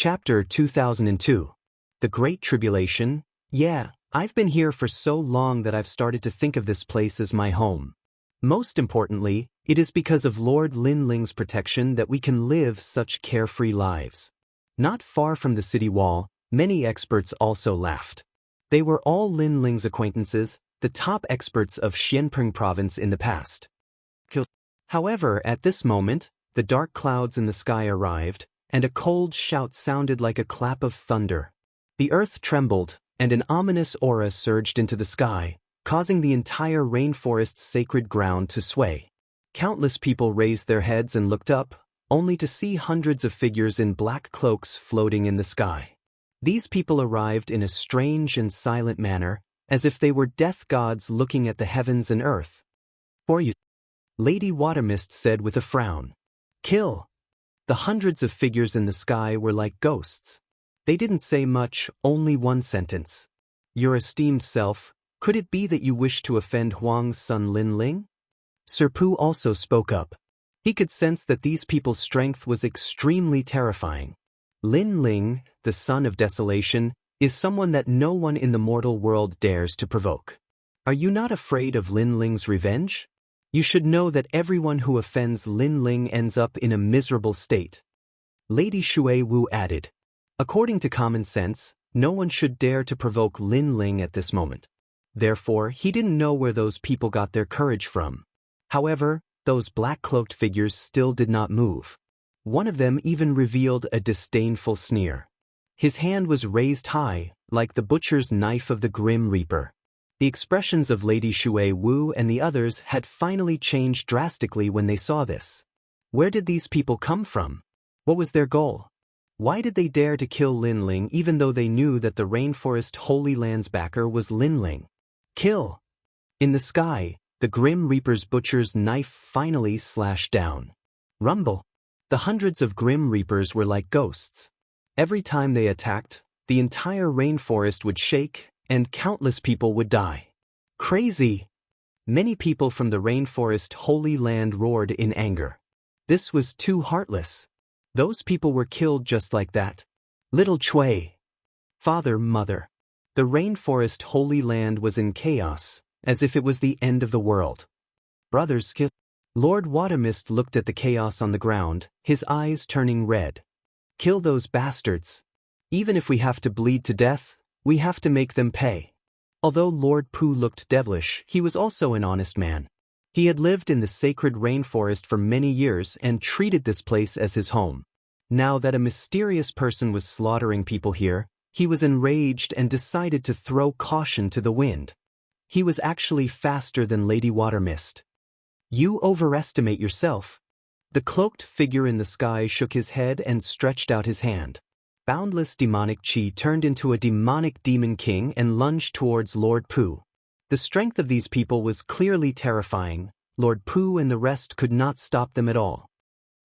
Chapter 2002. The Great Tribulation. Yeah, I've been here for so long that I've started to think of this place as my home. Most importantly, it is because of Lord Lin Ling's protection that we can live such carefree lives. Not far from the city wall, many experts also laughed. They were all Lin Ling's acquaintances, the top experts of Xianpeng province in the past. However, at this moment, the dark clouds in the sky arrived, and a cold shout sounded like a clap of thunder. The earth trembled, and an ominous aura surged into the sky, causing the entire rainforest's sacred ground to sway. Countless people raised their heads and looked up, only to see hundreds of figures in black cloaks floating in the sky. These people arrived in a strange and silent manner, as if they were death gods looking at the heavens and earth. "For you," Lady Watermist said with a frown. "Kill." The hundreds of figures in the sky were like ghosts. They didn't say much, only one sentence. "Your esteemed self, could it be that you wish to offend Huang's son Lin Ling?" Sir Pu also spoke up. He could sense that these people's strength was extremely terrifying. Lin Ling, the son of desolation, is someone that no one in the mortal world dares to provoke. Are you not afraid of Lin Ling's revenge? You should know that everyone who offends Lin Ling ends up in a miserable state. Lady Shui Wu added. According to common sense, no one should dare to provoke Lin Ling at this moment. Therefore, he didn't know where those people got their courage from. However, those black-cloaked figures still did not move. One of them even revealed a disdainful sneer. His hand was raised high, like the butcher's knife of the Grim Reaper. The expressions of Lady Shui Wu and the others had finally changed drastically when they saw this. Where did these people come from? What was their goal? Why did they dare to kill Lin Ling even though they knew that the Rainforest Holy Land's backer was Lin Ling? Kill! In the sky, the Grim Reaper's butcher's knife finally slashed down. Rumble! The hundreds of Grim Reapers were like ghosts. Every time they attacked, the entire rainforest would shake, and countless people would die. Crazy! Many people from the Rainforest Holy Land roared in anger. This was too heartless. Those people were killed just like that. Little Chui. Father, mother. The Rainforest Holy Land was in chaos, as if it was the end of the world. Brothers, kill. Lord Watermist looked at the chaos on the ground, his eyes turning red. Kill those bastards. Even if we have to bleed to death, we have to make them pay. Although Lord Pu looked devilish, he was also an honest man. He had lived in the sacred rainforest for many years and treated this place as his home. Now that a mysterious person was slaughtering people here, he was enraged and decided to throw caution to the wind. He was actually faster than Lady Watermist. You overestimate yourself. The cloaked figure in the sky shook his head and stretched out his hand. Boundless demonic chi turned into a demonic demon king and lunged towards Lord Pu. The strength of these people was clearly terrifying. Lord Pu and the rest could not stop them at all.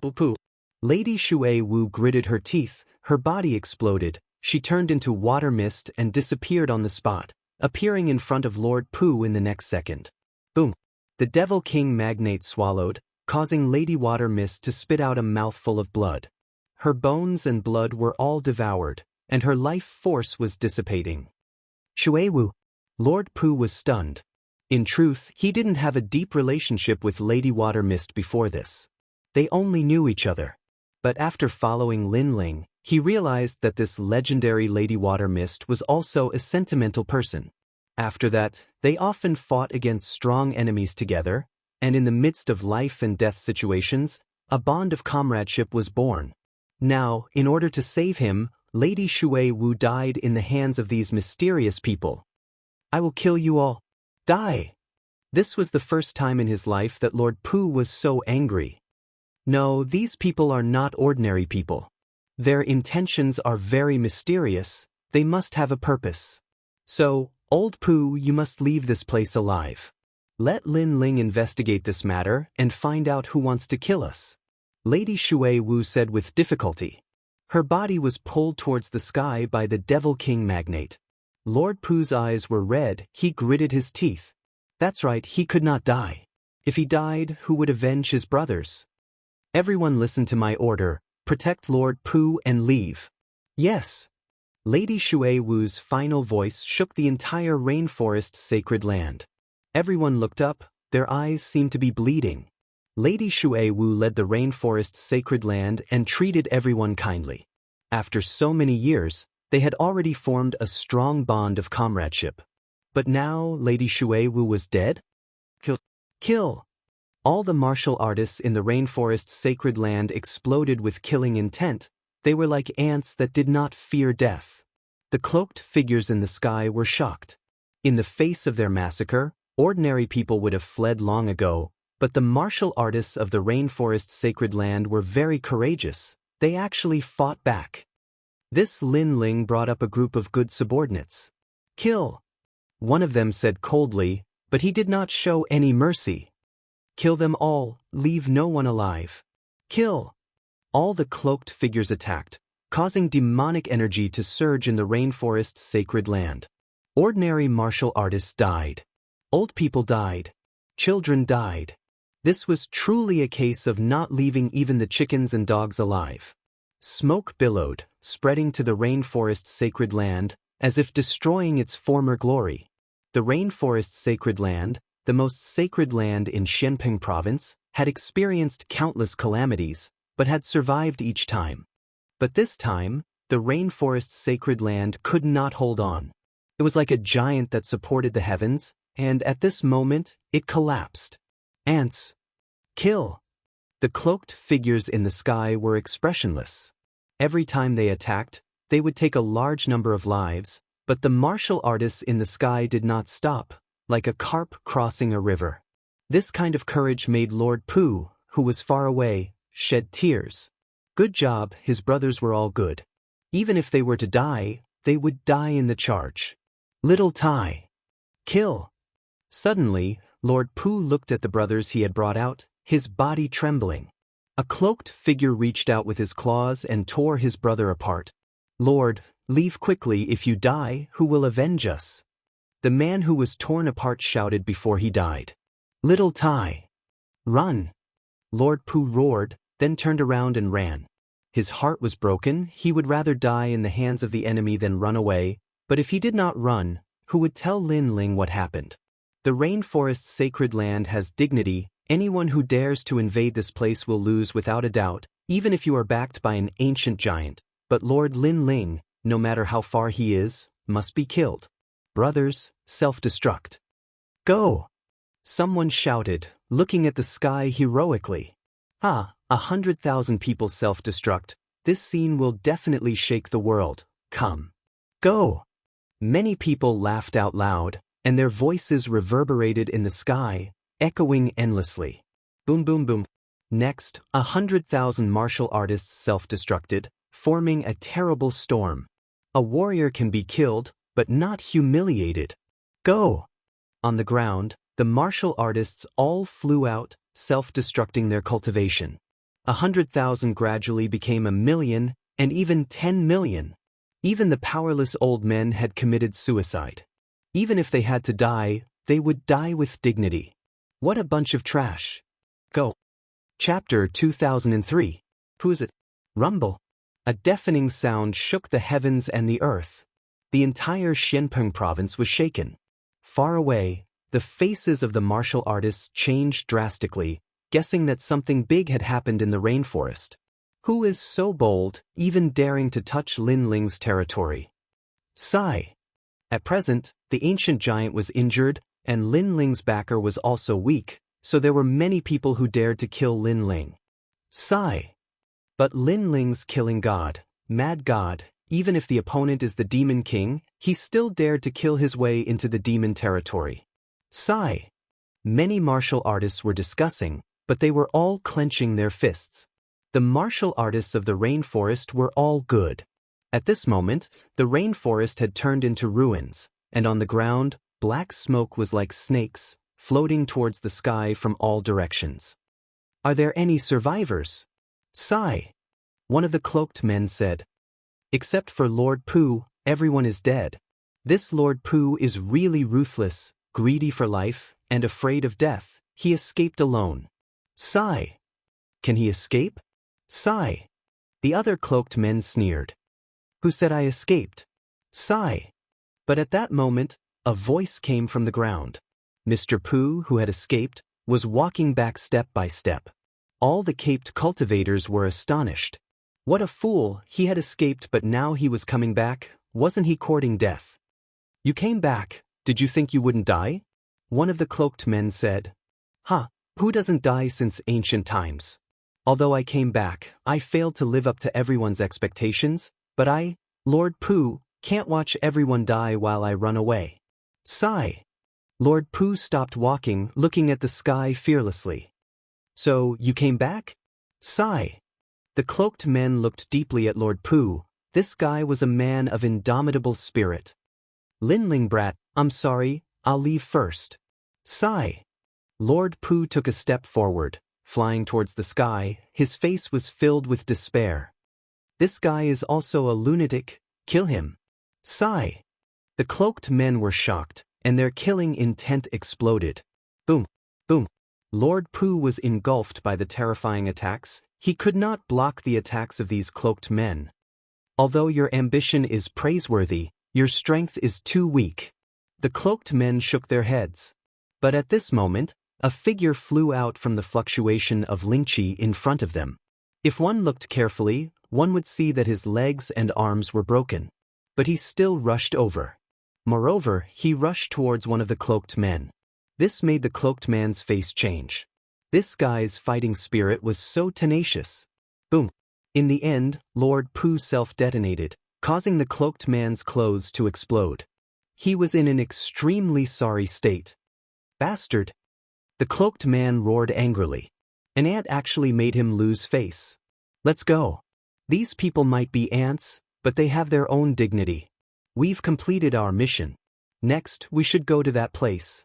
Pu. Lady Shui Wu gritted her teeth, her body exploded, she turned into water mist and disappeared on the spot, appearing in front of Lord Pu in the next second. Boom! The Devil King magnate swallowed, causing Lady Water Mist to spit out a mouthful of blood. Her bones and blood were all devoured, and her life force was dissipating. Shui Wu. Lord Pu was stunned. In truth, he didn't have a deep relationship with Lady Water Mist before this. They only knew each other. But after following Lin Ling, he realized that this legendary Lady Water Mist was also a sentimental person. After that, they often fought against strong enemies together, and in the midst of life and death situations, a bond of comradeship was born. Now, in order to save him, Lady Shui Wu died in the hands of these mysterious people. I will kill you all. Die! This was the first time in his life that Lord Pu was so angry. No, these people are not ordinary people. Their intentions are very mysterious, they must have a purpose. So, Old Pu, you must leave this place alive. Let Lin Ling investigate this matter and find out who wants to kill us. Lady Shui Wu said with difficulty. Her body was pulled towards the sky by the Devil King magnate. Lord Pu's eyes were red, he gritted his teeth. That's right, he could not die. If he died, who would avenge his brothers? Everyone listen to my order, protect Lord Pu and leave. Yes. Lady Shui Wu's final voice shook the entire rainforest sacred land. Everyone looked up, their eyes seemed to be bleeding. Lady Shui Wu led the rainforest sacred land and treated everyone kindly. After so many years, they had already formed a strong bond of comradeship. But now Lady Shui Wu was dead? Kill! All the martial artists in the rainforest sacred land exploded with killing intent. They were like ants that did not fear death. The cloaked figures in the sky were shocked. In the face of their massacre, ordinary people would have fled long ago, but the martial artists of the rainforest sacred land were very courageous. They actually fought back. This Lin Ling brought up a group of good subordinates. Kill! One of them said coldly, but he did not show any mercy. Kill them all, leave no one alive. Kill! All the cloaked figures attacked, causing demonic energy to surge in the rainforest sacred land. Ordinary martial artists died. Old people died. Children died. This was truly a case of not leaving even the chickens and dogs alive. Smoke billowed, spreading to the rainforest sacred land, as if destroying its former glory. The rainforest sacred land, the most sacred land in Xianping province, had experienced countless calamities, but had survived each time. But this time, the rainforest sacred land could not hold on. It was like a giant that supported the heavens, and at this moment, it collapsed. Ants! Kill! The cloaked figures in the sky were expressionless. Every time they attacked, they would take a large number of lives, but the martial artists in the sky did not stop, like a carp crossing a river. This kind of courage made Lord Pu, who was far away, shed tears. Good job, his brothers were all good. Even if they were to die, they would die in the charge. Little Tai! Kill! Suddenly, Lord Pu looked at the brothers he had brought out, his body trembling. A cloaked figure reached out with his claws and tore his brother apart. Lord, leave quickly. If you die, who will avenge us? The man who was torn apart shouted before he died. Little Tai! Run! Lord Pu roared, then turned around and ran. His heart was broken. He would rather die in the hands of the enemy than run away, but if he did not run, who would tell Lin Ling what happened? The rainforest sacred land has dignity. Anyone who dares to invade this place will lose without a doubt, even if you are backed by an ancient giant. But Lord Lin Ling, no matter how far he is, must be killed. Brothers, self-destruct. Go! Someone shouted, looking at the sky heroically. 100,000 people self-destruct. This scene will definitely shake the world. Come. Go! Many people laughed out loud, and their voices reverberated in the sky, echoing endlessly. Boom boom boom. Next, 100,000 martial artists self-destructed, forming a terrible storm. A warrior can be killed, but not humiliated. Go! On the ground, the martial artists all flew out, self-destructing their cultivation. 100,000 gradually became 1,000,000, and even 10 million. Even the powerless old men had committed suicide. Even if they had to die, they would die with dignity. What a bunch of trash. Go. Chapter 2003. Who is it? Rumble. A deafening sound shook the heavens and the earth. The entire Xianpeng province was shaken. Far away, the faces of the martial artists changed drastically, guessing that something big had happened in the rainforest. Who is so bold, even daring to touch Lin Ling's territory? Sigh. At present, the ancient giant was injured, and Lin Ling's backer was also weak, so there were many people who dared to kill Lin Ling. Sigh. But Lin Ling's killing god, mad god, even if the opponent is the demon king, he still dared to kill his way into the demon territory. Sigh. Many martial artists were discussing, but they were all clenching their fists. The martial artists of the rainforest were all good. At this moment, the rainforest had turned into ruins, and on the ground, black smoke was like snakes, floating towards the sky from all directions. Are there any survivors? Sigh. One of the cloaked men said. Except for Lord Pu, everyone is dead. This Lord Pu is really ruthless, greedy for life, and afraid of death. He escaped alone. Sigh. Can he escape? Sigh. The other cloaked men sneered. Who said I escaped? Sigh. But at that moment, a voice came from the ground. Mr. Pooh, who had escaped, was walking back step by step. All the caped cultivators were astonished. What a fool, he had escaped but now he was coming back, wasn't he courting death? You came back, did you think you wouldn't die? One of the cloaked men said. Who doesn't die since ancient times? Although I came back, I failed to live up to everyone's expectations, but I, Lord Pooh, can't watch everyone die while I run away. Sigh. Lord Pooh stopped walking, looking at the sky fearlessly. So, you came back? Sigh. The cloaked men looked deeply at Lord Pooh. This guy was a man of indomitable spirit. Linling brat, I'm sorry, I'll leave first. Sigh. Lord Pooh took a step forward, flying towards the sky. His face was filled with despair. This guy is also a lunatic, kill him. Sigh. The cloaked men were shocked, and their killing intent exploded. Boom, boom. Lord Pooh was engulfed by the terrifying attacks. He could not block the attacks of these cloaked men. Although your ambition is praiseworthy, your strength is too weak. The cloaked men shook their heads. But at this moment, a figure flew out from the fluctuation of Lingqi in front of them. If one looked carefully, one would see that his legs and arms were broken. But he still rushed over. Moreover, he rushed towards one of the cloaked men. This made the cloaked man's face change. This guy's fighting spirit was so tenacious. Boom. In the end, Lord Pooh self-detonated, causing the cloaked man's clothes to explode. He was in an extremely sorry state. Bastard! The cloaked man roared angrily. An ant actually made him lose face. Let's go. These people might be ants, but they have their own dignity. We've completed our mission. Next, we should go to that place.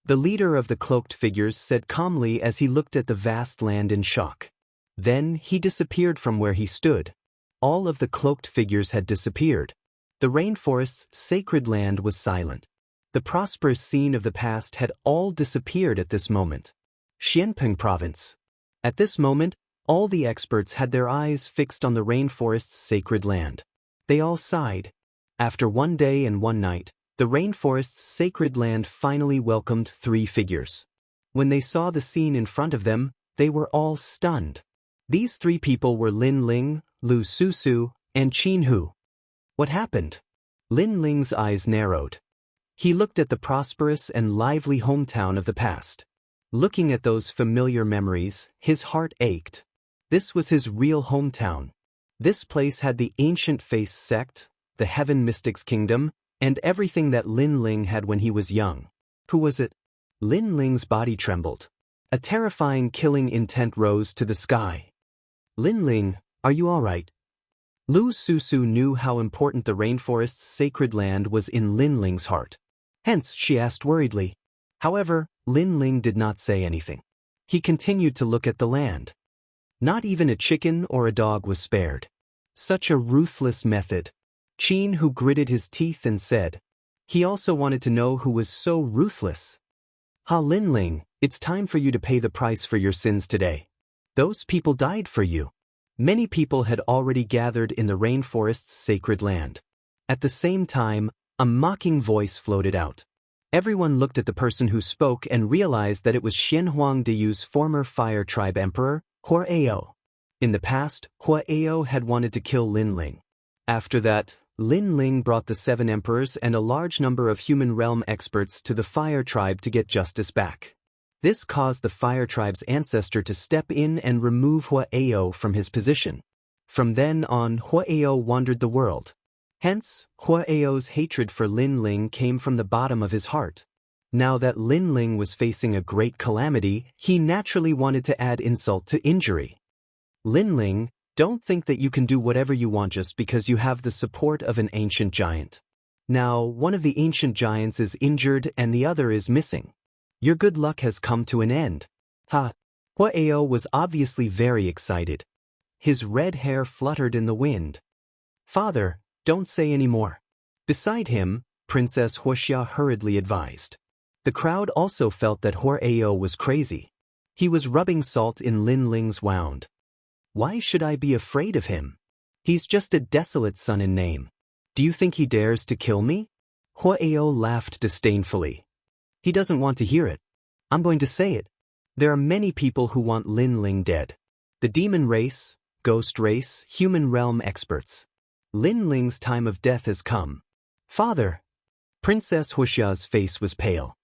The leader of the cloaked figures said calmly as he looked at the vast land in shock. Then he disappeared from where he stood. All of the cloaked figures had disappeared. The rainforest's sacred land was silent. The prosperous scene of the past had all disappeared at this moment. Xianping province. At this moment, all the experts had their eyes fixed on the rainforest's sacred land. They all sighed. After 1 day and 1 night, the rainforest's sacred land finally welcomed 3 figures. When they saw the scene in front of them, they were all stunned. These 3 people were Lin Ling, Lu Susu, and Qin Hu. What happened? Lin Ling's eyes narrowed. He looked at the prosperous and lively hometown of the past. Looking at those familiar memories, his heart ached. This was his real hometown. This place had the ancient face sect, the Heaven Mystics Kingdom, and everything that Lin Ling had when he was young. Who was it? Lin Ling's body trembled. A terrifying killing intent rose to the sky. Lin Ling, are you all right? Lu Susu knew how important the rainforest's sacred land was in Lin Ling's heart. Hence, she asked worriedly. However, Lin Ling did not say anything. He continued to look at the land. Not even a chicken or a dog was spared. Such a ruthless method. Qin Hu gritted his teeth and said. He also wanted to know who was so ruthless. Lin Ling, it's time for you to pay the price for your sins today. Those people died for you. Many people had already gathered in the rainforest's sacred land. At the same time, a mocking voice floated out. Everyone looked at the person who spoke and realized that it was Xianhuang Deyu's former fire tribe emperor, Huayao. In the past, Huayao had wanted to kill Lin Ling. After that, Lin Ling brought the 7 emperors and a large number of human realm experts to the fire tribe to get justice back. This caused the fire tribe's ancestor to step in and remove Huayao from his position. From then on, Huayao wandered the world. Hence, Huayao's hatred for Lin Ling came from the bottom of his heart. Now that Lin Ling was facing a great calamity, he naturally wanted to add insult to injury. Lin Ling, don't think that you can do whatever you want just because you have the support of an ancient giant. Now, one of the ancient giants is injured and the other is missing. Your good luck has come to an end. Huayao was obviously very excited. His red hair fluttered in the wind. Father, don't say any more. Beside him, Princess Wuxia hurriedly advised. The crowd also felt that Huayao was crazy. He was rubbing salt in Lin Ling's wound. Why should I be afraid of him? He's just a desolate son in name. Do you think he dares to kill me? Huao laughed disdainfully. He doesn't want to hear it. I'm going to say it. There are many people who want Lin Ling dead. The demon race, ghost race, human realm experts. Lin Ling's time of death has come. Father! Princess Wuxia's face was pale.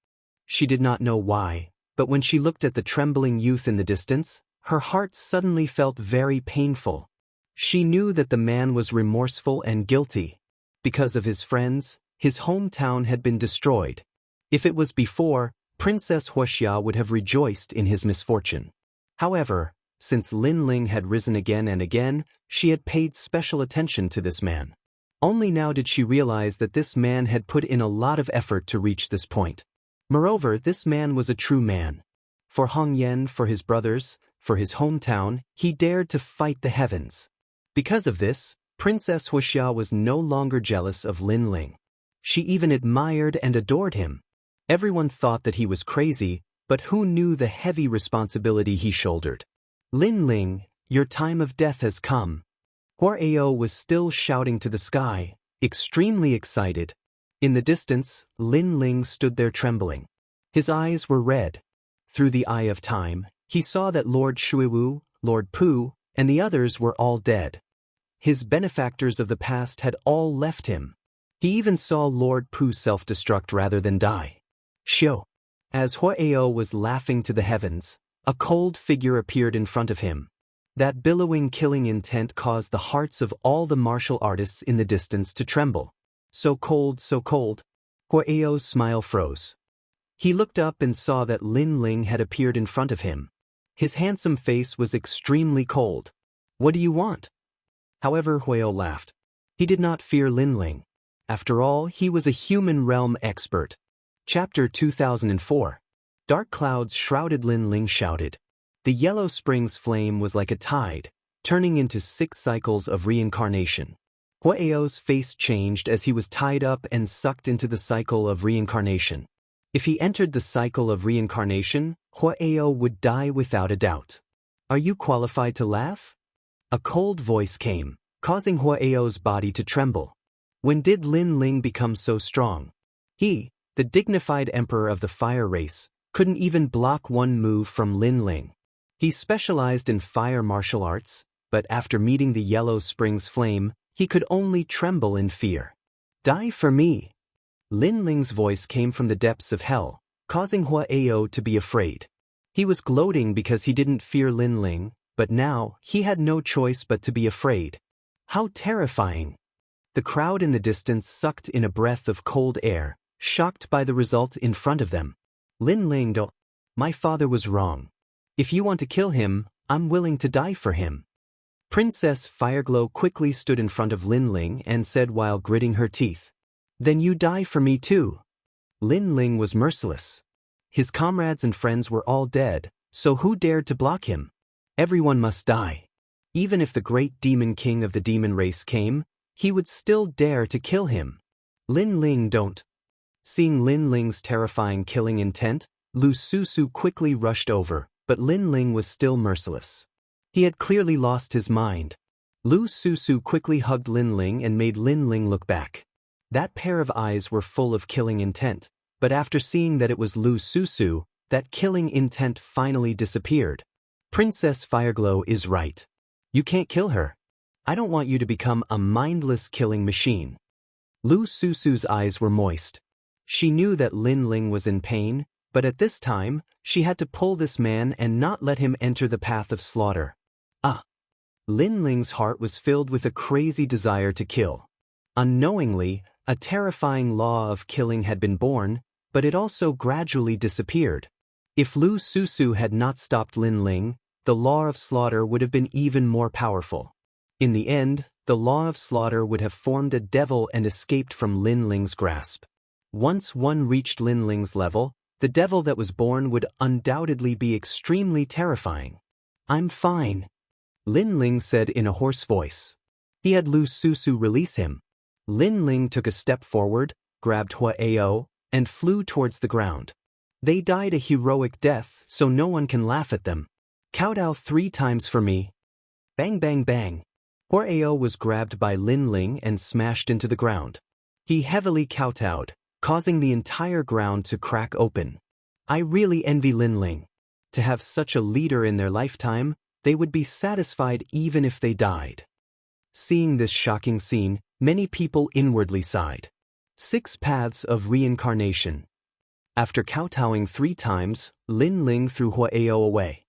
She did not know why, but when she looked at the trembling youth in the distance, her heart suddenly felt very painful. She knew that the man was remorseful and guilty. Because of his friends, his hometown had been destroyed. If it was before, Princess Wuxia would have rejoiced in his misfortune. However, since Lin Ling had risen again and again, she had paid special attention to this man. Only now did she realize that this man had put in a lot of effort to reach this point. Moreover, this man was a true man. For Hong Yan, for his brothers, for his hometown, he dared to fight the heavens. Because of this, Princess Wuxia was no longer jealous of Lin Ling. She even admired and adored him. Everyone thought that he was crazy, but who knew the heavy responsibility he shouldered? Lin Ling, your time of death has come. Huao was still shouting to the sky, extremely excited. In the distance, Lin Ling stood there trembling. His eyes were red. Through the eye of time, he saw that Lord Shuiwu, Lord Pu, and the others were all dead. His benefactors of the past had all left him. He even saw Lord Pu self-destruct rather than die. Shio. As Huao was laughing to the heavens, a cold figure appeared in front of him. That billowing killing intent caused the hearts of all the martial artists in the distance to tremble. So cold, so cold. Huao's smile froze. He looked up and saw that Lin Ling had appeared in front of him. His handsome face was extremely cold. What do you want? However, Huao laughed. He did not fear Lin Ling. After all, he was a human realm expert. Chapter 2004. Dark clouds shrouded Lin Ling shouted. The Yellow Springs flame was like a tide, turning into 6 cycles of reincarnation. Huao's face changed as he was tied up and sucked into the cycle of reincarnation. If he entered the cycle of reincarnation, Huao would die without a doubt. Are you qualified to laugh? A cold voice came, causing Huao's body to tremble. When did Lin Ling become so strong? He, the dignified emperor of the fire race, couldn't even block one move from Lin Ling. He specialized in fire martial arts, but after meeting the Yellow Springs flame, he could only tremble in fear. Die for me! Lin Ling's voice came from the depths of hell, causing Huao to be afraid. He was gloating because he didn't fear Lin Ling, but now he had no choice but to be afraid. How terrifying! The crowd in the distance sucked in a breath of cold air, shocked by the result in front of them. Lin Ling, my father was wrong. If you want to kill him, I'm willing to die for him. Princess Fireglow quickly stood in front of Lin Ling and said while gritting her teeth, Then you die for me too. Lin Ling was merciless. His comrades and friends were all dead, so who dared to block him? Everyone must die. Even if the great demon king of the demon race came, he would still dare to kill him. Lin Ling don't. Seeing Lin Ling's terrifying killing intent, Lu Susu quickly rushed over, but Lin Ling was still merciless. He had clearly lost his mind. Lu Susu quickly hugged Lin Ling and made Lin Ling look back. That pair of eyes were full of killing intent, but after seeing that it was Lu Susu, that killing intent finally disappeared. Princess Fireglow is right. You can't kill her. I don't want you to become a mindless killing machine. Lu Susu's eyes were moist. She knew that Lin Ling was in pain, but at this time, she had to pull this man and not let him enter the path of slaughter. Lin Ling's heart was filled with a crazy desire to kill. Unknowingly, a terrifying law of killing had been born, but it also gradually disappeared. If Lu Susu had not stopped Lin Ling, the law of slaughter would have been even more powerful. In the end, the law of slaughter would have formed a devil and escaped from Lin Ling's grasp. Once one reached Lin Ling's level, the devil that was born would undoubtedly be extremely terrifying. I'm fine, Lin Ling said in a hoarse voice. He had Lu Susu release him. Lin Ling took a step forward, grabbed Huao, and flew towards the ground. They died a heroic death, so no one can laugh at them. Kowtow 3 times for me. Bang bang bang. Huo was grabbed by Lin Ling and smashed into the ground. He heavily kowtowed, causing the entire ground to crack open. I really envy Lin Ling. To have such a leader in their lifetime, they would be satisfied even if they died. Seeing this shocking scene, many people inwardly sighed. 6 paths of reincarnation. After kowtowing 3 times, Lin Ling threw Huo away.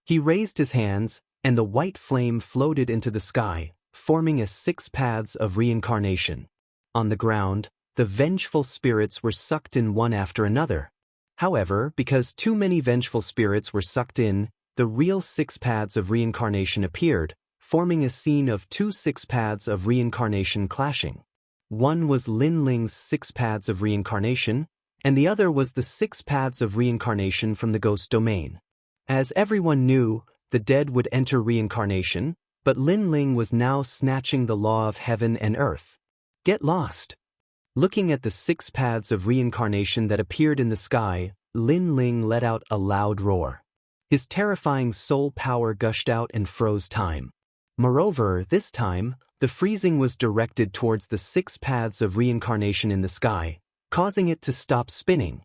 He raised his hands, and the white flame floated into the sky, forming a 6 paths of reincarnation. On the ground, the vengeful spirits were sucked in one after another. However, because too many vengeful spirits were sucked in, the real 6 paths of reincarnation appeared, forming a scene of 2 6 paths of reincarnation clashing. One was Lin Ling's 6 paths of reincarnation, and the other was the 6 paths of reincarnation from the ghost domain. As everyone knew, the dead would enter reincarnation, but Lin Ling was now snatching the law of heaven and earth. Get lost. Looking at the 6 paths of reincarnation that appeared in the sky, Lin Ling let out a loud roar. His terrifying soul power gushed out and froze time. Moreover, this time, the freezing was directed towards the 6 paths of reincarnation in the sky, causing it to stop spinning.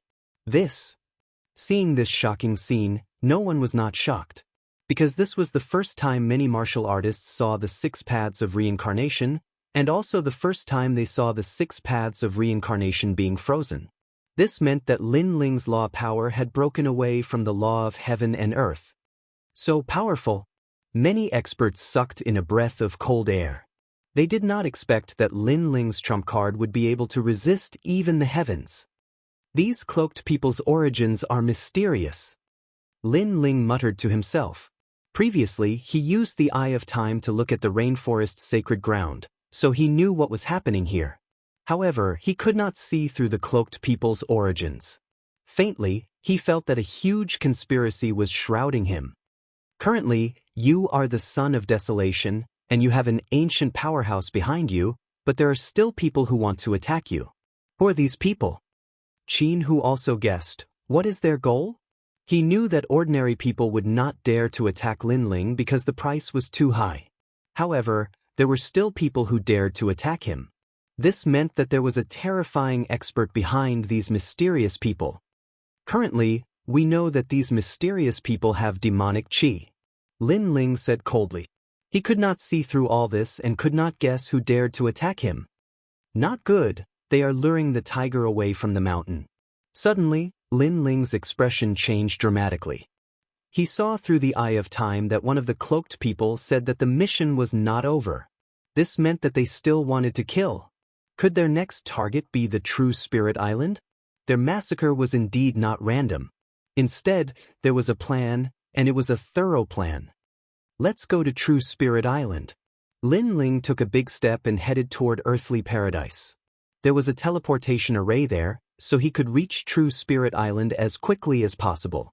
Seeing this shocking scene, no one was not shocked. Because this was the first time many martial artists saw the 6 paths of reincarnation, and also the first time they saw the 6 paths of reincarnation being frozen. This meant that Lin Ling's law power had broken away from the law of heaven and earth. So powerful. Many experts sucked in a breath of cold air. They did not expect that Lin Ling's trump card would be able to resist even the heavens. These cloaked people's origins are mysterious. Lin Ling muttered to himself. Previously, he used the Eye of Time to look at the rainforest's sacred ground, so he knew what was happening here. However, he could not see through the cloaked people's origins. Faintly, he felt that a huge conspiracy was shrouding him. Currently, you are the son of desolation, and you have an ancient powerhouse behind you, but there are still people who want to attack you. Who are these people? Jianghu also guessed. What is their goal? He knew that ordinary people would not dare to attack Lin Ling because the price was too high. However, there were still people who dared to attack him. This meant that there was a terrifying expert behind these mysterious people. Currently, we know that these mysterious people have demonic qi. Lin Ling said coldly. He could not see through all this and could not guess who dared to attack him. Not good, they are luring the tiger away from the mountain. Suddenly, Lin Ling's expression changed dramatically. He saw through the Eye of Time that one of the cloaked people said that the mission was not over. This meant that they still wanted to kill. Could their next target be the True Spirit Island? Their massacre was indeed not random. Instead, there was a plan, and it was a thorough plan. Let's go to True Spirit Island. Lin Ling took a big step and headed toward earthly paradise. There was a teleportation array there, so he could reach True Spirit Island as quickly as possible.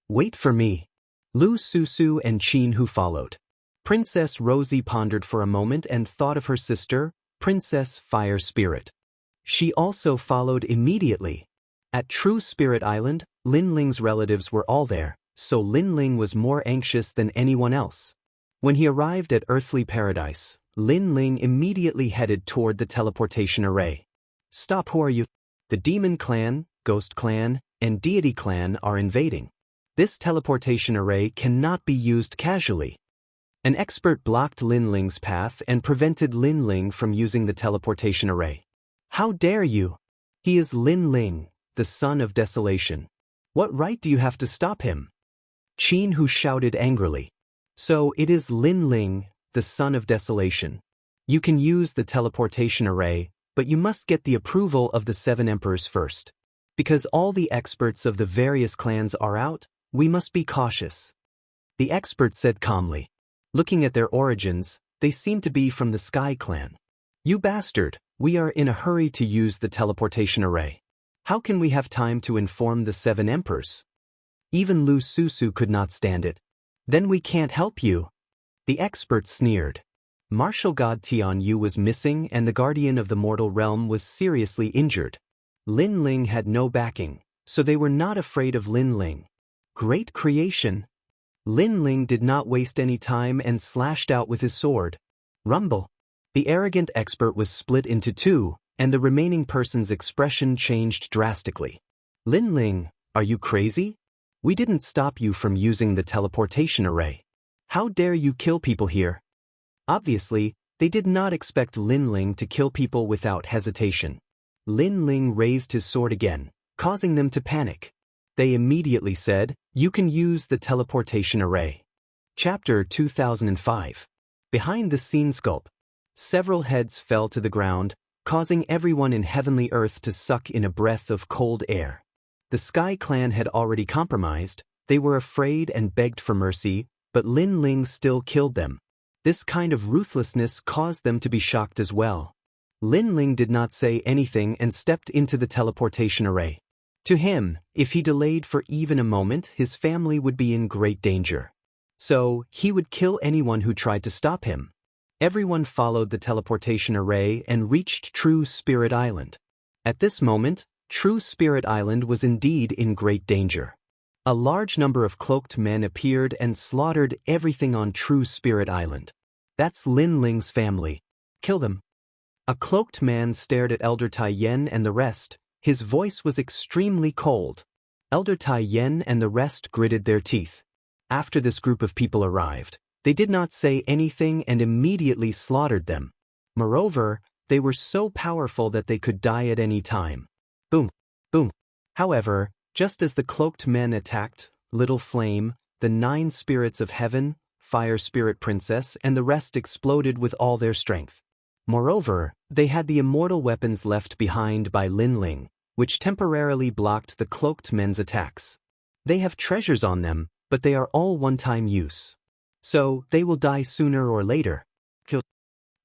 Wait for me. Lu Susu and Jianghu followed. Princess Rosie pondered for a moment and thought of her sister, Princess Fire Spirit. She also followed immediately. At True Spirit Island, Lin Ling's relatives were all there, so Lin Ling was more anxious than anyone else. When he arrived at earthly paradise, Lin Ling immediately headed toward the teleportation array. Stop, who are you? The Demon Clan, Ghost Clan, and Deity Clan are invading. This teleportation array cannot be used casually. An expert blocked Lin Ling's path and prevented Lin Ling from using the teleportation array. How dare you? He is Lin Ling, the son of desolation. What right do you have to stop him? Jianghu shouted angrily. So it is Lin Ling, the son of desolation. You can use the teleportation array, but you must get the approval of the 7 emperors first. Because all the experts of the various clans are out, we must be cautious. The expert said calmly. Looking at their origins, they seem to be from the Sky Clan. You bastard, we are in a hurry to use the teleportation array. How can we have time to inform the 7 emperors? Even Lu Susu could not stand it. Then we can't help you. The expert sneered. Martial god Tian Yu was missing and the guardian of the mortal realm was seriously injured. Lin Ling had no backing, so they were not afraid of Lin Ling. Great creation. Lin Ling did not waste any time and slashed out with his sword. Rumble. The arrogant expert was split into two, and the remaining person's expression changed drastically. Lin Ling, are you crazy? We didn't stop you from using the teleportation array. How dare you kill people here? Obviously, they did not expect Lin Ling to kill people without hesitation. Lin Ling raised his sword again, causing them to panic. They immediately said, "You can use the teleportation array." Chapter 2005. Behind the scene sculpt. Several heads fell to the ground, causing everyone in heavenly earth to suck in a breath of cold air. The Sky Clan had already compromised, they were afraid and begged for mercy, but Lin Ling still killed them. This kind of ruthlessness caused them to be shocked as well. Lin Ling did not say anything and stepped into the teleportation array. To him, if he delayed for even a moment, his family would be in great danger. So, he would kill anyone who tried to stop him. Everyone followed the teleportation array and reached True Spirit Island. At this moment, True Spirit Island was indeed in great danger. A large number of cloaked men appeared and slaughtered everything on True Spirit Island. That's Lin Ling's family. Kill them. A cloaked man stared at Elder Tai Yen and the rest. His voice was extremely cold. Elder Tai Yen and the rest gritted their teeth. After this group of people arrived, they did not say anything and immediately slaughtered them. Moreover, they were so powerful that they could die at any time. Boom, boom. However, just as the cloaked men attacked, Little Flame, the 9 spirits of heaven, Fire Spirit Princess, and the rest exploded with all their strength. Moreover, they had the immortal weapons left behind by Lin Ling, which temporarily blocked the cloaked men's attacks. They have treasures on them, but they are all one-time use. So, they will die sooner or later.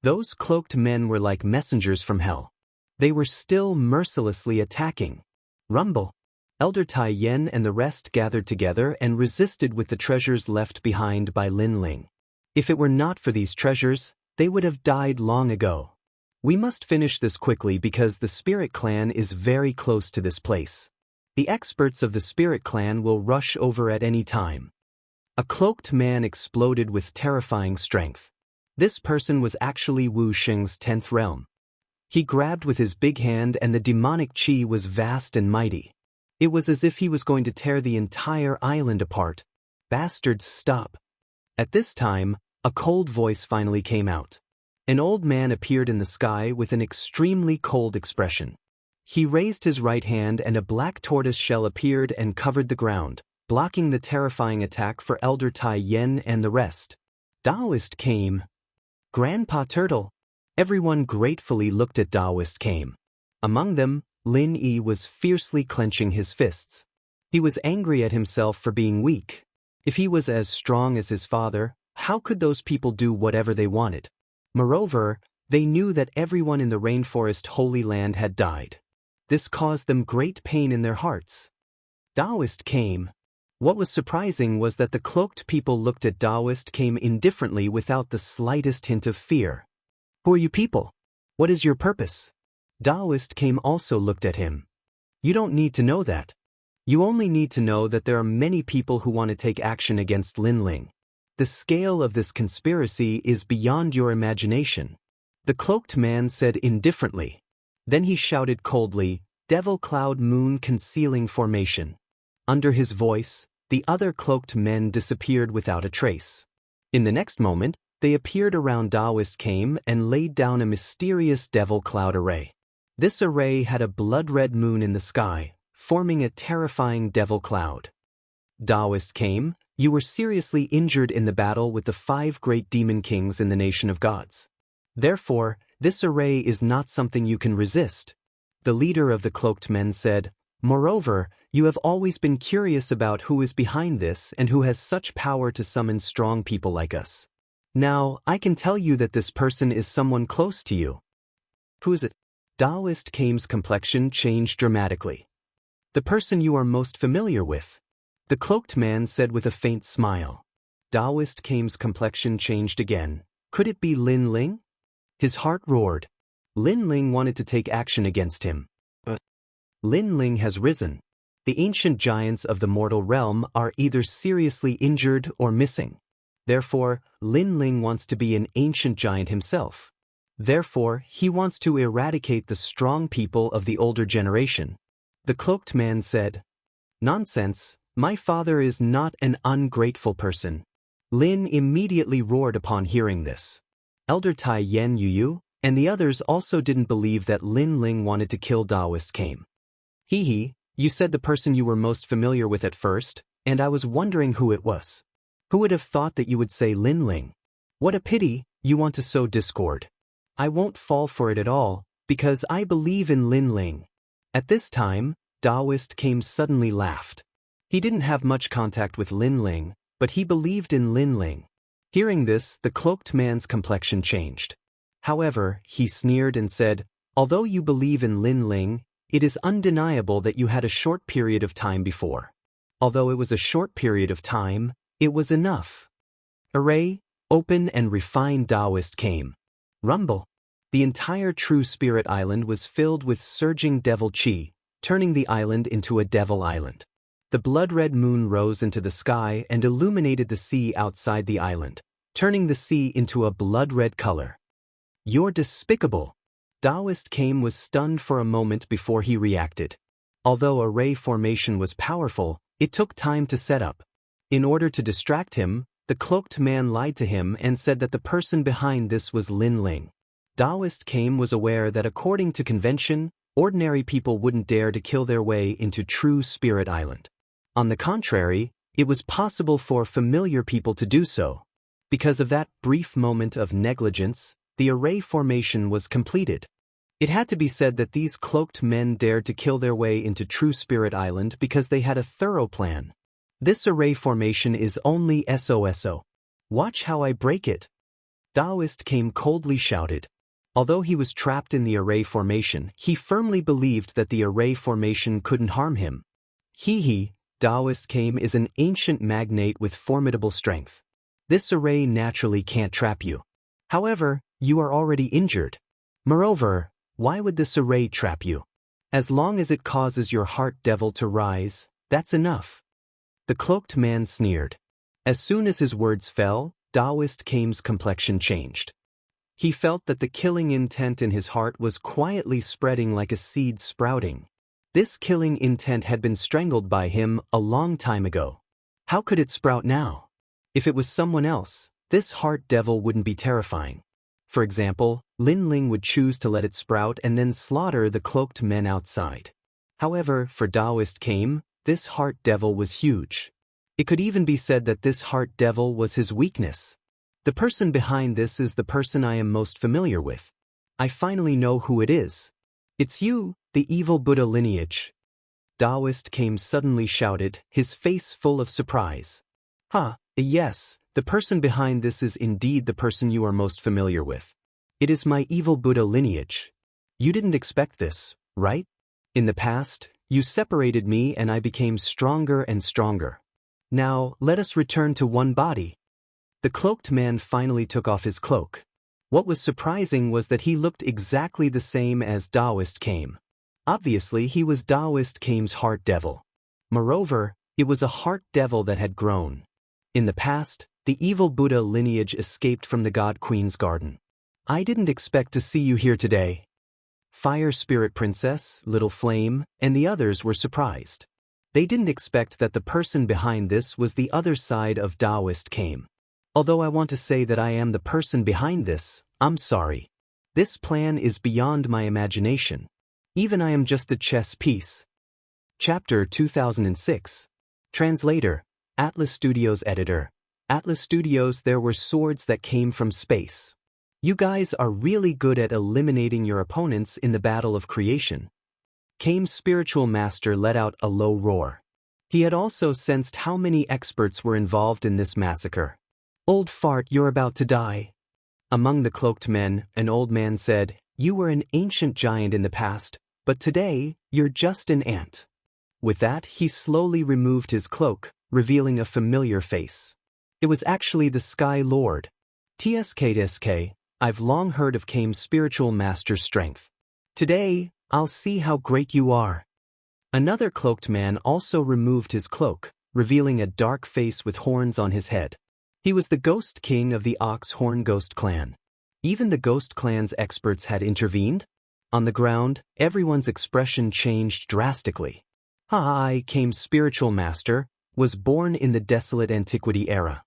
Those cloaked men were like messengers from hell. They were still mercilessly attacking. Rumble. Elder Tai Yen and the rest gathered together and resisted with the treasures left behind by Lin Ling. If it were not for these treasures, they would have died long ago. We must finish this quickly because the Spirit Clan is very close to this place. The experts of the Spirit Clan will rush over at any time. A cloaked man exploded with terrifying strength. This person was actually Wu Xing's 10th realm. He grabbed with his big hand and the demonic chi was vast and mighty. It was as if he was going to tear the entire island apart. Bastards, stop. At this time, a cold voice finally came out. An old man appeared in the sky with an extremely cold expression. He raised his right hand and a black tortoise shell appeared and covered the ground, blocking the terrifying attack for Elder Tai Yen and the rest. Taoist came. Grandpa Turtle. Everyone gratefully looked at Taoist came. Among them, Lin Yi was fiercely clenching his fists. He was angry at himself for being weak. If he was as strong as his father, how could those people do whatever they wanted? Moreover, they knew that everyone in the rainforest Holy Land had died. This caused them great pain in their hearts. Taoist came. What was surprising was that the cloaked people looked at Taoist came indifferently without the slightest hint of fear. Who are you people? What is your purpose? Taoist came also looked at him. You don't need to know that. You only need to know that there are many people who want to take action against Lin Ling. The scale of this conspiracy is beyond your imagination. The cloaked man said indifferently. Then he shouted coldly, Devil Cloud Moon Concealing Formation. Under his voice, the other cloaked men disappeared without a trace. In the next moment, they appeared around Taoist came and laid down a mysterious devil cloud array. This array had a blood-red moon in the sky, forming a terrifying devil cloud. Taoist came, you were seriously injured in the battle with the 5 great demon kings in the nation of gods. Therefore, this array is not something you can resist. The leader of the cloaked men said, Moreover, you have always been curious about who is behind this and who has such power to summon strong people like us. Now, I can tell you that this person is someone close to you. Who is it? Taoist Kame's complexion changed dramatically. The person you are most familiar with. The cloaked man said with a faint smile. Taoist Kame's complexion changed again. Could it be Lin Ling? His heart roared. Lin Ling wanted to take action against him. But Lin Ling has risen. The ancient giants of the mortal realm are either seriously injured or missing. Therefore, Lin Ling wants to be an ancient giant himself. Therefore, he wants to eradicate the strong people of the older generation. The cloaked man said, "Nonsense, my father is not an ungrateful person." Lin immediately roared upon hearing this. Elder Tai Yen Yu and the others also didn't believe that Lin Ling wanted to kill Taoist came. Hee, you said the person you were most familiar with at first, and I was wondering who it was. Who would have thought that you would say Lin Ling? What a pity, you want to sow discord. I won't fall for it at all, because I believe in Lin Ling. At this time, Taoist came suddenly laughed. He didn't have much contact with Lin Ling, but he believed in Lin Ling. Hearing this, the cloaked man's complexion changed. However, he sneered and said, "Although you believe in Lin Ling, it is undeniable that you had a short period of time before. Although it was a short period of time, it was enough." Array, open and refined Taoist came. Rumble. The entire True Spirit Island was filled with surging devil chi, turning the island into a devil island. The blood-red moon rose into the sky and illuminated the sea outside the island, turning the sea into a blood-red color. "You're despicable." Taoist came was stunned for a moment before he reacted. Although array formation was powerful, it took time to set up. In order to distract him, the cloaked man lied to him and said that the person behind this was Lin Ling. Taoist came was aware that according to convention, ordinary people wouldn't dare to kill their way into True Spirit Island. On the contrary, it was possible for familiar people to do so. Because of that brief moment of negligence, the array formation was completed. It had to be said that these cloaked men dared to kill their way into True Spirit Island because they had a thorough plan. This array formation is only SOSO. Watch how I break it. Taoist came coldly shouted. Although he was trapped in the array formation, he firmly believed that the array formation couldn't harm him. Taoist came is an ancient magnate with formidable strength. This array naturally can't trap you. However, you are already injured. Moreover, why would this array trap you? As long as it causes your heart devil to rise, that's enough. The cloaked man sneered. As soon as his words fell, Taoist came's complexion changed. He felt that the killing intent in his heart was quietly spreading like a seed sprouting. This killing intent had been strangled by him a long time ago. How could it sprout now? If it was someone else, this heart devil wouldn't be terrifying. For example, Lin Ling would choose to let it sprout and then slaughter the cloaked men outside. However, for Taoist came, this heart devil was huge. It could even be said that this heart devil was his weakness. The person behind this is the person I am most familiar with. I finally know who it is. It's you, the evil Buddha lineage. Taoist came suddenly shouted, his face full of surprise. Yes, the person behind this is indeed the person you are most familiar with. It is my evil Buddha lineage. You didn't expect this, right? In the past, you separated me and I became stronger and stronger. Now, let us return to one body. The cloaked man finally took off his cloak. What was surprising was that he looked exactly the same as Taoist came. Obviously, he was Taoist came's heart devil. Moreover, it was a heart devil that had grown. In the past, the evil Buddha lineage escaped from the God Queen's garden. I didn't expect to see you here today. Fire Spirit Princess, Little Flame, and the others were surprised. They didn't expect that the person behind this was the other side of Taoist came. Although I want to say that I am the person behind this, I'm sorry. This plan is beyond my imagination. Even I am just a chess piece. Chapter 2006. Translator, Atlas Studios Editor. Atlas Studios. There were swords that came from space. You guys are really good at eliminating your opponents in the battle of creation. Kame's spiritual master let out a low roar. He had also sensed how many experts were involved in this massacre. Old fart, you're about to die. Among the cloaked men, an old man said, You were an ancient giant in the past, but today, you're just an ant. With that, he slowly removed his cloak, revealing a familiar face. It was actually the Sky Lord. TSK, I've long heard of Kame's spiritual master's strength. Today, I'll see how great you are. Another cloaked man also removed his cloak, revealing a dark face with horns on his head. He was the Ghost King of the Oxhorn Ghost Clan. Even the Ghost Clan's experts had intervened. On the ground, everyone's expression changed drastically. I came spiritual master, was born in the desolate antiquity era.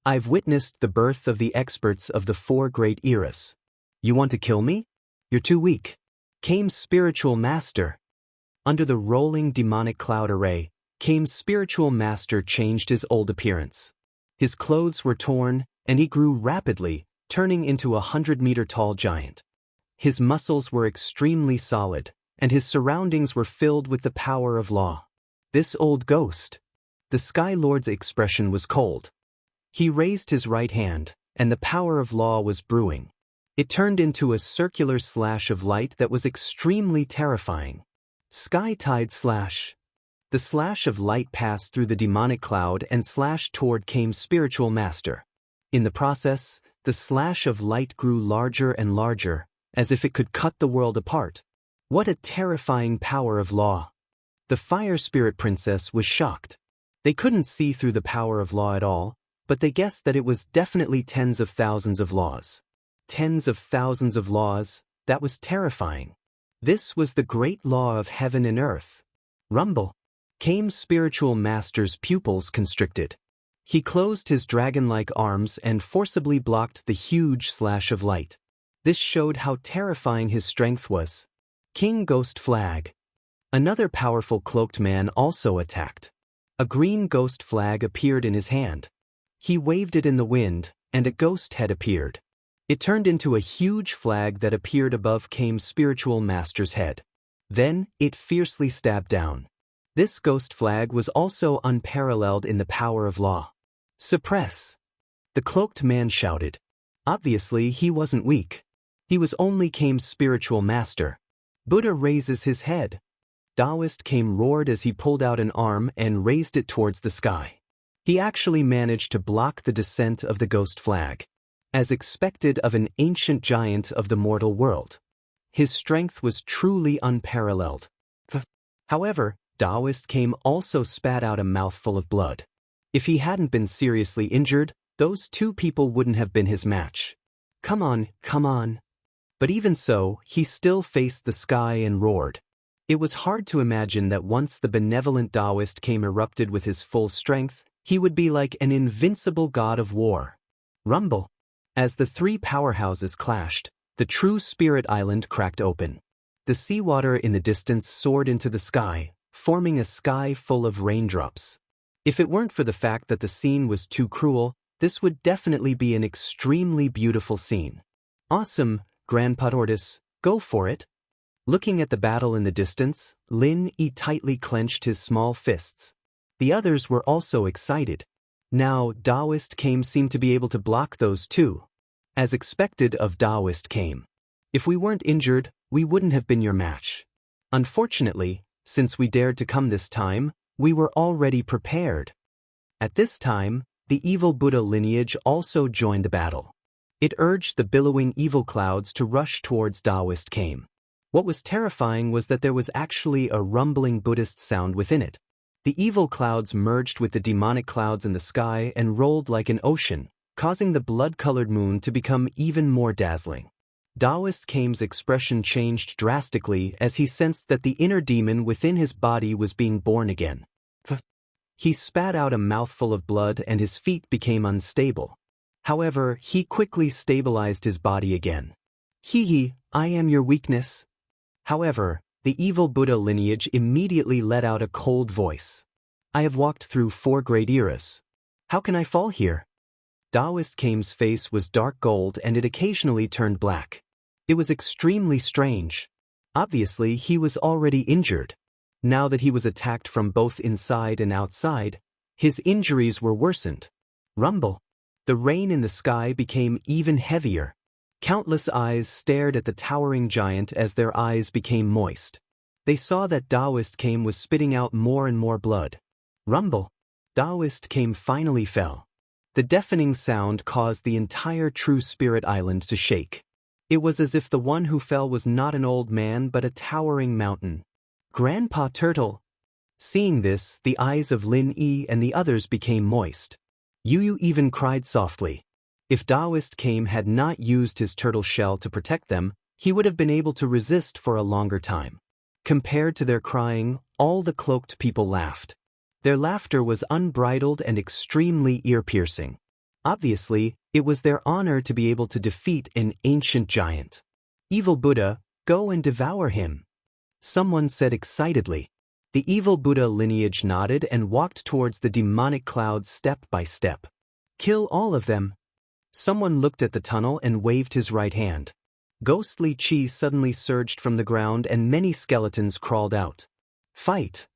I've witnessed the birth of the experts of the 4 great eras. You want to kill me? You're too weak. Came spiritual master. Under the rolling demonic cloud array, Came's spiritual master changed his old appearance. His clothes were torn, and he grew rapidly, turning into a 100-meter-tall giant. His muscles were extremely solid, and his surroundings were filled with the power of law. This old ghost. The Sky Lord's expression was cold. He raised his right hand, and the power of law was brewing. It turned into a circular slash of light that was extremely terrifying. Sky Tide Slash. The slash of light passed through the demonic cloud and slashed toward Came's spiritual master. In the process, the slash of light grew larger and larger, as if it could cut the world apart. What a terrifying power of law. The Fire Spirit Princess was shocked. They couldn't see through the power of law at all, but they guessed that it was definitely tens of thousands of laws. Tens of thousands of laws, that was terrifying. This was the great law of heaven and earth. Rumble. Came's spiritual master's pupils constricted. He closed his dragon-like arms and forcibly blocked the huge slash of light. This showed how terrifying his strength was. King Ghost Flag. Another powerful cloaked man also attacked. A green ghost flag appeared in his hand. He waved it in the wind, and a ghost head appeared. It turned into a huge flag that appeared above Came's spiritual master's head. Then, it fiercely stabbed down. This ghost flag was also unparalleled in the power of law. Suppress. The cloaked man shouted. Obviously, he wasn't weak. He was only Came's spiritual master. Buddha raises his head. Taoist Came roared as he pulled out an arm and raised it towards the sky. He actually managed to block the descent of the ghost flag, as expected of an ancient giant of the mortal world. His strength was truly unparalleled. However, Taoist Came also spat out a mouthful of blood. If he hadn't been seriously injured, those 2 people wouldn't have been his match. Come on, come on. But even so, he still faced the sky and roared. It was hard to imagine that once the benevolent Taoist Came erupted with his full strength, he would be like an invincible god of war. Rumble. As the 3 powerhouses clashed, the true spirit island cracked open. The seawater in the distance soared into the sky, forming a sky full of raindrops. If it weren't for the fact that the scene was too cruel, this would definitely be an extremely beautiful scene. Awesome, Grandpa Tortoise, go for it. Looking at the battle in the distance, Lin Yi tightly clenched his small fists. The others were also excited. Now, Taoist Came seemed to be able to block those 2. As expected of Taoist Came. If we weren't injured, we wouldn't have been your match. Unfortunately, since we dared to come this time, we were already prepared. At this time, the evil Buddha lineage also joined the battle. It urged the billowing evil clouds to rush towards Taoist Came. What was terrifying was that there was actually a rumbling Buddhist sound within it. The evil clouds merged with the demonic clouds in the sky and rolled like an ocean, causing the blood-colored moon to become even more dazzling. Taoist Came's expression changed drastically as he sensed that the inner demon within his body was being born again. He spat out a mouthful of blood and his feet became unstable. However, he quickly stabilized his body again. Hee, I am your weakness. However, the evil Buddha lineage immediately let out a cold voice. I have walked through 4 great eras. How can I fall here? Taoist Came's face was dark gold and it occasionally turned black. It was extremely strange. Obviously, he was already injured. Now that he was attacked from both inside and outside, his injuries were worsened. Rumble. The rain in the sky became even heavier. Countless eyes stared at the towering giant as their eyes became moist. They saw that Taoist Came was spitting out more and more blood. Rumble. Taoist Came finally fell. The deafening sound caused the entire True Spirit Island to shake. It was as if the one who fell was not an old man but a towering mountain. Grandpa Turtle. Seeing this, the eyes of Lin Yi and the others became moist. Yu even cried softly. If Taoist Came had not used his turtle shell to protect them, he would have been able to resist for a longer time. Compared to their crying, all the cloaked people laughed. Their laughter was unbridled and extremely ear-piercing. Obviously, it was their honor to be able to defeat an ancient giant. Evil Buddha, go and devour him. Someone said excitedly. The evil Buddha lineage nodded and walked towards the demonic clouds step by step. Kill all of them. Someone looked at the tunnel and waved his right hand. Ghostly chi suddenly surged from the ground and many skeletons crawled out. Fight!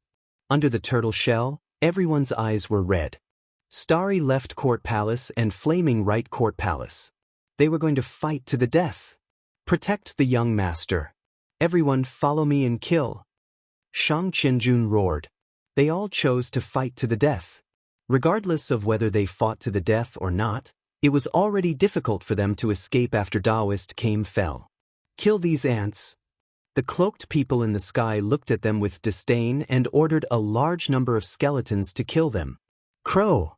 Under the turtle shell, everyone's eyes were red. Starry left court palace and flaming right court palace. They were going to fight to the death. Protect the young master. Everyone follow me and kill. Shang Qianjun roared. They all chose to fight to the death. Regardless of whether they fought to the death or not, it was already difficult for them to escape after Taoist Came fell. Kill these ants. The cloaked people in the sky looked at them with disdain and ordered a large number of skeletons to kill them. Crow!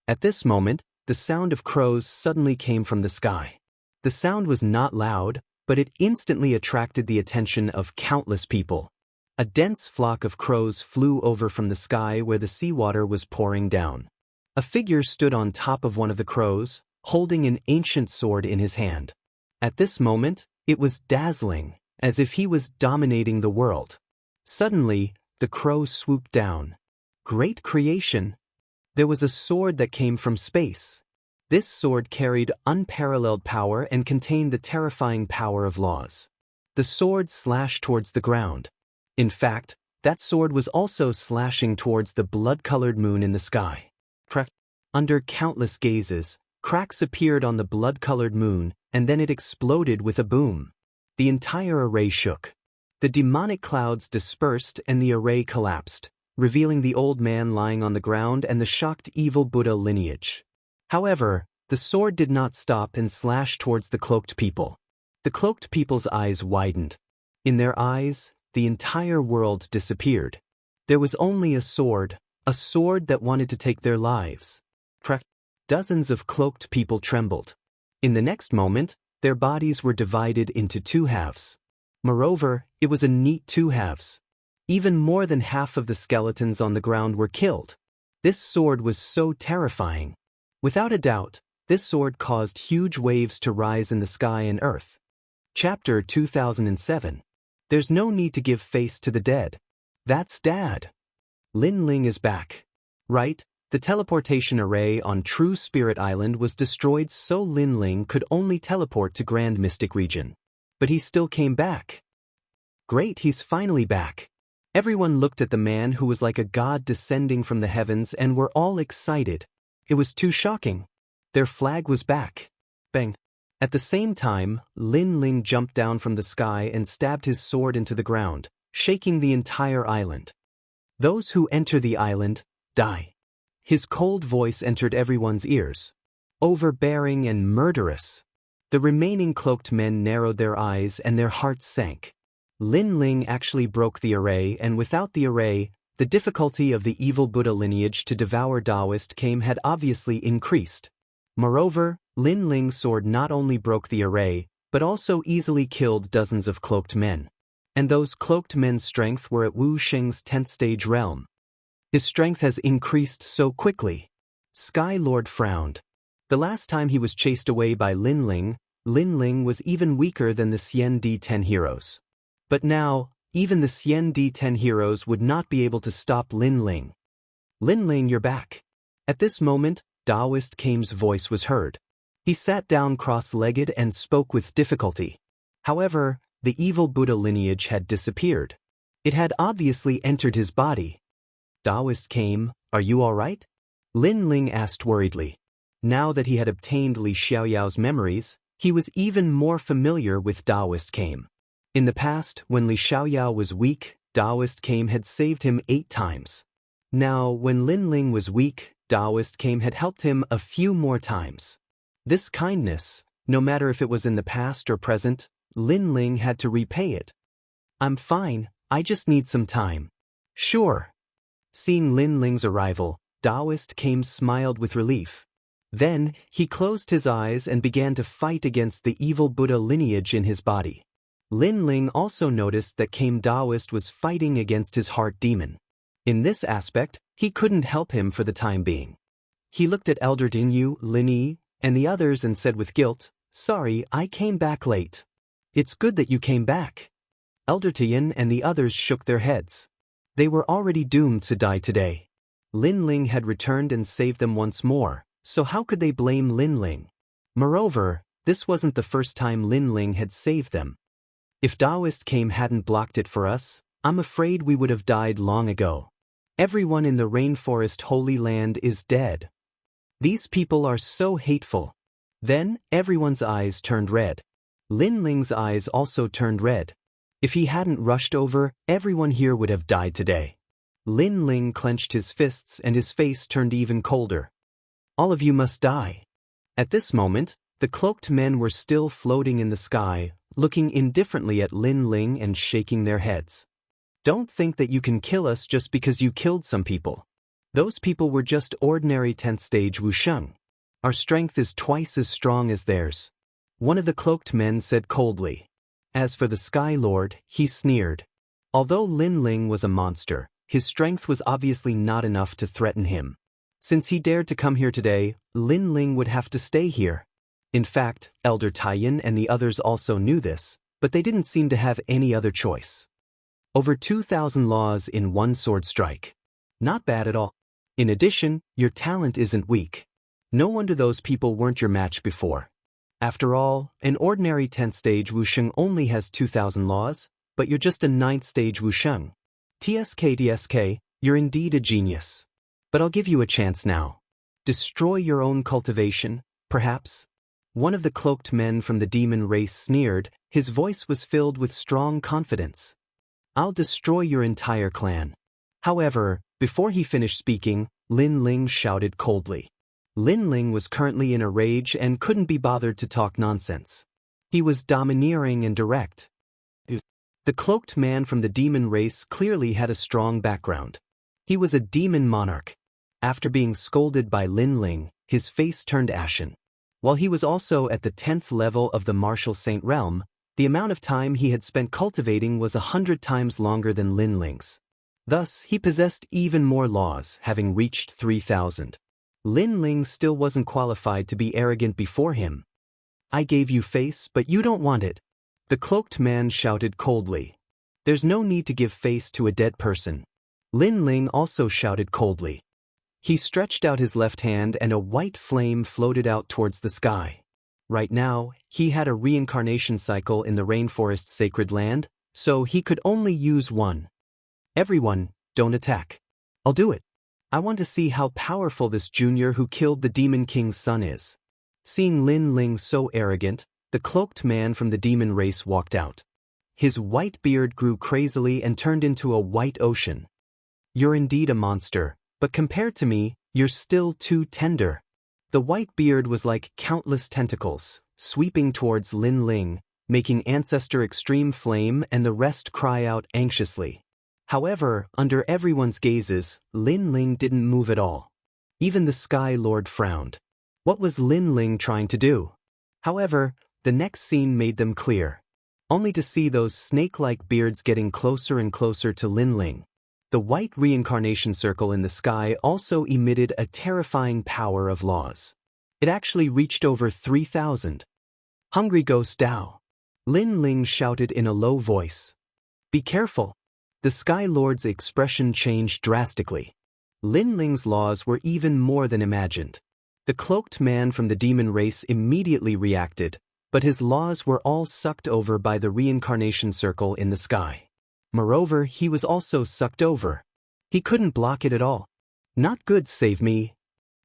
At this moment, the sound of crows suddenly came from the sky. The sound was not loud, but it instantly attracted the attention of countless people. A dense flock of crows flew over from the sky where the seawater was pouring down. A figure stood on top of one of the crows, holding an ancient sword in his hand. At this moment, it was dazzling, as if he was dominating the world. Suddenly, the crow swooped down. Great creation! There was a sword that came from space. This sword carried unparalleled power and contained the terrifying power of laws. The sword slashed towards the ground. In fact, that sword was also slashing towards the blood-colored moon in the sky. Under countless gazes, cracks appeared on the blood-colored moon, and then it exploded with a boom. The entire array shook. The demonic clouds dispersed and the array collapsed, revealing the old man lying on the ground and the shocked evil Buddha lineage. However, the sword did not stop and slash towards the cloaked people. The cloaked people's eyes widened. In their eyes, the entire world disappeared. There was only a sword that wanted to take their lives. Dozens of cloaked people trembled. In the next moment, their bodies were divided into two halves. Moreover, it was a neat two halves. Even more than half of the skeletons on the ground were killed. This sword was so terrifying. Without a doubt, this sword caused huge waves to rise in the sky and earth. Chapter 2007. There's no need to give face to the dead. That's Dad. Lin Ling is back. Right? The teleportation array on True Spirit Island was destroyed so Lin Ling could only teleport to Grand Mystic Region. But he still came back. Great, he's finally back. Everyone looked at the man who was like a god descending from the heavens and were all excited. It was too shocking. Their flag was back. Bang. At the same time, Lin Ling jumped down from the sky and stabbed his sword into the ground, shaking the entire island. Those who enter the island, die. His cold voice entered everyone's ears. Overbearing and murderous. The remaining cloaked men narrowed their eyes and their hearts sank. Lin Ling actually broke the array, and without the array, the difficulty of the evil Buddha lineage to devour Taoist Came had obviously increased. Moreover, Lin Ling's sword not only broke the array, but also easily killed dozens of cloaked men. And those cloaked men's strength were at Wu Sheng's 10th stage realm. His strength has increased so quickly. Sky Lord frowned. The last time he was chased away by Lin Ling was even weaker than the Xian D10 heroes. But now, even the Xian D10 heroes would not be able to stop Lin Ling. Lin Ling, you're back. At this moment, Taoist Came's voice was heard. He sat down cross-legged and spoke with difficulty. However, the evil Buddha lineage had disappeared. It had obviously entered his body. Taoist Came, are you all right? Lin Ling asked worriedly. Now that he had obtained Li Xiaoyao's memories, he was even more familiar with Taoist Came. In the past, when Li Xiaoyao was weak, Taoist Came had saved him 8 times. Now, when Lin Ling was weak, Taoist Came had helped him a few more times. This kindness, no matter if it was in the past or present, Lin Ling had to repay it. I'm fine, I just need some time. Sure. Seeing Lin Ling's arrival, Taoist came smiled with relief. Then, he closed his eyes and began to fight against the evil Buddha lineage in his body. Lin Ling also noticed that Kame Taoist was fighting against his heart demon. In this aspect, he couldn't help him for the time being. He looked at Elder Dinyu, Lin Yi, and the others and said with guilt, "Sorry, I came back late." "It's good that you came back." Elder Tian and the others shook their heads. They were already doomed to die today. Lin Ling had returned and saved them once more, so how could they blame Lin Ling? Moreover, this wasn't the first time Lin Ling had saved them. If Taoist Kame hadn't blocked it for us, I'm afraid we would have died long ago. Everyone in the rainforest Holy Land is dead. These people are so hateful. Then, everyone's eyes turned red. Lin Ling's eyes also turned red. If he hadn't rushed over, everyone here would have died today. Lin Ling clenched his fists and his face turned even colder. "All of you must die." At this moment, the cloaked men were still floating in the sky, looking indifferently at Lin Ling and shaking their heads. "Don't think that you can kill us just because you killed some people. Those people were just ordinary 10th stage Wusheng. Our strength is twice as strong as theirs," one of the cloaked men said coldly. As for the Sky Lord, he sneered. Although Lin Ling was a monster, his strength was obviously not enough to threaten him. Since he dared to come here today, Lin Ling would have to stay here. In fact, Elder Taiyan and the others also knew this, but they didn't seem to have any other choice. Over 2,000 laws in one sword strike. Not bad at all. In addition, your talent isn't weak. No wonder those people weren't your match before. After all, an ordinary 10th stage Wusheng only has 2,000 laws, but you're just a 9th stage Wusheng. TSK, you're indeed a genius. But I'll give you a chance now. Destroy your own cultivation, perhaps? One of the cloaked men from the demon race sneered, his voice was filled with strong confidence. "I'll destroy your entire clan." However, before he finished speaking, Lin Ling shouted coldly. Lin Ling was currently in a rage and couldn't be bothered to talk nonsense. He was domineering and direct. The cloaked man from the demon race clearly had a strong background. He was a demon monarch. After being scolded by Lin Ling, his face turned ashen. While he was also at the 10th level of the martial saint realm, the amount of time he had spent cultivating was 100 times longer than Lin Ling's. Thus, he possessed even more laws, having reached 3,000. Lin Ling still wasn't qualified to be arrogant before him. "I gave you face, but you don't want it," the cloaked man shouted coldly. "There's no need to give face to a dead person." Lin Ling also shouted coldly. He stretched out his left hand and a white flame floated out towards the sky. Right now, he had a reincarnation cycle in the rainforest sacred land, so he could only use one. "Everyone, don't attack. I'll do it. I want to see how powerful this junior who killed the Demon King's son is." Seeing Lin Ling so arrogant, the cloaked man from the demon race walked out. His white beard grew crazily and turned into a white ocean. "You're indeed a monster, but compared to me, you're still too tender." The white beard was like countless tentacles, sweeping towards Lin Ling, making Ancestor Extreme Flame and the rest cry out anxiously. However, under everyone's gazes, Lin Ling didn't move at all. Even the Sky Lord frowned. What was Lin Ling trying to do? However, the next scene made them clear. Only to see those snake-like beards getting closer and closer to Lin Ling. The white reincarnation circle in the sky also emitted a terrifying power of laws. It actually reached over 3,000. "Hungry Ghost Dao!" Lin Ling shouted in a low voice. "Be careful!" The Sky Lord's expression changed drastically. Lin Ling's laws were even more than imagined. The cloaked man from the demon race immediately reacted, but his laws were all sucked over by the reincarnation circle in the sky. Moreover, he was also sucked over. He couldn't block it at all. "Not good, save me."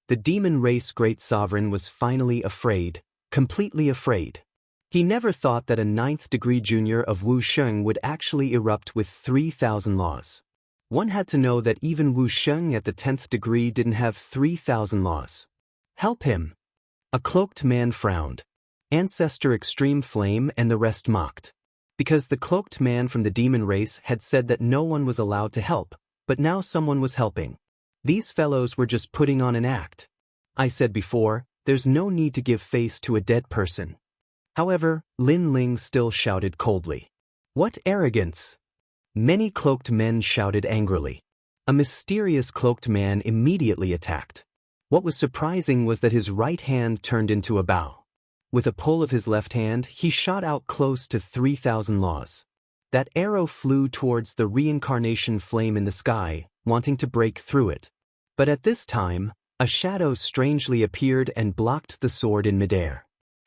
The demon race great sovereign was finally afraid, completely afraid. He never thought that a 9th degree junior of Wusheng would actually erupt with 3,000 laws. One had to know that even Wusheng at the 10th degree didn't have 3,000 laws. "Help him." A cloaked man frowned. Ancestor Extreme Flame and the rest mocked. Because the cloaked man from the demon race had said that no one was allowed to help, but now someone was helping. These fellows were just putting on an act. I said before, there's no need to give face to a dead person. However, Lin Ling still shouted coldly. What arrogance! Many cloaked men shouted angrily. A mysterious cloaked man immediately attacked. What was surprising was that his right hand turned into a bow. With a pull of his left hand, he shot out close to 3,000 laws. That arrow flew towards the reincarnation flame in the sky, wanting to break through it. But at this time, a shadow strangely appeared and blocked the sword in midair.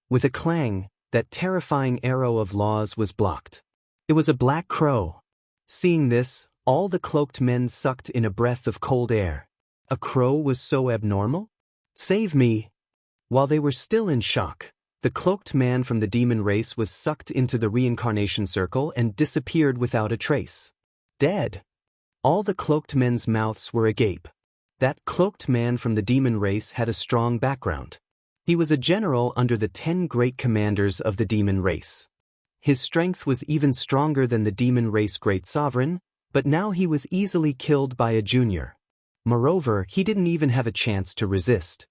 With a clang, that terrifying arrow of laws was blocked. It was a black crow. Seeing this, all the cloaked men sucked in a breath of cold air. A crow was so abnormal? Save me! While they were still in shock, the cloaked man from the demon race was sucked into the reincarnation circle and disappeared without a trace. Dead. All the cloaked men's mouths were agape. That cloaked man from the demon race had a strong background. He was a general under the 10 great commanders of the demon race. His strength was even stronger than the demon race great sovereign, but now he was easily killed by a junior. Moreover, he didn't even have a chance to resist.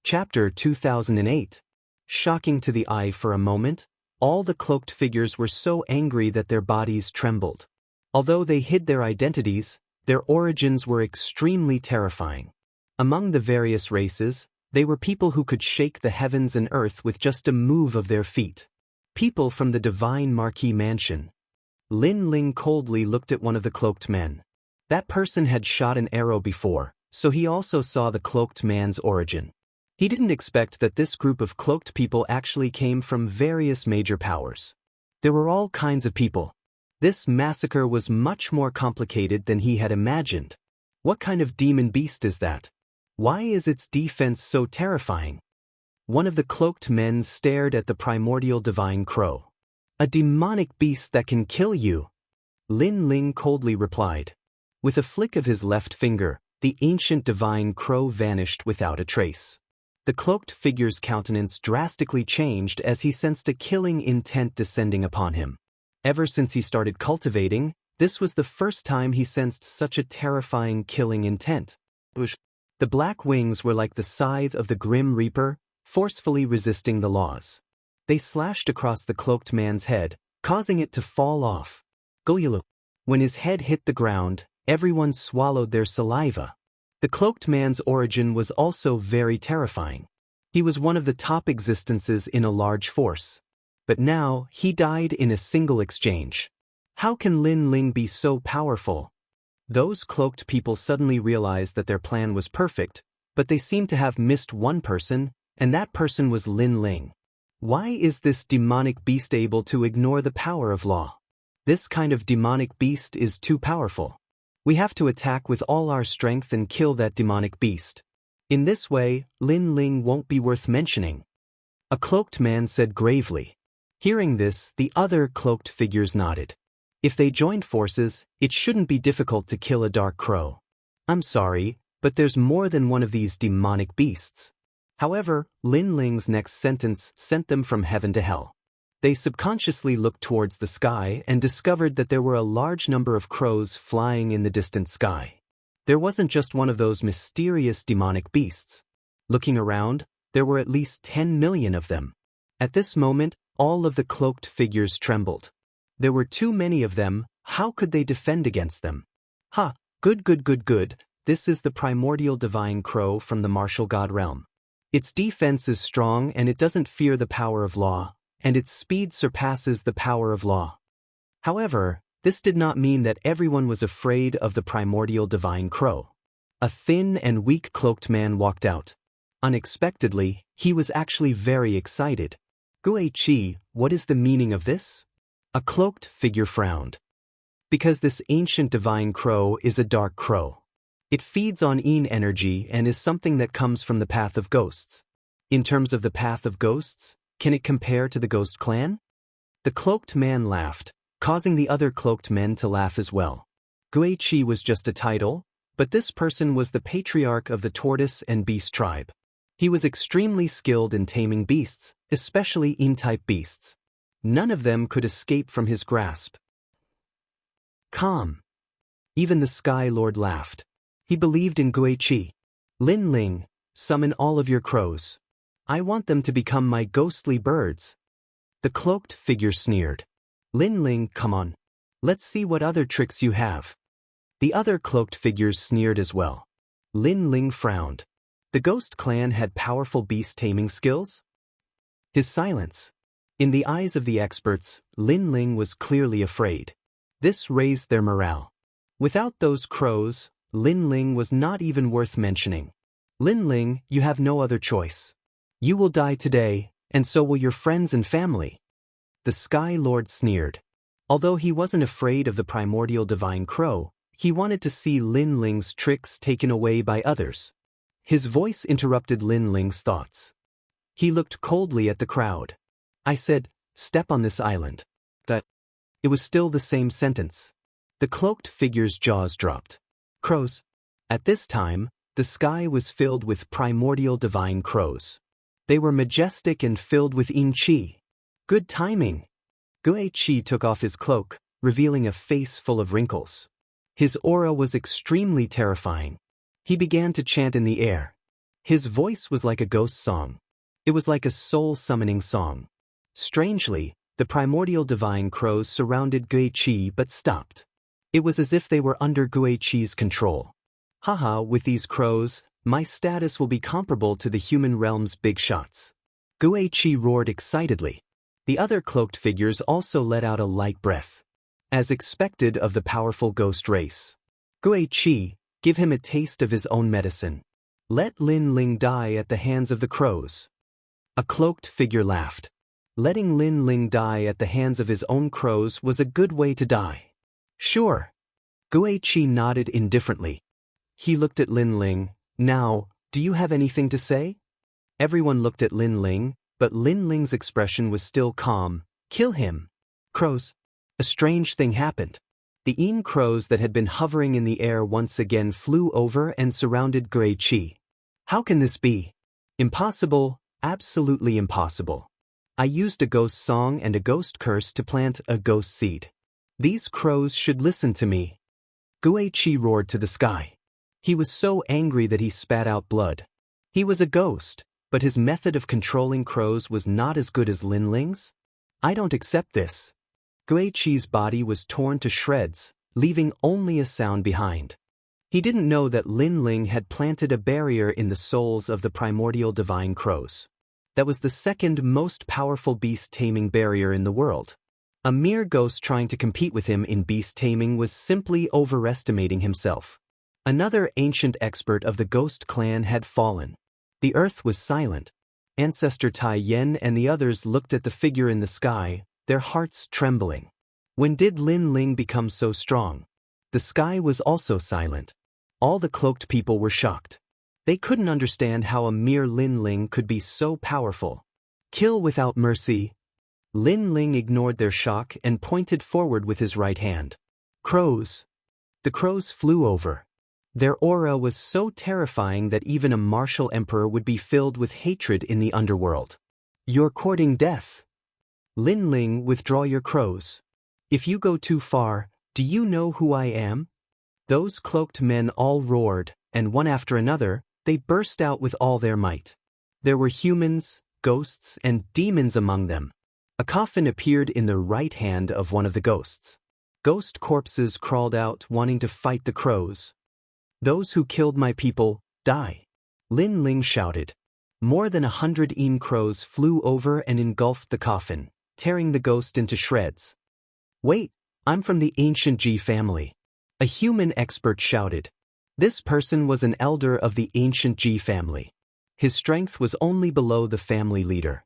Chapter 2008. Shocking to the eye for a moment, all the cloaked figures were so angry that their bodies trembled. Although they hid their identities, their origins were extremely terrifying. Among the various races, they were people who could shake the heavens and earth with just a move of their feet. People from the divine Marquis mansion. Lin Ling coldly looked at one of the cloaked men. That person had shot an arrow before, so he also saw the cloaked man's origin. He didn't expect that this group of cloaked people actually came from various major powers. There were all kinds of people. This massacre was much more complicated than he had imagined. What kind of demon beast is that? Why is its defense so terrifying? One of the cloaked men stared at the primordial divine crow. A demonic beast that can kill you. Lin Ling coldly replied. With a flick of his left finger, the ancient divine crow vanished without a trace. The cloaked figure's countenance drastically changed as he sensed a killing intent descending upon him. Ever since he started cultivating, this was the first time he sensed such a terrifying killing intent. The black wings were like the scythe of the Grim Reaper, forcefully resisting the laws. They slashed across the cloaked man's head, causing it to fall off. Goyulu. When his head hit the ground, everyone swallowed their saliva. The cloaked man's origin was also very terrifying. He was one of the top existences in a large force. But now, he died in a single exchange. How can Lin Ling be so powerful? Those cloaked people suddenly realized that their plan was perfect, but they seemed to have missed one person, and that person was Lin Ling. Why is this demonic beast able to ignore the power of law? This kind of demonic beast is too powerful. We have to attack with all our strength and kill that demonic beast. In this way, Lin Ling won't be worth mentioning. A cloaked man said gravely. Hearing this, the other cloaked figures nodded. If they joined forces, it shouldn't be difficult to kill a dark crow. I'm sorry, but there's more than one of these demonic beasts. However, Lin Ling's next sentence sent them from heaven to hell. They subconsciously looked towards the sky and discovered that there were a large number of crows flying in the distant sky. There wasn't just one of those mysterious demonic beasts. Looking around, there were at least 10 million of them. At this moment, all of the cloaked figures trembled. There were too many of them. How could they defend against them? Good. This is the primordial divine crow from the martial god realm. Its defense is strong and it doesn't fear the power of law, and its speed surpasses the power of law. However, this did not mean that everyone was afraid of the primordial divine crow. A thin and weak cloaked man walked out. Unexpectedly, he was actually very excited. Guichi, what is the meaning of this? A cloaked figure frowned. Because this ancient divine crow is a dark crow. It feeds on Yin energy and is something that comes from the path of ghosts. In terms of the path of ghosts, can it compare to the ghost clan? The cloaked man laughed, causing the other cloaked men to laugh as well. Guichi was just a title, but this person was the patriarch of the tortoise and beast tribe. He was extremely skilled in taming beasts, especially Yin-type beasts. None of them could escape from his grasp. Calm. Even the Sky Lord laughed. He believed in Guiqi. Lin Ling, summon all of your crows. I want them to become my ghostly birds. The cloaked figure sneered. Lin Ling, come on. Let's see what other tricks you have. The other cloaked figures sneered as well. Lin Ling frowned. The ghost clan had powerful beast taming skills? His silence. In the eyes of the experts, Lin Ling was clearly afraid. This raised their morale. Without those crows, Lin Ling was not even worth mentioning. Lin Ling, you have no other choice. You will die today, and so will your friends and family. The Sky Lord sneered. Although he wasn't afraid of the primordial divine crow, he wanted to see Lin Ling's tricks taken away by others. His voice interrupted Lin Ling's thoughts. He looked coldly at the crowd. I said, step on this island. It was still the same sentence. The cloaked figure's jaws dropped. Crows. At this time, the sky was filled with primordial divine crows. They were majestic and filled with yin qi. Good timing. Guiqi took off his cloak, revealing a face full of wrinkles. His aura was extremely terrifying. He began to chant in the air. His voice was like a ghost song. It was like a soul-summoning song. Strangely, the primordial divine crows surrounded Guiqi but stopped. It was as if they were under Guiqi's control. Haha, with these crows, my status will be comparable to the human realm's big shots. Guiqi roared excitedly. The other cloaked figures also let out a light breath. As expected of the powerful ghost race. Guiqi, give him a taste of his own medicine. Let Lin Ling die at the hands of the crows. A cloaked figure laughed. Letting Lin Ling die at the hands of his own crows was a good way to die. Sure. Guiqi nodded indifferently. He looked at Lin Ling. Now, do you have anything to say? Everyone looked at Lin Ling, but Lin Ling's expression was still calm. Kill him. Crows. A strange thing happened. The yin crows that had been hovering in the air once again flew over and surrounded Guiqi. How can this be? Impossible, absolutely impossible. I used a ghost song and a ghost curse to plant a ghost seed. These crows should listen to me. Guiqi roared to the sky. He was so angry that he spat out blood. He was a ghost, but his method of controlling crows was not as good as Lin Ling's. I don't accept this. Guiqi's body was torn to shreds, leaving only a sound behind. He didn't know that Lin Ling had planted a barrier in the souls of the primordial divine crows. That was the second most powerful beast-taming barrier in the world. A mere ghost trying to compete with him in beast-taming was simply overestimating himself. Another ancient expert of the ghost clan had fallen. The earth was silent. Ancestor Tai Yen and the others looked at the figure in the sky, their hearts trembling. When did Lin Ling become so strong? The sky was also silent. All the cloaked people were shocked. They couldn't understand how a mere Lin Ling could be so powerful. Kill without mercy. Lin Ling ignored their shock and pointed forward with his right hand. Crows. The crows flew over. Their aura was so terrifying that even a martial emperor would be filled with hatred in the underworld. You're courting death. Lin Ling, withdraw your crows. If you go too far, do you know who I am? Those cloaked men all roared, and one after another, they burst out with all their might. There were humans, ghosts, and demons among them. A coffin appeared in the right hand of one of the ghosts. Ghost corpses crawled out, wanting to fight the crows. Those who killed my people, die. Lin Ling shouted. More than 100 yin crows flew over and engulfed the coffin, tearing the ghost into shreds. Wait, I'm from the ancient Ji family. A human expert shouted. This person was an elder of the ancient Ji family. His strength was only below the family leader.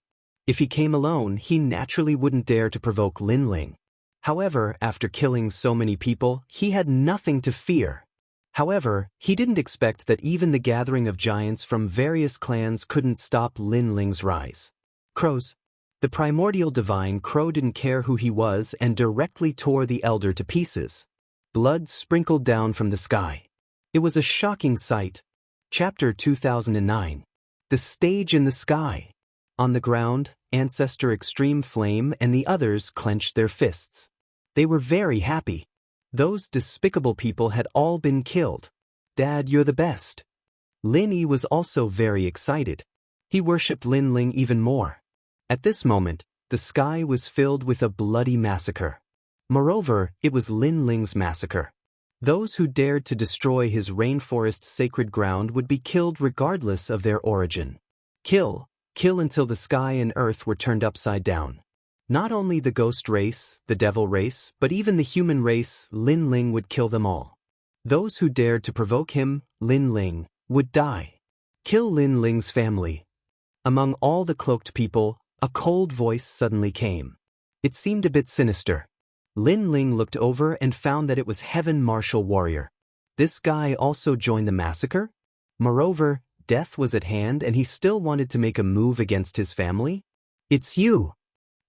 If he came alone, he naturally wouldn't dare to provoke Lin Ling. However, after killing so many people, he had nothing to fear. However, he didn't expect that even the gathering of giants from various clans couldn't stop Lin Ling's rise. Crows. The primordial divine crow didn't care who he was and directly tore the elder to pieces. Blood sprinkled down from the sky. It was a shocking sight. Chapter 2009. The stage in the sky. On the ground, Ancestor Extreme Flame and the others clenched their fists. They were very happy. Those despicable people had all been killed. Dad, you're the best. Lin Yi was also very excited. He worshipped Lin Ling even more. At this moment, the sky was filled with a bloody massacre. Moreover, it was Lin Ling's massacre. Those who dared to destroy his rainforest sacred ground would be killed regardless of their origin. Kill until the sky and earth were turned upside down. Not only the ghost race, the devil race, but even the human race, Lin Ling would kill them all. Those who dared to provoke him, Lin Ling, would die. Kill Lin Ling's family. Among all the cloaked people, a cold voice suddenly came. It seemed a bit sinister. Lin Ling looked over and found that it was Heaven Martial Warrior. This guy also joined the massacre? Moreover, death was at hand and he still wanted to make a move against his family? It's you!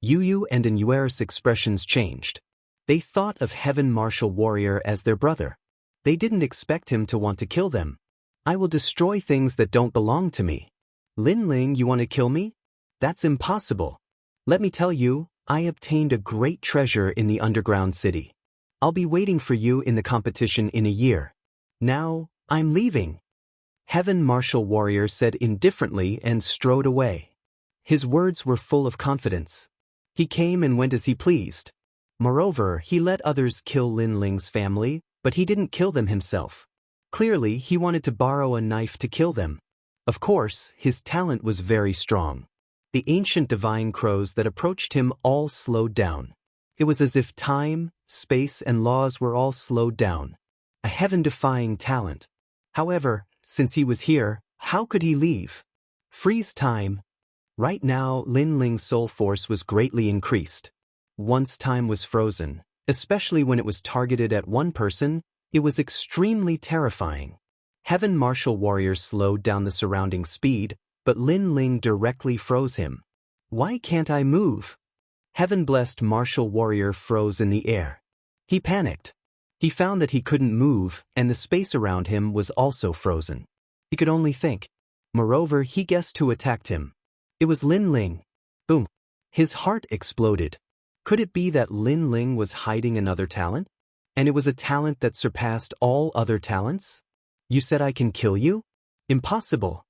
Yu and Inuer's expressions changed. They thought of Heaven Martial Warrior as their brother. They didn't expect him to want to kill them. I will destroy things that don't belong to me. Lin Ling, you want to kill me? That's impossible. Let me tell you, I obtained a great treasure in the underground city. I'll be waiting for you in the competition in a year. Now, I'm leaving. Heaven Martial Warrior said indifferently and strode away. His words were full of confidence. He came and went as he pleased. Moreover, he let others kill Lin Ling's family, but he didn't kill them himself. Clearly, he wanted to borrow a knife to kill them. Of course, his talent was very strong. The ancient divine crows that approached him all slowed down. It was as if time, space, and laws were all slowed down. A heaven-defying talent. However, since he was here, how could he leave? Freeze time. Right now, Lin Ling's soul force was greatly increased. Once time was frozen, especially when it was targeted at one person, it was extremely terrifying. Heaven Martial Warrior slowed down the surrounding speed, but Lin Ling directly froze him. Why can't I move? Heaven-blessed Martial Warrior froze in the air. He panicked. He found that he couldn't move, and the space around him was also frozen. He could only think. Moreover, he guessed who attacked him. It was Lin Ling. Boom. His heart exploded. Could it be that Lin Ling was hiding another talent? And it was a talent that surpassed all other talents? You said I can kill you? Impossible.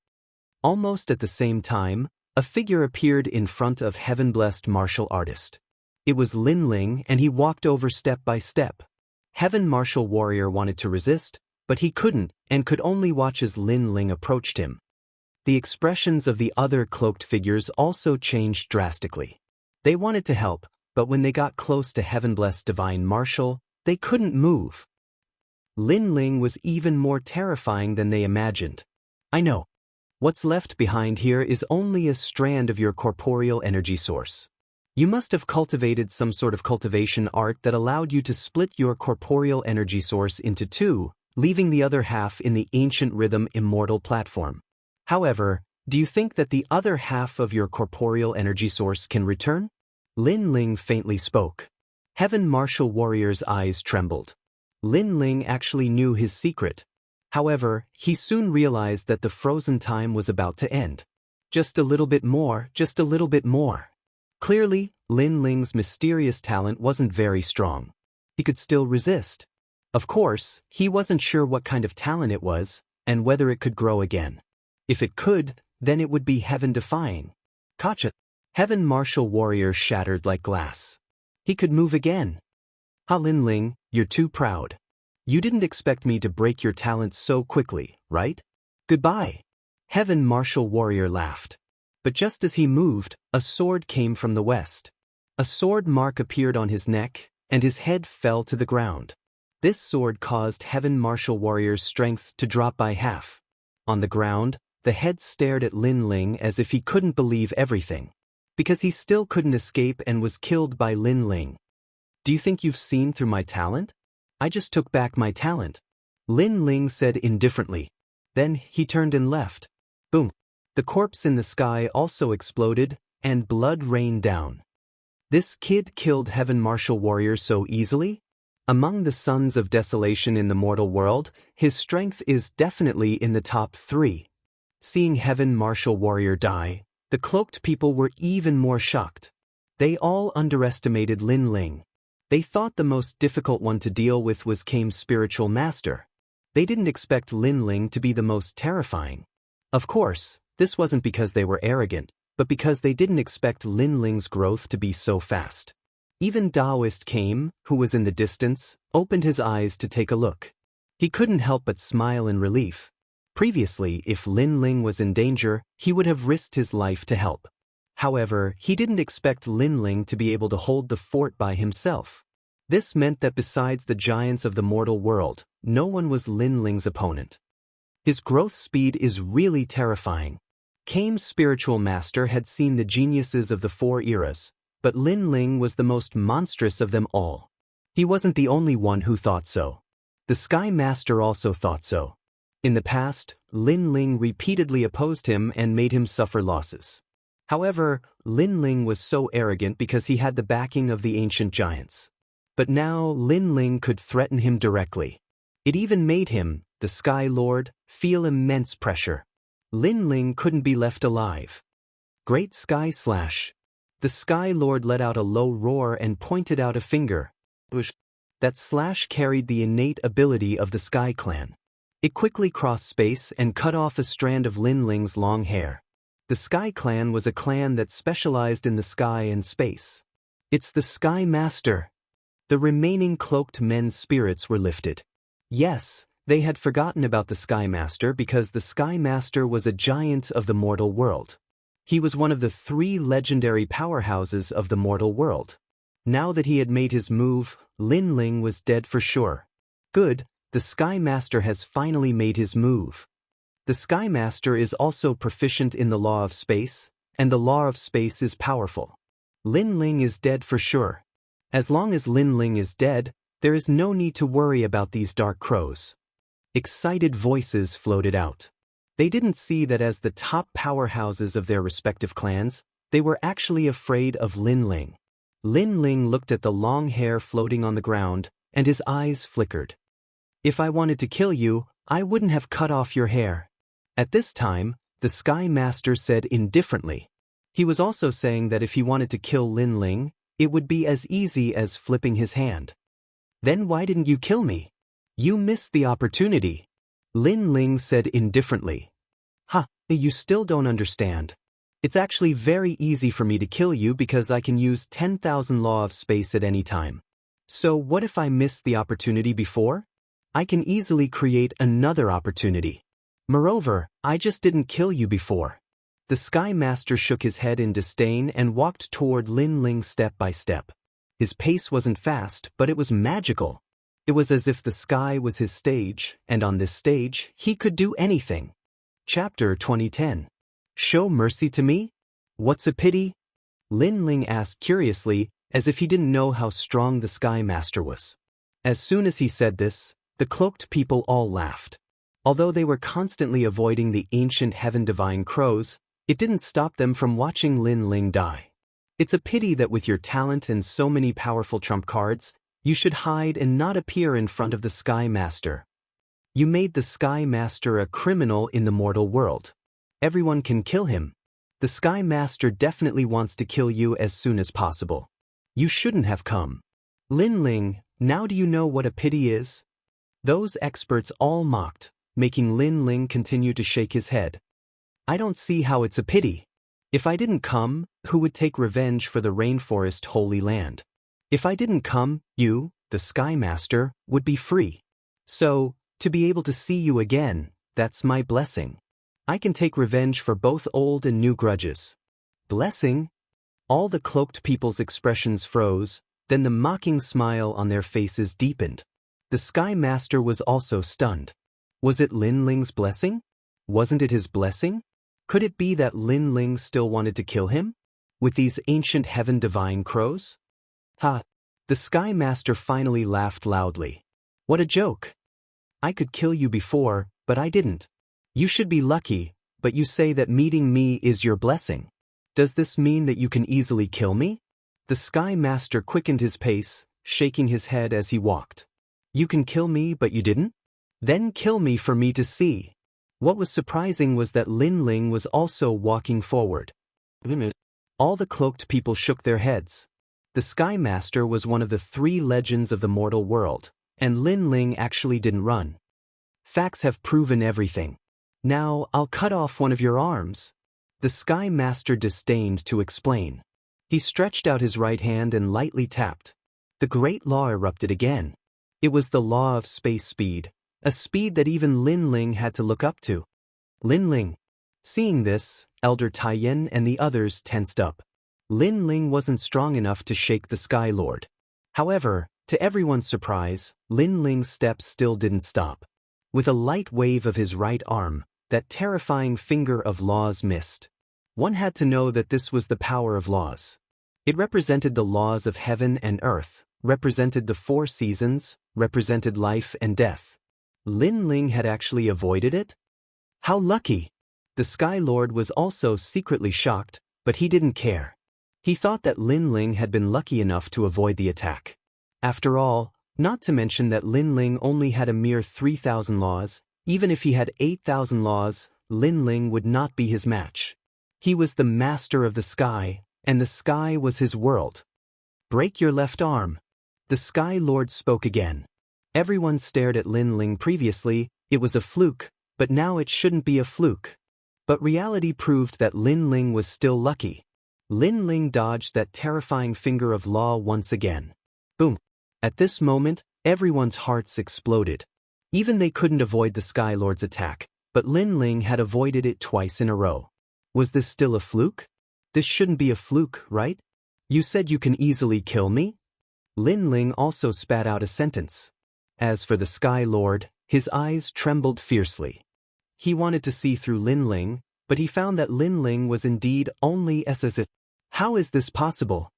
Almost at the same time, a figure appeared in front of Heaven-blessed martial artist. It was Lin Ling and he walked over step by step. Heaven Martial Warrior wanted to resist, but he couldn't and could only watch as Lin Ling approached him. The expressions of the other cloaked figures also changed drastically. They wanted to help, but when they got close to Heaven-blessed Divine Martial, they couldn't move. Lin Ling was even more terrifying than they imagined. I know. What's left behind here is only a strand of your corporeal energy source. You must have cultivated some sort of cultivation art that allowed you to split your corporeal energy source into two, leaving the other half in the ancient rhythm Immortal platform. However, do you think that the other half of your corporeal energy source can return? Lin Ling faintly spoke. Heaven Martial Warrior's eyes trembled. Lin Ling actually knew his secret. However, he soon realized that the frozen time was about to end. Just a little bit more, just a little bit more. Clearly, Lin Ling's mysterious talent wasn't very strong. He could still resist. Of course, he wasn't sure what kind of talent it was, and whether it could grow again. If it could, then it would be heaven-defying. Gotcha. Heaven Martial Warrior shattered like glass. He could move again. Ha, Lin Ling, you're too proud. You didn't expect me to break your talent so quickly, right? Goodbye. Heaven Martial Warrior laughed. But just as he moved, a sword came from the west. A sword mark appeared on his neck, and his head fell to the ground. This sword caused Heaven Martial Warrior's strength to drop by half. On the ground, the head stared at Lin Ling as if he couldn't believe everything. Because he still couldn't escape and was killed by Lin Ling. Do you think you've seen through my talent? I just took back my talent. Lin Ling said indifferently. Then he turned and left. Boom. The corpse in the sky also exploded, and blood rained down. This kid killed Heaven Martial Warrior so easily? Among the sons of desolation in the mortal world, his strength is definitely in the top 3. Seeing Heaven Martial Warrior die, the cloaked people were even more shocked. They all underestimated Lin Ling. They thought the most difficult one to deal with was Kame's spiritual master. They didn't expect Lin Ling to be the most terrifying. Of course, this wasn't because they were arrogant, but because they didn't expect Lin Ling's growth to be so fast. Even Daoist came, who was in the distance, opened his eyes to take a look. He couldn't help but smile in relief. Previously, if Lin Ling was in danger, he would have risked his life to help. However, he didn't expect Lin Ling to be able to hold the fort by himself. This meant that besides the giants of the mortal world, no one was Lin Ling's opponent. His growth speed is really terrifying. Kame's spiritual master had seen the geniuses of the 4 eras, but Lin Ling was the most monstrous of them all. He wasn't the only one who thought so. The Sky Master also thought so. In the past, Lin Ling repeatedly opposed him and made him suffer losses. However, Lin Ling was so arrogant because he had the backing of the ancient giants. But now Lin Ling could threaten him directly. It even made him, the Sky Lord, feel immense pressure. Lin Ling couldn't be left alive. Great Sky Slash. The Sky Lord let out a low roar and pointed out a finger. That slash carried the innate ability of the Sky Clan. It quickly crossed space and cut off a strand of Lin Ling's long hair. The Sky Clan was a clan that specialized in the sky and space. It's the Sky Master. The remaining cloaked men's spirits were lifted. Yes, they had forgotten about the Sky Master because the Sky Master was a giant of the mortal world. He was one of the 3 legendary powerhouses of the mortal world. Now that he had made his move, Lin Ling was dead for sure. Good, the Sky Master has finally made his move. The Sky Master is also proficient in the law of space, and the law of space is powerful. Lin Ling is dead for sure. As long as Lin Ling is dead, there is no need to worry about these dark crows. Excited voices floated out. They didn't see that as the top powerhouses of their respective clans, they were actually afraid of Lin Ling. Lin Ling looked at the long hair floating on the ground, and his eyes flickered. If I wanted to kill you, I wouldn't have cut off your hair. At this time, the Sky Master said indifferently. He was also saying that if he wanted to kill Lin Ling, it would be as easy as flipping his hand. Then why didn't you kill me? You missed the opportunity. Lin Ling said indifferently. You still don't understand. It's actually very easy for me to kill you because I can use 10,000 law of space at any time. So what if I missed the opportunity before? I can easily create another opportunity. Moreover, I just didn't kill you before. The Sky Master shook his head in disdain and walked toward Lin Ling step by step. His pace wasn't fast, but it was magical. It was as if the sky was his stage, and on this stage, he could do anything. Chapter 2010. Show mercy to me? What's a pity? Lin Ling asked curiously, as if he didn't know how strong the Sky Master was. As soon as he said this, the cloaked people all laughed. Although they were constantly avoiding the ancient heaven divine crows, it didn't stop them from watching Lin Ling die. It's a pity that with your talent and so many powerful trump cards, you should hide and not appear in front of the Sky Master. You made the Sky Master a criminal in the mortal world. Everyone can kill him. The Sky Master definitely wants to kill you as soon as possible. You shouldn't have come. Lin Ling, now do you know what a pity is? Those experts all mocked, making Lin Ling continue to shake his head. I don't see how it's a pity. If I didn't come, who would take revenge for the rainforest holy land? If I didn't come, you, the Sky Master, would be free. So, to be able to see you again, that's my blessing. I can take revenge for both old and new grudges. Blessing? All the cloaked people's expressions froze, then the mocking smile on their faces deepened. The Sky Master was also stunned. Was it Lin Ling's blessing? Wasn't it his blessing? Could it be that Lin Ling still wanted to kill him? With these ancient heaven divine crows? The Sky Master finally laughed loudly. What a joke! I could kill you before, but I didn't. You should be lucky, but you say that meeting me is your blessing. Does this mean that you can easily kill me? The Sky Master quickened his pace, shaking his head as he walked. You can kill me, but you didn't? Then kill me for me to see. What was surprising was that Lin Ling was also walking forward. All the cloaked people shook their heads. The Sky Master was one of the 3 legends of the mortal world, and Lin Ling actually didn't run. Facts have proven everything. Now I'll cut off one of your arms. The Sky Master disdained to explain. He stretched out his right hand and lightly tapped. The great law erupted again. It was the law of space speed, a speed that even Lin Ling had to look up to. Lin Ling. Seeing this, Elder Taiyan and the others tensed up. Lin Ling wasn't strong enough to shake the Sky Lord. However, to everyone's surprise, Lin Ling's steps still didn't stop. With a light wave of his right arm, that terrifying finger of laws missed. One had to know that this was the power of laws. It represented the laws of heaven and earth, represented the 4 seasons, represented life and death. Lin Ling had actually avoided it? How lucky! The Sky Lord was also secretly shocked, but he didn't care. He thought that Lin Ling had been lucky enough to avoid the attack. After all, not to mention that Lin Ling only had a mere 3,000 laws, even if he had 8,000 laws, Lin Ling would not be his match. He was the master of the sky, and the sky was his world. Break your left arm. The Sky Lord spoke again. Everyone stared at Lin Ling previously. It was a fluke, but now it shouldn't be a fluke. But reality proved that Lin Ling was still lucky. Lin Ling dodged that terrifying finger of law once again. Boom. At this moment, everyone's hearts exploded. Even they couldn't avoid the Sky Lord's attack, but Lin Ling had avoided it twice in a row. Was this still a fluke? This shouldn't be a fluke, right? You said you can easily kill me? Lin Ling also spat out a sentence. As for the Sky Lord, his eyes trembled fiercely. He wanted to see through Lin Ling, but he found that Lin Ling was indeed only as it. How is this possible?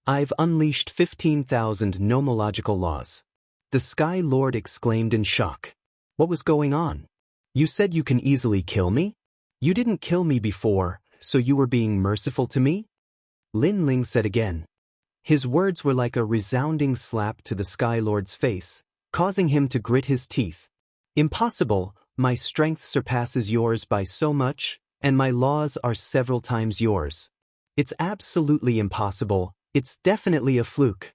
I've unleashed 15,000 nomological laws. The Sky Lord exclaimed in shock. What was going on? You said you can easily kill me? You didn't kill me before, so you were being merciful to me? Lin Ling said again. His words were like a resounding slap to the Sky Lord's face, causing him to grit his teeth. Impossible, my strength surpasses yours by so much, and my laws are several times yours. It's absolutely impossible, it's definitely a fluke.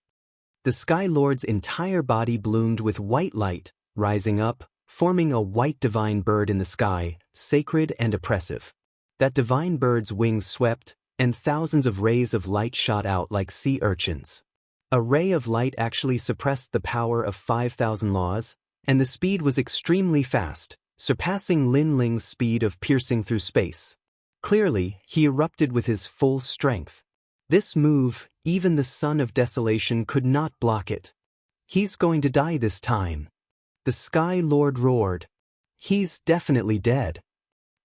The Sky Lord's entire body bloomed with white light, rising up, forming a white divine bird in the sky, sacred and oppressive. That divine bird's wings swept, and thousands of rays of light shot out like sea urchins. A ray of light actually suppressed the power of 5,000 laws, and the speed was extremely fast, surpassing Lin Ling's speed of piercing through space. Clearly, he erupted with his full strength. This move, even the Son of Desolation could not block it. He's going to die this time. The Sky Lord roared. He's definitely dead.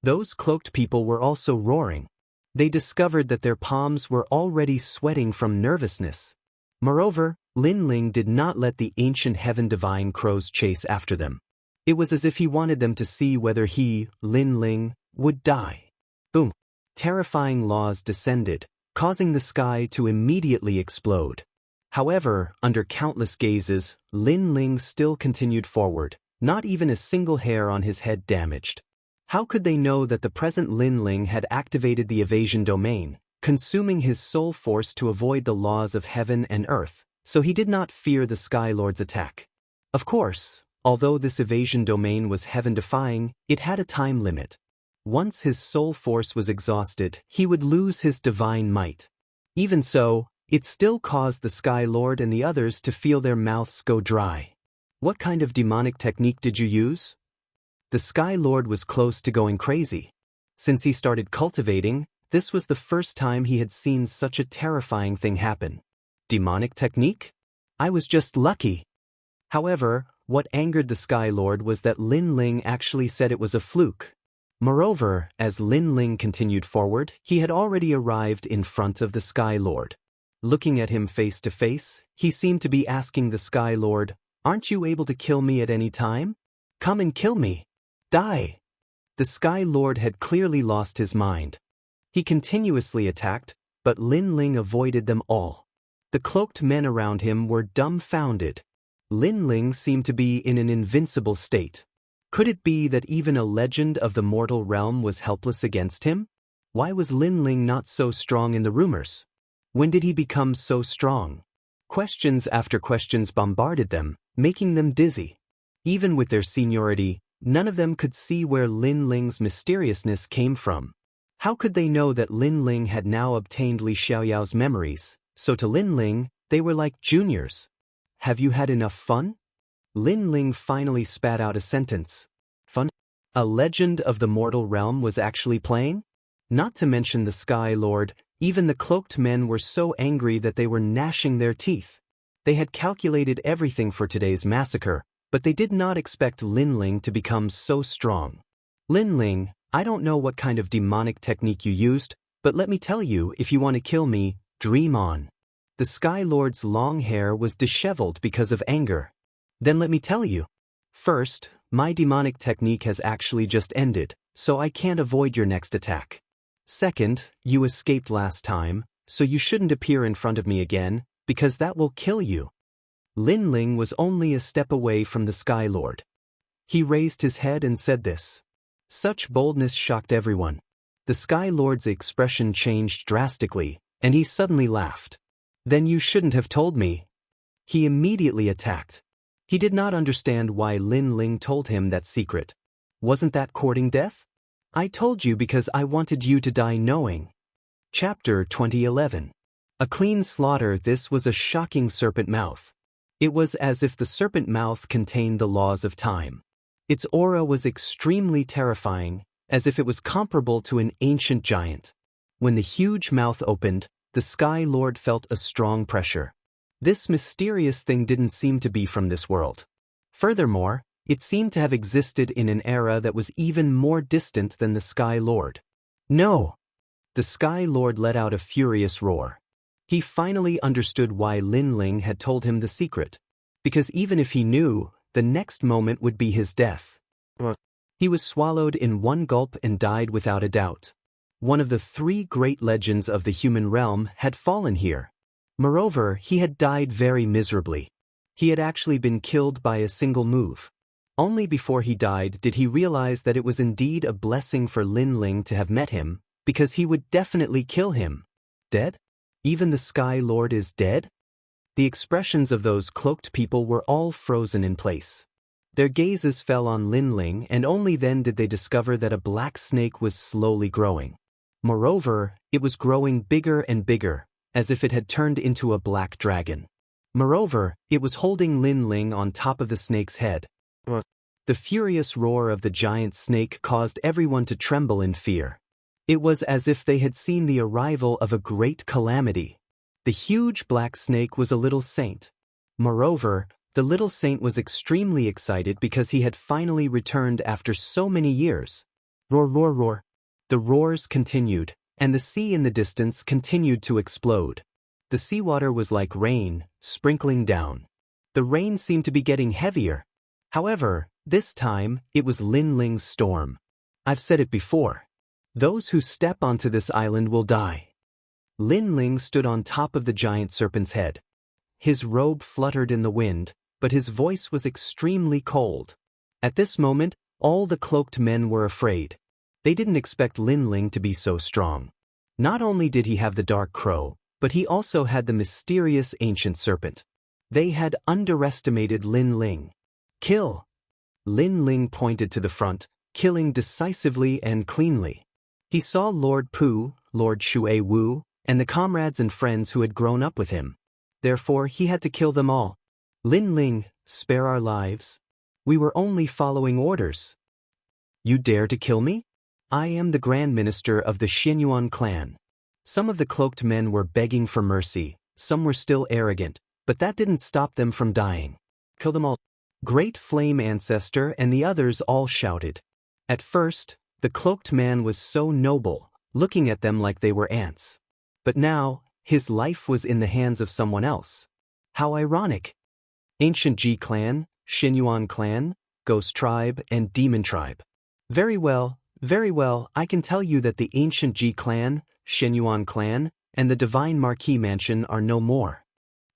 Those cloaked people were also roaring. They discovered that their palms were already sweating from nervousness. Moreover, Lin Ling did not let the ancient heaven divine crows chase after them. It was as if he wanted them to see whether he, Lin Ling, would die. Boom. Terrifying laws descended, causing the sky to immediately explode. However, under countless gazes, Lin Ling still continued forward, not even a single hair on his head damaged. How could they know that the present Lin Ling had activated the evasion domain, consuming his soul force to avoid the laws of heaven and earth, so he did not fear the Sky Lord's attack? Of course, although this evasion domain was heaven-defying, it had a time limit. Once his soul force was exhausted, he would lose his divine might. Even so, it still caused the Sky Lord and the others to feel their mouths go dry. What kind of demonic technique did you use? The Sky Lord was close to going crazy. Since he started cultivating, this was the first time he had seen such a terrifying thing happen. Demonic technique? I was just lucky. However, what angered the Sky Lord was that Lin Ling actually said it was a fluke. Moreover, as Lin Ling continued forward, he had already arrived in front of the Sky Lord. Looking at him face to face, he seemed to be asking the Sky Lord, "Aren't you able to kill me at any time? Come and kill me. Die." The Sky Lord had clearly lost his mind. He continuously attacked, but Lin Ling avoided them all. The cloaked men around him were dumbfounded. Lin Ling seemed to be in an invincible state. Could it be that even a legend of the mortal realm was helpless against him? Why was Lin Ling not so strong in the rumors? When did he become so strong? Questions after questions bombarded them, making them dizzy. Even with their seniority, None of them could see where Lin Ling's mysteriousness came from. How could they know that Lin Ling had now obtained Li Xiaoyao's memories? So to Lin Ling, they were like juniors. Have you had enough fun? Lin Ling finally spat out a sentence. Fun? A legend of the mortal realm was actually playing? Not to mention the Sky Lord, even the cloaked men were so angry that they were gnashing their teeth. They had calculated everything for today's massacre, but they did not expect Lin Ling to become so strong. Lin Ling, I don't know what kind of demonic technique you used, but let me tell you, if you want to kill me, dream on. The Sky Lord's long hair was disheveled because of anger. Then let me tell you. First, my demonic technique has actually just ended, so I can't avoid your next attack. Second, you escaped last time, so you shouldn't appear in front of me again, because that will kill you. Lin Ling was only a step away from the Sky Lord. He raised his head and said this. Such boldness shocked everyone. The Sky Lord's expression changed drastically, and he suddenly laughed. Then you shouldn't have told me. He immediately attacked. He did not understand why Lin Ling told him that secret. Wasn't that courting death? I told you because I wanted you to die knowing. Chapter 2011. A clean slaughter. This was a shocking serpent mouth. It was as if the serpent mouth contained the laws of time. Its aura was extremely terrifying, as if it was comparable to an ancient giant. When the huge mouth opened, the Sky Lord felt a strong pressure. This mysterious thing didn't seem to be from this world. Furthermore, it seemed to have existed in an era that was even more distant than the Sky Lord. No! The Sky Lord let out a furious roar. He finally understood why Lin Ling had told him the secret. Because even if he knew, the next moment would be his death. He was swallowed in one gulp and died without a doubt. One of the three great legends of the human realm had fallen here. Moreover, he had died very miserably. He had actually been killed by a single move. Only before he died did he realize that it was indeed a blessing for Lin Ling to have met him, because he would definitely kill him. Dead? Even the Sky Lord is dead? The expressions of those cloaked people were all frozen in place. Their gazes fell on Lin Ling, and only then did they discover that a black snake was slowly growing. Moreover, it was growing bigger and bigger, as if it had turned into a black dragon. Moreover, it was holding Lin Ling on top of the snake's head. The furious roar of the giant snake caused everyone to tremble in fear. It was as if they had seen the arrival of a great calamity. The huge black snake was a little saint. Moreover, the little saint was extremely excited because he had finally returned after so many years. Roar, roar, roar. The roars continued, and the sea in the distance continued to explode. The seawater was like rain, sprinkling down. The rain seemed to be getting heavier. However, this time, it was Lin Ling's storm. I've said it before. Those who step onto this island will die. Lin Ling stood on top of the giant serpent's head. His robe fluttered in the wind, but his voice was extremely cold. At this moment, all the cloaked men were afraid. They didn't expect Lin Ling to be so strong. Not only did he have the dark crow, but he also had the mysterious ancient serpent. They had underestimated Lin Ling. Kill! Lin Ling pointed to the front, killing decisively and cleanly. He saw Lord Pu, Lord Shui Wu, and the comrades and friends who had grown up with him. Therefore, he had to kill them all. Lin Ling, spare our lives. We were only following orders. You dare to kill me? I am the Grand Minister of the Xianyuan clan. Some of the cloaked men were begging for mercy, some were still arrogant, but that didn't stop them from dying. Kill them all. Great Flame Ancestor and the others all shouted. At first, the cloaked man was so noble, looking at them like they were ants. But now, his life was in the hands of someone else. How ironic. Ancient Ji clan, Xianyuan clan, Ghost tribe, and Demon tribe. Very well, I can tell you that the Ancient Ji clan, Xianyuan clan, and the Divine Marquis mansion are no more.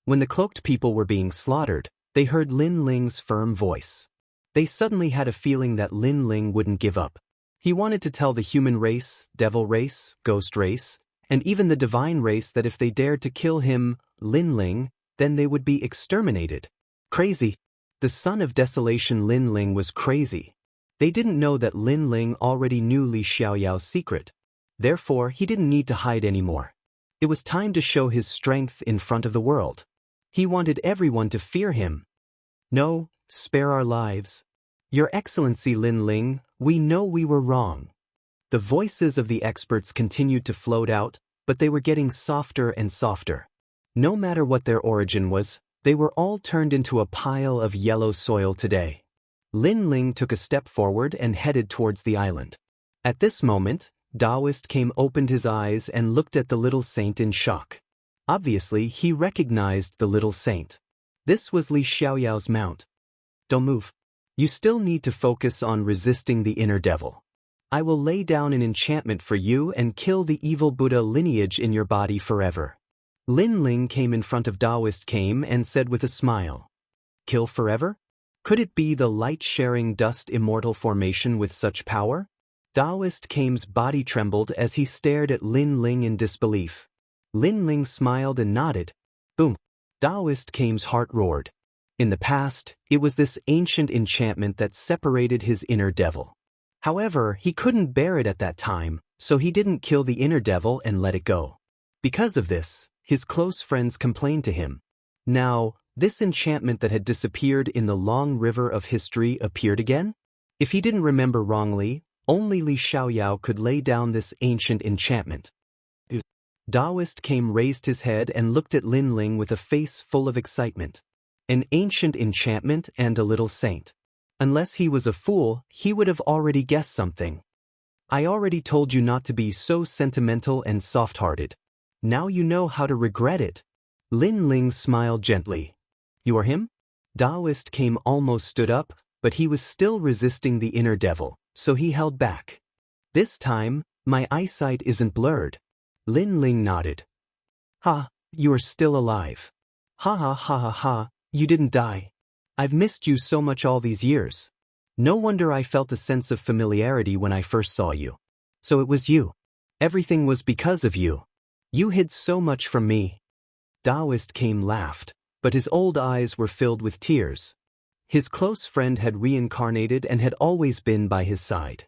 When the cloaked people were being slaughtered, they heard Lin Ling's firm voice. They suddenly had a feeling that Lin Ling wouldn't give up. He wanted to tell the human race, devil race, ghost race, and even the divine race that if they dared to kill him, Lin Ling, then they would be exterminated. Crazy. The son of desolation Lin Ling was crazy. They didn't know that Lin Ling already knew Li Xiaoyao's secret. Therefore, he didn't need to hide anymore. It was time to show his strength in front of the world. He wanted everyone to fear him. No, spare our lives. Your Excellency Lin Ling, we know we were wrong. The voices of the experts continued to float out, but they were getting softer and softer. No matter what their origin was, they were all turned into a pile of yellow soil today. Lin Ling took a step forward and headed towards the island. At this moment, Taoist opened his eyes and looked at the little saint in shock. Obviously, he recognized the little saint. This was Li Xiaoyao's mount. Don't move. You still need to focus on resisting the inner devil. I will lay down an enchantment for you and kill the evil Buddha lineage in your body forever. Lin Ling came in front of Taoist and said with a smile. Kill forever? Could it be the light-sharing dust immortal formation with such power? Taoist Kame's body trembled as he stared at Lin Ling in disbelief. Lin Ling smiled and nodded. Boom! Taoist Kame's heart roared. In the past, it was this ancient enchantment that separated his inner devil. However, he couldn't bear it at that time, so he didn't kill the inner devil and let it go. Because of this, his close friends complained to him. Now, this enchantment that had disappeared in the long river of history appeared again? If he didn't remember wrongly, only Li Xiaoyao could lay down this ancient enchantment. Taoist raised his head and looked at Lin Ling with a face full of excitement. An ancient enchantment and a little saint. Unless he was a fool, he would have already guessed something. I already told you not to be so sentimental and soft-hearted. Now you know how to regret it. Lin Ling smiled gently. You are him? Taoist almost stood up, but he was still resisting the inner devil, so he held back. This time, my eyesight isn't blurred. Lin Ling nodded. Ha, you are still alive. Ha ha ha ha ha, you didn't die. I've missed you so much all these years. No wonder I felt a sense of familiarity when I first saw you. So it was you. Everything was because of you. You hid so much from me. Taoist laughed, but his old eyes were filled with tears. His close friend had reincarnated and had always been by his side.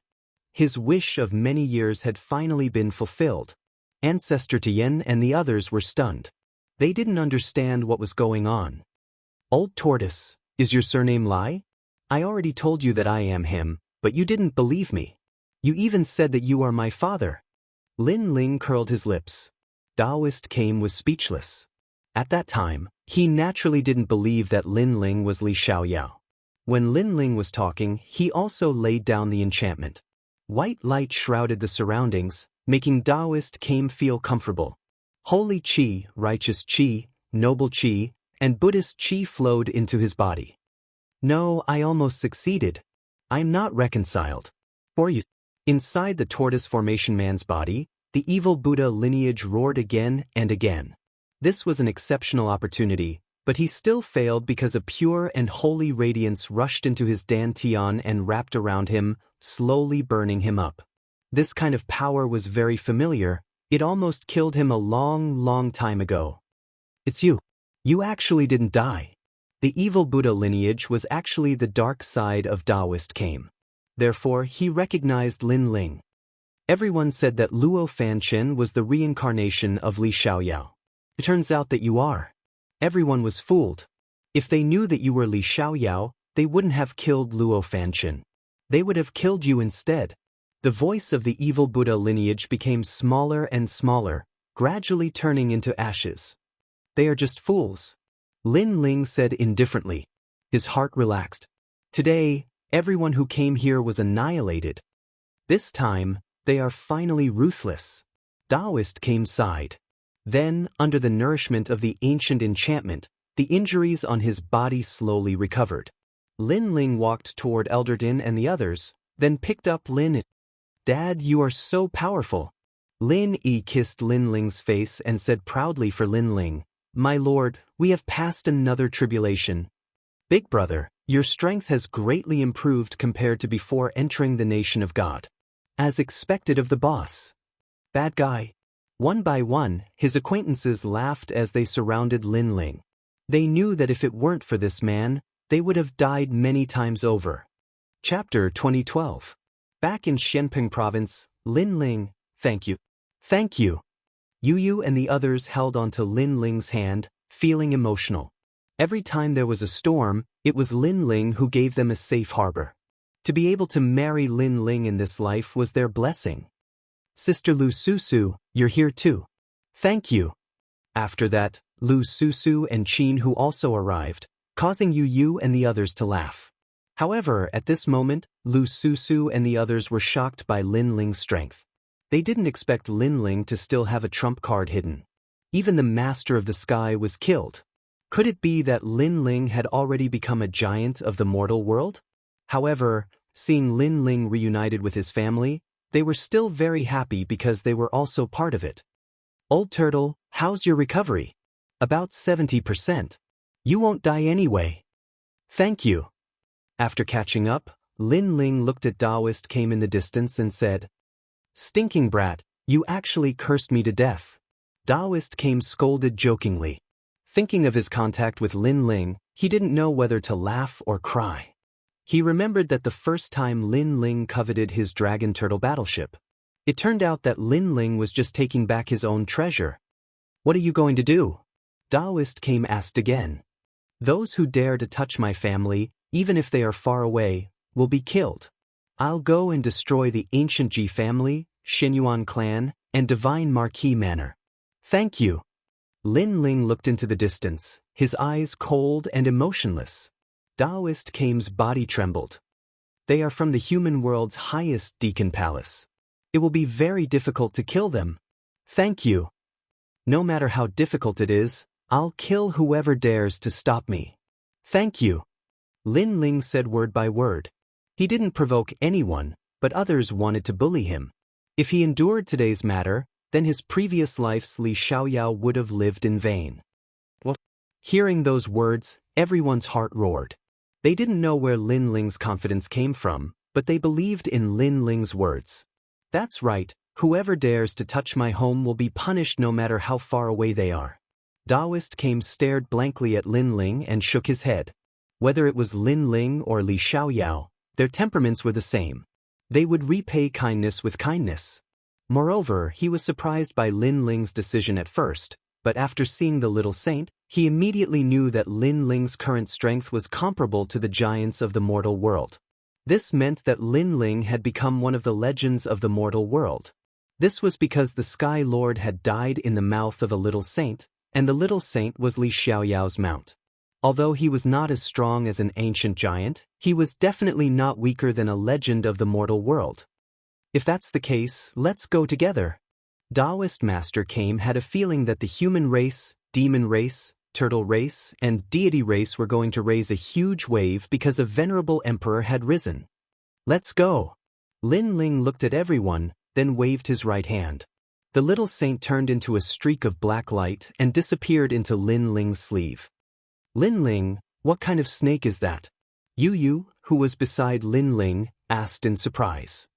His wish of many years had finally been fulfilled. Ancestor Tian and the others were stunned. They didn't understand what was going on. Old Tortoise, is your surname Lai? I already told you that I am him, but you didn't believe me. You even said that you are my father. Lin Ling curled his lips. Taoist was speechless. At that time, he naturally didn't believe that Lin Ling was Li Xiaoyao. When Lin Ling was talking, he also laid down the enchantment. White light shrouded the surroundings, making Taoist feel comfortable. Holy qi, righteous qi, noble qi, and Buddhist qi flowed into his body. No, I almost succeeded. I'm not reconciled. For you. Inside the tortoise formation man's body, the evil Buddha lineage roared again and again. This was an exceptional opportunity, but he still failed because a pure and holy radiance rushed into his dantian and wrapped around him, slowly burning him up. This kind of power was very familiar. It almost killed him a long time ago. It's you. You actually didn't die. The evil Buddha lineage was actually the dark side of Taoist Therefore, he recognized Lin Ling. Everyone said that Luo Fanchen was the reincarnation of Li Xiaoyao. It turns out that you are. Everyone was fooled. If they knew that you were Li Xiaoyao, they wouldn't have killed Luo Fanchen. They would have killed you instead. The voice of the evil Buddha lineage became smaller and smaller, gradually turning into ashes. They are just fools. Lin Ling said indifferently. His heart relaxed. Today, everyone who came here was annihilated. This time, they are finally ruthless. Taoist sighed. Then, under the nourishment of the ancient enchantment, the injuries on his body slowly recovered. Lin Ling walked toward Elderton and the others, then picked up Lin. Dad, you are so powerful. Lin Yi kissed Lin Ling's face and said proudly for Lin Ling, My lord, we have passed another tribulation. Big brother, your strength has greatly improved compared to before entering the nation of God. As expected of the boss. Bad guy. One by one, his acquaintances laughed as they surrounded Lin Ling. They knew that if it weren't for this man, they would have died many times over. Chapter 2012. Back in Xianping Province, Lin Ling, thank you. Thank you. Yu Yu and the others held onto Lin Ling's hand, feeling emotional. Every time there was a storm, it was Lin Ling who gave them a safe harbor. To be able to marry Lin Ling in this life was their blessing. Sister Lu Susu, you're here too. Thank you. After that, Lu Susu and Qin Hu also arrived, causing Yu Yu and the others to laugh. However, at this moment, Lu Susu and the others were shocked by Lin Ling's strength. They didn't expect Lin Ling to still have a trump card hidden. Even the Master of the Sky was killed. Could it be that Lin Ling had already become a giant of the mortal world? However, seeing Lin Ling reunited with his family, they were still very happy because they were also part of it. Old Turtle, how's your recovery? About 70%. You won't die anyway. Thank you. After catching up, Lin Ling looked at Taoist came in the distance and said, Stinking brat, you actually cursed me to death. Taoist came scolded jokingly. Thinking of his contact with Lin Ling, he didn't know whether to laugh or cry. He remembered that the first time Lin Ling coveted his dragon turtle battleship. It turned out that Lin Ling was just taking back his own treasure. What are you going to do? Taoist came asked again. Those who dare to touch my family, even if they are far away, will be killed. I'll go and destroy the ancient Ji family, Xinyuan clan, and Divine Marquis Manor. Thank you. Lin Ling looked into the distance, his eyes cold and emotionless. Taoist Kame's body trembled. They are from the human world's highest deacon palace. It will be very difficult to kill them. Thank you. No matter how difficult it is, I'll kill whoever dares to stop me. Thank you. Lin Ling said word by word. He didn't provoke anyone, but others wanted to bully him. If he endured today's matter, then his previous life's Li Xiaoyao would have lived in vain. Well, hearing those words, everyone's heart roared. They didn't know where Lin Ling's confidence came from, but they believed in Lin Ling's words. That's right, whoever dares to touch my home will be punished no matter how far away they are. Taoist Kame stared blankly at Lin Ling and shook his head. Whether it was Lin Ling or Li Xiaoyao, their temperaments were the same. They would repay kindness with kindness. Moreover, he was surprised by Lin Ling's decision at first, but after seeing the little saint, he immediately knew that Lin Ling's current strength was comparable to the giants of the mortal world. This meant that Lin Ling had become one of the legends of the mortal world. This was because the Sky Lord had died in the mouth of a little saint, and the little saint was Li Xiaoyao's mount. Although he was not as strong as an ancient giant, he was definitely not weaker than a legend of the mortal world. If that's the case, let's go together. Taoist Master Kame had a feeling that the human race, demon race, turtle race, and deity race were going to raise a huge wave because a venerable emperor had risen. Let's go. Lin Ling looked at everyone, then waved his right hand. The little saint turned into a streak of black light and disappeared into Lin Ling's sleeve. Lin Ling, what kind of snake is that? Yu Yu, who was beside Lin Ling, asked in surprise.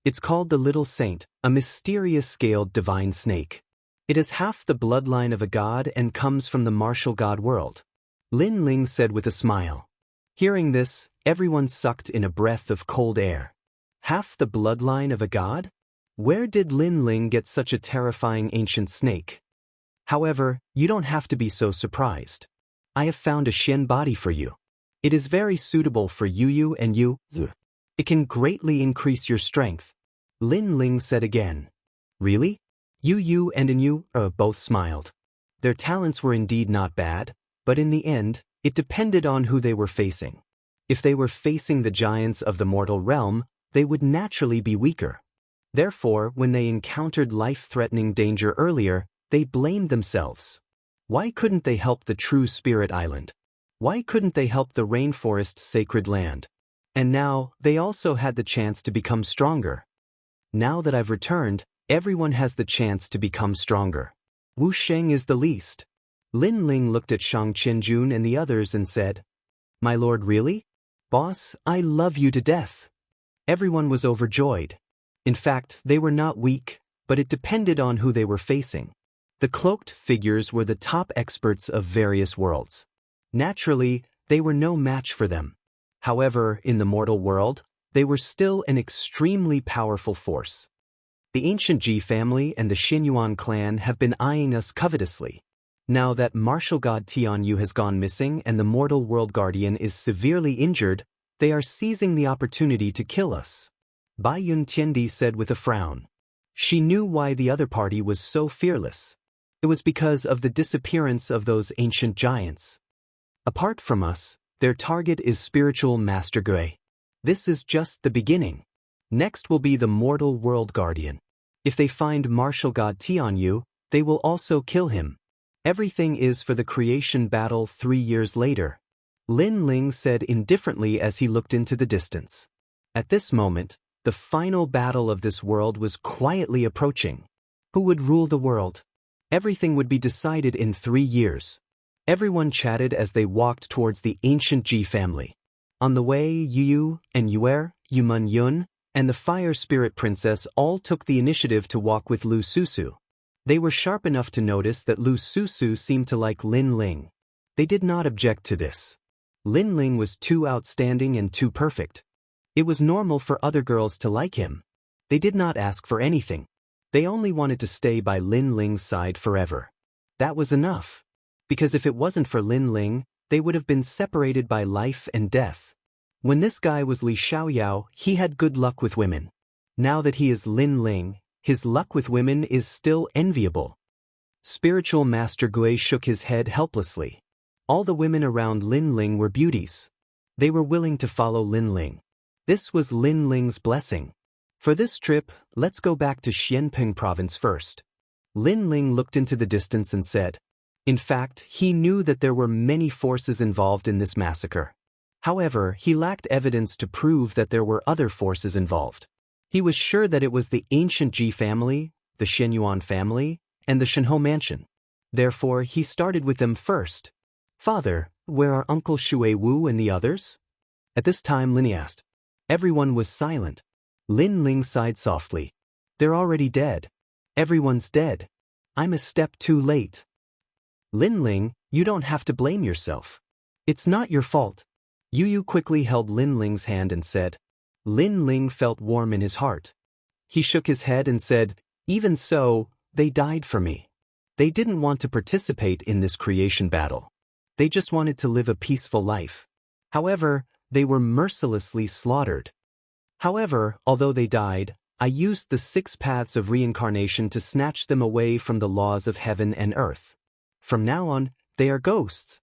It's called the Little Saint, a mysterious scaled divine snake. It has half the bloodline of a god and comes from the martial god world. Lin Ling said with a smile. Hearing this, everyone sucked in a breath of cold air. Half the bloodline of a god? Where did Lin Ling get such a terrifying ancient snake? However, you don't have to be so surprised. I have found a Shen body for you. It is very suitable for Yu Yu and you. It can greatly increase your strength. Lin Ling said again. Really? Yu Yu and Yu both smiled. Their talents were indeed not bad, but in the end, it depended on who they were facing. If they were facing the giants of the mortal realm, they would naturally be weaker. Therefore, when they encountered life-threatening danger earlier, they blamed themselves. Why couldn't they help the true spirit island? Why couldn't they help the rainforest sacred land? And now, they also had the chance to become stronger. Now that I've returned, everyone has the chance to become stronger. Wu Sheng is the least. Lin Ling looked at Shang Qianjun and the others and said, My lord, really? Boss, I love you to death. Everyone was overjoyed. In fact, they were not weak, but it depended on who they were facing. The cloaked figures were the top experts of various worlds. Naturally, they were no match for them. However, in the mortal world, they were still an extremely powerful force. The ancient Ji family and the Xinyuan clan have been eyeing us covetously. Now that martial god Tianyu has gone missing and the mortal world guardian is severely injured, they are seizing the opportunity to kill us. Bai Yun Tiandi said with a frown. She knew why the other party was so fearless. It was because of the disappearance of those ancient giants. Apart from us, their target is spiritual Master Gui. This is just the beginning. Next will be the mortal world guardian. If they find martial god Tianyu, they will also kill him. Everything is for the creation battle 3 years later. Lin Ling said indifferently as he looked into the distance. At this moment, the final battle of this world was quietly approaching. Who would rule the world? Everything would be decided in 3 years. Everyone chatted as they walked towards the ancient Ji family. On the way, Yu and Yuer, Yumun Yun, and the Fire Spirit Princess all took the initiative to walk with Lu Susu. They were sharp enough to notice that Lu Susu seemed to like Lin Ling. They did not object to this. Lin Ling was too outstanding and too perfect. It was normal for other girls to like him. They did not ask for anything. They only wanted to stay by Lin Ling's side forever. That was enough. Because if it wasn't for Lin Ling, they would have been separated by life and death. When this guy was Li Xiaoyao, he had good luck with women. Now that he is Lin Ling, his luck with women is still enviable. Spiritual Master Gui shook his head helplessly. All the women around Lin Ling were beauties. They were willing to follow Lin Ling. This was Lin Ling's blessing. For this trip, let's go back to Xianping province first. Lin Ling looked into the distance and said. In fact, he knew that there were many forces involved in this massacre. However, he lacked evidence to prove that there were other forces involved. He was sure that it was the ancient Ji family, the Xinyuan family, and the Shenhou mansion. Therefore, he started with them first. Father, where are Uncle Shui Wu and the others? At this time, Lin asked. Everyone was silent. Lin Ling sighed softly. They're already dead. Everyone's dead. I'm a step too late. Lin Ling, you don't have to blame yourself. It's not your fault. Yu Yu quickly held Lin Ling's hand and said. Lin Ling felt warm in his heart. He shook his head and said, even so, they died for me. They didn't want to participate in this creation battle. They just wanted to live a peaceful life. However, they were mercilessly slaughtered. However, although they died, I used the 6 paths of reincarnation to snatch them away from the laws of heaven and earth. From now on, they are ghosts.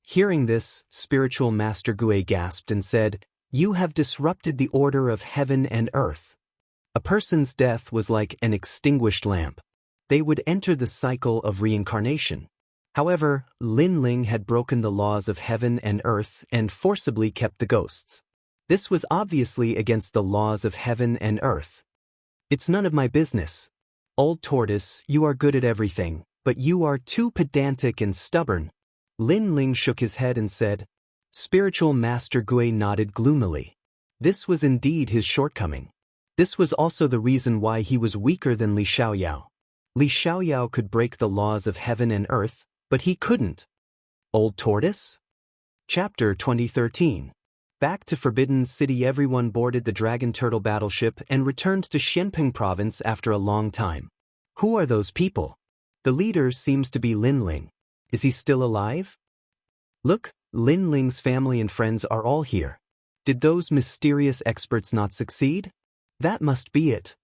Hearing this, Spiritual Master Gui gasped and said, you have disrupted the order of heaven and earth. A person's death was like an extinguished lamp. They would enter the cycle of reincarnation. However, Lin Ling had broken the laws of heaven and earth and forcibly kept the ghosts. This was obviously against the laws of heaven and earth. It's none of my business. Old tortoise, you are good at everything, but you are too pedantic and stubborn. Lin Ling shook his head and said. Spiritual Master Gui nodded gloomily. This was indeed his shortcoming. This was also the reason why he was weaker than Li Xiaoyao. Li Xiaoyao could break the laws of heaven and earth, but he couldn't. Old Tortoise? Chapter 2013. Back to Forbidden City, everyone boarded the Dragon Turtle battleship and returned to Xianping province after a long time. Who are those people? The leader seems to be Lin Ling. Is he still alive? Look, Lin Ling's family and friends are all here. Did those mysterious experts not succeed? That must be it.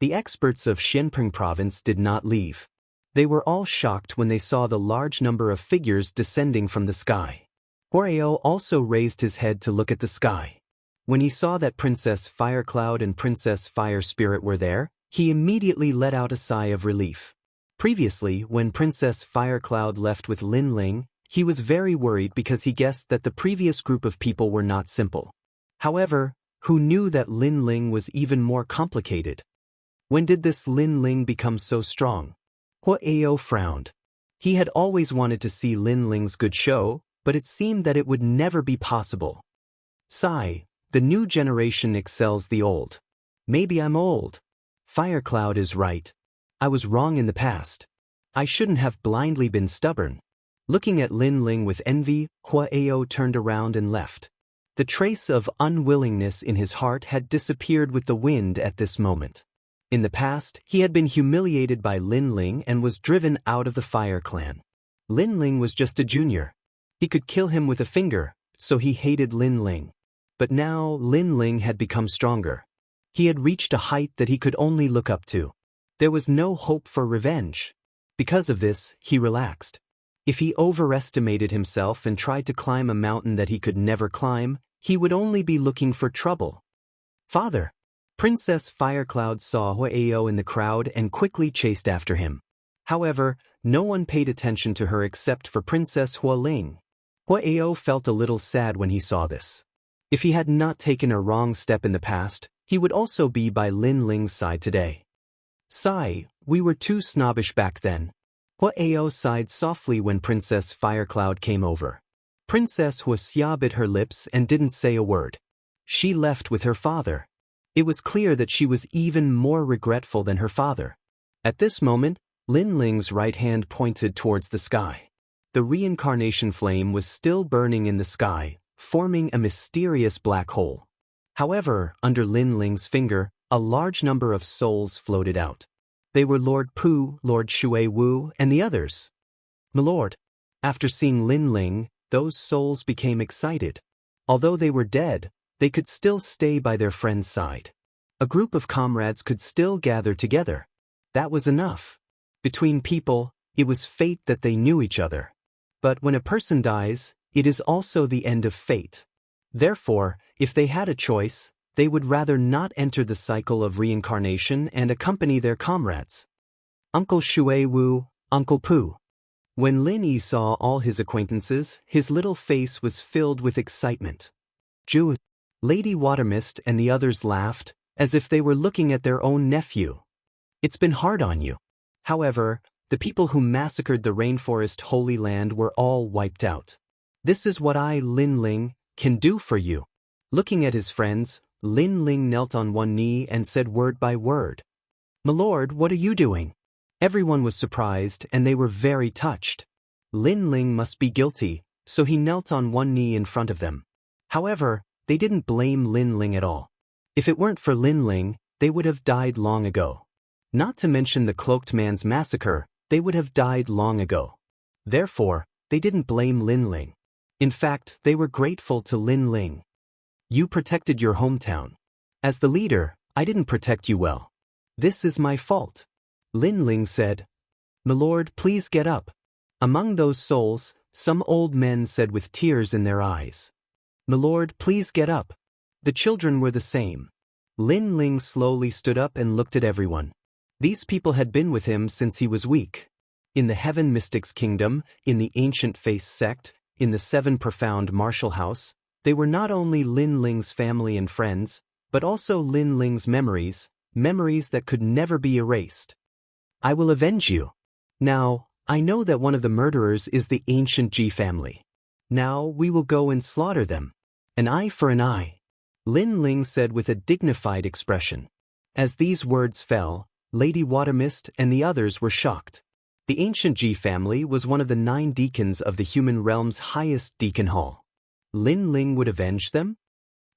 The experts of Xianping province did not leave. They were all shocked when they saw the large number of figures descending from the sky. Huareo also raised his head to look at the sky. When he saw that Princess Firecloud and Princess Fire Spirit were there, he immediately let out a sigh of relief. Previously, when Princess Firecloud left with Lin Ling, he was very worried because he guessed that the previous group of people were not simple. However, who knew that Lin Ling was even more complicated? When did this Lin Ling become so strong? Huareo frowned. He had always wanted to see Lin Ling's good show, but it seemed that it would never be possible. Sigh, the new generation excels the old. Maybe I'm old. Firecloud is right. I was wrong in the past. I shouldn't have blindly been stubborn. Looking at Lin Ling with envy, Huareo turned around and left. The trace of unwillingness in his heart had disappeared with the wind at this moment. In the past, he had been humiliated by Lin Ling and was driven out of the Fire Clan. Lin Ling was just a junior. He could kill him with a finger, so he hated Lin Ling. But now Lin Ling had become stronger. He had reached a height that he could only look up to. There was no hope for revenge. Because of this, he relaxed. If he overestimated himself and tried to climb a mountain that he could never climb, he would only be looking for trouble. Father! Princess Firecloud saw Huayo in the crowd and quickly chased after him. However, no one paid attention to her except for Princess Hualing. Huayo felt a little sad when he saw this. If he had not taken a wrong step in the past, he would also be by Lin Ling's side today. Sigh, we were too snobbish back then. Huayo sighed softly when Princess Firecloud came over. Princess Wuxia bit her lips and didn't say a word. She left with her father. It was clear that she was even more regretful than her father. At this moment, Lin Ling's right hand pointed towards the sky. The reincarnation flame was still burning in the sky, forming a mysterious black hole. However, under Lin Ling's finger, a large number of souls floated out. They were Lord Pu, Lord Shui Wu, and the others. "Milord." After seeing Lin Ling, those souls became excited. Although they were dead, they could still stay by their friend's side. A group of comrades could still gather together. That was enough. Between people, it was fate that they knew each other. But when a person dies, it is also the end of fate. Therefore, if they had a choice, they would rather not enter the cycle of reincarnation and accompany their comrades. Uncle Shui Wu, Uncle Pu. When Lin Yi saw all his acquaintances, his little face was filled with excitement. Ju, Lady Watermist and the others laughed, as if they were looking at their own nephew. It's been hard on you. However, the people who massacred the rainforest Holy Land were all wiped out. This is what I, Lin Ling, can do for you. Looking at his friends, Lin Ling knelt on one knee and said word by word. "Milord, what are you doing?" Everyone was surprised and they were very touched. Lin Ling must be guilty, so he knelt on one knee in front of them. However, they didn't blame Lin Ling at all. If it weren't for Lin Ling, they would have died long ago. Not to mention the cloaked man's massacre, they would have died long ago. Therefore, they didn't blame Lin Ling. In fact, they were grateful to Lin Ling. You protected your hometown. As the leader, I didn't protect you well. This is my fault. Lin Ling said. "Milord, please get up." Among those souls, some old men said with tears in their eyes. "Milord, please get up." The children were the same. Lin Ling slowly stood up and looked at everyone. These people had been with him since he was weak. In the Heaven Mystics Kingdom, in the Ancient Face Sect, in the Seven Profound Martial House, they were not only Lin Ling's family and friends, but also Lin Ling's memories, memories that could never be erased. I will avenge you. Now, I know that one of the murderers is the Ancient Ji family. Now we will go and slaughter them. An eye for an eye. Lin Ling said with a dignified expression. As these words fell, Lady Watermist and the others were shocked. The Ancient Ji family was one of the 9 deacons of the human realm's highest deacon hall. Lin Ling would avenge them?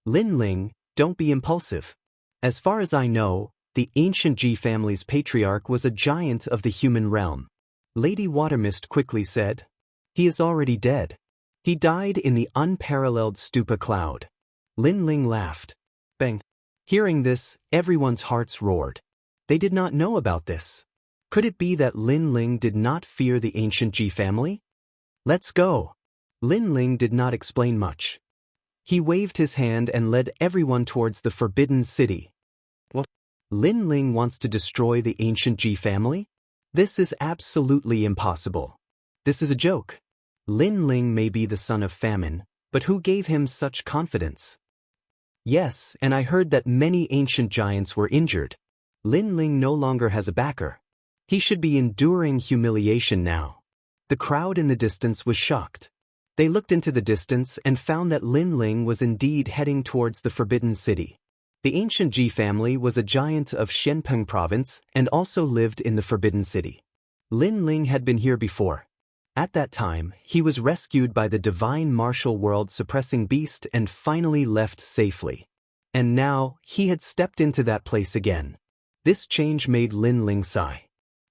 Lin Ling, don't be impulsive. As far as I know, the Ancient Ji family's patriarch was a giant of the human realm. Lady Watermist quickly said. He is already dead. He died in the unparalleled Stupa cloud. Lin Ling laughed. Bang. Hearing this, everyone's hearts roared. They did not know about this. Could it be that Lin Ling did not fear the Ancient Ji family? Let's go. Lin Ling did not explain much. He waved his hand and led everyone towards the Forbidden City. What? Lin Ling wants to destroy the Ancient Ji family? This is absolutely impossible. This is a joke. Lin Ling may be the son of famine, but who gave him such confidence? Yes, and I heard that many ancient giants were injured. Lin Ling no longer has a backer. He should be enduring humiliation now. The crowd in the distance was shocked. They looked into the distance and found that Lin Ling was indeed heading towards the Forbidden City. The Ancient Ji family was a giant of Shenpeng province and also lived in the Forbidden City. Lin Ling had been here before. At that time, he was rescued by the divine martial world-suppressing beast and finally left safely. And now, he had stepped into that place again. This change made Lin Ling sigh.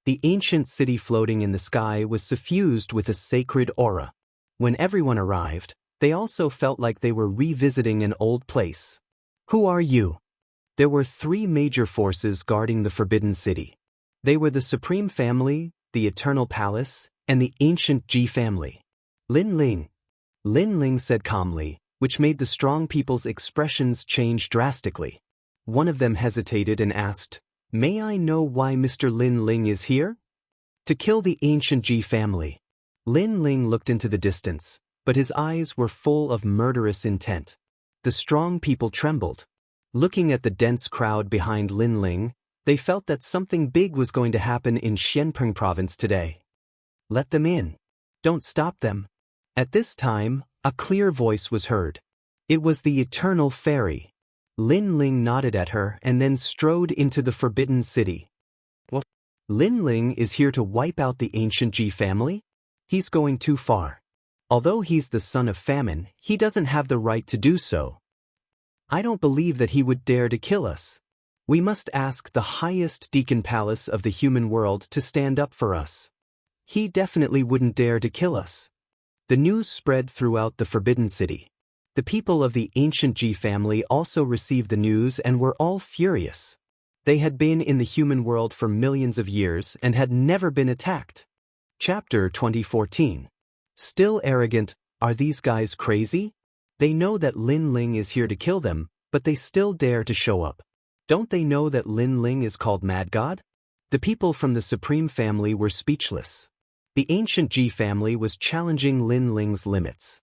The ancient city floating in the sky was suffused with a sacred aura. When everyone arrived, they also felt like they were revisiting an old place. Who are you? There were 3 major forces guarding the Forbidden City. They were the Supreme Family, the Eternal Palace, and the ancient Ji family. Lin Ling said calmly, which made the strong people's expressions change drastically. One of them hesitated and asked, "May I know why Mr. Lin Ling is here?" "To kill the ancient Ji family." Lin Ling looked into the distance, but his eyes were full of murderous intent. The strong people trembled. Looking at the dense crowd behind Lin Ling, they felt that something big was going to happen in Xianpeng province today. "Let them in. Don't stop them." At this time, a clear voice was heard. It was the Eternal Fairy. Lin Ling nodded at her and then strode into the Forbidden City. "What? Lin Ling is here to wipe out the ancient Ji family? He's going too far. Although he's the son of famine, he doesn't have the right to do so. I don't believe that he would dare to kill us. We must ask the highest deacon palace of the human world to stand up for us. He definitely wouldn't dare to kill us." The news spread throughout the Forbidden City. The people of the ancient Ji family also received the news and were all furious. They had been in the human world for millions of years and had never been attacked. Chapter 2014. Still arrogant, are these guys crazy? They know that Lin Ling is here to kill them, but they still dare to show up. Don't they know that Lin Ling is called Mad God? The people from the Supreme Family were speechless. The ancient Ji family was challenging Lin Ling's limits.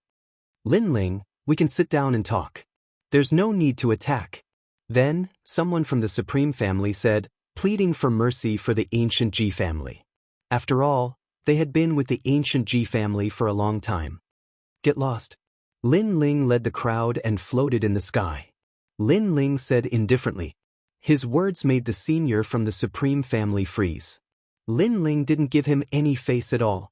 "Lin Ling, we can sit down and talk. There's no need to attack." Then, someone from the Supreme Family said, pleading for mercy for the ancient Ji family. After all, they had been with the ancient Ji family for a long time. "Get lost." Lin Ling led the crowd and floated in the sky. Lin Ling said indifferently. His words made the senior from the Supreme Family freeze. Lin Ling didn't give him any face at all.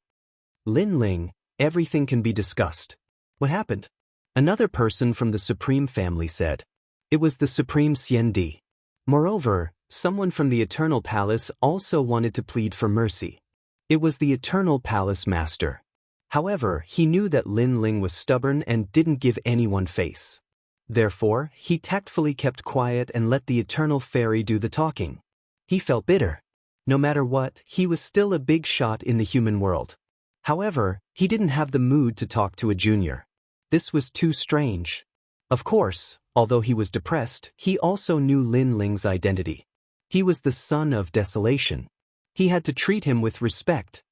"Lin Ling, everything can be discussed. What happened?" Another person from the Supreme Family said. It was the Supreme Xiandi. Moreover, someone from the Eternal Palace also wanted to plead for mercy. It was the Eternal Palace Master. However, he knew that Lin Ling was stubborn and didn't give anyone face. Therefore, he tactfully kept quiet and let the Eternal Fairy do the talking. He felt bitter. No matter what, he was still a big shot in the human world. However, he didn't have the mood to talk to a junior. This was too strange. Of course, although he was depressed, he also knew Lin Ling's identity. He was the son of desolation. He had to treat him with respect.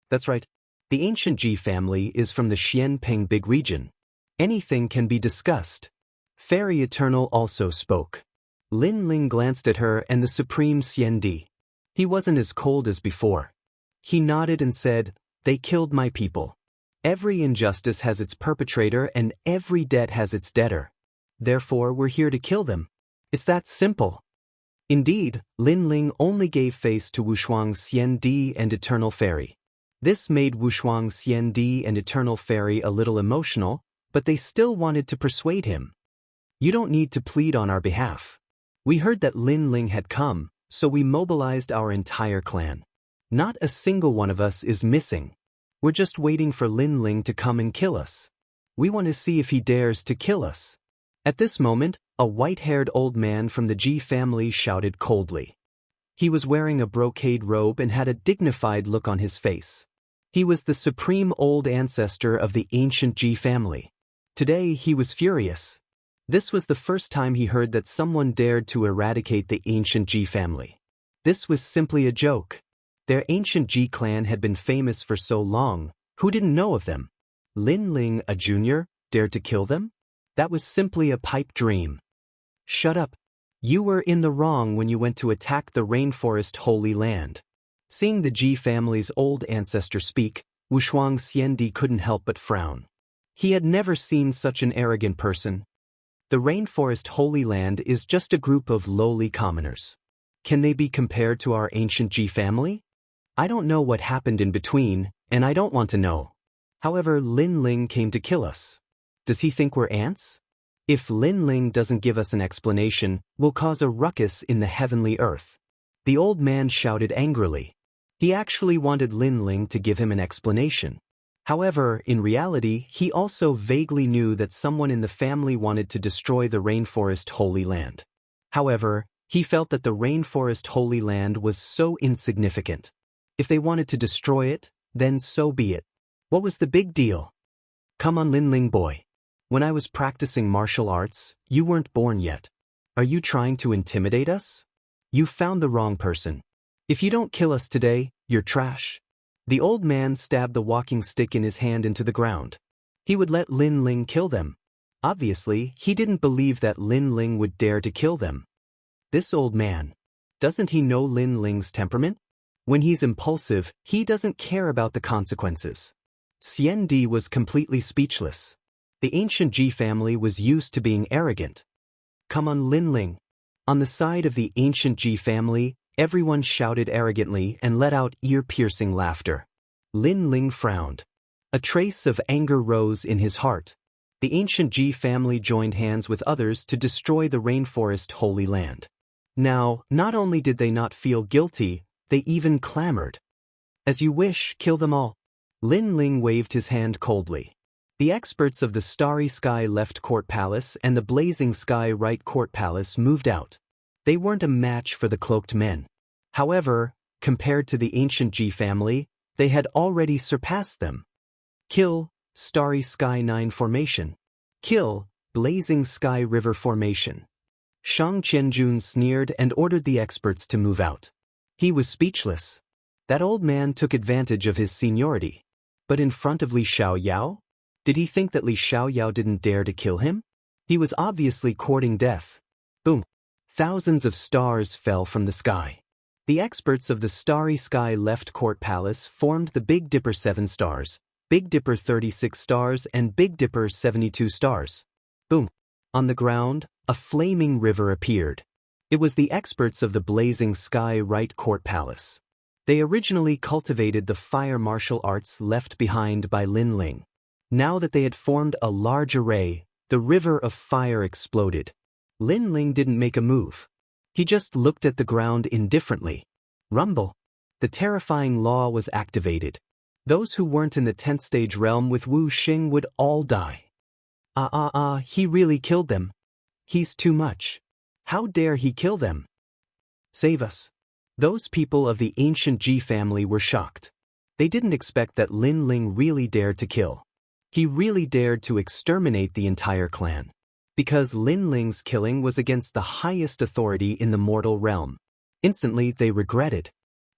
That's right. The ancient Ji family is from the Xianpeng big region. Anything can be discussed. Fairy Eternal also spoke. Lin Ling glanced at her and the Supreme Xiandi. He wasn't as cold as before. He nodded and said, "They killed my people. Every injustice has its perpetrator and every debt has its debtor. Therefore, we're here to kill them. It's that simple." Indeed, Lin Ling only gave face to Wushuang Xiandi and Eternal Fairy. This made Wushuang Xiandi and Eternal Fairy a little emotional, but they still wanted to persuade him. "You don't need to plead on our behalf. We heard that Lin Ling had come, so we mobilized our entire clan. Not a single one of us is missing. We're just waiting for Lin Ling to come and kill us. We want to see if he dares to kill us." At this moment, a white-haired old man from the Ji family shouted coldly. He was wearing a brocade robe and had a dignified look on his face. He was the supreme old ancestor of the ancient Ji family. Today he was furious. This was the first time he heard that someone dared to eradicate the ancient Ji family. This was simply a joke. Their ancient Ji clan had been famous for so long, who didn't know of them? Lin Ling, a junior, dared to kill them? That was simply a pipe dream. "Shut up. You were in the wrong when you went to attack the rainforest holy land." Seeing the Ji family's old ancestor speak, Wushuang Xiandi couldn't help but frown. He had never seen such an arrogant person. The rainforest holy land is just a group of lowly commoners. Can they be compared to our ancient Ji family? I don't know what happened in between, and I don't want to know. However, Lin Ling came to kill us. Does he think we're ants? If Lin Ling doesn't give us an explanation, we'll cause a ruckus in the heavenly earth. The old man shouted angrily. He actually wanted Lin Ling to give him an explanation. However, in reality, he also vaguely knew that someone in the family wanted to destroy the Rainforest Holy Land. However, he felt that the Rainforest Holy Land was so insignificant. If they wanted to destroy it, then so be it. What was the big deal? Come on, Lin Ling boy. When I was practicing martial arts, you weren't born yet. Are you trying to intimidate us? You found the wrong person. If you don't kill us today, you're trash. The old man stabbed the walking stick in his hand into the ground. He would let Lin Ling kill them. Obviously, he didn't believe that Lin Ling would dare to kill them. This old man. Doesn't he know Lin Ling's temperament? When he's impulsive, he doesn't care about the consequences. Xian Di was completely speechless. The ancient Ji family was used to being arrogant. Come on, Lin Ling. On the side of the ancient Ji family, everyone shouted arrogantly and let out ear-piercing laughter. Lin Ling frowned. A trace of anger rose in his heart. The ancient Ji family joined hands with others to destroy the Rainforest Holy Land. Now, not only did they not feel guilty, they even clamored. As you wish, kill them all. Lin Ling waved his hand coldly. The experts of the Starry Sky Left Court Palace and the Blazing Sky Right Court Palace moved out. They weren't a match for the cloaked men. However, compared to the ancient Ji family, they had already surpassed them. Kill, Starry Sky 9 Formation. Kill, Blazing Sky River Formation. Shang Qianjun sneered and ordered the experts to move out. He was speechless. That old man took advantage of his seniority. But in front of Li Xiaoyao? Did he think that Li Xiaoyao didn't dare to kill him? He was obviously courting death. Boom. Thousands of stars fell from the sky. The experts of the Starry Sky Left Court Palace formed the Big Dipper 7 stars, Big Dipper 36 stars and Big Dipper 72 stars. Boom. On the ground, a flaming river appeared. It was the experts of the Blazing Sky Right Court Palace. They originally cultivated the fire martial arts left behind by Lin Ling. Now that they had formed a large array, the river of fire exploded. Lin Ling didn't make a move. He just looked at the ground indifferently. Rumble. The terrifying law was activated. Those who weren't in the 10th stage realm with Wu Xing would all die. He really killed them. He's too much. How dare he kill them? Save us. Those people of the ancient Ji family were shocked. They didn't expect that Lin Ling really dared to kill. He really dared to exterminate the entire clan. Because Lin Ling's killing was against the highest authority in the mortal realm. Instantly, they regretted.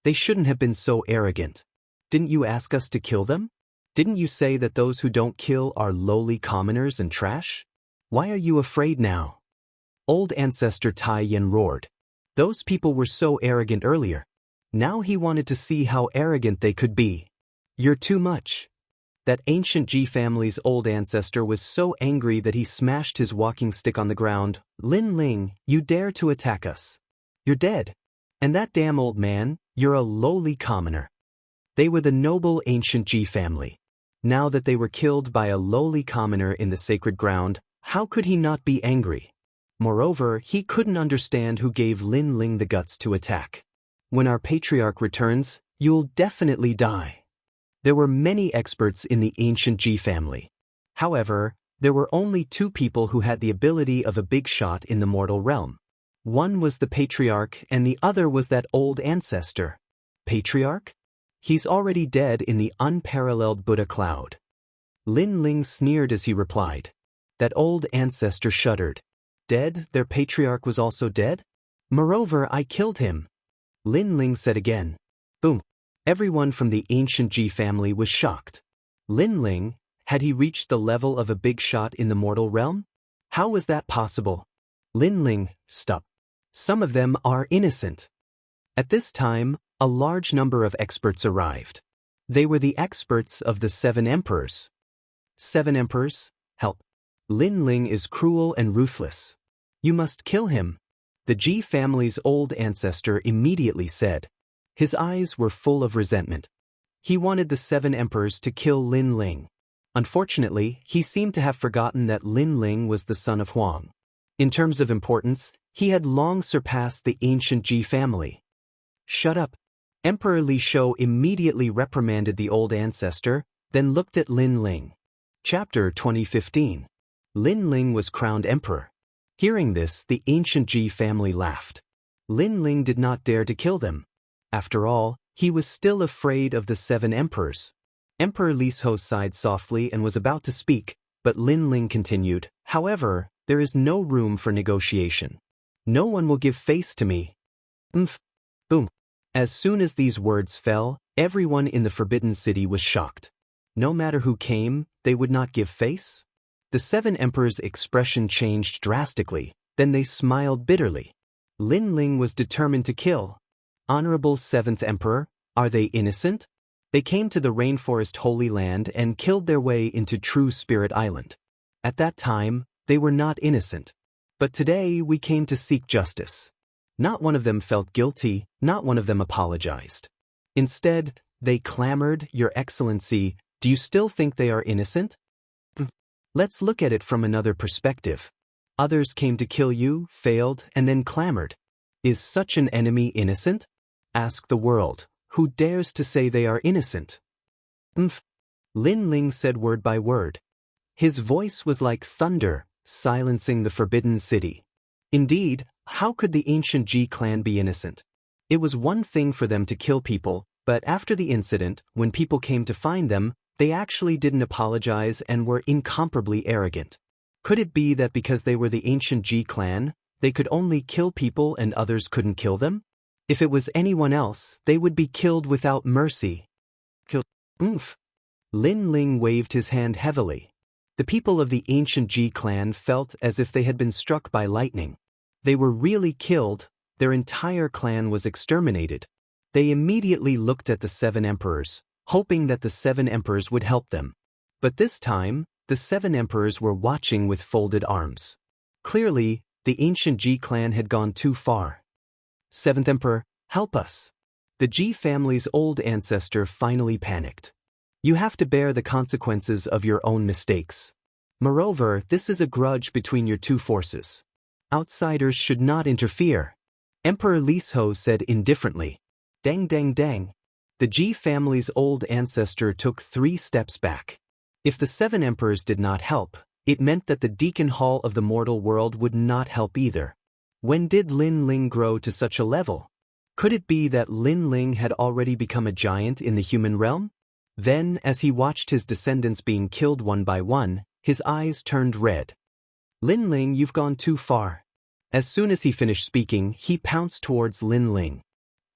They shouldn't have been so arrogant. Didn't you ask us to kill them? Didn't you say that those who don't kill are lowly commoners and trash? Why are you afraid now? Old ancestor Tai Yin roared. Those people were so arrogant earlier. Now he wanted to see how arrogant they could be. You're too much. That ancient Ji family's old ancestor was so angry that he smashed his walking stick on the ground. Lin Ling, you dare to attack us. You're dead. And that damn old man, you're a lowly commoner. They were the noble ancient Ji family. Now that they were killed by a lowly commoner in the sacred ground, how could he not be angry? Moreover, he couldn't understand who gave Lin Ling the guts to attack. When our patriarch returns, you'll definitely die. There were many experts in the ancient Ji family. However, there were only 2 people who had the ability of a big shot in the mortal realm. One was the patriarch and the other was that old ancestor. Patriarch? He's already dead in the unparalleled Buddha cloud. Lin Ling sneered as he replied. That old ancestor shuddered. Dead? Their patriarch was also dead? Moreover, I killed him. Lin Ling said again. Boom. Everyone from the ancient Ji family was shocked. Lin Ling, had he reached the level of a big shot in the mortal realm? How was that possible? Lin Ling, stop. Some of them are innocent. At this time, a large number of experts arrived. They were the experts of the 7 emperors. 7 emperors? Help. Lin Ling is cruel and ruthless. You must kill him. The Ji family's old ancestor immediately said. His eyes were full of resentment. He wanted the 7 emperors to kill Lin Ling. Unfortunately, he seemed to have forgotten that Lin Ling was the son of Huang. In terms of importance, he had long surpassed the ancient Ji family. Shut up. Emperor Li Shou immediately reprimanded the old ancestor, then looked at Lin Ling. Chapter 2015. Lin Ling was crowned emperor. Hearing this, the ancient Ji family laughed. Lin Ling did not dare to kill them. After all, he was still afraid of the 7 emperors. Emperor Li Shou sighed softly and was about to speak, but Lin Ling continued, "However, there is no room for negotiation. No one will give face to me." Boom. As soon as these words fell, everyone in the Forbidden City was shocked. No matter who came, they would not give face? The 7 emperors' expression changed drastically, then they smiled bitterly. Lin Ling was determined to kill. Honorable 7th Emperor, are they innocent? They came to the rainforest Holy Land and killed their way into True Spirit Island. At that time, they were not innocent. But today we came to seek justice. Not one of them felt guilty, not one of them apologized. Instead, they clamored, "Your Excellency, do you still think they are innocent?" Let's look at it from another perspective. Others came to kill you, failed, and then clamored. Is such an enemy innocent? Ask the world, who dares to say they are innocent? Lin Ling said word by word. His voice was like thunder, silencing the Forbidden City. Indeed, how could the ancient Ji clan be innocent? It was one thing for them to kill people, but after the incident, when people came to find them, they actually didn't apologize and were incomparably arrogant. Could it be that because they were the ancient Ji clan, they could only kill people and others couldn't kill them? If it was anyone else, they would be killed without mercy. Lin Ling waved his hand heavily. The people of the ancient Ji clan felt as if they had been struck by lightning. They were really killed, their entire clan was exterminated. They immediately looked at the 7 emperors, hoping that the 7 emperors would help them. But this time, the 7 emperors were watching with folded arms. Clearly, the ancient Ji clan had gone too far. 7th Emperor, help us. The Ji family's old ancestor finally panicked. You have to bear the consequences of your own mistakes. Moreover, this is a grudge between your two forces. Outsiders should not interfere. Emperor Li Shou said indifferently. Dang dang dang. The Ji family's old ancestor took 3 steps back. If the 7 emperors did not help, it meant that the Deacon Hall of the mortal world would not help either. When did Lin Ling grow to such a level? Could it be that Lin Ling had already become a giant in the human realm? Then, as he watched his descendants being killed one by one, his eyes turned red. Lin Ling, you've gone too far. As soon as he finished speaking, he pounced towards Lin Ling.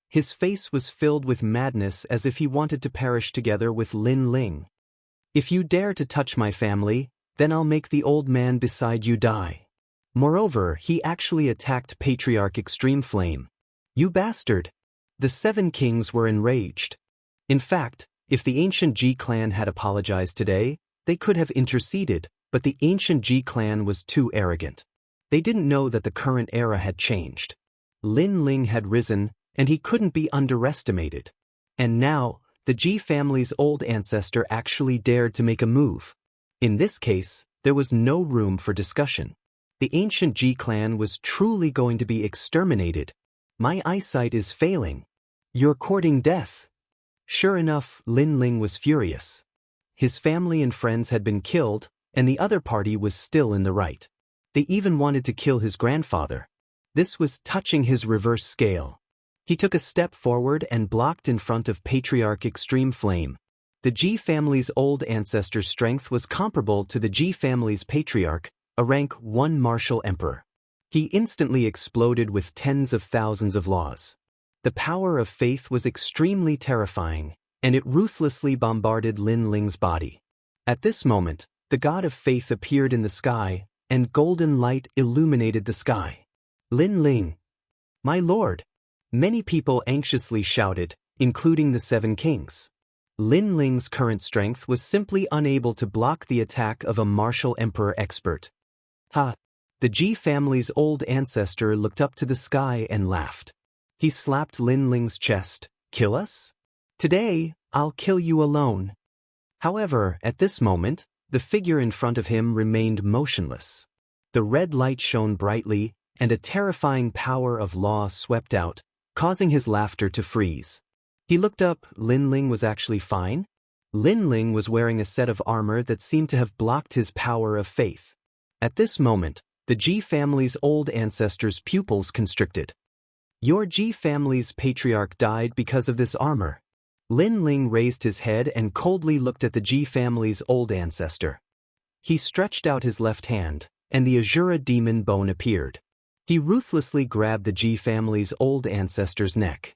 His face was filled with madness as if he wanted to perish together with Lin Ling. If you dare to touch my family, then I'll make the old man beside you die. Moreover, he actually attacked Patriarch Extreme Flame. You bastard! The 7 kings were enraged. In fact, if the ancient Ji clan had apologized today, they could have interceded, but the ancient Ji clan was too arrogant. They didn't know that the current era had changed. Lin Ling had risen, and he couldn't be underestimated. And now, the Ji family's old ancestor actually dared to make a move. In this case, there was no room for discussion. The ancient Ji clan was truly going to be exterminated. My eyesight is failing. You're courting death. Sure enough, Lin Ling was furious. His family and friends had been killed, and the other party was still in the right. They even wanted to kill his grandfather. This was touching his reverse scale. He took a step forward and blocked in front of Patriarch Extreme Flame. The Ji family's old ancestor's strength was comparable to the Ji family's patriarch, a rank 1 martial emperor. He instantly exploded with tens of thousands of laws. The power of faith was extremely terrifying, and it ruthlessly bombarded Lin Ling's body. At this moment, the god of faith appeared in the sky, and golden light illuminated the sky. Lin Ling! My lord! Many people anxiously shouted, including the 7 kings. Lin Ling's current strength was simply unable to block the attack of a martial emperor expert. Ha! The Ji family's old ancestor looked up to the sky and laughed. He slapped Lin Ling's chest. Kill us? Today, I'll kill you alone. However, at this moment, the figure in front of him remained motionless. The red light shone brightly, and a terrifying power of law swept out, causing his laughter to freeze. He looked up. Lin Ling was actually fine. Lin Ling was wearing a set of armor that seemed to have blocked his power of faith. At this moment, the Ji family's old ancestors' pupils constricted. Your Ji family's patriarch died because of this armor. Lin Ling raised his head and coldly looked at the Ji family's old ancestor. He stretched out his left hand, and the Azura demon bone appeared. He ruthlessly grabbed the Ji family's old ancestor's neck.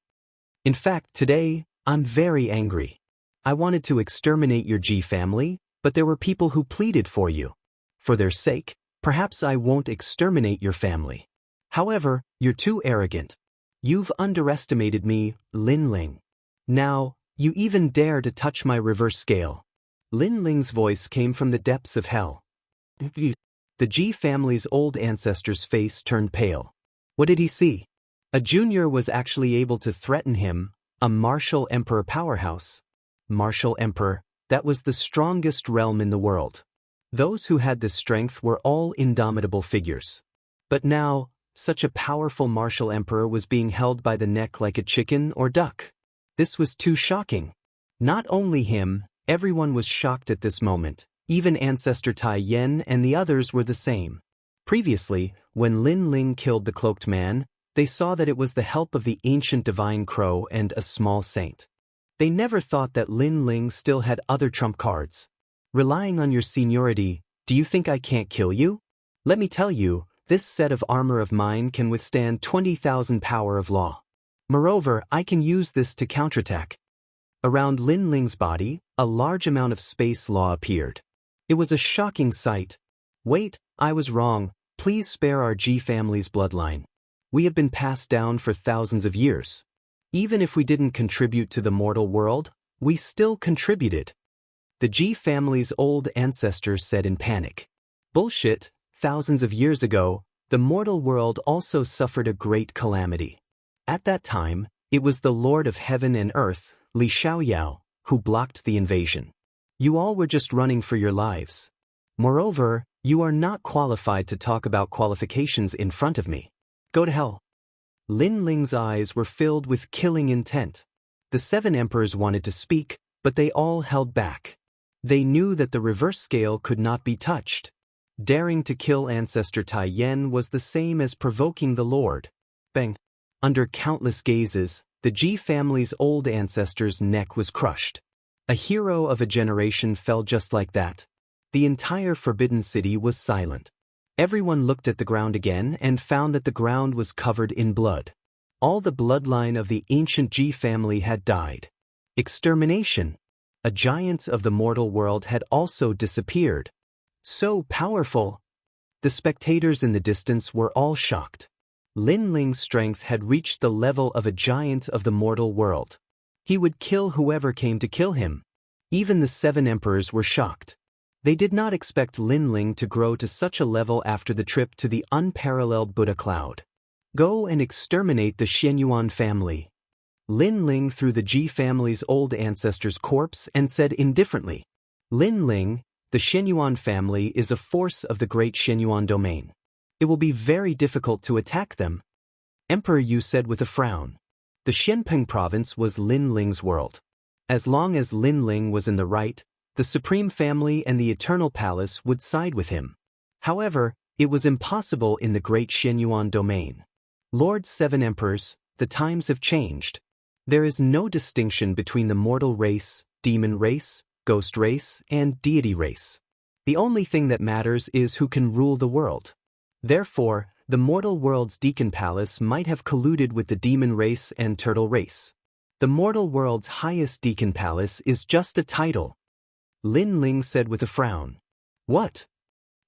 In fact, today, I'm very angry. I wanted to exterminate your Ji family, but there were people who pleaded for you. For their sake, perhaps I won't exterminate your family. However, you're too arrogant. You've underestimated me, Lin Ling. Now, you even dare to touch my reverse scale. Lin Ling's voice came from the depths of hell. The Ji family's old ancestor's face turned pale. What did he see? A junior was actually able to threaten him, a martial emperor powerhouse. Martial emperor, that was the strongest realm in the world. Those who had this strength were all indomitable figures. But now, such a powerful martial emperor was being held by the neck like a chicken or duck. This was too shocking. Not only him, everyone was shocked at this moment. Even Ancestor Tai Yen and the others were the same. Previously, when Lin Ling killed the cloaked man, they saw that it was the help of the ancient divine crow and a small saint. They never thought that Lin Ling still had other trump cards. Relying on your seniority, do you think I can't kill you? Let me tell you, this set of armor of mine can withstand 20,000 power of law. Moreover, I can use this to counterattack. Around Lin Ling's body, a large amount of space law appeared. It was a shocking sight. Wait, I was wrong. Please spare our Ji family's bloodline. We have been passed down for thousands of years. Even if we didn't contribute to the mortal world, we still contributed. The Ji family's old ancestors said in panic. Bullshit, thousands of years ago, the mortal world also suffered a great calamity. At that time, it was the Lord of Heaven and Earth, Li Xiaoyao, who blocked the invasion. You all were just running for your lives. Moreover, you are not qualified to talk about qualifications in front of me. Go to hell. Lin Ling's eyes were filled with killing intent. The 7 emperors wanted to speak, but they all held back. They knew that the reverse scale could not be touched. Daring to kill Ancestor Tai Yen was the same as provoking the Lord. Bang! Under countless gazes, the Ji family's old ancestor's neck was crushed. A hero of a generation fell just like that. The entire Forbidden City was silent. Everyone looked at the ground again and found that the ground was covered in blood. All the bloodline of the ancient Ji family had died. Extermination. A giant of the mortal world had also disappeared. So powerful! The spectators in the distance were all shocked. Lin Ling's strength had reached the level of a giant of the mortal world. He would kill whoever came to kill him. Even the 7 emperors were shocked. They did not expect Lin Ling to grow to such a level after the trip to the unparalleled Buddha cloud. Go and exterminate the Xianyuan family. Lin Ling threw the Ji family's old ancestor's corpse and said indifferently, Lin Ling, the Xianyuan family is a force of the great Xianyuan domain. It will be very difficult to attack them. Emperor Yu said with a frown. The Xianpeng province was Lin Ling's world. As long as Lin Ling was in the right, the Supreme Family and the Eternal Palace would side with him. However, it was impossible in the great Xianyuan domain. Lord 7 Emperors, the times have changed. There is no distinction between the mortal race, demon race, ghost race, and deity race. The only thing that matters is who can rule the world. Therefore, the mortal world's Deacon Palace might have colluded with the demon race and turtle race. The mortal world's highest Deacon Palace is just a title. Lin Ling said with a frown. What?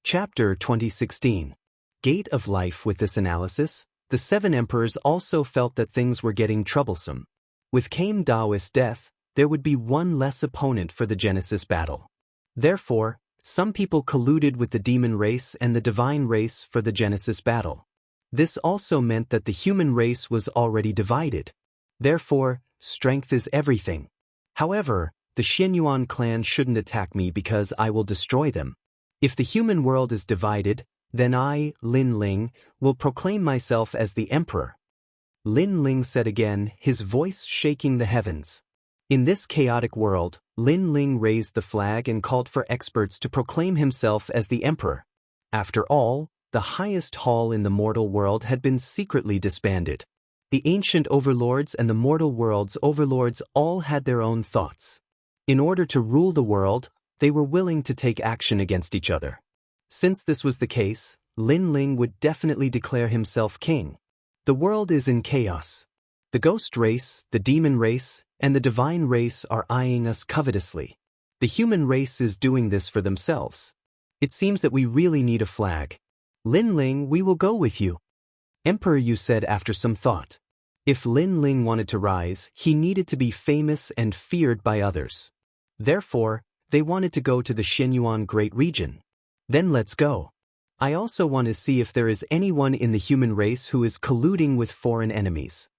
Chapter 2016. Gate of Life. With this analysis, the 7 emperors also felt that things were getting troublesome. With Kame Daoist's death, there would be one less opponent for the Genesis battle. Therefore, some people colluded with the demon race and the divine race for the Genesis battle. This also meant that the human race was already divided. Therefore, strength is everything. However, the Xianyuan clan shouldn't attack me because I will destroy them. If the human world is divided, then I, Lin Ling, will proclaim myself as the emperor. Lin Ling said again, his voice shaking the heavens. In this chaotic world, Lin Ling raised the flag and called for experts to proclaim himself as the emperor. After all, the highest hall in the mortal world had been secretly disbanded. The ancient overlords and the mortal world's overlords all had their own thoughts. In order to rule the world, they were willing to take action against each other. Since this was the case, Lin Ling would definitely declare himself king. The world is in chaos. The ghost race, the demon race, and the divine race are eyeing us covetously. The human race is doing this for themselves. It seems that we really need a flag. Lin Ling, we will go with you. Emperor, you said after some thought. If Lin Ling wanted to rise, he needed to be famous and feared by others. Therefore, they wanted to go to the Xianyuan Great Region. Then let's go. I also want to see if there is anyone in the human race who is colluding with foreign enemies.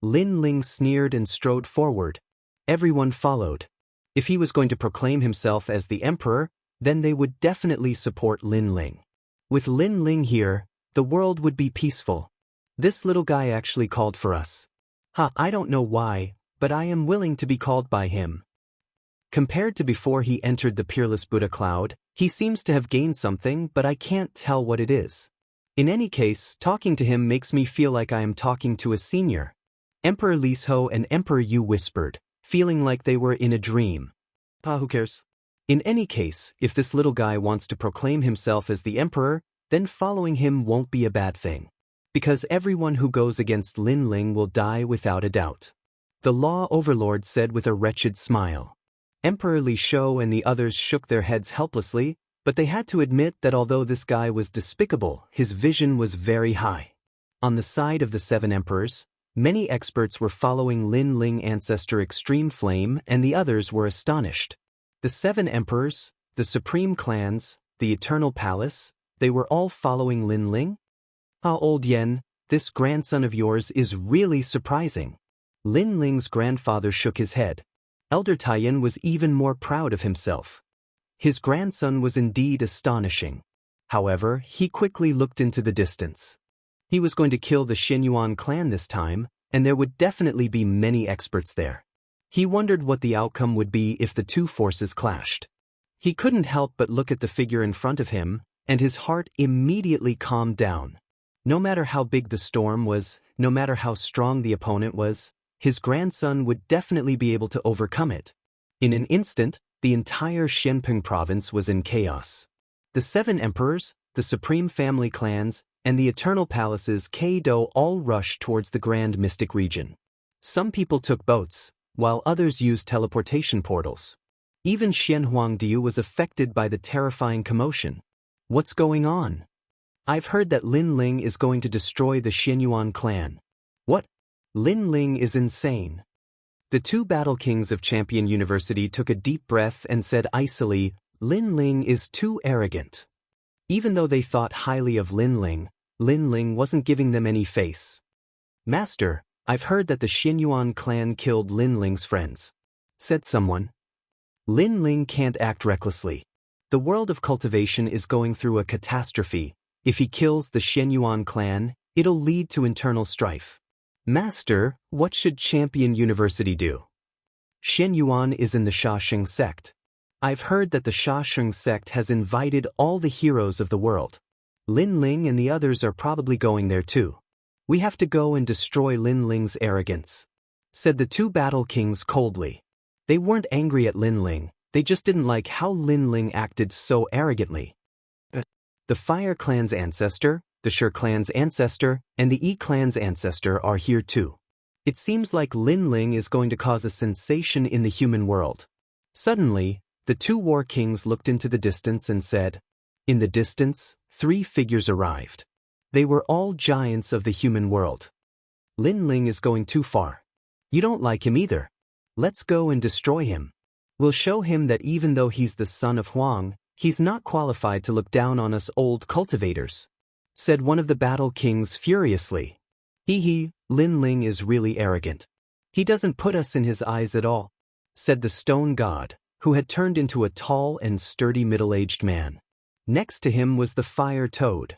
Lin Ling sneered and strode forward. Everyone followed. If he was going to proclaim himself as the emperor, then they would definitely support Lin Ling. With Lin Ling here, the world would be peaceful. This little guy actually called for us. I don't know why, but I am willing to be called by him. Compared to before he entered the peerless Buddha cloud, he seems to have gained something, but I can't tell what it is. In any case, talking to him makes me feel like I am talking to a senior. Emperor Lisho and Emperor Yu whispered, feeling like they were in a dream. Who cares? In any case, if this little guy wants to proclaim himself as the emperor, then following him won't be a bad thing. Because everyone who goes against Lin Ling will die without a doubt. The law overlord said with a wretched smile. Emperor Li Shou and the others shook their heads helplessly, but they had to admit that although this guy was despicable, his vision was very high. On the side of the 7 emperors, many experts were following Lin Ling ancestor Extreme Flame and the others were astonished. The 7 emperors, the supreme clans, the eternal palace, they were all following Lin Ling? Old Yen, this grandson of yours is really surprising. Lin Ling's grandfather shook his head. Elder Taiyan was even more proud of himself. His grandson was indeed astonishing. However, he quickly looked into the distance. He was going to kill the Xianyuan clan this time, and there would definitely be many experts there. He wondered what the outcome would be if the two forces clashed. He couldn't help but look at the figure in front of him, and his heart immediately calmed down. No matter how big the storm was, no matter how strong the opponent was, his grandson would definitely be able to overcome it. In an instant, the entire Xianping province was in chaos. The 7 emperors, the supreme family clans, and the eternal palaces Keido all rushed towards the grand mystic region. Some people took boats, while others used teleportation portals. Even Xianhuangdiu was affected by the terrifying commotion. What's going on? I've heard that Lin Ling is going to destroy the Xianyuan clan. What? Lin Ling is insane. The 2 battle kings of Champion University took a deep breath and said icily, Lin Ling is too arrogant. Even though they thought highly of Lin Ling wasn't giving them any face. Master, I've heard that the Xianyuan clan killed Lin Ling's friends, said someone. Lin Ling can't act recklessly. The world of cultivation is going through a catastrophe. If he kills the Xianyuan clan, it'll lead to internal strife. Master, what should Champion University do? Xianyuan is in the Shaoxing sect. I've heard that the Shaoxing sect has invited all the heroes of the world. Lin Ling and the others are probably going there too. We have to go and destroy Lin Ling's arrogance, said the 2 battle kings coldly. They weren't angry at Lin Ling, they just didn't like how Lin Ling acted so arrogantly. The Fire clan's ancestor, the Shi clan's ancestor, and the Yi clan's ancestor are here too. It seems like Lin Ling is going to cause a sensation in the human world. Suddenly, the 2 war kings looked into the distance and said, in the distance, 3 figures arrived. They were all giants of the human world. Lin Ling is going too far. You don't like him either. Let's go and destroy him. We'll show him that even though he's the son of Huang, he's not qualified to look down on us old cultivators, said one of the battle kings furiously. Lin Ling is really arrogant. He doesn't put us in his eyes at all. said the stone god, who had turned into a tall and sturdy middle-aged man. Next to him was the fire toad.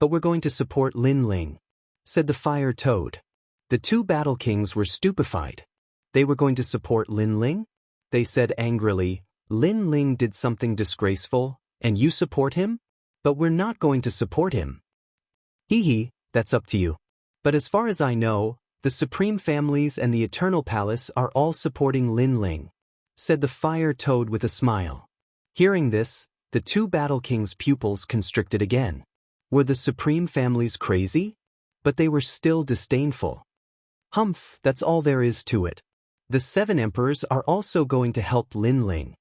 But we're going to support Lin Ling, said the fire toad. The two battle kings were stupefied. They were going to support Lin Ling? They said angrily, Lin Ling did something disgraceful, and you support him? But we're not going to support him. Hee hee, that's up to you. But as far as I know, the Supreme Families and the Eternal Palace are all supporting Lin Ling, said the fire toad with a smile. Hearing this, the two battle kings' pupils constricted again. Were the Supreme Families crazy? But they were still disdainful. Humph, that's all there is to it. The 7 emperors are also going to help Lin Ling.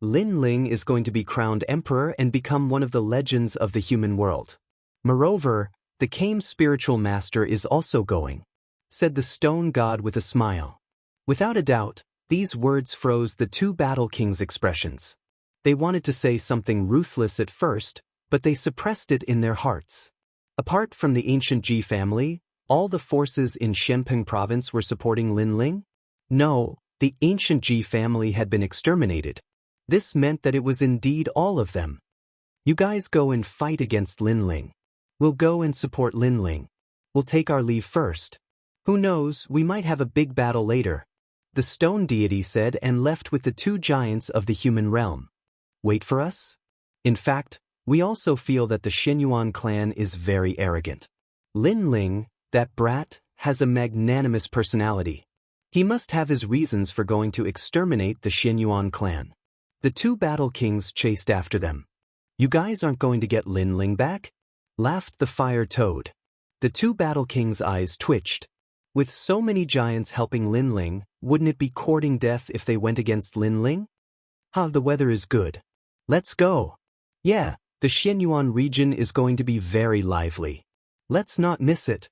Lin Ling is going to be crowned emperor and become one of the legends of the human world. Moreover, the Kame's spiritual master is also going, said the stone god with a smile. Without a doubt, these words froze the two battle kings' expressions. They wanted to say something ruthless at first, but they suppressed it in their hearts. Apart from the ancient Ji family, all the forces in Shenping province were supporting Lin Ling? No, the ancient Ji family had been exterminated. This meant that it was indeed all of them. You guys go and fight against Lin Ling. We'll go and support Lin Ling. We'll take our leave first. Who knows, we might have a big battle later, the stone deity said and left with the 2 giants of the human realm. Wait for us? In fact, we also feel that the Xinyuan clan is very arrogant. Lin Ling, that brat, has a magnanimous personality. He must have his reasons for going to exterminate the Xinyuan clan. The 2 battle kings chased after them. You guys aren't going to get Lin Ling back? Laughed the fire toad. The 2 battle kings' eyes twitched. With so many giants helping Lin Ling, wouldn't it be courting death if they went against Lin Ling? The weather is good. Let's go. Yeah, the Xinyuan region is going to be very lively. Let's not miss it.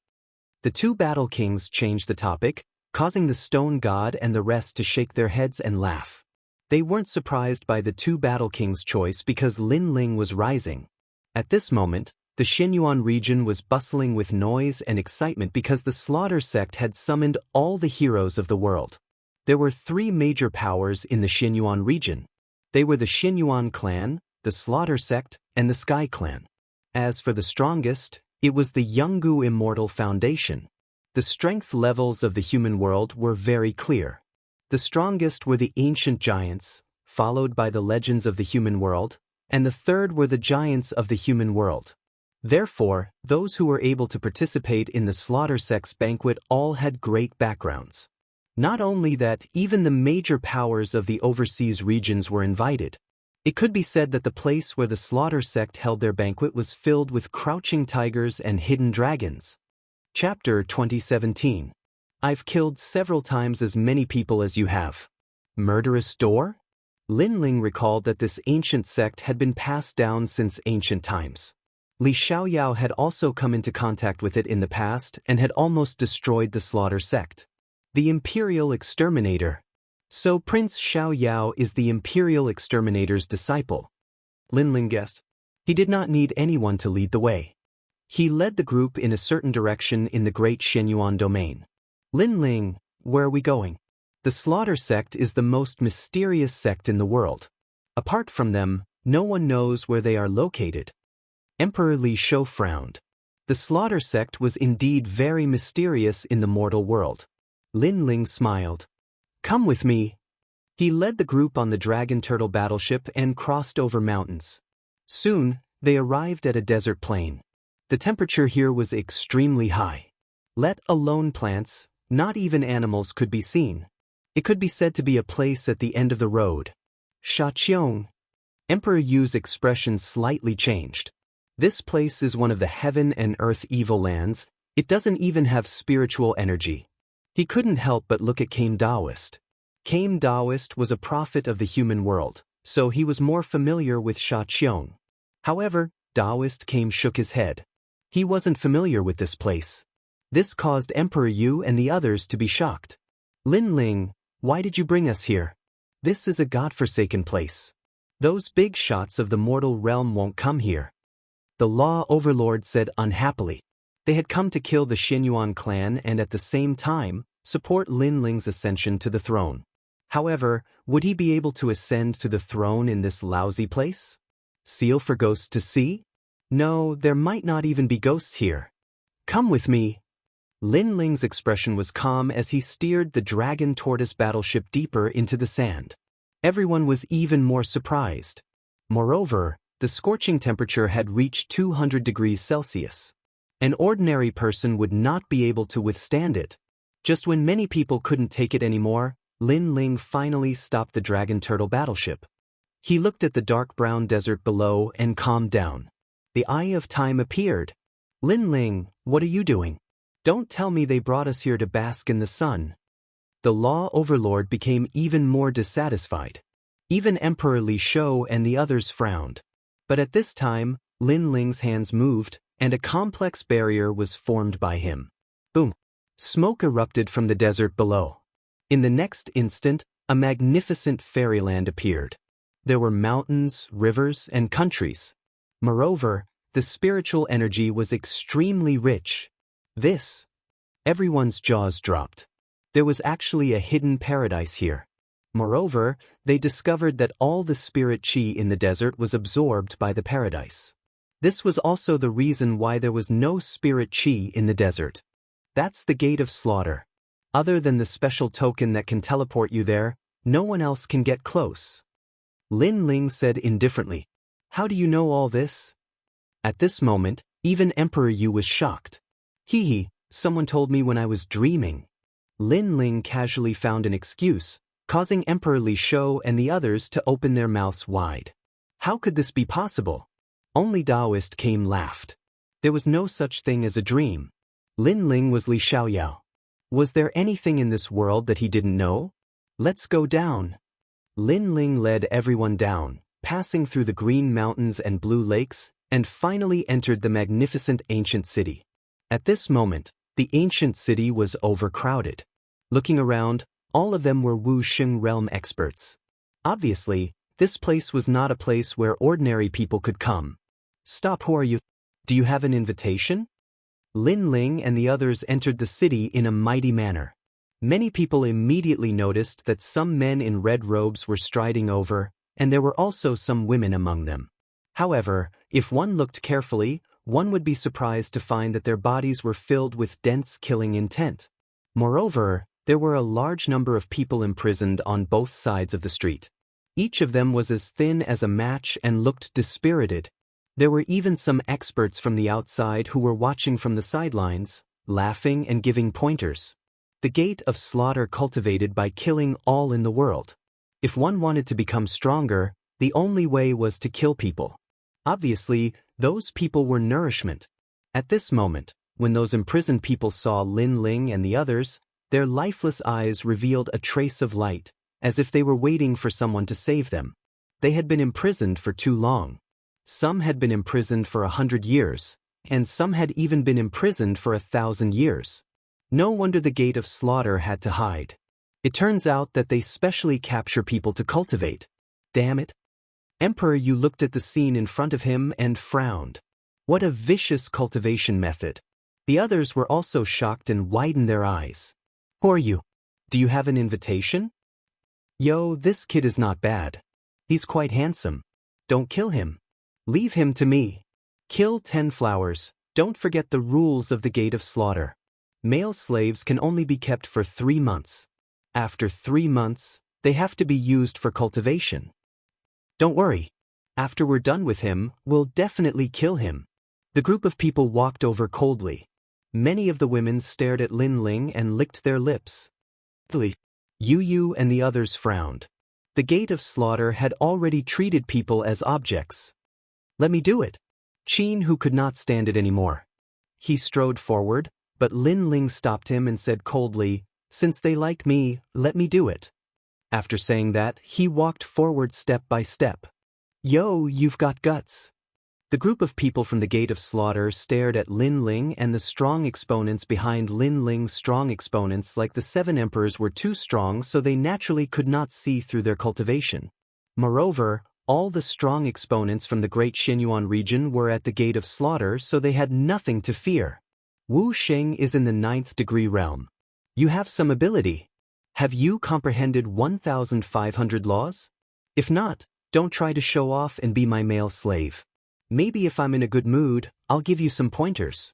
The 2 battle kings changed the topic, causing the stone god and the rest to shake their heads and laugh. They weren't surprised by the 2 battle kings' choice because Lin Ling was rising. At this moment, the Xinyuan region was bustling with noise and excitement because the Slaughter sect had summoned all the heroes of the world. There were 3 major powers in the Xinyuan region. They were the Xinyuan clan, the Slaughter sect, and the Sky clan. As for the strongest, it was the Jianghu Immortal Foundation. The strength levels of the human world were very clear. The strongest were the ancient giants, followed by the legends of the human world, and the third were the giants of the human world. Therefore, those who were able to participate in the Slaughter sect's banquet all had great backgrounds. Not only that, even the major powers of the overseas regions were invited. It could be said that the place where the Slaughter sect held their banquet was filled with crouching tigers and hidden dragons. Chapter 2017. I've killed several times as many people as you have. Murderous door? Lin Ling recalled that this ancient sect had been passed down since ancient times. Li Xiaoyao had also come into contact with it in the past and had almost destroyed the Slaughter sect. The Imperial Exterminator. So Prince Xiaoyao is the Imperial Exterminator's disciple. Lin Ling guessed. He did not need anyone to lead the way. He led the group in a certain direction in the great Xinyuan domain. Lin Ling, where are we going? The Slaughter sect is the most mysterious sect in the world. Apart from them, no one knows where they are located. Emperor Li Shou frowned. The Slaughter sect was indeed very mysterious in the mortal world. Lin Ling smiled. Come with me. He led the group on the dragon turtle battleship and crossed over mountains. Soon, they arrived at a desert plain. The temperature here was extremely high. Let alone plants, not even animals could be seen. It could be said to be a place at the end of the road. Shaqiong. Emperor Yu's expression slightly changed. This place is one of the heaven and earth evil lands. It doesn't even have spiritual energy. He couldn't help but look at Kame Daoist. Kame Daoist was a prophet of the human world, so he was more familiar with Shaqiong. However, Daoist Kame shook his head. He wasn't familiar with this place. This caused Emperor Yu and the others to be shocked. Lin Ling, why did you bring us here? This is a godforsaken place. Those big shots of the mortal realm won't come here. The law overlord said unhappily. They had come to kill the Xinyuan clan and at the same time, support Lin Ling's ascension to the throne. However, would he be able to ascend to the throne in this lousy place? Seal for ghosts to see? No, there might not even be ghosts here. Come with me. Lin Ling's expression was calm as he steered the dragon tortoise battleship deeper into the sand. Everyone was even more surprised. Moreover, the scorching temperature had reached 200 degrees Celsius. An ordinary person would not be able to withstand it. Just when many people couldn't take it anymore, Lin Ling finally stopped the dragon turtle battleship. He looked at the dark brown desert below and calmed down. The Eye of Time appeared. Lin Ling, what are you doing? Don't tell me they brought us here to bask in the sun. The law overlord became even more dissatisfied. Even Emperor Li Shou and the others frowned. But at this time, Lin Ling's hands moved, and a complex barrier was formed by him. Boom! Smoke erupted from the desert below. In the next instant, a magnificent fairyland appeared. There were mountains, rivers, and countries. Moreover, the spiritual energy was extremely rich. Everyone's jaws dropped. There was actually a hidden paradise here. Moreover, they discovered that all the spirit chi in the desert was absorbed by the paradise. This was also the reason why there was no spirit chi in the desert. That's the Gate of Slaughter. Other than the special token that can teleport you there, no one else can get close. Lin Ling said indifferently, "How do you know all this?" At this moment, even Emperor Yu was shocked. Someone told me when I was dreaming." Lin Ling casually found an excuse, causing Emperor Li Shou and the others to open their mouths wide. How could this be possible? Only Taoist came laughed. There was no such thing as a dream. Lin Ling was Li Xiaoyao. Was there anything in this world that he didn't know? Let's go down. Lin Ling led everyone down, passing through the green mountains and blue lakes, and finally entered the magnificent ancient city. At this moment, the ancient city was overcrowded. Looking around, all of them were Wuxia realm experts. Obviously, this place was not a place where ordinary people could come. Stop, who are you? Do you have an invitation? Lin Ling and the others entered the city in a mighty manner. Many people immediately noticed that some men in red robes were striding over, and there were also some women among them. However, if one looked carefully, one would be surprised to find that their bodies were filled with dense killing intent. Moreover, there were a large number of people imprisoned on both sides of the street. Each of them was as thin as a match and looked dispirited. There were even some experts from the outside who were watching from the sidelines, laughing and giving pointers. The Gate of Slaughter cultivated by killing all in the world. If one wanted to become stronger, the only way was to kill people. Obviously, those people were nourishment. At this moment, when those imprisoned people saw Lin Ling and the others, their lifeless eyes revealed a trace of light, as if they were waiting for someone to save them. They had been imprisoned for too long. Some had been imprisoned for 100 years, and some had even been imprisoned for 1,000 years. No wonder the Gate of Slaughter had to hide. It turns out that they specially capture people to cultivate. Damn it. Emperor Yu looked at the scene in front of him and frowned. What a vicious cultivation method. The others were also shocked and widened their eyes. Who are you? Do you have an invitation? Yo, this kid is not bad. He's quite handsome. Don't kill him. Leave him to me. Kill 10 flowers. Don't forget the rules of the Gate of Slaughter. Male slaves can only be kept for 3 months. After 3 months, they have to be used for cultivation. Don't worry. After we're done with him, we'll definitely kill him. The group of people walked over coldly. Many of the women stared at Lin Ling and licked their lips. Yu and the others frowned. The Gate of Slaughter had already treated people as objects. Let me do it. Qin, who could not stand it anymore. He strode forward, but Lin Ling stopped him and said coldly, "Since they like me, let me do it." After saying that, he walked forward step by step. Yo, you've got guts. The group of people from the Gate of Slaughter stared at Lin Ling and the strong exponents behind Lin Ling's strong exponents like the 7 emperors were too strong, so they naturally could not see through their cultivation. Moreover, all the strong exponents from the Great Xinyuan region were at the Gate of Slaughter, so they had nothing to fear. Wu Sheng is in the 9th degree realm. You have some ability. Have you comprehended 1,500 laws? If not, don't try to show off and be my male slave. Maybe if I'm in a good mood, I'll give you some pointers.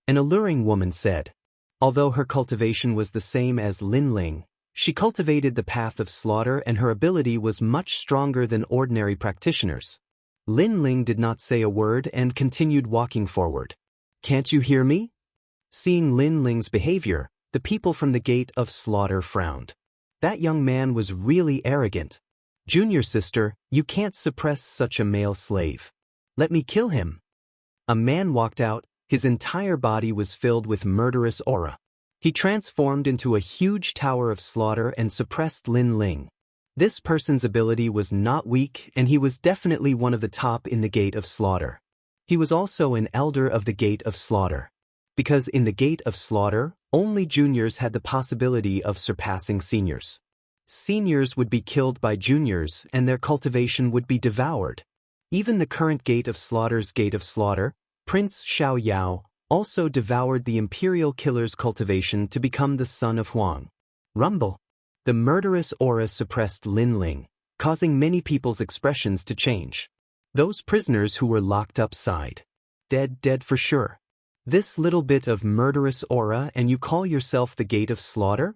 An alluring woman said. Although her cultivation was the same as Lin Ling, she cultivated the path of slaughter and her ability was much stronger than ordinary practitioners. Lin Ling did not say a word and continued walking forward. Can't you hear me? Seeing Lin Ling's behavior, the people from the gate of slaughter frowned. That young man was really arrogant. Junior sister, you can't suppress such a male slave. Let me kill him. A man walked out, his entire body was filled with murderous aura. He transformed into a huge tower of slaughter and suppressed Lin Ling. This person's ability was not weak and he was definitely one of the top in the gate of slaughter. He was also an elder of the gate of slaughter. Because in the gate of slaughter, only juniors had the possibility of surpassing seniors. Seniors would be killed by juniors and their cultivation would be devoured. Even the current gate of slaughter's gate of slaughter, Prince Xiao Yao, also devoured the imperial killer's cultivation to become the son of Huang. Rumble. The murderous aura suppressed Lin Ling, causing many people's expressions to change. Those prisoners who were locked up sighed. Dead for sure. This little bit of murderous aura and you call yourself the gate of slaughter?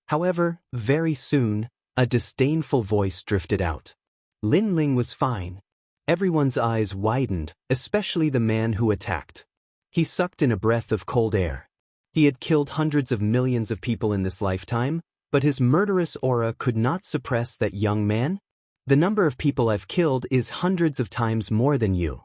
However, very soon, a disdainful voice drifted out. Lin Ling was fine. Everyone's eyes widened, especially the man who attacked. He sucked in a breath of cold air. He had killed hundreds of millions of people in this lifetime, but his murderous aura could not suppress that young man. The number of people I've killed is hundreds of times more than you.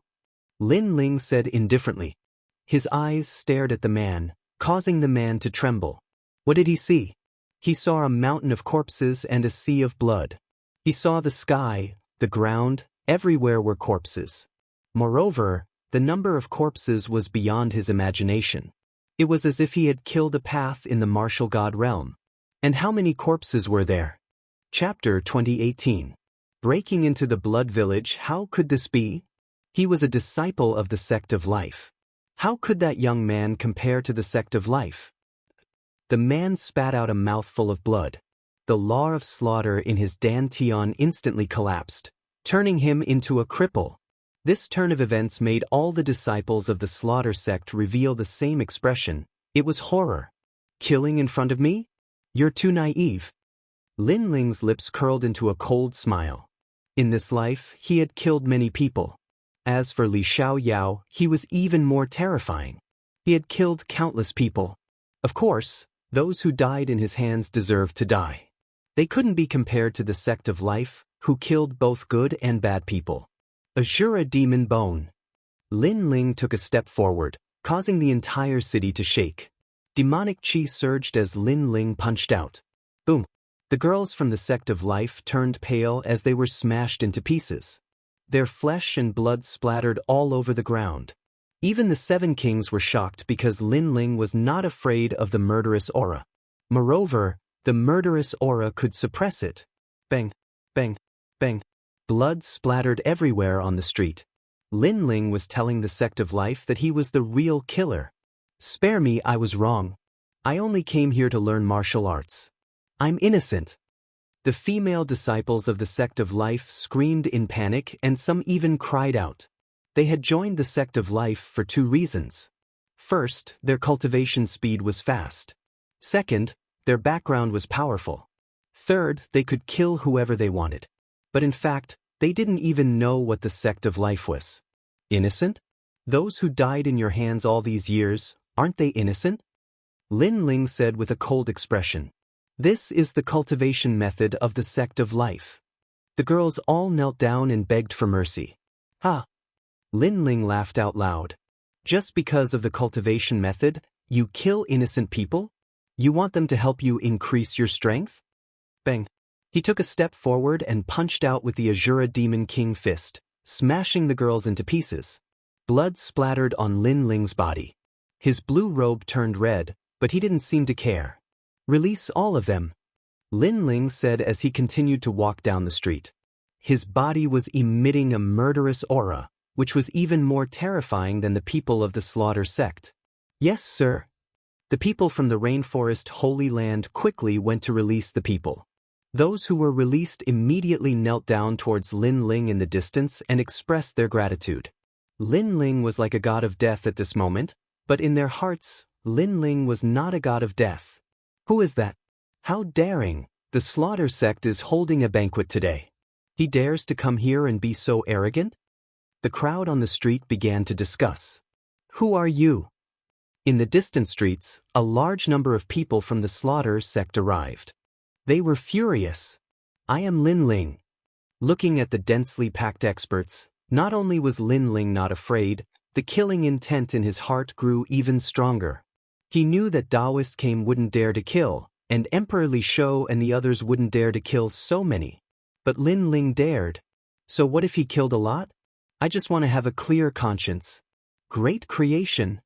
Lin Ling said indifferently. His eyes stared at the man, causing the man to tremble. What did he see? He saw a mountain of corpses and a sea of blood. He saw the sky, the ground, everywhere were corpses. Moreover, the number of corpses was beyond his imagination. It was as if he had killed a path in the martial god realm. And how many corpses were there? Chapter 2018. Breaking into the blood village, how could this be? He was a disciple of the sect of life. How could that young man compare to the sect of life? The man spat out a mouthful of blood. The law of slaughter in his dantian instantly collapsed, turning him into a cripple. This turn of events made all the disciples of the slaughter sect reveal the same expression. It was horror. Killing in front of me? You're too naive. Lin Ling's lips curled into a cold smile. In this life, he had killed many people. As for Li Xiao Yao, he was even more terrifying. He had killed countless people. Of course, those who died in his hands deserved to die. They couldn't be compared to the sect of life, who killed both good and bad people. Azura Demon Bone. Lin Ling took a step forward, causing the entire city to shake. Demonic chi surged as Lin Ling punched out. Boom! The girls from the sect of life turned pale as they were smashed into pieces. Their flesh and blood splattered all over the ground. Even the seven kings were shocked because Lin Ling was not afraid of the murderous aura. Moreover, the murderous aura could suppress it. Bang! Bang! Bang! Blood splattered everywhere on the street. Lin Ling was telling the sect of life that he was the real killer. Spare me, I was wrong. I only came here to learn martial arts. I'm innocent. The female disciples of the sect of life screamed in panic and some even cried out. They had joined the sect of life for two reasons. First, their cultivation speed was fast. Second, their background was powerful. Third, they could kill whoever they wanted. But in fact, they didn't even know what the sect of life was. Innocent? Those who died in your hands all these years, aren't they innocent? Lin Ling said with a cold expression. This is the cultivation method of the sect of life. The girls all knelt down and begged for mercy. Ha! Lin Ling laughed out loud. Just because of the cultivation method, you kill innocent people? You want them to help you increase your strength? Bang! He took a step forward and punched out with the Azura Demon King fist, smashing the girls into pieces. Blood splattered on Lin Ling's body. His blue robe turned red, but he didn't seem to care. Release all of them, Lin Ling said as he continued to walk down the street. His body was emitting a murderous aura, which was even more terrifying than the people of the slaughter sect. Yes, sir. The people from the rainforest Holy Land quickly went to release the people. Those who were released immediately knelt down towards Lin Ling in the distance and expressed their gratitude. Lin Ling was like a god of death at this moment, but in their hearts, Lin Ling was not a god of death. Who is that? How daring! The Slaughter sect is holding a banquet today. He dares to come here and be so arrogant? The crowd on the street began to discuss. Who are you? In the distant streets, a large number of people from the Slaughter sect arrived. They were furious. I am Lin Ling. Looking at the densely packed experts, not only was Lin Ling not afraid, the killing intent in his heart grew even stronger. He knew that Taoist Came wouldn't dare to kill, and Emperor Li Shou and the others wouldn't dare to kill so many. But Lin Ling dared. So what if he killed a lot? I just want to have a clear conscience. Great creation.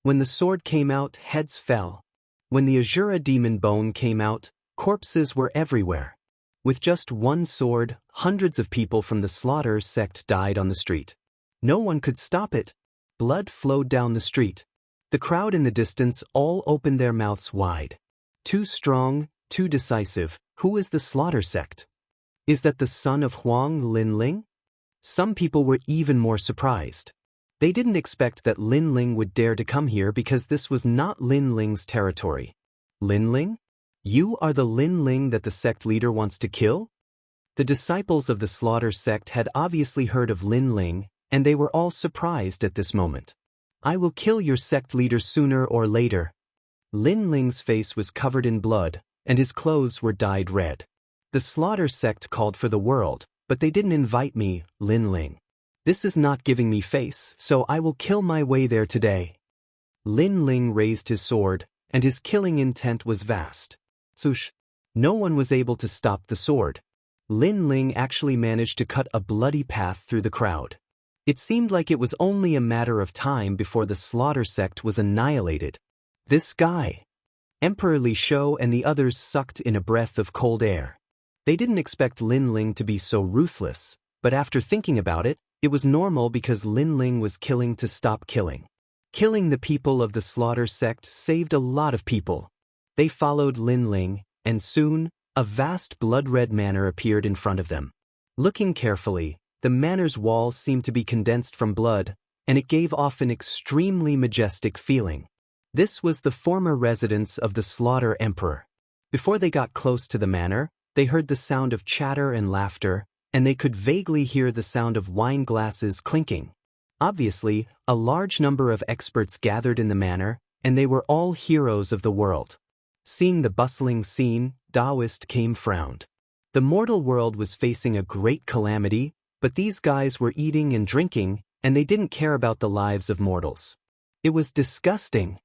When the sword came out, heads fell. When the Azura demon bone came out, corpses were everywhere. With just one sword, hundreds of people from the Slaughter sect died on the street. No one could stop it. Blood flowed down the street. The crowd in the distance all opened their mouths wide. Too strong, too decisive. Who is the Slaughter sect? Is that the son of Huang Lin Ling? Some people were even more surprised. They didn't expect that Lin Ling would dare to come here because this was not Lin Ling's territory. Lin Ling? You are the Lin Ling that the sect leader wants to kill? The disciples of the Slaughter sect had obviously heard of Lin Ling, and they were all surprised at this moment. I will kill your sect leader sooner or later. Lin Ling's face was covered in blood, and his clothes were dyed red. The Slaughter sect called for the world, but they didn't invite me, Lin Ling. This is not giving me face, so I will kill my way there today. Lin Ling raised his sword, and his killing intent was vast. Swoosh! No one was able to stop the sword. Lin Ling actually managed to cut a bloody path through the crowd. It seemed like it was only a matter of time before the Slaughter sect was annihilated. This guy! Emperor Li Shou and the others sucked in a breath of cold air. They didn't expect Lin Ling to be so ruthless, but after thinking about it, it was normal because Lin Ling was killing to stop killing. Killing the people of the Slaughter sect saved a lot of people. They followed Lin Ling, and soon, a vast blood-red manor appeared in front of them. Looking carefully, the manor's walls seemed to be condensed from blood, and it gave off an extremely majestic feeling. This was the former residence of the Slaughter Emperor. Before they got close to the manor, they heard the sound of chatter and laughter, and they could vaguely hear the sound of wine glasses clinking. Obviously, a large number of experts gathered in the manor, and they were all heroes of the world. Seeing the bustling scene, Taoist Came frowned. The mortal world was facing a great calamity, but these guys were eating and drinking, and they didn't care about the lives of mortals. It was disgusting.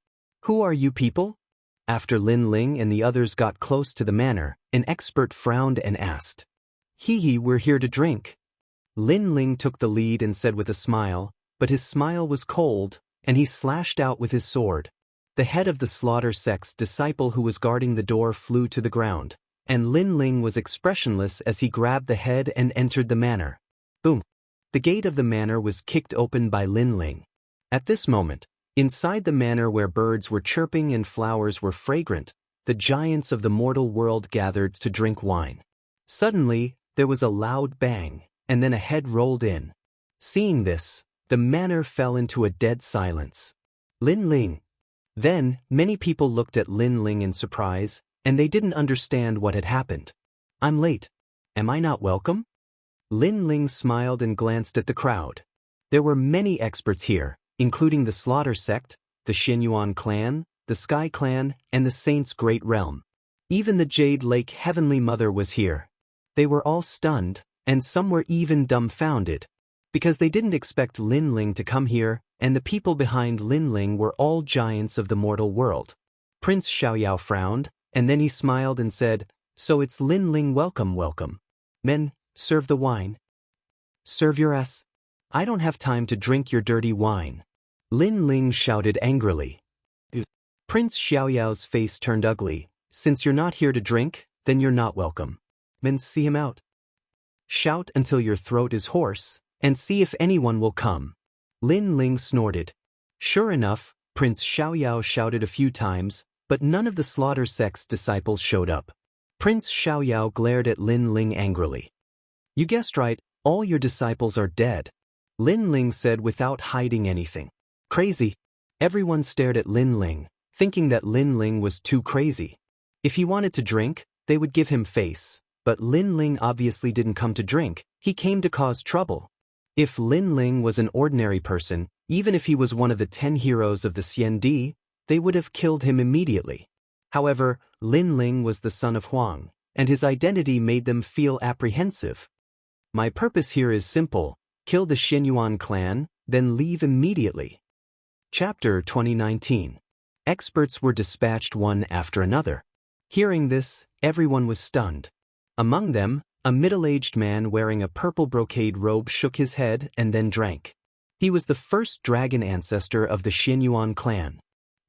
Who are you people? After Lin Ling and the others got close to the manor, an expert frowned and asked. We're here to drink. Lin Ling took the lead and said with a smile, but his smile was cold, and he slashed out with his sword. The head of the Slaughter sect's disciple who was guarding the door flew to the ground, and Lin Ling was expressionless as he grabbed the head and entered the manor. Boom! The gate of the manor was kicked open by Lin Ling. At this moment, inside the manor where birds were chirping and flowers were fragrant, the giants of the mortal world gathered to drink wine. Suddenly, there was a loud bang, and then a head rolled in. Seeing this, the manor fell into a dead silence. Lin Ling. Then, many people looked at Lin Ling in surprise, and they didn't understand what had happened. I'm late. Am I not welcome? Lin Ling smiled and glanced at the crowd. There were many experts here, including the Slaughter sect, the Xinyuan clan, the Sky clan, and the Saint's Great Realm. Even the Jade Lake Heavenly Mother was here. They were all stunned, and some were even dumbfounded, because they didn't expect Lin Ling to come here, and the people behind Lin Ling were all giants of the mortal world. Prince Xiaoyao frowned, and then he smiled and said, So it's Lin Ling, welcome, welcome. Men, serve the wine. Serve your ass. I don't have time to drink your dirty wine. Lin Ling shouted angrily. Prince Xiaoyao's face turned ugly. Since you're not here to drink, then you're not welcome. Men, see him out. Shout until your throat is hoarse, and see if anyone will come. Lin Ling snorted. Sure enough, Prince Xiaoyao shouted a few times, but none of the slaughter sect's disciples showed up. Prince Xiaoyao glared at Lin Ling angrily. You guessed right, all your disciples are dead. Lin Ling said without hiding anything. Crazy. Everyone stared at Lin Ling, thinking that Lin Ling was too crazy. If he wanted to drink, they would give him face, but Lin Ling obviously didn't come to drink, he came to cause trouble. If Lin Ling was an ordinary person, even if he was one of the 10 heroes of the Xiandi, they would have killed him immediately. However, Lin Ling was the son of Huang, and his identity made them feel apprehensive. My purpose here is simple: kill the Xianyuan clan, then leave immediately. Chapter 2019. Experts were dispatched one after another. Hearing this, everyone was stunned. Among them, a middle-aged man wearing a purple brocade robe shook his head and then drank. He was the first dragon ancestor of the Xianyuan clan.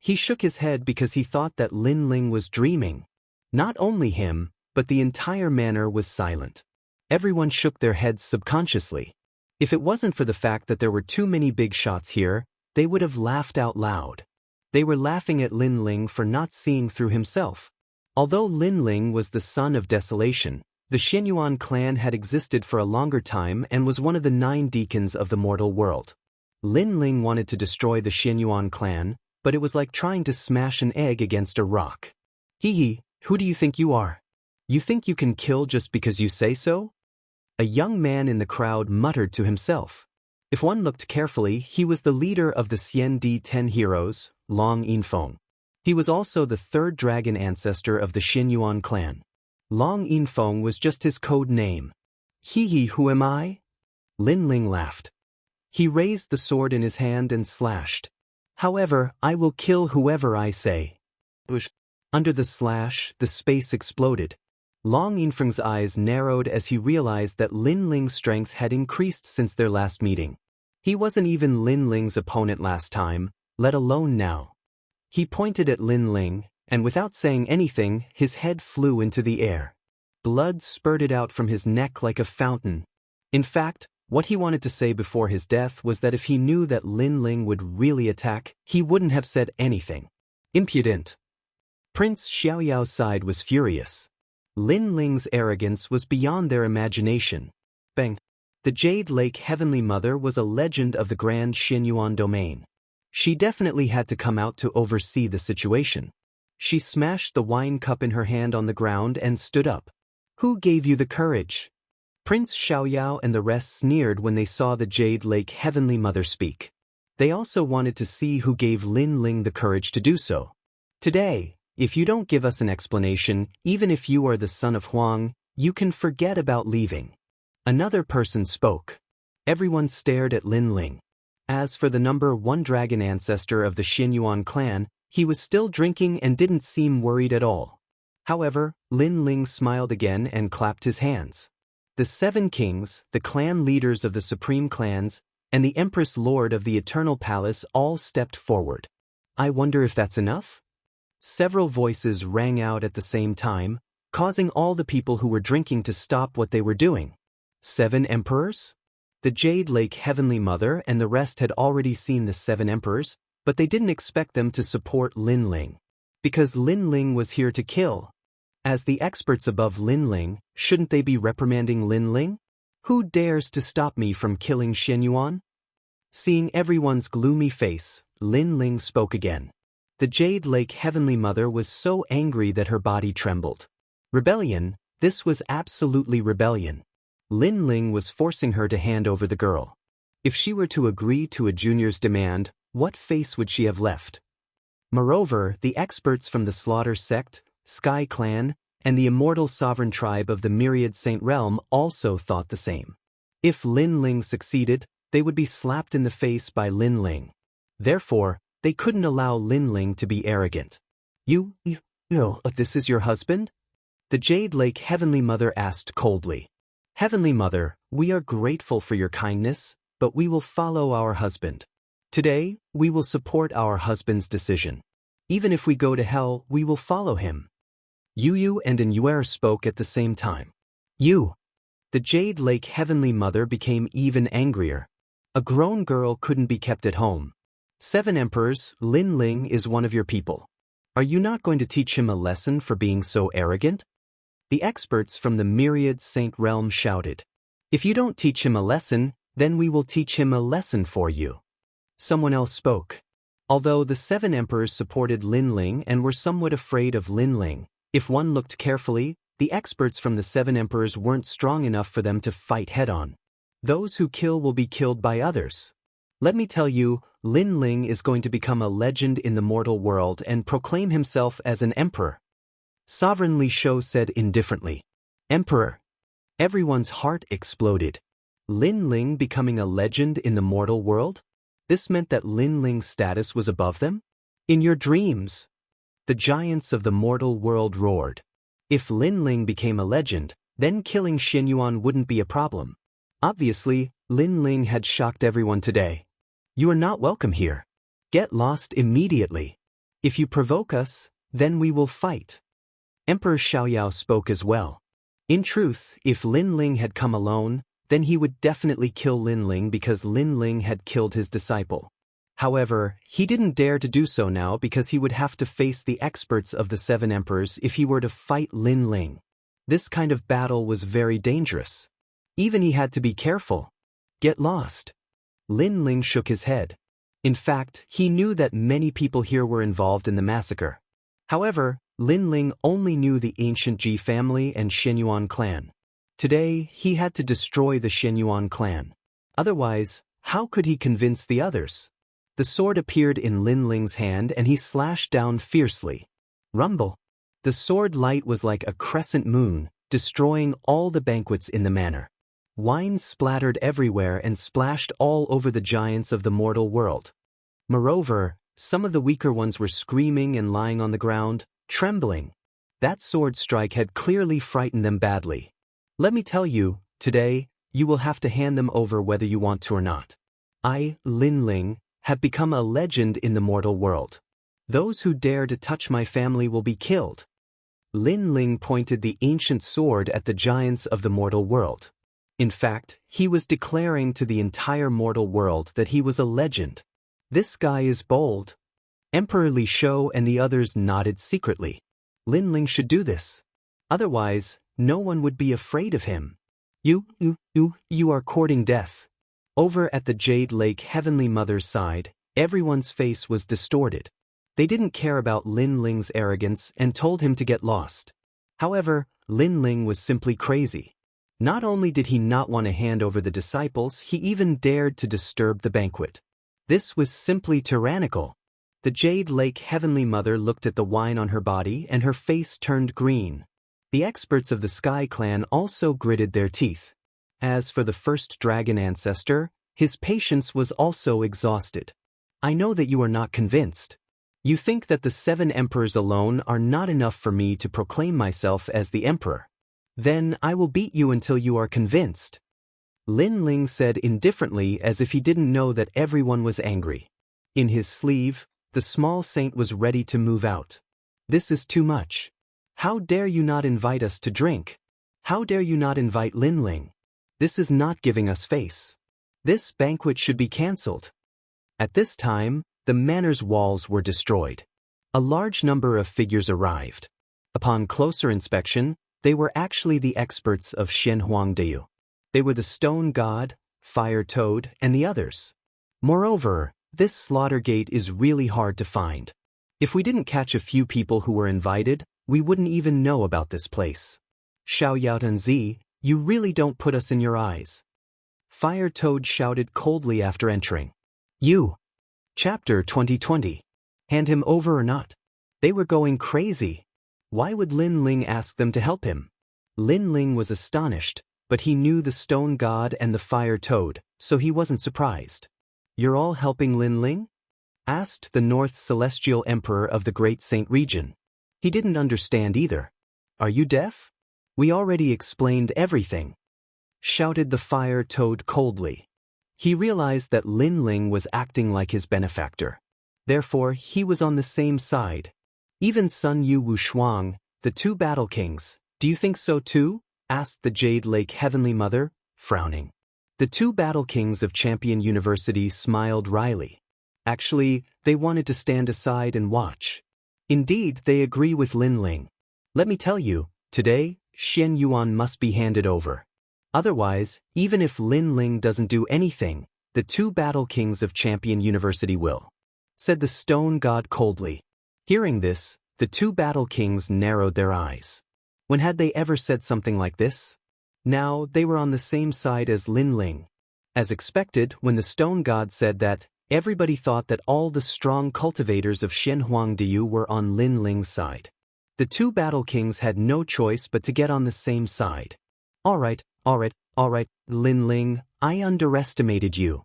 He shook his head because he thought that Lin Ling was dreaming. Not only him, but the entire manor was silent. Everyone shook their heads subconsciously. If it wasn't for the fact that there were too many big shots here, they would have laughed out loud. They were laughing at Lin Ling for not seeing through himself. Although Lin Ling was the son of desolation, the Xianyuan clan had existed for a longer time and was one of the 9 deacons of the mortal world. Lin Ling wanted to destroy the Xianyuan clan, but it was like trying to smash an egg against a rock. Hee, who do you think you are? You think you can kill just because you say so? A young man in the crowd muttered to himself. If one looked carefully, he was the leader of the Xiandi 10 heroes, Long Yinfeng. He was also the 3rd dragon ancestor of the Xianyuan clan. Long Yinfeng was just his code name. Hee, who am I? Lin Ling laughed. He raised the sword in his hand and slashed. However, I will kill whoever I say. Under the slash, the space exploded. Long Yinfeng's eyes narrowed as he realized that Lin Ling's strength had increased since their last meeting. He wasn't even Lin Ling's opponent last time, let alone now. He pointed at Lin Ling, and without saying anything, his head flew into the air. Blood spurted out from his neck like a fountain. In fact, what he wanted to say before his death was that if he knew that Lin Ling would really attack, he wouldn't have said anything. Impudent. Prince Xiaoyao's side was furious. Lin Ling's arrogance was beyond their imagination. Bang. The Jade Lake Heavenly Mother was a legend of the Grand Xianyuan domain. She definitely had to come out to oversee the situation. She smashed the wine cup in her hand on the ground and stood up. Who gave you the courage? Prince Xiaoyao and the rest sneered when they saw the Jade Lake Heavenly Mother speak. They also wanted to see who gave Lin Ling the courage to do so. Today, if you don't give us an explanation, even if you are the son of Huang, you can forget about leaving. Another person spoke. Everyone stared at Lin Ling. As for the number 1 dragon ancestor of the Xianyuan clan, he was still drinking and didn't seem worried at all. However, Lin Ling smiled again and clapped his hands. The 7 kings, the clan leaders of the supreme clans, and the Empress Lord of the Eternal Palace all stepped forward. I wonder if that's enough? Several voices rang out at the same time, causing all the people who were drinking to stop what they were doing. 7 emperors? The Jade Lake Heavenly Mother and the rest had already seen the 7 emperors, but they didn't expect them to support Lin Ling. Because Lin Ling was here to kill. As the experts above Lin Ling, shouldn't they be reprimanding Lin Ling? Who dares to stop me from killing Xianyuan? Seeing everyone's gloomy face, Lin Ling spoke again. The Jade Lake Heavenly Mother was so angry that her body trembled. Rebellion, this was absolutely rebellion. Lin Ling was forcing her to hand over the girl. If she were to agree to a junior's demand, what face would she have left? Moreover, the experts from the Slaughter Sect, Sky Clan, and the Immortal Sovereign Tribe of the Myriad Saint Realm also thought the same. If Lin Ling succeeded, they would be slapped in the face by Lin Ling. Therefore, they couldn't allow Lin Ling to be arrogant. This is your husband? The Jade Lake Heavenly Mother asked coldly. Heavenly Mother, we are grateful for your kindness, but we will follow our husband. Today, we will support our husband's decision. Even if we go to hell, we will follow him. Yu and Anyuer spoke at the same time. The Jade Lake Heavenly Mother became even angrier. A grown girl couldn't be kept at home. 7 emperors, Lin Ling is one of your people. Are you not going to teach him a lesson for being so arrogant? The experts from the myriad saint realm shouted. If you don't teach him a lesson, then we will teach him a lesson for you. Someone else spoke. Although the 7 emperors supported Lin Ling and were somewhat afraid of Lin Ling, if one looked carefully, the experts from the 7 emperors weren't strong enough for them to fight head-on. Those who kill will be killed by others. Let me tell you, Lin Ling is going to become a legend in the mortal world and proclaim himself as an emperor. Sovereign Li Shou said indifferently. Emperor. Everyone's heart exploded. Lin Ling becoming a legend in the mortal world? This meant that Lin Ling's status was above them? In your dreams. The giants of the mortal world roared. If Lin Ling became a legend, then killing Xin Yuan wouldn't be a problem. Obviously, Lin Ling had shocked everyone today. You are not welcome here. Get lost immediately. If you provoke us, then we will fight. Emperor Xiaoyao spoke as well. In truth, if Lin Ling had come alone, then he would definitely kill Lin Ling because Lin Ling had killed his disciple. However, he didn't dare to do so now because he would have to face the experts of the 7 emperors if he were to fight Lin Ling. This kind of battle was very dangerous. Even he had to be careful. Get lost. Lin Ling shook his head. In fact, he knew that many people here were involved in the massacre. However, Lin Ling only knew the ancient Ji family and Xinyuan clan. Today, he had to destroy the Xinyuan clan. Otherwise, how could he convince the others? The sword appeared in Lin Ling's hand and he slashed down fiercely. Rumble. The sword light was like a crescent moon, destroying all the banquets in the manor. Wine splattered everywhere and splashed all over the giants of the mortal world. Moreover, some of the weaker ones were screaming and lying on the ground, trembling. That sword strike had clearly frightened them badly. Let me tell you, today, you will have to hand them over whether you want to or not. I, Lin Ling, have become a legend in the mortal world. Those who dare to touch my family will be killed. Lin Ling pointed the ancient sword at the giants of the mortal world. In fact, he was declaring to the entire mortal world that he was a legend. This guy is bold. Emperor Li Shou and the others nodded secretly. Lin Ling should do this. Otherwise, no one would be afraid of him. You are courting death. Over at the Jade Lake Heavenly Mother's side, everyone's face was distorted. They didn't care about Lin Ling's arrogance and told him to get lost. However, Lin Ling was simply crazy. Not only did he not want to hand over the disciples, he even dared to disturb the banquet. This was simply tyrannical. The Jade Lake Heavenly Mother looked at the wine on her body and her face turned green. The experts of the Sky Clan also gritted their teeth. As for the first dragon ancestor, his patience was also exhausted. I know that you are not convinced. You think that the 7 emperors alone are not enough for me to proclaim myself as the emperor. Then I will beat you until you are convinced. Lin Ling said indifferently as if he didn't know that everyone was angry. In his sleeve, the small saint was ready to move out. This is too much. How dare you not invite us to drink? How dare you not invite Lin Ling? This is not giving us face. This banquet should be cancelled. At this time, the manor's walls were destroyed. A large number of figures arrived. Upon closer inspection, they were actually the experts of Shenhuangdeu. They were the Stone God, Fire Toad, and the others. Moreover, this slaughter gate is really hard to find. If we didn't catch a few people who were invited, we wouldn't even know about this place. Xiao Yaotanzi, you really don't put us in your eyes. Fire Toad shouted coldly after entering. You. Chapter 2020. Hand him over or not? They were going crazy. Why would Lin Ling ask them to help him? Lin Ling was astonished, but he knew the Stone God and the Fire Toad, so he wasn't surprised. You're all helping Lin Ling? Asked the North Celestial Emperor of the Great Saint region. He didn't understand either. Are you deaf? We already explained everything. Shouted the Fire Toad coldly. He realized that Lin Ling was acting like his benefactor. Therefore, he was on the same side. Even Sun Yu Wushuang, the 2 battle kings, do you think so too? Asked the Jade Lake Heavenly Mother, frowning. The 2 battle kings of Champion University smiled wryly. Actually, they wanted to stand aside and watch. Indeed, they agree with Lin Ling. Let me tell you, today, Xian Yuan must be handed over. Otherwise, even if Lin Ling doesn't do anything, the two battle kings of Champion University will, said the stone god coldly. Hearing this, the two battle kings narrowed their eyes. When had they ever said something like this? Now, they were on the same side as Lin Ling. As expected, when the stone god said that, everybody thought that all the strong cultivators of Shenhuangdiyu were on Lin Ling's side. The two battle kings had no choice but to get on the same side. All right, Lin Ling, I underestimated you,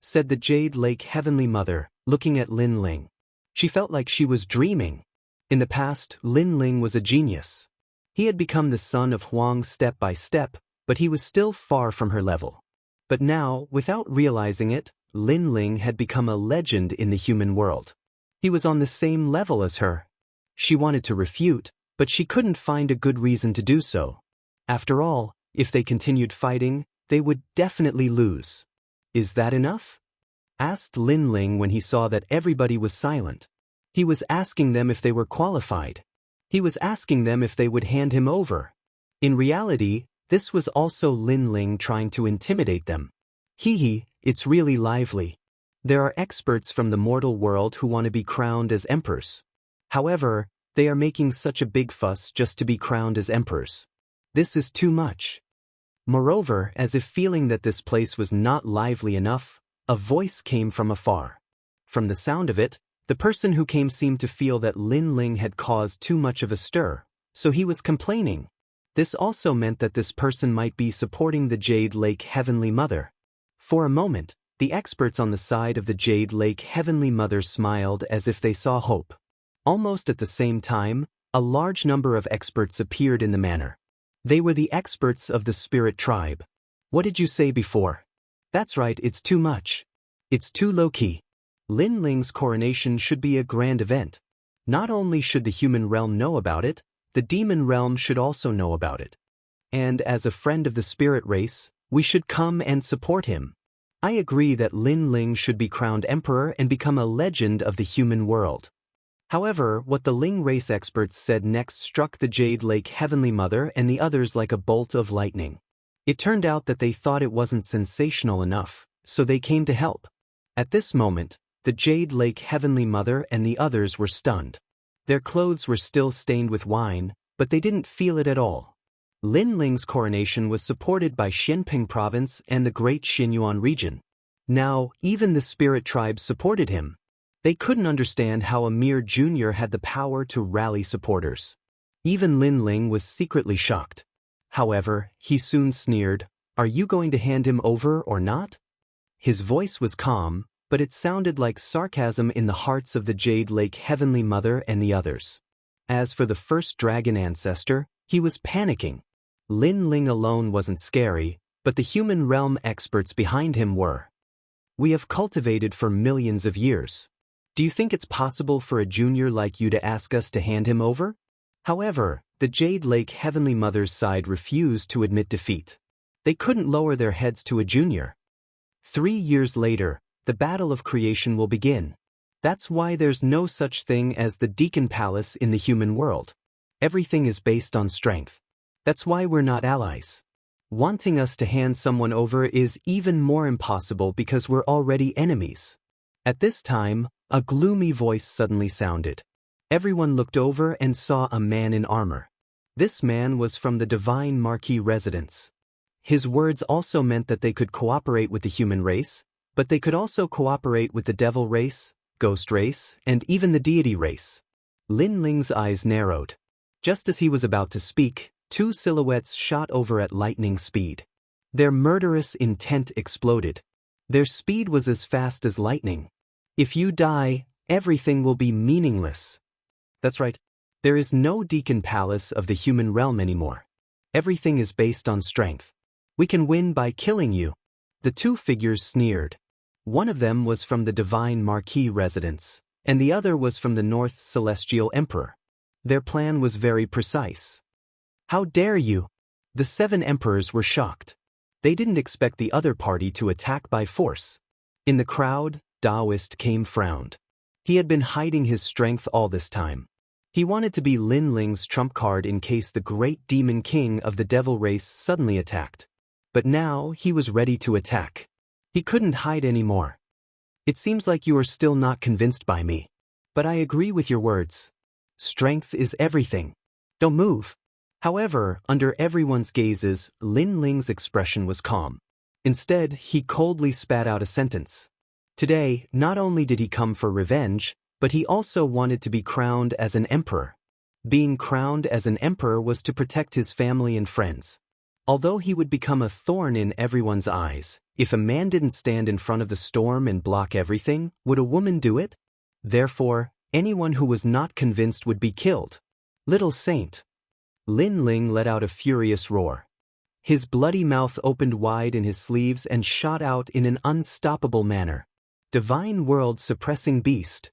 said the Jade Lake Heavenly Mother, looking at Lin Ling. She felt like she was dreaming. In the past, Lin Ling was a genius. He had become the son of Huang step by step, but he was still far from her level. But now, without realizing it, Lin Ling had become a legend in the human world. He was on the same level as her. She wanted to refute, but she couldn't find a good reason to do so. After all, if they continued fighting, they would definitely lose. Is that enough? Asked Lin Ling when he saw that everybody was silent. He was asking them if they were qualified. He was asking them if they would hand him over. In reality, this was also Lin Ling trying to intimidate them. It's really lively. There are experts from the mortal world who want to be crowned as emperors. However, they are making such a big fuss just to be crowned as emperors. This is too much. Moreover, as if feeling that this place was not lively enough, a voice came from afar. From the sound of it, the person who came seemed to feel that Lin Ling had caused too much of a stir, so he was complaining. This also meant that this person might be supporting the Jade Lake Heavenly Mother. For a moment, the experts on the side of the Jade Lake Heavenly Mother smiled as if they saw hope. Almost at the same time, a large number of experts appeared in the manor. They were the experts of the Spirit Tribe. What did you say before? That's right, it's too much. It's too low-key. Lin Ling's coronation should be a grand event. Not only should the human realm know about it, the demon realm should also know about it. And as a friend of the spirit race, we should come and support him. I agree that Lin Ling should be crowned emperor and become a legend of the human world. However, what the Ling race experts said next struck the Jade Lake Heavenly Mother and the others like a bolt of lightning. It turned out that they thought it wasn't sensational enough, so they came to help. At this moment, the Jade Lake Heavenly Mother and the others were stunned. Their clothes were still stained with wine, but they didn't feel it at all. Lin Ling's coronation was supported by Xinping Province and the Great Xinyuan region. Now, even the Spirit Tribe supported him. They couldn't understand how a mere junior had the power to rally supporters. Even Lin Ling was secretly shocked. However, he soon sneered, "Are you going to hand him over or not?" His voice was calm, but it sounded like sarcasm in the hearts of the Jade Lake Heavenly Mother and the others. As for the first dragon ancestor, he was panicking. Lin Ling alone wasn't scary, but the human realm experts behind him were. We have cultivated for millions of years. Do you think it's possible for a junior like you to ask us to hand him over? However, the Jade Lake Heavenly Mother's side refused to admit defeat. They couldn't lower their heads to a junior. 3 years later, the battle of creation will begin. That's why there's no such thing as the Deacon Palace in the human world. Everything is based on strength. That's why we're not allies. Wanting us to hand someone over is even more impossible because we're already enemies. At this time, a gloomy voice suddenly sounded. Everyone looked over and saw a man in armor. This man was from the Divine Marquis residence. His words also meant that they could cooperate with the human race, but they could also cooperate with the devil race, ghost race, and even the deity race. Lin Ling's eyes narrowed. Just as he was about to speak, 2 silhouettes shot over at lightning speed. Their murderous intent exploded. Their speed was as fast as lightning. If you die, everything will be meaningless. That's right. There is no Deacon Palace of the human realm anymore. Everything is based on strength. We can win by killing you. The 2 figures sneered. One of them was from the Divine Marquis residence, and the other was from the North Celestial Emperor. Their plan was very precise. How dare you? The 7 emperors were shocked. They didn't expect the other party to attack by force. In the crowd, Taoist came frowned. He had been hiding his strength all this time. He wanted to be Lin Ling's trump card in case the great demon king of the devil race suddenly attacked. But now he was ready to attack. He couldn't hide anymore. It seems like you are still not convinced by me. But I agree with your words. Strength is everything. Don't move. However, under everyone's gazes, Lin Ling's expression was calm. Instead, he coldly spat out a sentence. Today, not only did he come for revenge, but he also wanted to be crowned as an emperor. Being crowned as an emperor was to protect his family and friends. Although he would become a thorn in everyone's eyes, if a man didn't stand in front of the storm and block everything, would a woman do it? Therefore, anyone who was not convinced would be killed. Little saint. Lin Ling let out a furious roar. His bloody mouth opened wide in his sleeves and shot out in an unstoppable manner. Divine world suppressing beast.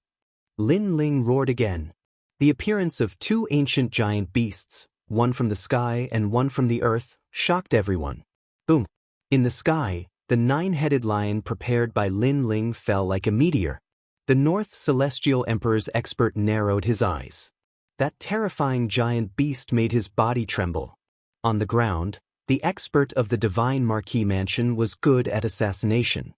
Lin Ling roared again. The appearance of two ancient giant beasts, one from the sky and one from the earth, shocked everyone. Boom! In the sky, the nine-headed lion prepared by Lin Ling fell like a meteor. The North Celestial Emperor's expert narrowed his eyes. That terrifying giant beast made his body tremble. On the ground, the expert of the Divine Marquis Mansion was good at assassination.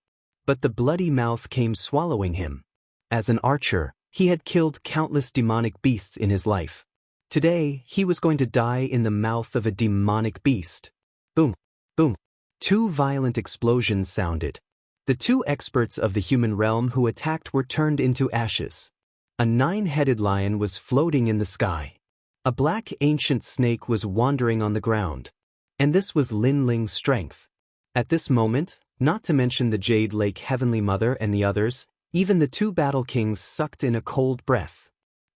But the bloody mouth came swallowing him. As an archer, he had killed countless demonic beasts in his life. Today, he was going to die in the mouth of a demonic beast. Boom! Boom! Two violent explosions sounded. The two experts of the human realm who attacked were turned into ashes. A nine-headed lion was floating in the sky. A black ancient snake was wandering on the ground. And this was Lin Ling's strength. At this moment, not to mention the Jade Lake Heavenly Mother and the others, even the two battle kings sucked in a cold breath.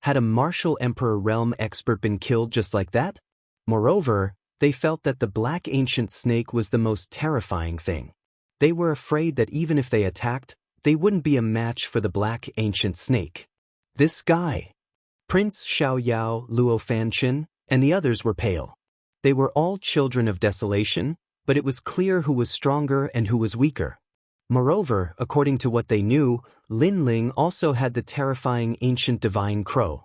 Had a martial emperor realm expert been killed just like that? Moreover, they felt that the black ancient snake was the most terrifying thing. They were afraid that even if they attacked, they wouldn't be a match for the black ancient snake. This guy. Prince Xiao Yao, Luo Fanqin, and the others were pale. They were all children of desolation, but it was clear who was stronger and who was weaker. Moreover, according to what they knew, Lin Ling also had the terrifying ancient divine crow.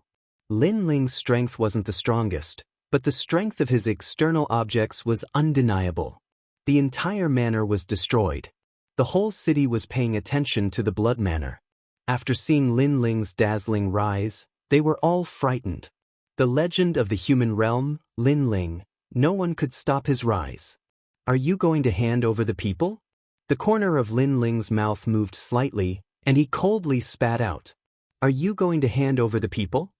Lin Ling's strength wasn't the strongest, but the strength of his external objects was undeniable. The entire manor was destroyed. The whole city was paying attention to the blood manor. After seeing Lin Ling's dazzling rise, they were all frightened. The legend of the human realm, Lin Ling, no one could stop his rise. Are you going to hand over the people? The corner of Lin Ling's mouth moved slightly, and he coldly spat out. Are you going to hand over the people?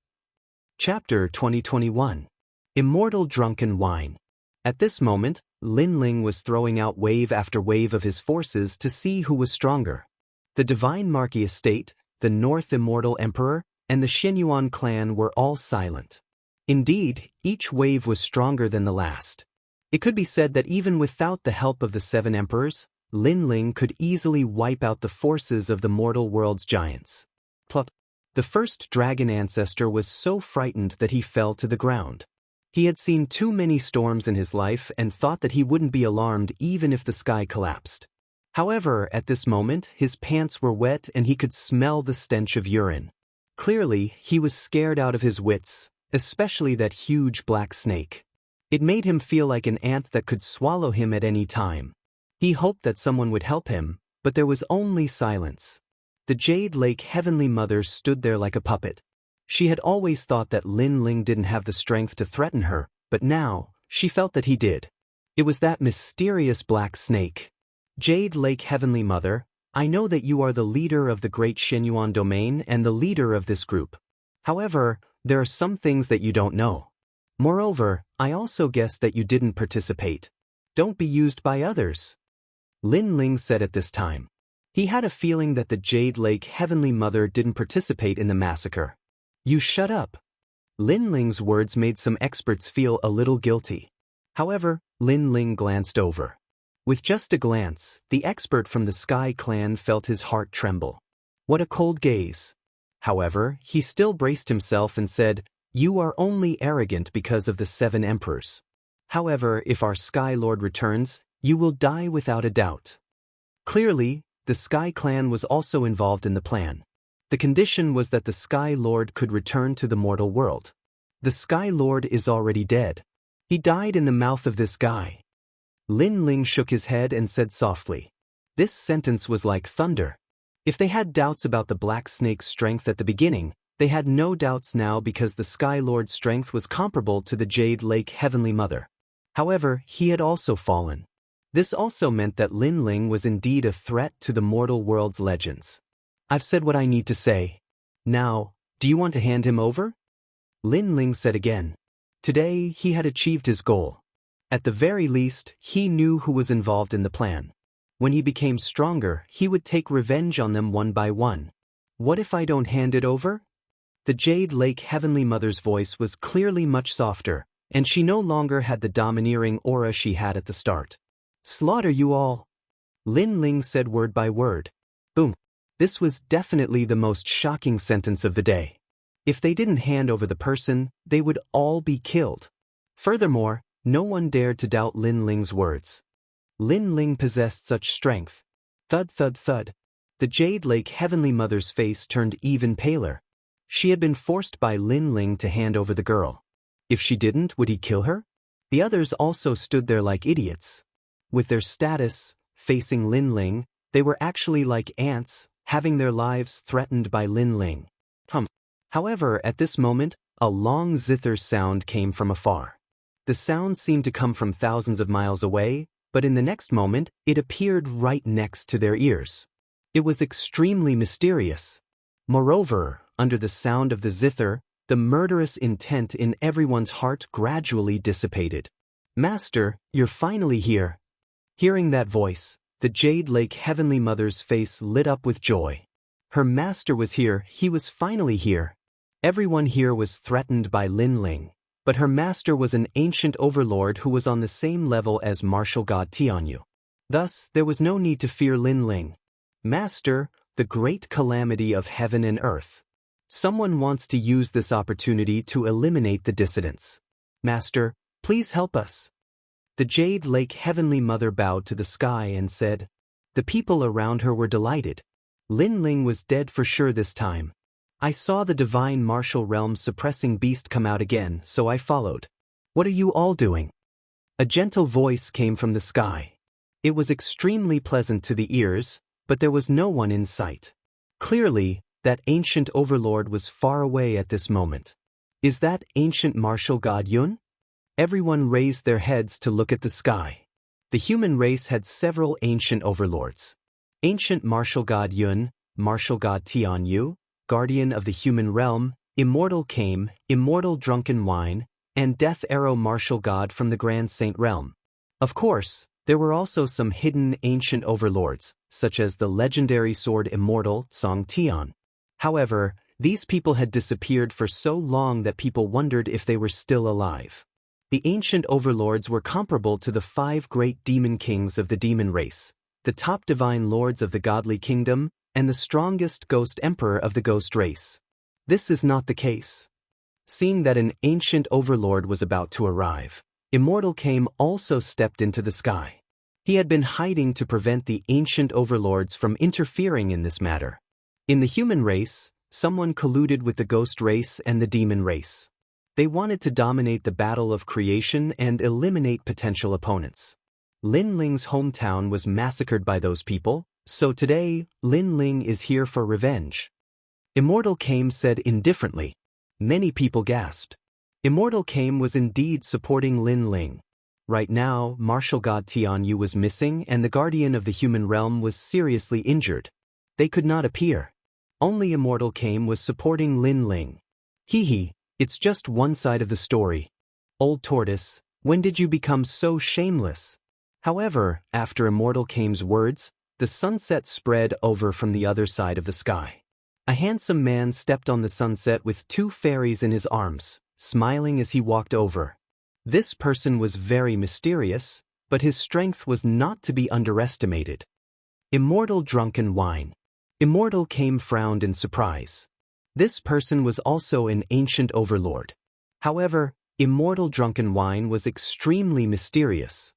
Chapter 2021. Immortal Drunken Wine. At this moment, Lin Ling was throwing out wave after wave of his forces to see who was stronger. The Divine Marquis Estate, the North Immortal Emperor, and the Xinyuan clan were all silent. Indeed, each wave was stronger than the last. It could be said that even without the help of the seven emperors, Lin Ling could easily wipe out the forces of the mortal world's giants. Plop. The first dragon ancestor was so frightened that he fell to the ground. He had seen too many storms in his life and thought that he wouldn't be alarmed even if the sky collapsed. However, at this moment, his pants were wet and he could smell the stench of urine. Clearly, he was scared out of his wits, especially that huge black snake. It made him feel like an ant that could swallow him at any time. He hoped that someone would help him, but there was only silence. The Jade Lake Heavenly Mother stood there like a puppet. She had always thought that Lin Ling didn't have the strength to threaten her, but now, she felt that he did. It was that mysterious black snake. Jade Lake Heavenly Mother, I know that you are the leader of the Great Xinyuan domain and the leader of this group. However, there are some things that you don't know. Moreover, I also guess that you didn't participate. Don't be used by others. Lin Ling said at this time. He had a feeling that the Jade Lake Heavenly Mother didn't participate in the massacre. You shut up. Lin Ling's words made some experts feel a little guilty. However, Lin Ling glanced over. With just a glance, the expert from the Sky Clan felt his heart tremble. What a cold gaze. However, he still braced himself and said, You are only arrogant because of the seven emperors. However, if our Sky Lord returns, you will die without a doubt. Clearly, the Sky Clan was also involved in the plan. The condition was that the Sky Lord could return to the mortal world. The Sky Lord is already dead. He died in the mouth of this guy. Lin Ling shook his head and said softly. This sentence was like thunder. If they had doubts about the Black Snake's strength at the beginning, they had no doubts now because the Sky Lord's strength was comparable to the Jade Lake Heavenly Mother. However, he had also fallen. This also meant that Lin Ling was indeed a threat to the mortal world's legends. I've said what I need to say. Now, do you want to hand him over? Lin Ling said again. Today, he had achieved his goal. At the very least, he knew who was involved in the plan. When he became stronger, he would take revenge on them one by one. What if I don't hand it over? The Jade Lake Heavenly Mother's voice was clearly much softer, and she no longer had the domineering aura she had at the start. Slaughter you all. Lin Ling said word by word. Boom. This was definitely the most shocking sentence of the day. If they didn't hand over the person, they would all be killed. Furthermore, no one dared to doubt Lin Ling's words. Lin Ling possessed such strength. Thud thud thud. The Jade Lake Heavenly Mother's face turned even paler. She had been forced by Lin Ling to hand over the girl. If she didn't, would he kill her? The others also stood there like idiots. With their status, facing Lin Ling, they were actually like ants, having their lives threatened by Lin Ling. However, at this moment, a long zither sound came from afar. The sound seemed to come from thousands of miles away, but in the next moment, it appeared right next to their ears. It was extremely mysterious. Moreover, under the sound of the zither, the murderous intent in everyone's heart gradually dissipated. Master, you're finally here. Hearing that voice, the Jade Lake Heavenly Mother's face lit up with joy. Her master was here, he was finally here. Everyone here was threatened by Lin Ling, but her master was an ancient overlord who was on the same level as martial god Tianyu. Thus, there was no need to fear Lin Ling. Master, the great calamity of heaven and earth. Someone wants to use this opportunity to eliminate the dissidents. Master, please help us. The Jade Lake Heavenly Mother bowed to the sky and said. The people around her were delighted. Lin Ling was dead for sure this time. I saw the divine martial realm suppressing beast come out again, so I followed. What are you all doing? A gentle voice came from the sky. It was extremely pleasant to the ears, but there was no one in sight. Clearly, that ancient overlord was far away at this moment. Is that ancient martial god Yun? Everyone raised their heads to look at the sky. The human race had several ancient overlords. Ancient martial god Yun, martial god Tianyu, guardian of the human realm, Immortal came, Immortal drunken wine, and Death Arrow martial god from the Grand Saint realm. Of course, there were also some hidden ancient overlords, such as the legendary sword Immortal Song Tian. However, these people had disappeared for so long that people wondered if they were still alive. The ancient overlords were comparable to the 5 great demon kings of the demon race, the top divine lords of the godly kingdom, and the strongest ghost emperor of the ghost race. This is not the case. Seeing that an ancient overlord was about to arrive, Immortal came also stepped into the sky. He had been hiding to prevent the ancient overlords from interfering in this matter. In the human race, someone colluded with the ghost race and the demon race. They wanted to dominate the battle of creation and eliminate potential opponents. Lin Ling's hometown was massacred by those people, so today, Lin Ling is here for revenge. Immortal Kame said indifferently. Many people gasped. Immortal Kame was indeed supporting Lin Ling. Right now, martial god Tianyu was missing and the guardian of the human realm was seriously injured. They could not appear. Only Immortal Kame was supporting Lin Ling. Hee, it's just one side of the story. Old tortoise, when did you become so shameless? However, after Immortal Kame's words, the sunset spread over from the other side of the sky. A handsome man stepped on the sunset with 2 fairies in his arms, smiling as he walked over. This person was very mysterious, but his strength was not to be underestimated. Immortal drunken wine. Immortal Kame frowned in surprise. This person was also an ancient overlord. However, Immortal drunken wine was extremely mysterious.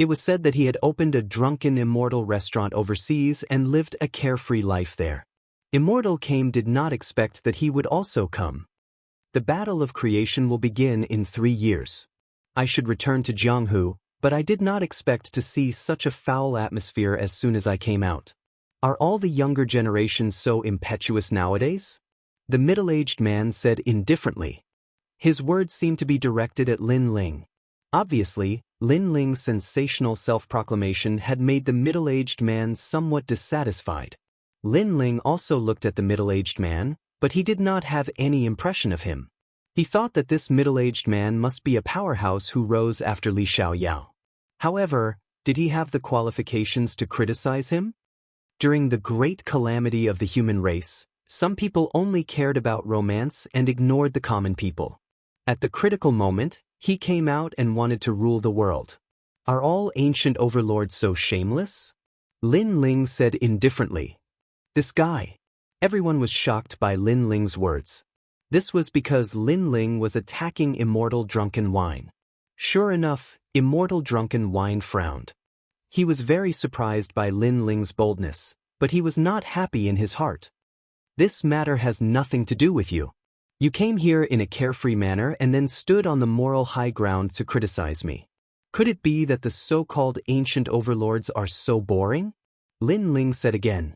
It was said that he had opened a drunken Immortal restaurant overseas and lived a carefree life there. Immortal did not expect that he would also come. The battle of creation will begin in 3 years. I should return to Jianghu, but I did not expect to see such a foul atmosphere as soon as I came out. Are all the younger generations so impetuous nowadays? The middle-aged man said indifferently. His words seemed to be directed at Lin Ling. Obviously, Lin Ling's sensational self-proclamation had made the middle-aged man somewhat dissatisfied. Lin Ling also looked at the middle-aged man, but he did not have any impression of him. He thought that this middle-aged man must be a powerhouse who rose after Li Xiaoyao. However, did he have the qualifications to criticize him? During the great calamity of the human race, some people only cared about romance and ignored the common people. At the critical moment, he came out and wanted to rule the world. Are all ancient overlords so shameless? Lin Ling said indifferently. This guy. Everyone was shocked by Lin Ling's words. This was because Lin Ling was attacking Immortal Drunken Wine. Sure enough, Immortal Drunken Wine frowned. He was very surprised by Lin Ling's boldness, but he was not happy in his heart. This matter has nothing to do with you. You came here in a carefree manner and then stood on the moral high ground to criticize me. Could it be that the so-called ancient overlords are so boring? Lin Ling said again.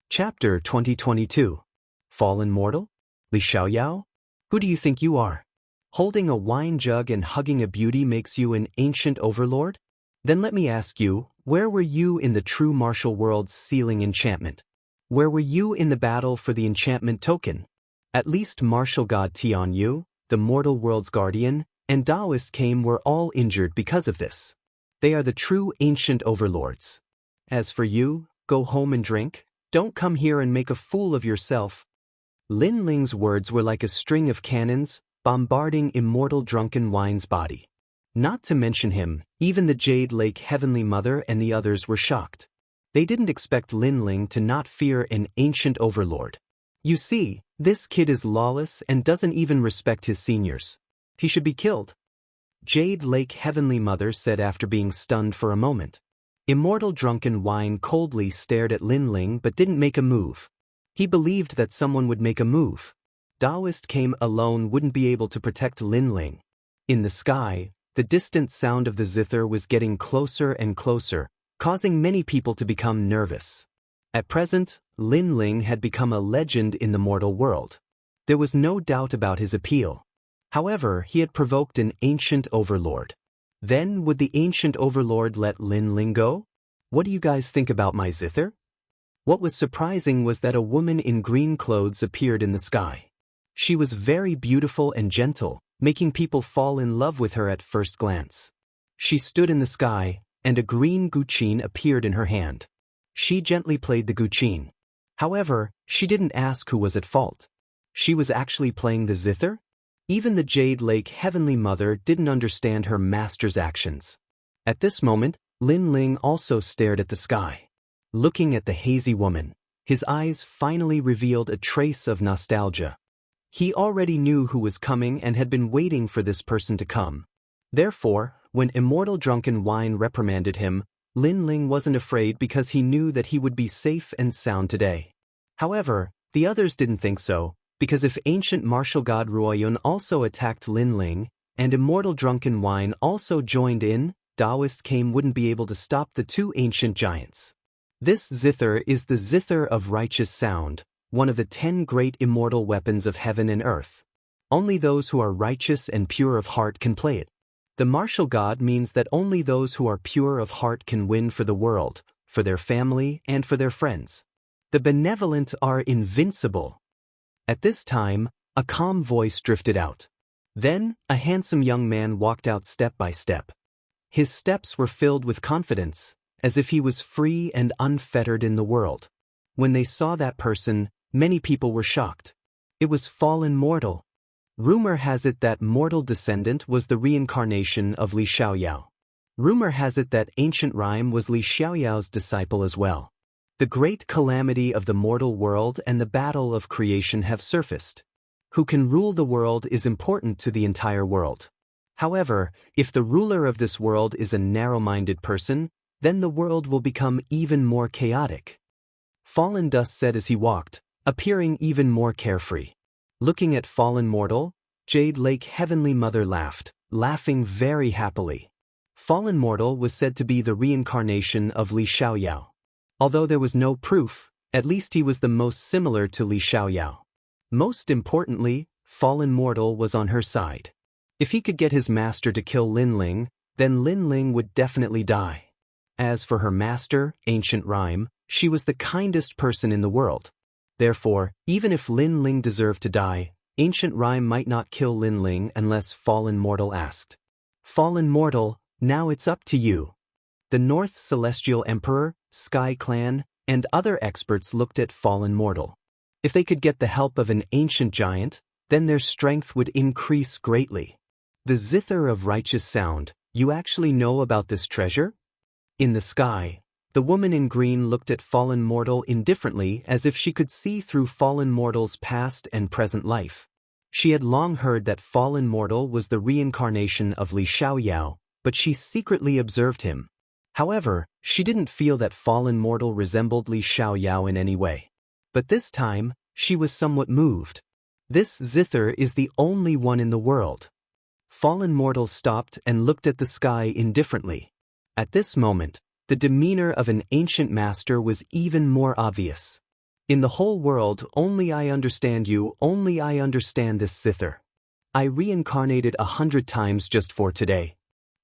Chapter 2022. Fallen Mortal? Li Xiaoyao? Who do you think you are? Holding a wine jug and hugging a beauty makes you an ancient overlord? Then let me ask you, where were you in the true martial world's sealing enchantment? Where were you in the battle for the enchantment token? At least martial god Tianyu, the mortal world's guardian, and Taoist were all injured because of this. They are the true ancient overlords. As for you, go home and drink. Don't come here and make a fool of yourself. Lin Ling's words were like a string of cannons, bombarding Immortal Drunken Wine's body. Not to mention him, even the Jade Lake Heavenly Mother and the others were shocked. They didn't expect Lin Ling to not fear an ancient overlord. You see, this kid is lawless and doesn't even respect his seniors. He should be killed. Jade Lake Heavenly Mother said after being stunned for a moment. Immortal Drunken Wine coldly stared at Lin Ling but didn't make a move. He believed that someone would make a move. Taoist alone wouldn't be able to protect Lin Ling. In the sky, the distant sound of the zither was getting closer and closer, causing many people to become nervous. At present, Lin Ling had become a legend in the mortal world. There was no doubt about his appeal. However, he had provoked an ancient overlord. Then, would the ancient overlord let Lin Ling go? What do you guys think about my zither? What was surprising was that a woman in green clothes appeared in the sky. She was very beautiful and gentle, making people fall in love with her at first glance. She stood in the sky, and a green guqin appeared in her hand. She gently played the guqin. However, she didn't ask who was at fault. She was actually playing the zither? Even the Jade Lake Heavenly Mother didn't understand her master's actions. At this moment, Lin Ling also stared at the sky. Looking at the hazy woman, his eyes finally revealed a trace of nostalgia. He already knew who was coming and had been waiting for this person to come. Therefore, when Immortal Drunken Wine reprimanded him, Lin Ling wasn't afraid because he knew that he would be safe and sound today. However, the others didn't think so, because if ancient martial god Ruoyun also attacked Lin Ling, and Immortal Drunken Wine also joined in, Taoist wouldn't be able to stop the two ancient giants. This zither is the zither of righteous sound, one of the 10 great immortal weapons of heaven and earth. Only those who are righteous and pure of heart can play it. The martial god means that only those who are pure of heart can win for the world, for their family, and for their friends. The benevolent are invincible. At this time, a calm voice drifted out. Then, a handsome young man walked out step by step. His steps were filled with confidence, as if he was free and unfettered in the world. When they saw that person, many people were shocked. It was fallen mortal. Rumor has it that mortal descendant was the reincarnation of Li Xiaoyao. Rumor has it that ancient rhyme was Li Xiaoyao's disciple as well. The great calamity of the mortal world and the battle of creation have surfaced. Who can rule the world is important to the entire world. However, if the ruler of this world is a narrow-minded person, then the world will become even more chaotic. Fallen Dust said as he walked, appearing even more carefree. Looking at Fallen Mortal, Jade Lake Heavenly Mother laughed, laughing very happily. Fallen Mortal was said to be the reincarnation of Li Xiaoyao. Although there was no proof, at least he was the most similar to Li Xiaoyao. Most importantly, Fallen Mortal was on her side. If he could get his master to kill Lin Ling, then Lin Ling would definitely die. As for her master, Ancient Rhyme, she was the kindest person in the world. Therefore, even if Lin Ling deserved to die, Ancient Rhyme might not kill Lin Ling unless Fallen Mortal asked. Fallen Mortal, now it's up to you. The North Celestial Emperor, Sky Clan, and other experts looked at Fallen Mortal. If they could get the help of an ancient giant, then their strength would increase greatly. The Zither of Righteous Sound, you actually know about this treasure? In the sky, the woman in green looked at Fallen Mortal indifferently as if she could see through Fallen Mortal's past and present life. She had long heard that Fallen Mortal was the reincarnation of Li Xiaoyao, but she secretly observed him. However, she didn't feel that Fallen Mortal resembled Li Xiaoyao in any way. But this time, she was somewhat moved. This Zither is the only one in the world. Fallen Mortal stopped and looked at the sky indifferently. At this moment, the demeanor of an ancient master was even more obvious. In the whole world, only I understand you, only I understand this Zither. I reincarnated 100 times just for today.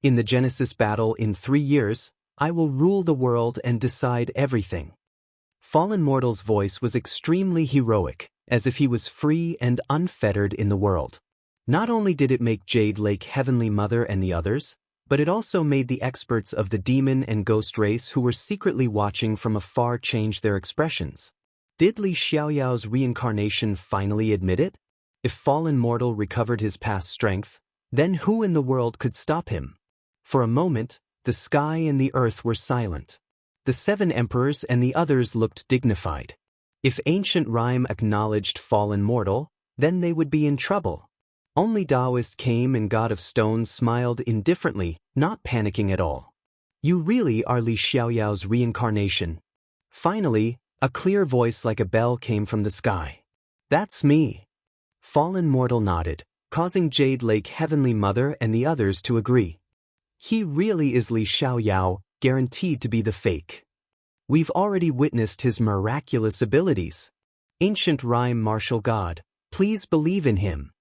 In the Genesis battle in 3 years, I will rule the world and decide everything. Fallen Mortal's voice was extremely heroic, as if he was free and unfettered in the world. Not only did it make Jade Lake Heavenly Mother and the others, but it also made the experts of the demon and ghost race who were secretly watching from afar change their expressions. Did Li Xiaoyao's reincarnation finally admit it? If Fallen Mortal recovered his past strength, then who in the world could stop him? For a moment, the sky and the earth were silent. The 7 emperors and the others looked dignified. If Ancient Rhyme acknowledged Fallen Mortal, then they would be in trouble. Only Taoist came and God of Stone smiled indifferently, not panicking at all. You really are Li Xiaoyao's reincarnation. Finally, a clear voice like a bell came from the sky. That's me. Fallen Mortal nodded, causing Jade Lake Heavenly Mother and the others to agree. He really is Li Xiaoyao, guaranteed to be the fake. We've already witnessed his miraculous abilities. Ancient Rhyme Martial God, please believe in him.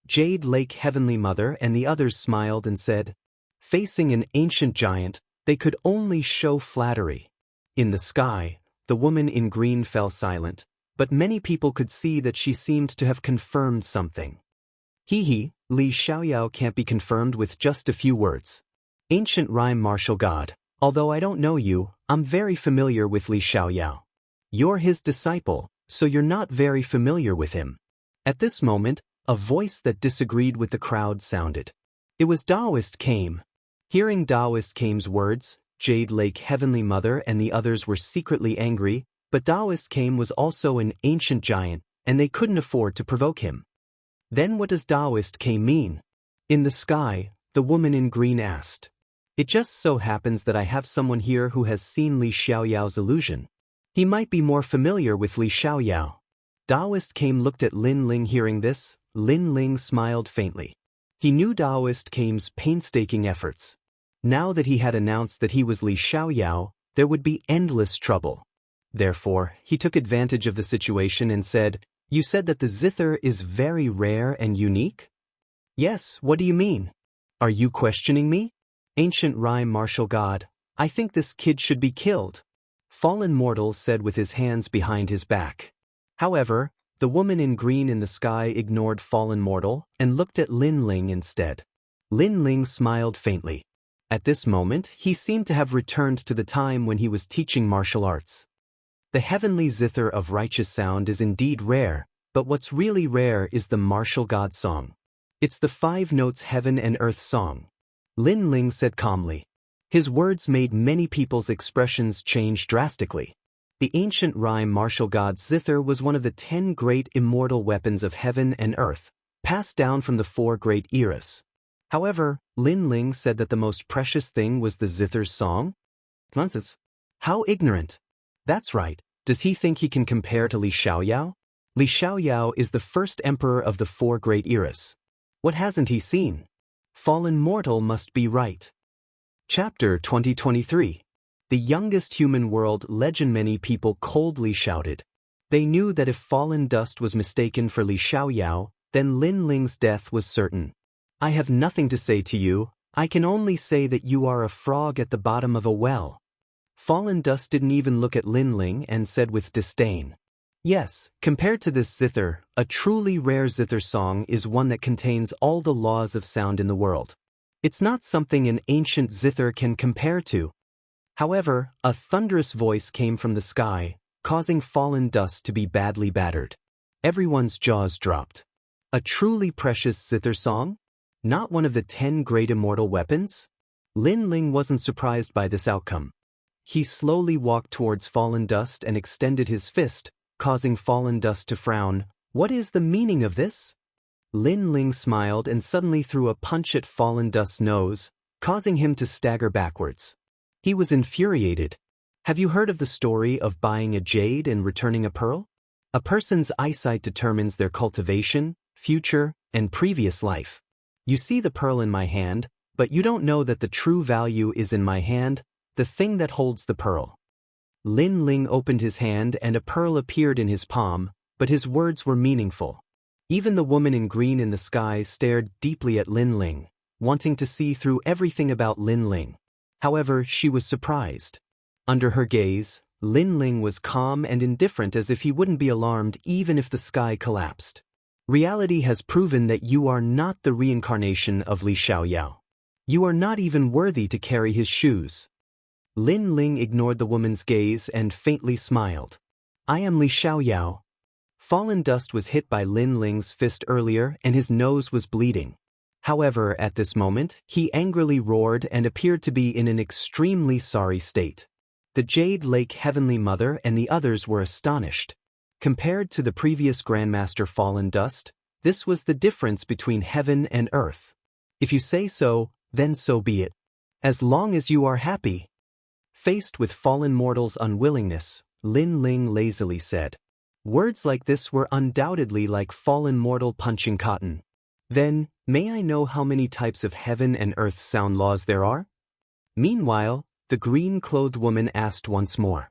Jade Lake Heavenly Mother and the others smiled and said, facing an ancient giant, they could only show flattery. In the sky, the woman in green fell silent, but many people could see that she seemed to have confirmed something. Li Xiaoyao can't be confirmed with just a few words. Ancient Rhyme Martial God, although I don't know you, I'm very familiar with Li Xiaoyao. You're his disciple, so you're not very familiar with him. At this moment, a voice that disagreed with the crowd sounded. It was Taoist Came. Hearing Taoist Came's words, Jade Lake Heavenly Mother and the others were secretly angry, but Taoist Came was also an ancient giant, and they couldn't afford to provoke him. Then what does Taoist Came mean? In the sky, the woman in green asked. It just so happens that I have someone here who has seen Li Xiaoyao's illusion. He might be more familiar with Li Xiaoyao. Taoist Came looked at Lin Ling. Hearing this, Lin Ling smiled faintly. He knew Taoist Came's painstaking efforts. Now that he had announced that he was Li Xiaoyao, there would be endless trouble. Therefore, he took advantage of the situation and said, You said that the Zither is very rare and unique? Yes, what do you mean? Are you questioning me? Ancient Rhyme Martial God, I think this kid should be killed. Fallen Mortal said with his hands behind his back. However, the woman in green in the sky ignored Fallen Mortal and looked at Lin Ling instead. Lin Ling smiled faintly. At this moment, he seemed to have returned to the time when he was teaching martial arts. The heavenly Zither of Righteous Sound is indeed rare, but what's really rare is the martial god song. It's the 5 notes heaven and earth song. Lin Ling said calmly. His words made many people's expressions change drastically. The ancient rhyme martial god Zither was one of the 10 great immortal weapons of heaven and earth, passed down from the 4 great eras. However, Lin Ling said that the most precious thing was the zither's song? Nonsense. How ignorant. That's right. Does he think he can compare to Li Xiaoyao? Li Xiaoyao is the first emperor of the four great eras. What hasn't he seen? Fallen mortal must be right. Chapter 2023. The youngest human world legend. Many people coldly shouted. They knew that if fallen dust was mistaken for Li Xiaoyao, then Lin Ling's death was certain. I have nothing to say to you, I can only say that you are a frog at the bottom of a well. Fallen dust didn't even look at Lin Ling and said with disdain. Yes, compared to this zither, a truly rare zither song is one that contains all the laws of sound in the world. It's not something an ancient zither can compare to. However, a thunderous voice came from the sky, causing fallen dust to be badly battered. Everyone's jaws dropped. A truly precious zither song? Not one of the 10 great immortal weapons? Lin Ling wasn't surprised by this outcome. He slowly walked towards fallen dust and extended his fist, causing fallen dust to frown. What is the meaning of this? Lin Ling smiled and suddenly threw a punch at fallen dust's nose, causing him to stagger backwards. He was infuriated. Have you heard of the story of buying a jade and returning a pearl? A person's eyesight determines their cultivation, future, and previous life. You see the pearl in my hand, but you don't know that the true value is in my hand, the thing that holds the pearl. Lin Ling opened his hand and a pearl appeared in his palm, but his words were meaningful. Even the woman in green in the sky stared deeply at Lin Ling, wanting to see through everything about Lin Ling. However, she was surprised. Under her gaze, Lin Ling was calm and indifferent, as if he wouldn't be alarmed even if the sky collapsed. Reality has proven that you are not the reincarnation of Li Xiaoyao. You are not even worthy to carry his shoes. Lin Ling ignored the woman's gaze and faintly smiled. I am Li Xiaoyao. Fallen dust was hit by Lin Ling's fist earlier and his nose was bleeding. However, at this moment, he angrily roared and appeared to be in an extremely sorry state. The Jade Lake Heavenly Mother and the others were astonished. Compared to the previous Grandmaster Fallen Dust, this was the difference between heaven and earth. If you say so, then so be it. As long as you are happy. Faced with fallen mortal's unwillingness, Lin Ling lazily said. Words like this were undoubtedly like fallen mortal punching cotton. Then, may I know how many types of heaven and earth sound laws there are? Meanwhile, the green-clothed woman asked once more.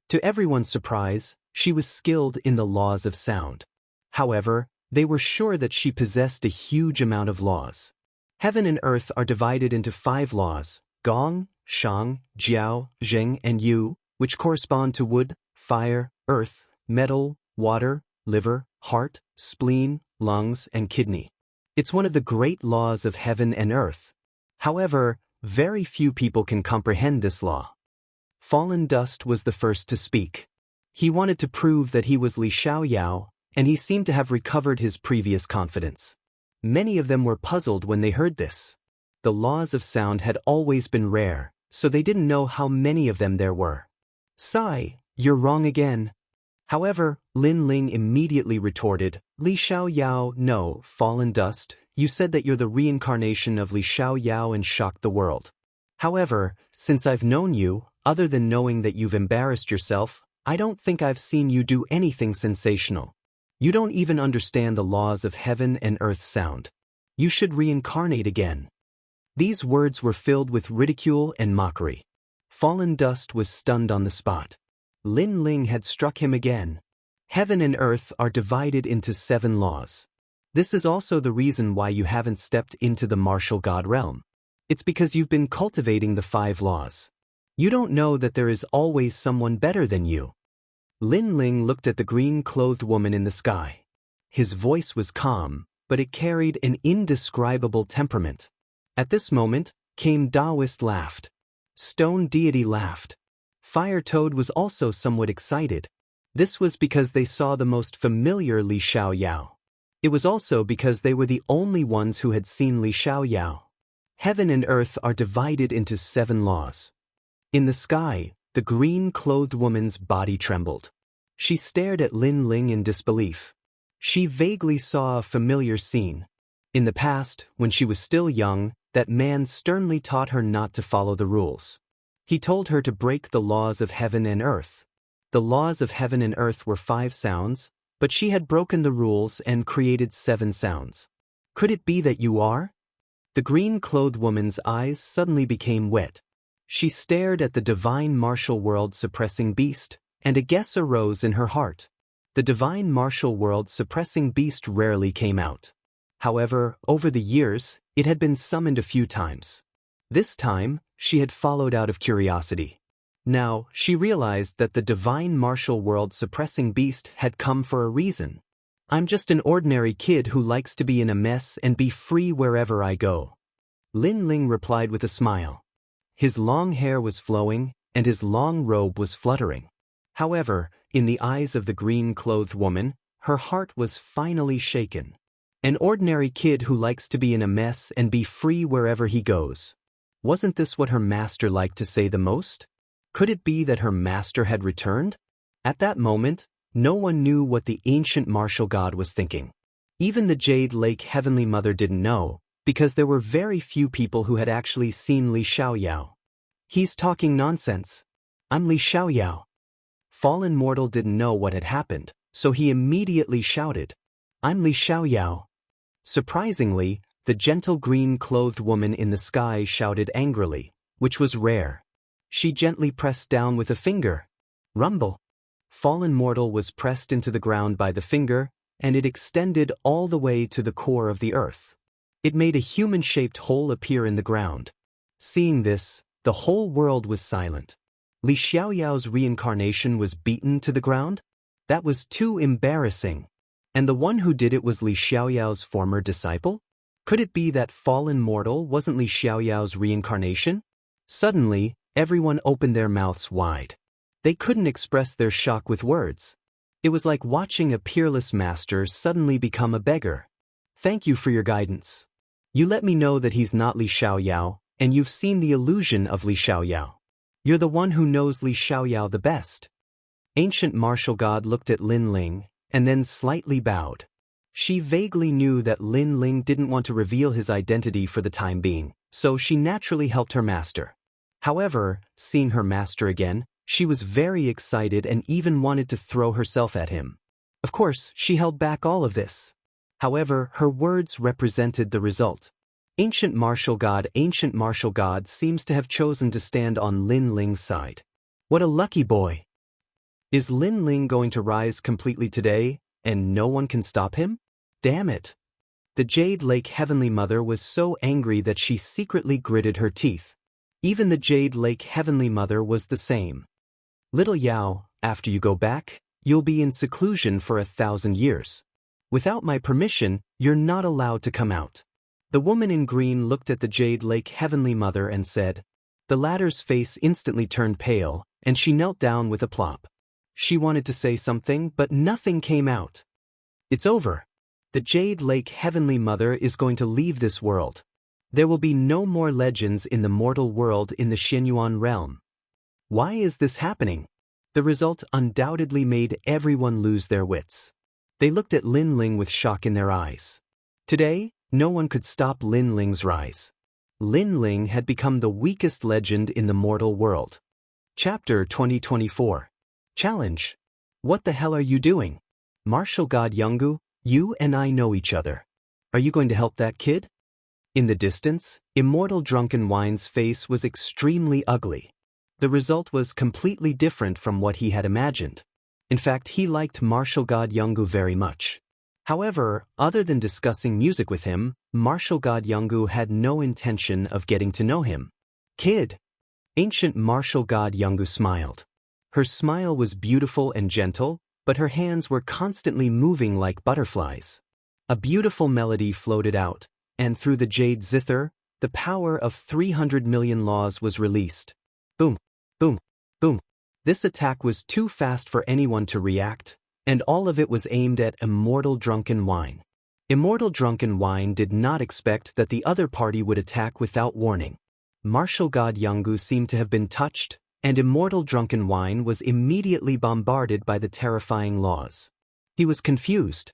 To everyone's surprise, she was skilled in the laws of sound. However, they were sure that she possessed a huge amount of laws. Heaven and earth are divided into 5 laws, Gong, Shang, Jiao, Zheng, and Yu, which correspond to wood, fire, earth, metal, water, liver, heart, spleen, lungs, and kidney. It's one of the great laws of heaven and earth. However, very few people can comprehend this law. Fallen Dust was the first to speak. He wanted to prove that he was Li Xiaoyao, and he seemed to have recovered his previous confidence. Many of them were puzzled when they heard this. The laws of sound had always been rare, so they didn't know how many of them there were. Sigh, you're wrong again. However, Lin Ling immediately retorted, Li Xiaoyao, no, Fallen Dust, you said that you're the reincarnation of Li Xiaoyao and shocked the world. However, since I've known you, other than knowing that you've embarrassed yourself, I don't think I've seen you do anything sensational. You don't even understand the laws of heaven and earth sound. You should reincarnate again. These words were filled with ridicule and mockery. Fallen Dust was stunned on the spot. Lin Ling had struck him again. Heaven and earth are divided into 7 laws. This is also the reason why you haven't stepped into the martial god realm. It's because you've been cultivating the 5 laws. You don't know that there is always someone better than you. Lin Ling looked at the green-clothed woman in the sky. His voice was calm, but it carried an indescribable temperament. At this moment, Came Taoist laughed. Stone Deity laughed. Fire Toad was also somewhat excited. This was because they saw the most familiar Li Xiaoyao. It was also because they were the only ones who had seen Li Xiaoyao. Heaven and earth are divided into 7 laws. In the sky, the green-clothed woman's body trembled. She stared at Lin Ling in disbelief. She vaguely saw a familiar scene. In the past, when she was still young, that man sternly taught her not to follow the rules. He told her to break the laws of heaven and earth. The laws of heaven and earth were 5 sounds, but she had broken the rules and created 7 sounds. Could it be that you are? The green-clothed woman's eyes suddenly became wet. She stared at the divine martial world-suppressing beast, and a guess arose in her heart. The divine martial world-suppressing beast rarely came out. However, over the years, it had been summoned a few times. This time, she had followed out of curiosity. Now, she realized that the divine martial world-suppressing beast had come for a reason. I'm just an ordinary kid who likes to be in a mess and be free wherever I go. Lin Ling replied with a smile. His long hair was flowing, and his long robe was fluttering. However, in the eyes of the green-clothed woman, her heart was finally shaken. An ordinary kid who likes to be in a mess and be free wherever he goes. Wasn't this what her master liked to say the most? Could it be that her master had returned? At that moment, no one knew what the ancient martial god was thinking. Even the Jade Lake Heavenly Mother didn't know, because there were very few people who had actually seen Li Xiaoyao. He's talking nonsense. I'm Li Xiaoyao. Fallen Mortal didn't know what had happened, so he immediately shouted, I'm Li Xiaoyao. Surprisingly, the gentle green-clothed woman in the sky shouted angrily, which was rare. She gently pressed down with a finger. Rumble. Fallen Mortal was pressed into the ground by the finger, and it extended all the way to the core of the earth. It made a human-shaped hole appear in the ground. Seeing this, the whole world was silent. Li Xiaoyao's reincarnation was beaten to the ground? That was too embarrassing. And the one who did it was Li Xiaoyao's former disciple? Could it be that Fallen Mortal wasn't Li Xiaoyao's reincarnation? Suddenly, everyone opened their mouths wide. They couldn't express their shock with words. It was like watching a peerless master suddenly become a beggar. Thank you for your guidance. You let me know that he's not Li Xiaoyao, and you've seen the illusion of Li Xiaoyao. You're the one who knows Li Xiaoyao the best. Ancient martial god looked at Lin Ling, and then slightly bowed. She vaguely knew that Lin Ling didn't want to reveal his identity for the time being, so she naturally helped her master. However, seeing her master again, she was very excited and even wanted to throw herself at him. Of course, she held back all of this. However, her words represented the result. Ancient martial god seems to have chosen to stand on Lin Ling's side. What a lucky boy! Is Lin Ling going to rise completely today, and no one can stop him? Damn it! The Jade Lake Heavenly Mother was so angry that she secretly gritted her teeth. Even the Jade Lake Heavenly Mother was the same. Little Yao, after you go back, you'll be in seclusion for 1,000 years. Without my permission, you're not allowed to come out. The woman in green looked at the Jade Lake Heavenly Mother and said. The latter's face instantly turned pale, and she knelt down with a plop. She wanted to say something, but nothing came out. It's over. The Jade Lake Heavenly Mother is going to leave this world. There will be no more legends in the mortal world in the Xianyuan realm. Why is this happening? The result undoubtedly made everyone lose their wits. They looked at Lin Ling with shock in their eyes. Today, no one could stop Lin Ling's rise. Lin Ling had become the weakest legend in the mortal world. Chapter 2024. Challenge. What the hell are you doing? Martial God Jianghu, you and I know each other. Are you going to help that kid? In the distance, Immortal Drunken Wine's face was extremely ugly. The result was completely different from what he had imagined. In fact, he liked martial god Jianghu very much. However, other than discussing music with him, martial god Jianghu had no intention of getting to know him. Kid! Ancient martial god Jianghu smiled. Her smile was beautiful and gentle, but her hands were constantly moving like butterflies. A beautiful melody floated out, and through the jade zither, the power of 300 million laws was released. Boom, boom, boom. This attack was too fast for anyone to react, and all of it was aimed at Immortal Drunken Wine. Immortal Drunken Wine did not expect that the other party would attack without warning. Martial god Jianghu seemed to have been touched, and Immortal Drunken Wine was immediately bombarded by the terrifying laws. He was confused.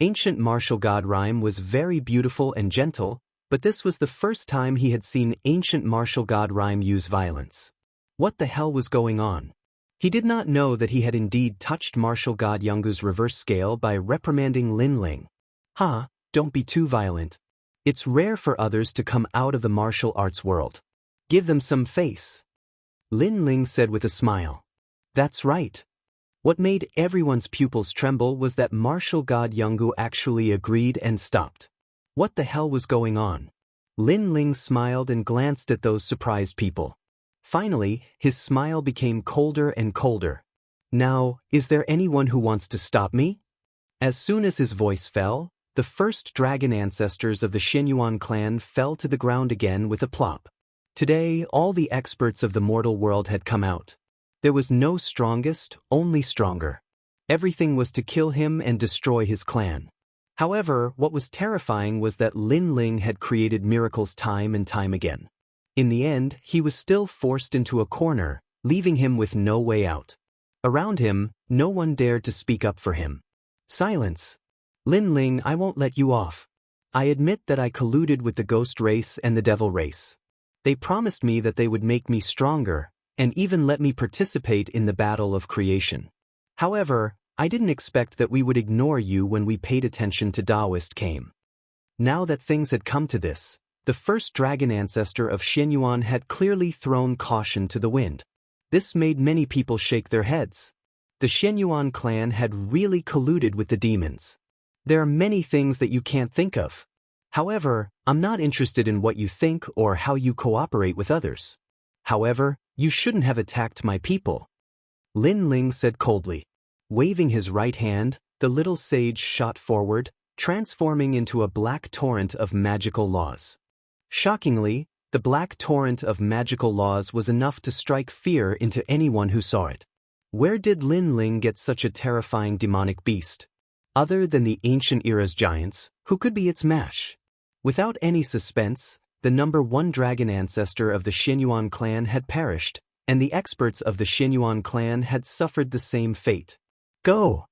Ancient martial god Rhyme was very beautiful and gentle, but this was the first time he had seen ancient martial god Rhyme use violence. What the hell was going on? He did not know that he had indeed touched martial god Jianghu's reverse scale by reprimanding Lin Ling. Don't be too violent. It's rare for others to come out of the martial arts world. Give them some face. Lin Ling said with a smile. That's right. What made everyone's pupils tremble was that martial god Jianghu actually agreed and stopped. What the hell was going on? Lin Ling smiled and glanced at those surprised people. Finally, his smile became colder and colder. Now, is there anyone who wants to stop me? As soon as his voice fell, the first dragon ancestors of the Xianyuan clan fell to the ground again with a plop. Today, all the experts of the mortal world had come out. There was no strongest, only stronger. Everything was to kill him and destroy his clan. However, what was terrifying was that Lin Ling had created miracles time and time again. In the end, he was still forced into a corner, leaving him with no way out. Around him, no one dared to speak up for him. Silence. Lin Ling, I won't let you off. I admit that I colluded with the ghost race and the devil race. They promised me that they would make me stronger, and even let me participate in the battle of creation. However, I didn't expect that we would ignore you when we paid attention to Taoist came. Now that things had come to this, the first dragon ancestor of Xianyuan had clearly thrown caution to the wind. This made many people shake their heads. The Xianyuan clan had really colluded with the demons. There are many things that you can't think of. However, I'm not interested in what you think or how you cooperate with others. However, you shouldn't have attacked my people. Lin Ling said coldly. Waving his right hand, the little sage shot forward, transforming into a black torrent of magical laws. Shockingly, the black torrent of magical laws was enough to strike fear into anyone who saw it. Where did Lin Ling get such a terrifying demonic beast? Other than the ancient era's giants, who could be its match? Without any suspense, the #1 dragon ancestor of the Xianyuan clan had perished, and the experts of the Xianyuan clan had suffered the same fate. Go!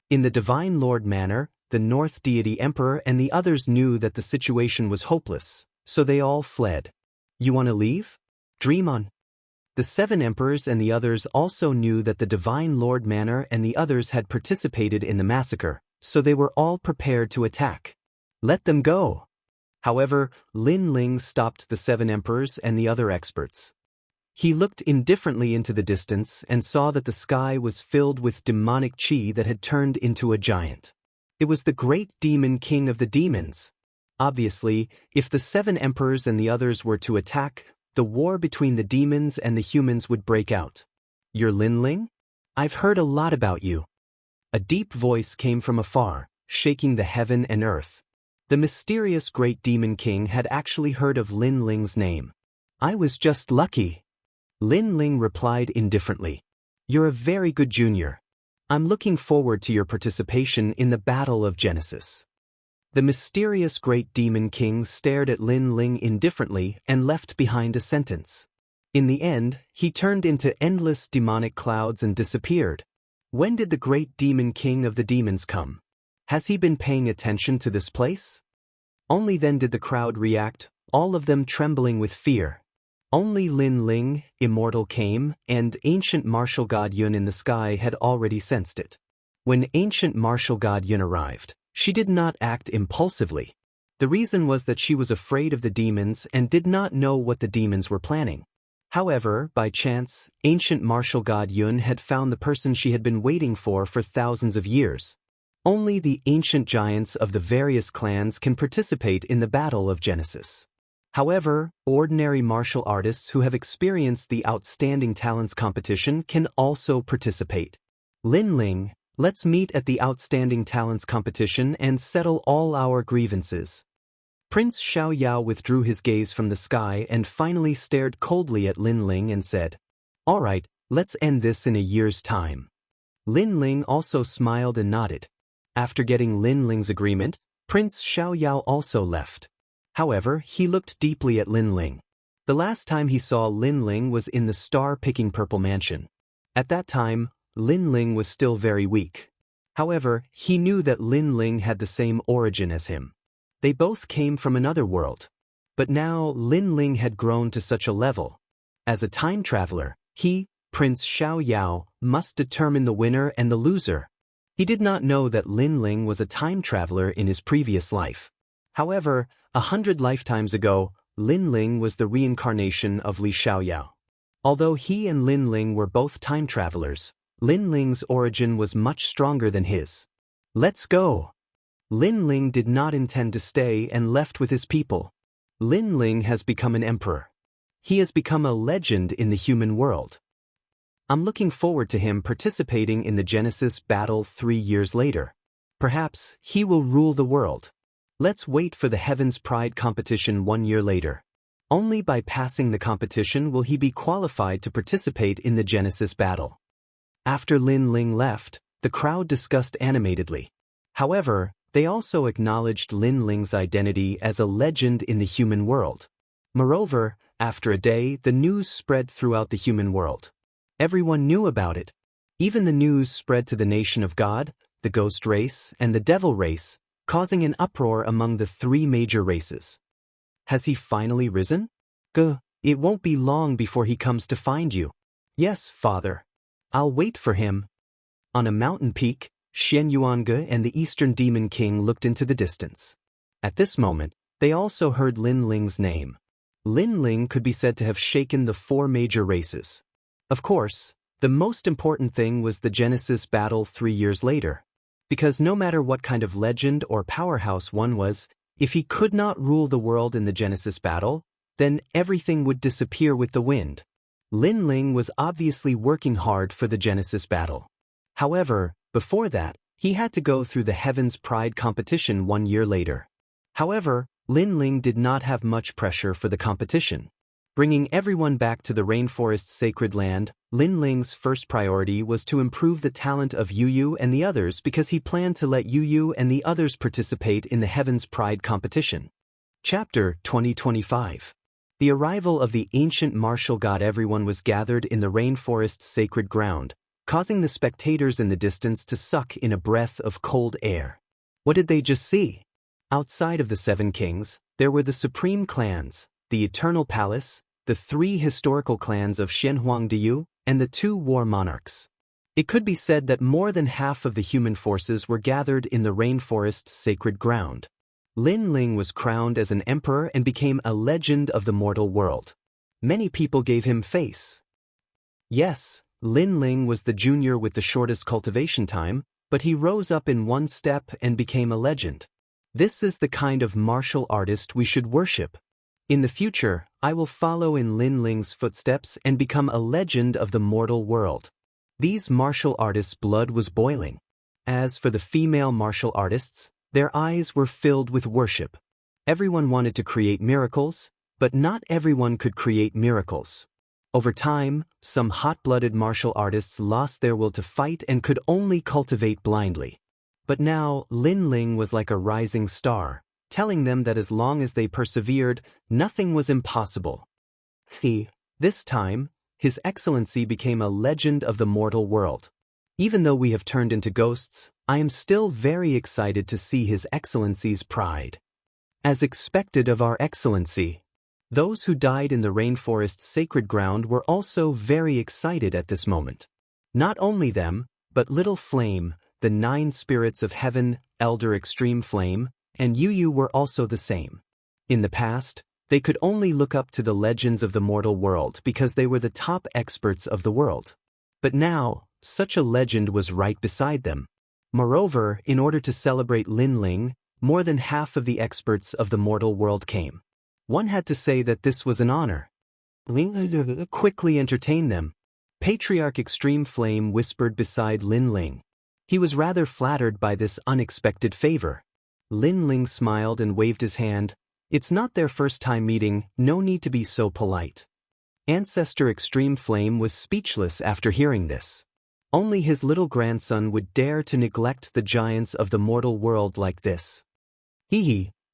In the Divine Lord manner, the North Deity Emperor and the others knew that the situation was hopeless, so they all fled. You want to leave? Dream on. The 7 emperors and the others also knew that the Divine Lord manner and the others had participated in the massacre, so they were all prepared to attack. Let them go! However, Lin Ling stopped the 7 emperors and the other experts. He looked indifferently into the distance and saw that the sky was filled with demonic chi that had turned into a giant. It was the great demon king of the demons. Obviously, if the 7 emperors and the others were to attack, the war between the demons and the humans would break out. You're Lin Ling? I've heard a lot about you. A deep voice came from afar, shaking the heaven and earth. The mysterious great demon king had actually heard of Lin Ling's name. I was just lucky. Lin Ling replied indifferently. You're a very good junior. I'm looking forward to your participation in the Battle of Genesis. The mysterious great demon king stared at Lin Ling indifferently and left behind a sentence. In the end, he turned into endless demonic clouds and disappeared. When did the great demon king of the demons come? Has he been paying attention to this place? Only then did the crowd react, all of them trembling with fear. Only Lin Ling, Immortal came, and ancient martial god Yun in the sky had already sensed it. When ancient martial god Yun arrived, she did not act impulsively. The reason was that she was afraid of the demons and did not know what the demons were planning. However, by chance, ancient martial god Yun had found the person she had been waiting for thousands of years. Only the ancient giants of the various clans can participate in the Battle of Genesis. However, ordinary martial artists who have experienced the Outstanding Talents competition can also participate. Lin Ling, let's meet at the Outstanding Talents competition and settle all our grievances. Prince Xiaoyao withdrew his gaze from the sky and finally stared coldly at Lin Ling and said, All right, let's end this in a year's time. Lin Ling also smiled and nodded. After getting Lin Ling's agreement, Prince Xiaoyao also left. However, he looked deeply at Lin Ling. The last time he saw Lin Ling was in the star-picking purple mansion. At that time, Lin Ling was still very weak. However, he knew that Lin Ling had the same origin as him. They both came from another world. But now Lin Ling had grown to such a level. As a time traveler, he, Prince Xiao Yao, must determine the winner and the loser. He did not know that Lin Ling was a time traveler in his previous life. However, 100 lifetimes ago, Lin Ling was the reincarnation of Li Xiaoyao. Although he and Lin Ling were both time travelers, Lin Ling's origin was much stronger than his. Let's go! Lin Ling did not intend to stay and left with his people. Lin Ling has become an emperor. He has become a legend in the human world. I'm looking forward to him participating in the Genesis battle 3 years later. Perhaps he will rule the world. Let's wait for the Heaven's Pride competition 1 year later. Only by passing the competition will he be qualified to participate in the Genesis battle. After Lin Ling left, the crowd discussed animatedly. However, they also acknowledged Lin Ling's identity as a legend in the human world. Moreover, after a day, the news spread throughout the human world. Everyone knew about it. Even the news spread to the nation of God, the ghost race, and the devil race, causing an uproar among the 3 major races. Has he finally risen? It won't be long before he comes to find you. Yes, Father. I'll wait for him. On a mountain peak, Shen Yuange and the Eastern Demon King looked into the distance. At this moment, they also heard Lin Ling's name. Lin Ling could be said to have shaken the 4 major races. Of course, the most important thing was the Genesis battle 3 years later. Because no matter what kind of legend or powerhouse one was, if he could not rule the world in the Genesis battle, then everything would disappear with the wind. Lin Ling was obviously working hard for the Genesis battle. However, before that, he had to go through the Heaven's Pride competition 1 year later. However, Lin Ling did not have much pressure for the competition. Bringing everyone back to the rainforest's sacred land, Lin Ling's first priority was to improve the talent of Yu Yu and the others because he planned to let Yu Yu and the others participate in the Heaven's Pride competition. Chapter 2025. The arrival of the ancient martial god. Everyone was gathered in the rainforest's sacred ground, causing the spectators in the distance to suck in a breath of cold air. What did they just see? Outside of the 7 kings, there were the supreme clans, the Eternal Palace, the 3 historical clans of Shenhuangdiyu, and the 2 war monarchs. It could be said that more than half of the human forces were gathered in the rainforest's sacred ground. Lin Ling was crowned as an emperor and became a legend of the mortal world. Many people gave him face. Yes, Lin Ling was the junior with the shortest cultivation time, but he rose up in 1 step and became a legend. This is the kind of martial artist we should worship. In the future, I will follow in Lin Ling's footsteps and become a legend of the mortal world. These martial artists' blood was boiling. As for the female martial artists, their eyes were filled with worship. Everyone wanted to create miracles, but not everyone could create miracles. Over time, some hot-blooded martial artists lost their will to fight and could only cultivate blindly. But now, Lin Ling was like a rising star, telling them that as long as they persevered, nothing was impossible. This time, His Excellency became a legend of the mortal world. Even though we have turned into ghosts, I am still very excited to see His Excellency's pride. As expected of Our Excellency, those who died in the rainforest's sacred ground were also very excited at this moment. Not only them, but Little Flame, the 9 spirits of heaven, Elder Extreme Flame, and Yu Yu were also the same. In the past, they could only look up to the legends of the mortal world because they were the top experts of the world. But now, such a legend was right beside them. Moreover, in order to celebrate Lin Ling, more than half of the experts of the mortal world came. One had to say that this was an honor. Ling quickly entertained them. Patriarch Extreme Flame whispered beside Lin Ling. He was rather flattered by this unexpected favor. Lin Ling smiled and waved his hand. It's not their first time meeting, no need to be so polite. Ancestor Extreme Flame was speechless after hearing this. Only his little grandson would dare to neglect the giants of the mortal world like this.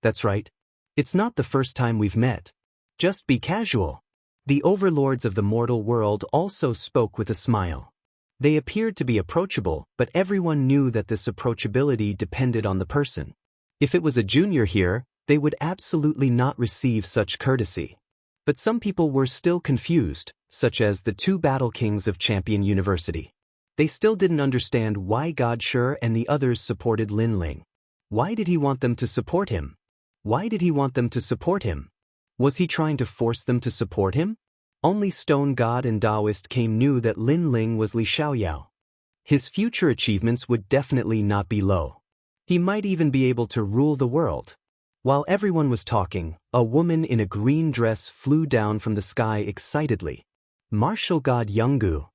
That's right. It's not the first time we've met. Just be casual. The overlords of the mortal world also spoke with a smile. They appeared to be approachable, but everyone knew that this approachability depended on the person. If it was a junior here, they would absolutely not receive such courtesy. But some people were still confused, such as the two battle kings of Champion University. They still didn't understand why Godshur and the others supported Lin Ling. Why did he want them to support him? Why did he want them to support him? Was he trying to force them to support him? Only Stone God and Taoist Came knew that Lin Ling was Li Xiaoyao. His future achievements would definitely not be low. He might even be able to rule the world. While everyone was talking, a woman in a green dress flew down from the sky excitedly. Martial God Jianghu.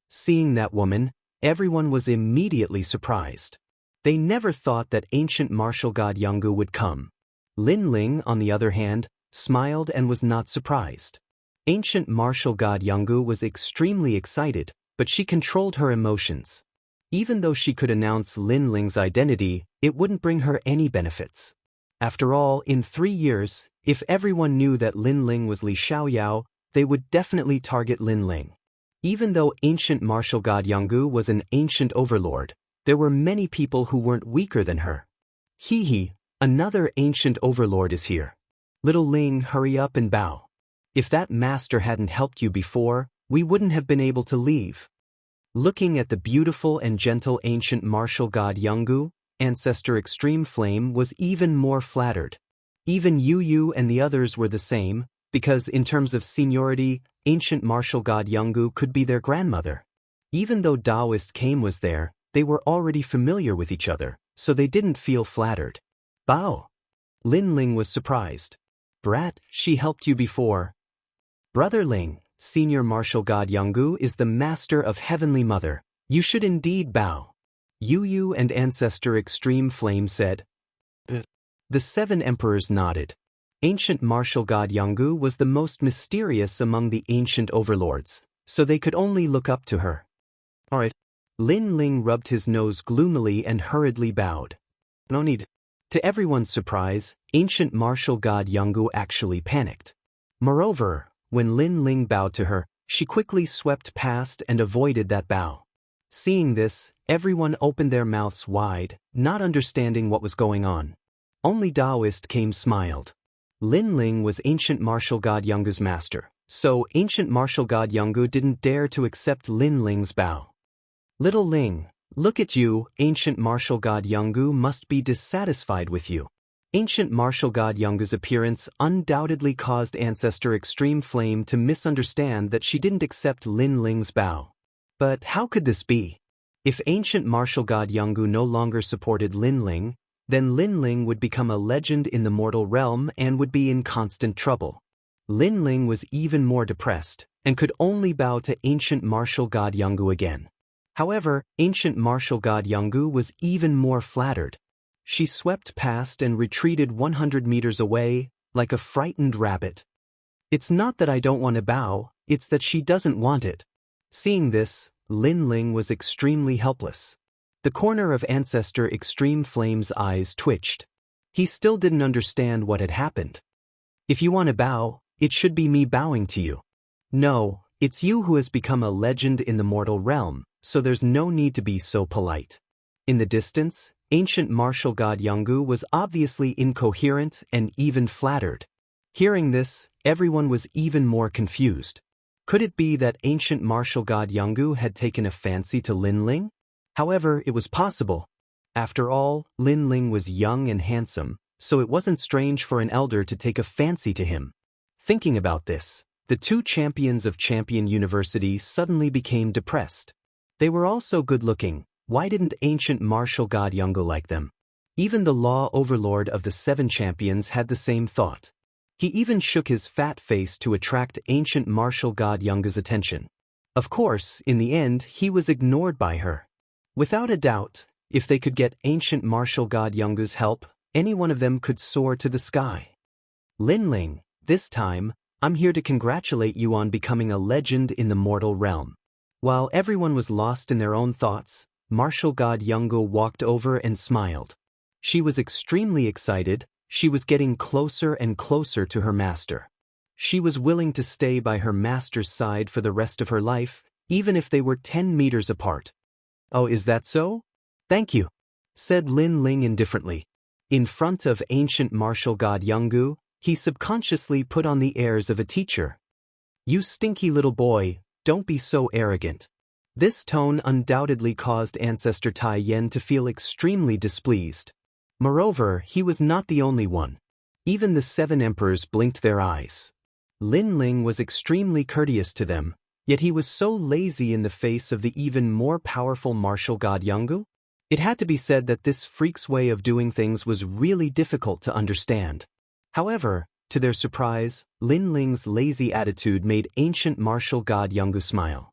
Seeing that woman, everyone was immediately surprised. They never thought that ancient martial god Jianghu would come. Lin Ling, on the other hand, smiled and was not surprised. Ancient martial god Jianghu was extremely excited, but she controlled her emotions. Even though she could announce Lin Ling's identity, it wouldn't bring her any benefits. After all, in 3 years, if everyone knew that Lin Ling was Li Xiaoyao, they would definitely target Lin Ling. Even though ancient martial god Jianghu was an ancient overlord, there were many people who weren't weaker than her. Hee, another ancient overlord is here. Little Ling, hurry up and bow. If that master hadn't helped you before, we wouldn't have been able to leave. Looking at the beautiful and gentle ancient martial god Jianghu, Ancestor Extreme Flame was even more flattered. Even Yu and the others were the same, because in terms of seniority, ancient martial god Jianghu could be their grandmother. Even though Taoist Came was there, they were already familiar with each other, so they didn't feel flattered. Bow. Lin Ling was surprised. Brat, she helped you before. Brother Ling, senior martial god Jianghu is the master of Heavenly Mother. You should indeed bow. Yu and Ancestor Extreme Flame said. The 7 emperors nodded. Ancient martial god Jianghu was the most mysterious among the ancient overlords, so they could only look up to her. Alright. Lin Ling rubbed his nose gloomily and hurriedly bowed. No need. To everyone's surprise, ancient martial god Jianghu actually panicked. Moreover, when Lin Ling bowed to her, she quickly swept past and avoided that bow. Seeing this, everyone opened their mouths wide, not understanding what was going on. Only Taoist Came smiled. Lin Ling was ancient martial god Jianghu's master, so ancient martial god Jianghu didn't dare to accept Lin Ling's bow. Little Ling, look at you, ancient martial god Jianghu must be dissatisfied with you. Ancient martial god Jianghu's appearance undoubtedly caused Ancestor Extreme Flame to misunderstand that she didn't accept Lin Ling's bow. But how could this be? If ancient martial god Jianghu no longer supported Lin Ling, then Lin Ling would become a legend in the mortal realm and would be in constant trouble. Lin Ling was even more depressed, and could only bow to ancient martial god Jianghu again. However, ancient martial god Jianghu was even more flattered. She swept past and retreated 100 meters away, like a frightened rabbit. It's not that I don't want to bow, it's that she doesn't want it. Seeing this, Lin Ling was extremely helpless. The corner of Ancestor Extreme Flame's eyes twitched. He still didn't understand what had happened. If you want to bow, it should be me bowing to you. No, it's you who has become a legend in the mortal realm, so there's no need to be so polite. In the distance, ancient martial god Jianghu was obviously incoherent and even flattered. Hearing this, everyone was even more confused. Could it be that ancient martial god Jianghu had taken a fancy to Lin Ling? However, it was possible. After all, Lin Ling was young and handsome, so it wasn't strange for an elder to take a fancy to him. Thinking about this, the 2 champions of Champion University suddenly became depressed. They were also good-looking. Why didn't ancient martial god Jianghu like them? Even the law overlord of the 7 champions had the same thought. He even shook his fat face to attract ancient martial god Jianghu's attention. Of course, in the end, he was ignored by her. Without a doubt, if they could get ancient martial god Jianghu's help, any one of them could soar to the sky. Lin Ling, this time, I'm here to congratulate you on becoming a legend in the mortal realm. While everyone was lost in their own thoughts, martial god Jianghu walked over and smiled. She was extremely excited. She was getting closer and closer to her master. She was willing to stay by her master's side for the rest of her life, even if they were 10 meters apart. Oh, is that so? Thank you, said Lin Ling indifferently. In front of ancient martial god Jianghu, he subconsciously put on the airs of a teacher. You stinky little boy, don't be so arrogant. This tone undoubtedly caused Ancestor Tai Yen to feel extremely displeased. Moreover, he was not the only one. Even the 7 emperors blinked their eyes. Lin Ling was extremely courteous to them, yet he was so lazy in the face of the even more powerful martial god Jianghu. It had to be said that this freak's way of doing things was really difficult to understand. However, to their surprise, Lin Ling's lazy attitude made ancient martial god Jianghu smile.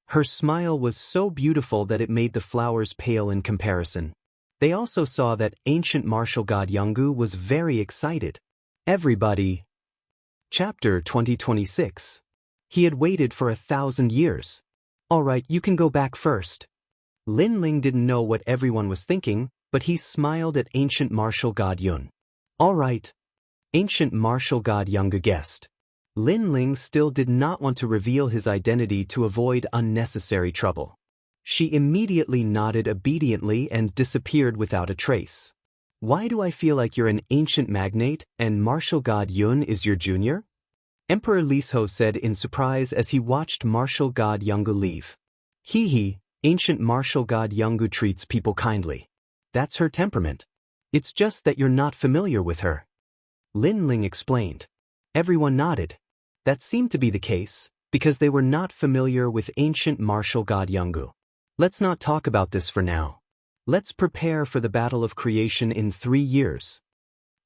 Her smile was so beautiful that it made the flowers pale in comparison. They also saw that ancient martial god Jianghu was very excited. Everybody. Chapter 2026. He had waited for 1,000 years. All right, you can go back first. Lin Ling didn't know what everyone was thinking, but he smiled at ancient martial god Yun. All right. Ancient martial god Jianghu guessed. Lin Ling still did not want to reveal his identity to avoid unnecessary trouble. She immediately nodded obediently and disappeared without a trace. Why do I feel like you're an ancient magnate and martial god Yun is your junior? Emperor Liso said in surprise as he watched martial god Jianghu leave. Hee, ancient martial god Jianghu treats people kindly. That's her temperament. It's just that you're not familiar with her. Lin Ling explained. Everyone nodded. That seemed to be the case, because they were not familiar with ancient martial god Jianghu. Let's not talk about this for now. Let's prepare for the battle of creation in 3 years.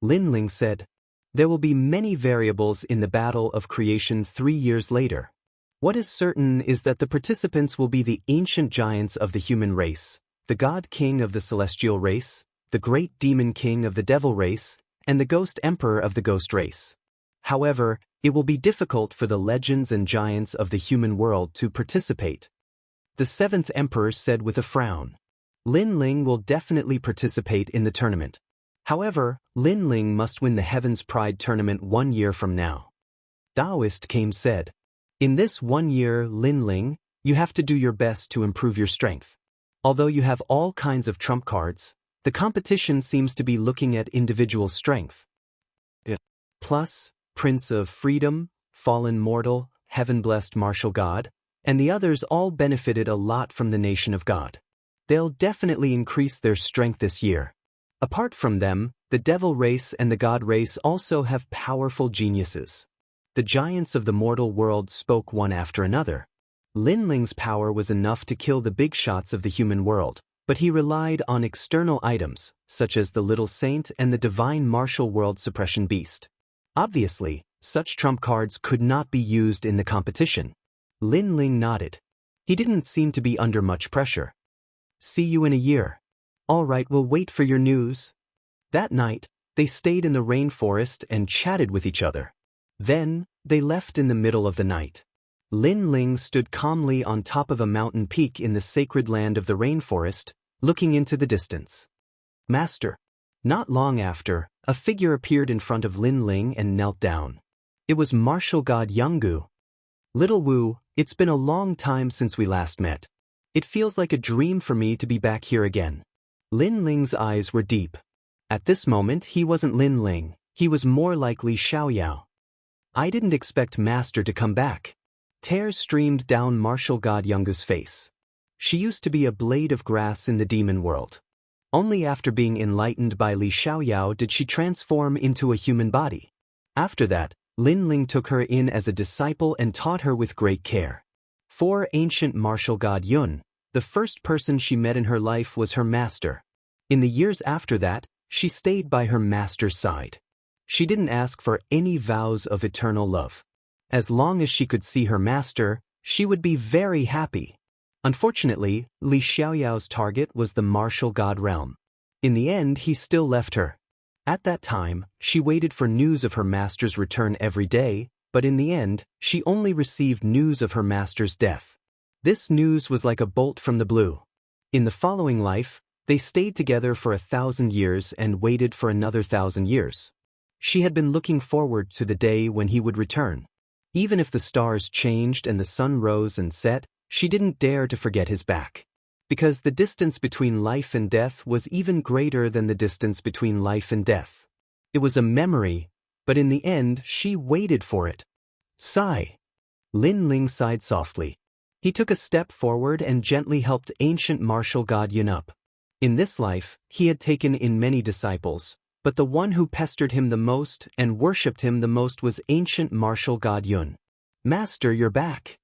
Lin Ling said. There will be many variables in the battle of creation 3 years later. What is certain is that the participants will be the ancient giants of the human race, the god king of the celestial race, the great demon king of the devil race, and the ghost emperor of the ghost race. However, it will be difficult for the legends and giants of the human world to participate. The 7th emperor said with a frown. Lin Ling will definitely participate in the tournament. However, Lin Ling must win the Heaven's Pride tournament 1 year from now. Taoist Kame said. In this 1 year, Lin Ling, you have to do your best to improve your strength. Although you have all kinds of trump cards, the competition seems to be looking at individual strength. Plus, Prince of Freedom, Fallen Mortal, Heaven-Blessed Martial God, and the others all benefited a lot from the Nation of God. They'll definitely increase their strength this year. Apart from them, the Devil race and the God race also have powerful geniuses. The giants of the mortal world spoke one after another. Lin Ling's power was enough to kill the big shots of the human world, but he relied on external items, such as the Little Saint and the Divine Martial World Suppression Beast. Obviously, such trump cards could not be used in the competition. Lin Ling nodded. He didn't seem to be under much pressure. See you in a year. All right, we'll wait for your news. That night, they stayed in the rainforest and chatted with each other. Then, they left in the middle of the night. Lin Ling stood calmly on top of a mountain peak in the sacred land of the rainforest, looking into the distance. Master. Not long after, a figure appeared in front of Lin Ling and knelt down. It was martial god Jianghu. Little Wu, it's been a long time since we last met. It feels like a dream for me to be back here again. Lin Ling's eyes were deep. At this moment he wasn't Lin Ling, he was more likely Xiaoyao. I didn't expect Master to come back. Tears streamed down martial god Jianghu's face. She used to be a blade of grass in the demon world. Only after being enlightened by Li Xiaoyao did she transform into a human body. After that, Lin Ling took her in as a disciple and taught her with great care. For ancient martial god Yun, the first person she met in her life was her master. In the years after that, she stayed by her master's side. She didn't ask for any vows of eternal love. As long as she could see her master, she would be very happy. Unfortunately, Li Xiaoyao's target was the martial god realm. In the end, he still left her. At that time, she waited for news of her master's return every day, but in the end, she only received news of her master's death. This news was like a bolt from the blue. In the following life, they stayed together for 1,000 years and waited for another 1,000 years. She had been looking forward to the day when he would return. Even if the stars changed and the sun rose and set, She didn't dare to forget his back. Because the distance between life and death was even greater than the distance between life and death. It was a memory, but in the end she waited for it. Sigh. Lin Ling sighed softly. He took a step forward and gently helped ancient martial god Yun up. In this life, he had taken in many disciples, but the one who pestered him the most and worshipped him the most was ancient martial god Yun. Master, you're back.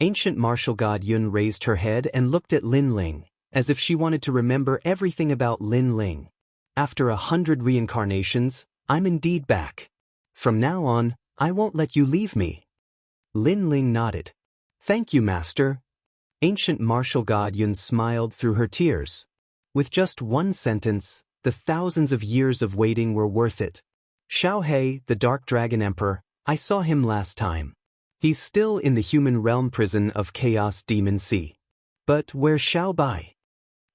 Ancient martial god Yun raised her head and looked at Lin Ling, as if she wanted to remember everything about Lin Ling. After 100 reincarnations, I'm indeed back. From now on, I won't let you leave me. Lin Ling nodded. Thank you, Master. Ancient martial god Yun smiled through her tears. With just one sentence, the thousands of years of waiting were worth it. Xiao He, the Dark Dragon Emperor, I saw him last time. He's still in the human realm prison of Chaos Demon Sea. But where's Xiao Bai?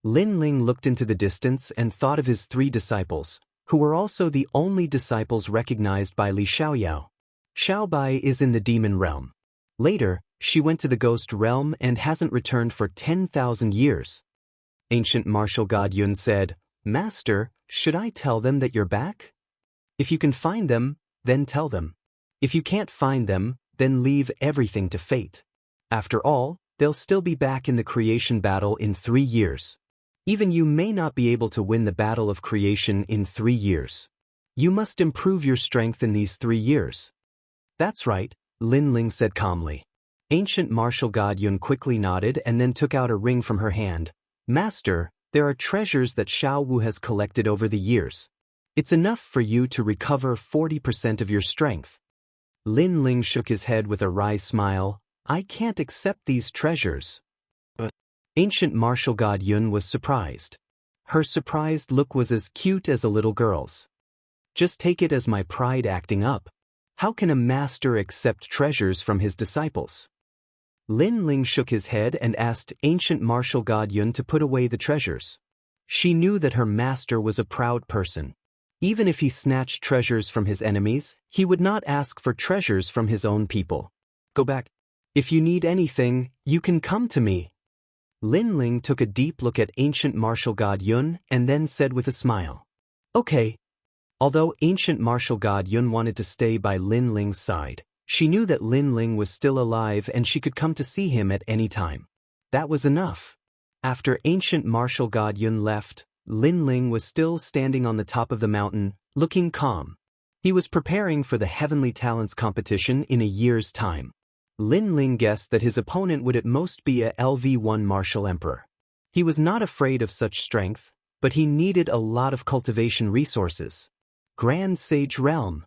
Lin Ling looked into the distance and thought of his 3 disciples, who were also the only disciples recognized by Li Xiaoyao. Xiao Bai is in the demon realm. Later, she went to the ghost realm and hasn't returned for 10,000 years. Ancient martial god Yun said, Master, should I tell them that you're back? If you can find them, then tell them. If you can't find them, then leave everything to fate. After all, they'll still be back in the creation battle in 3 years. Even you may not be able to win the battle of creation in 3 years. You must improve your strength in these 3 years. That's right, Lin Ling said calmly. Ancient martial god Yun quickly nodded and then took out a ring from her hand. Master, there are treasures that Xiao Wu has collected over the years. It's enough for you to recover 40% of your strength. Lin Ling shook his head with a wry smile. I can't accept these treasures. But ancient martial god Yun was surprised. Her surprised look was as cute as a little girl's. Just take it as my pride acting up. How can a master accept treasures from his disciples? Lin Ling shook his head and asked ancient martial god Yun to put away the treasures. She knew that her master was a proud person. Even if he snatched treasures from his enemies, he would not ask for treasures from his own people. Go back. If you need anything, you can come to me. Lin Ling took a deep look at ancient martial god Yun and then said with a smile. Okay. Although ancient martial god Yun wanted to stay by Lin Ling's side, she knew that Lin Ling was still alive and she could come to see him at any time. That was enough. After ancient martial god Yun left, Lin Ling was still standing on the top of the mountain, looking calm. He was preparing for the Heavenly Talents competition in a year's time. Lin Ling guessed that his opponent would at most be a LV1 martial emperor. He was not afraid of such strength, but he needed a lot of cultivation resources. Grand Sage Realm.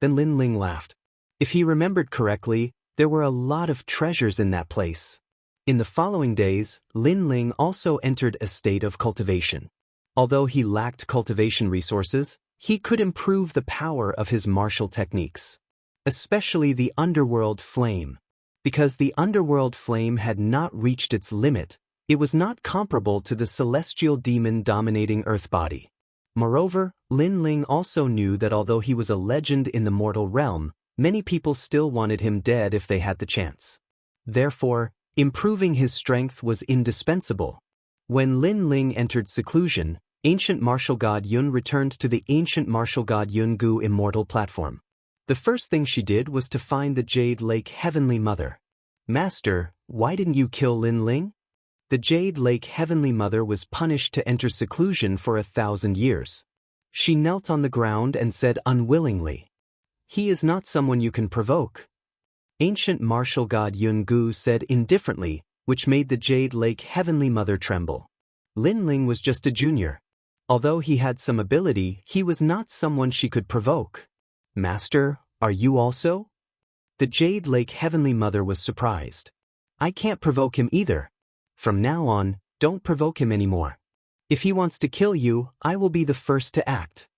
Then Lin Ling laughed. If he remembered correctly, there were a lot of treasures in that place. In the following days, Lin Ling also entered a state of cultivation. Although he lacked cultivation resources, he could improve the power of his martial techniques. Especially the underworld flame. Because the underworld flame had not reached its limit, it was not comparable to the celestial demon dominating Earth body. Moreover, Lin Ling also knew that although he was a legend in the mortal realm, many people still wanted him dead if they had the chance. Therefore, improving his strength was indispensable. When Lin Ling entered seclusion, ancient martial god Yun returned to the ancient martial god Yungu Immortal platform. The first thing she did was to find the Jade Lake Heavenly Mother. Master, why didn't you kill Lin Ling? The Jade Lake Heavenly Mother was punished to enter seclusion for 1,000 years. She knelt on the ground and said unwillingly, He is not someone you can provoke. Ancient martial god Yungu said indifferently, which made the Jade Lake Heavenly Mother tremble. Lin Ling was just a junior. Although he had some ability, he was not someone she could provoke. Master, are you also? The Jade Lake Heavenly Mother was surprised. I can't provoke him either. From now on, don't provoke him anymore. If he wants to kill you, I will be the first to act.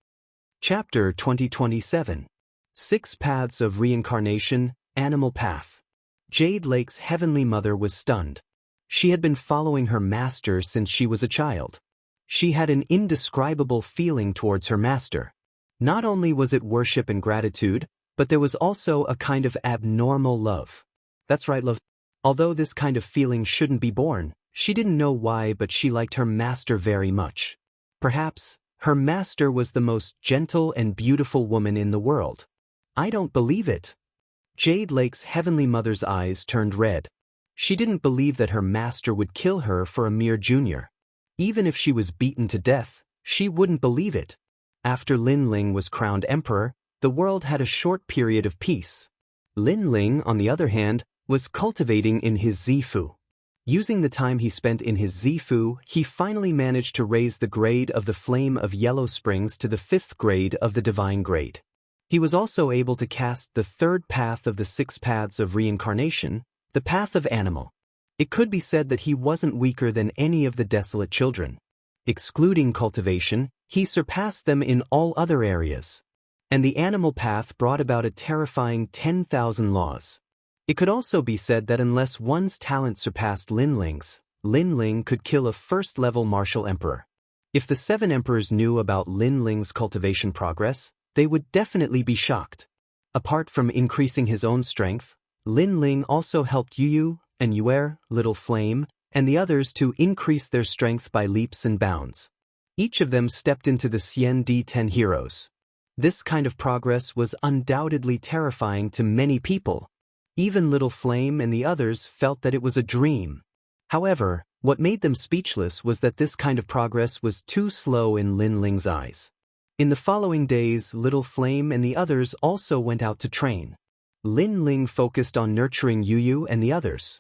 Chapter 2027. 6 Paths of Reincarnation, Animal Path. Jade Lake's Heavenly Mother was stunned. She had been following her master since she was a child. She had an indescribable feeling towards her master. Not only was it worship and gratitude, but there was also a kind of abnormal love. That's right, love. Although this kind of feeling shouldn't be born, she didn't know why, but she liked her master very much. Perhaps, her master was the most gentle and beautiful woman in the world. I don't believe it. Jade Lake's heavenly mother's eyes turned red. She didn't believe that her master would kill her for a mere junior. Even if she was beaten to death, she wouldn't believe it. After Lin Ling was crowned emperor, the world had a short period of peace. Lin Ling, on the other hand, was cultivating in his Zifu. Using the time he spent in his Zifu, he finally managed to raise the grade of the Flame of Yellow Springs to the 5th grade of the Divine grade. He was also able to cast the 3rd path of the 6 paths of reincarnation, the path of animal. It could be said that he wasn't weaker than any of the desolate children. Excluding cultivation, he surpassed them in all other areas. And the animal path brought about a terrifying 10,000 laws. It could also be said that unless one's talent surpassed Lin Ling's, Lin Ling could kill a first-level martial emperor. If the 7 emperors knew about Lin Ling's cultivation progress, they would definitely be shocked. Apart from increasing his own strength, Lin Ling also helped Yu and Yuer, Little Flame, and the others to increase their strength by leaps and bounds. Each of them stepped into the Xian D10 heroes. This kind of progress was undoubtedly terrifying to many people. Even Little Flame and the others felt that it was a dream. However, what made them speechless was that this kind of progress was too slow in Lin Ling's eyes. In the following days, Little Flame and the others also went out to train. Lin Ling focused on nurturing Yu and the others.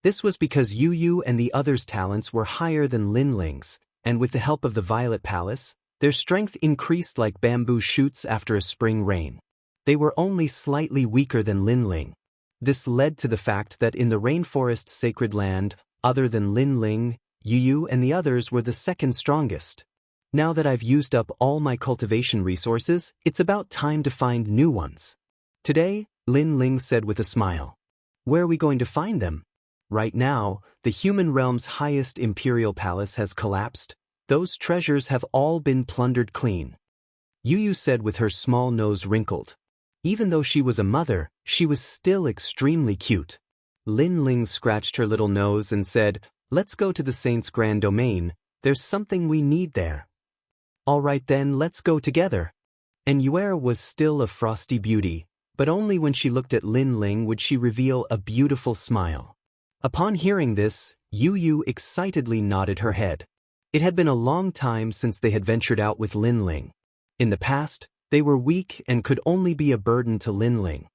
This was because Yu and the others' talents were higher than Lin Ling's, and with the help of the Violet Palace, their strength increased like bamboo shoots after a spring rain. They were only slightly weaker than Lin Ling. This led to the fact that in the rainforest sacred land, other than Lin Ling, Yu and the others were the second strongest. Now that I've used up all my cultivation resources, it's about time to find new ones. Today, Lin Ling said with a smile. Where are we going to find them? Right now, the human realm's highest imperial palace has collapsed. Those treasures have all been plundered clean. Yu said with her small nose wrinkled. Even though she was a mother, she was still extremely cute. Lin Ling scratched her little nose and said, "Let's go to the Saint's Grand Domain. There's something we need there." "All right then, let's go together." And Yuer was still a frosty beauty, but only when she looked at Lin Ling would she reveal a beautiful smile. Upon hearing this, Yu excitedly nodded her head. It had been a long time since they had ventured out with Lin Ling. In the past, they were weak and could only be a burden to Lin Ling.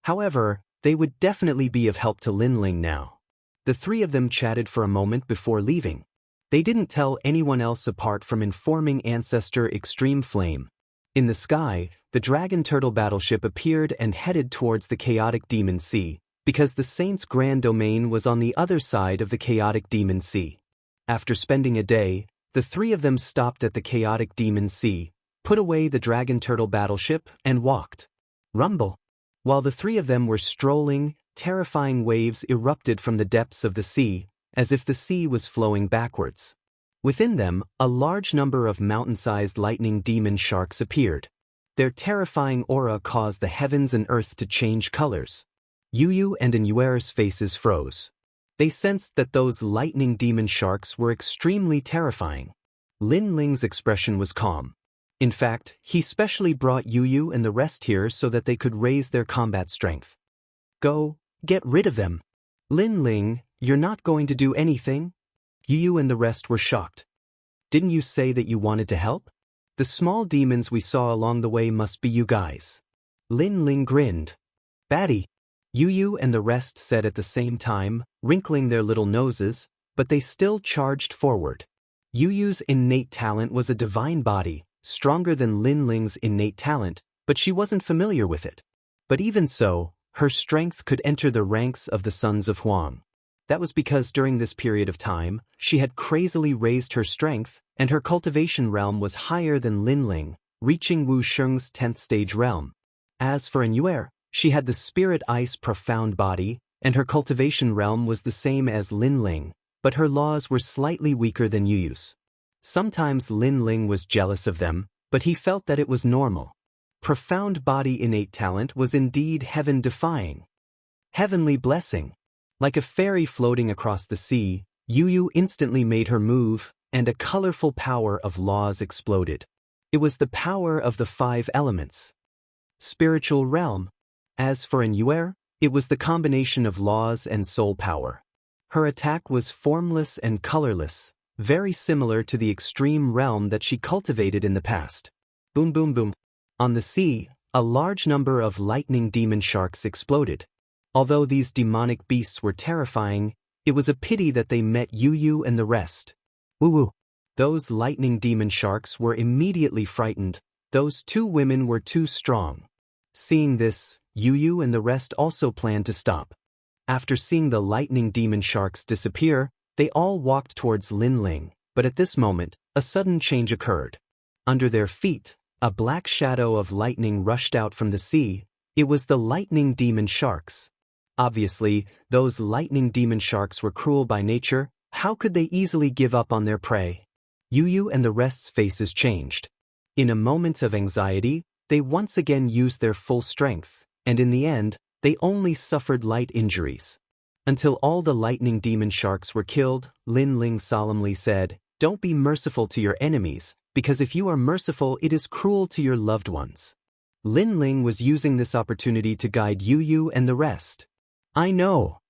However, they would definitely be of help to Lin Ling now. The 3 of them chatted for a moment before leaving. They didn't tell anyone else apart from informing Ancestor Extreme Flame. In the sky, the Dragon Turtle battleship appeared and headed towards the Chaotic Demon Sea, because the Saint's Grand Domain was on the other side of the Chaotic Demon Sea. After spending a day, the 3 of them stopped at the Chaotic Demon Sea, put away the Dragon Turtle battleship, and walked. Rumble. While the 3 of them were strolling, terrifying waves erupted from the depths of the sea, as if the sea was flowing backwards. Within them, a large number of mountain-sized lightning demon sharks appeared. Their terrifying aura caused the heavens and earth to change colors. Yu and Yuer's faces froze. They sensed that those lightning demon sharks were extremely terrifying. Lin Ling's expression was calm. In fact, he specially brought Yu and the rest here so that they could raise their combat strength. Go, get rid of them. Lin Ling, you're not going to do anything? Yu and the rest were shocked. Didn't you say that you wanted to help? The small demons we saw along the way must be you guys. Lin Ling grinned. Batty. Yu and the rest said at the same time, wrinkling their little noses, but they still charged forward. Yu's innate talent was a divine body, stronger than Lin Ling's innate talent, but she wasn't familiar with it. But even so, her strength could enter the ranks of the Sons of Huang. That was because during this period of time, she had crazily raised her strength, and her cultivation realm was higher than Lin Ling, reaching Wu Sheng's 10th stage realm. As for Yuer, she had the Spirit Ice profound body, and her cultivation realm was the same as Lin Ling, but her laws were slightly weaker than Yu's. Sometimes Lin Ling was jealous of them, but he felt that it was normal. Profound body innate talent was indeed heaven-defying. Heavenly blessing. Like a fairy floating across the sea, Yu instantly made her move, and a colorful power of laws exploded. It was the power of the 5 elements. Spiritual realm. As for Yuer, it was the combination of laws and soul power. Her attack was formless and colorless, very similar to the extreme realm that she cultivated in the past. Boom boom boom. On the sea, a large number of lightning demon sharks exploded. Although these demonic beasts were terrifying, it was a pity that they met Yu and the rest. Woo-woo. Those lightning demon sharks were immediately frightened. Those 2 women were too strong. Seeing this, Yu and the rest also planned to stop. After seeing the lightning demon sharks disappear, they all walked towards Lin Ling, but at this moment, a sudden change occurred. Under their feet, a black shadow of lightning rushed out from the sea. It was the lightning demon sharks. Obviously, those lightning demon sharks were cruel by nature. How could they easily give up on their prey? Yu and the rest's faces changed. In a moment of anxiety, they once again used their full strength, and in the end, they only suffered light injuries. Until all the lightning demon sharks were killed, Lin Ling solemnly said, "Don't be merciful to your enemies, because if you are merciful, it is cruel to your loved ones." Lin Ling was using this opportunity to guide Yu and the rest. "I know.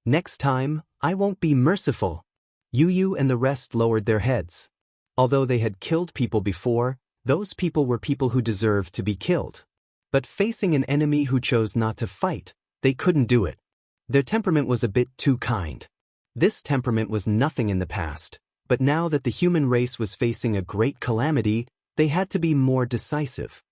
Next time, I won't be merciful." Yu and the rest lowered their heads. Although they had killed people before, those people were people who deserved to be killed. But facing an enemy who chose not to fight, they couldn't do it. Their temperament was a bit too kind. This temperament was nothing in the past, but now that the human race was facing a great calamity, they had to be more decisive.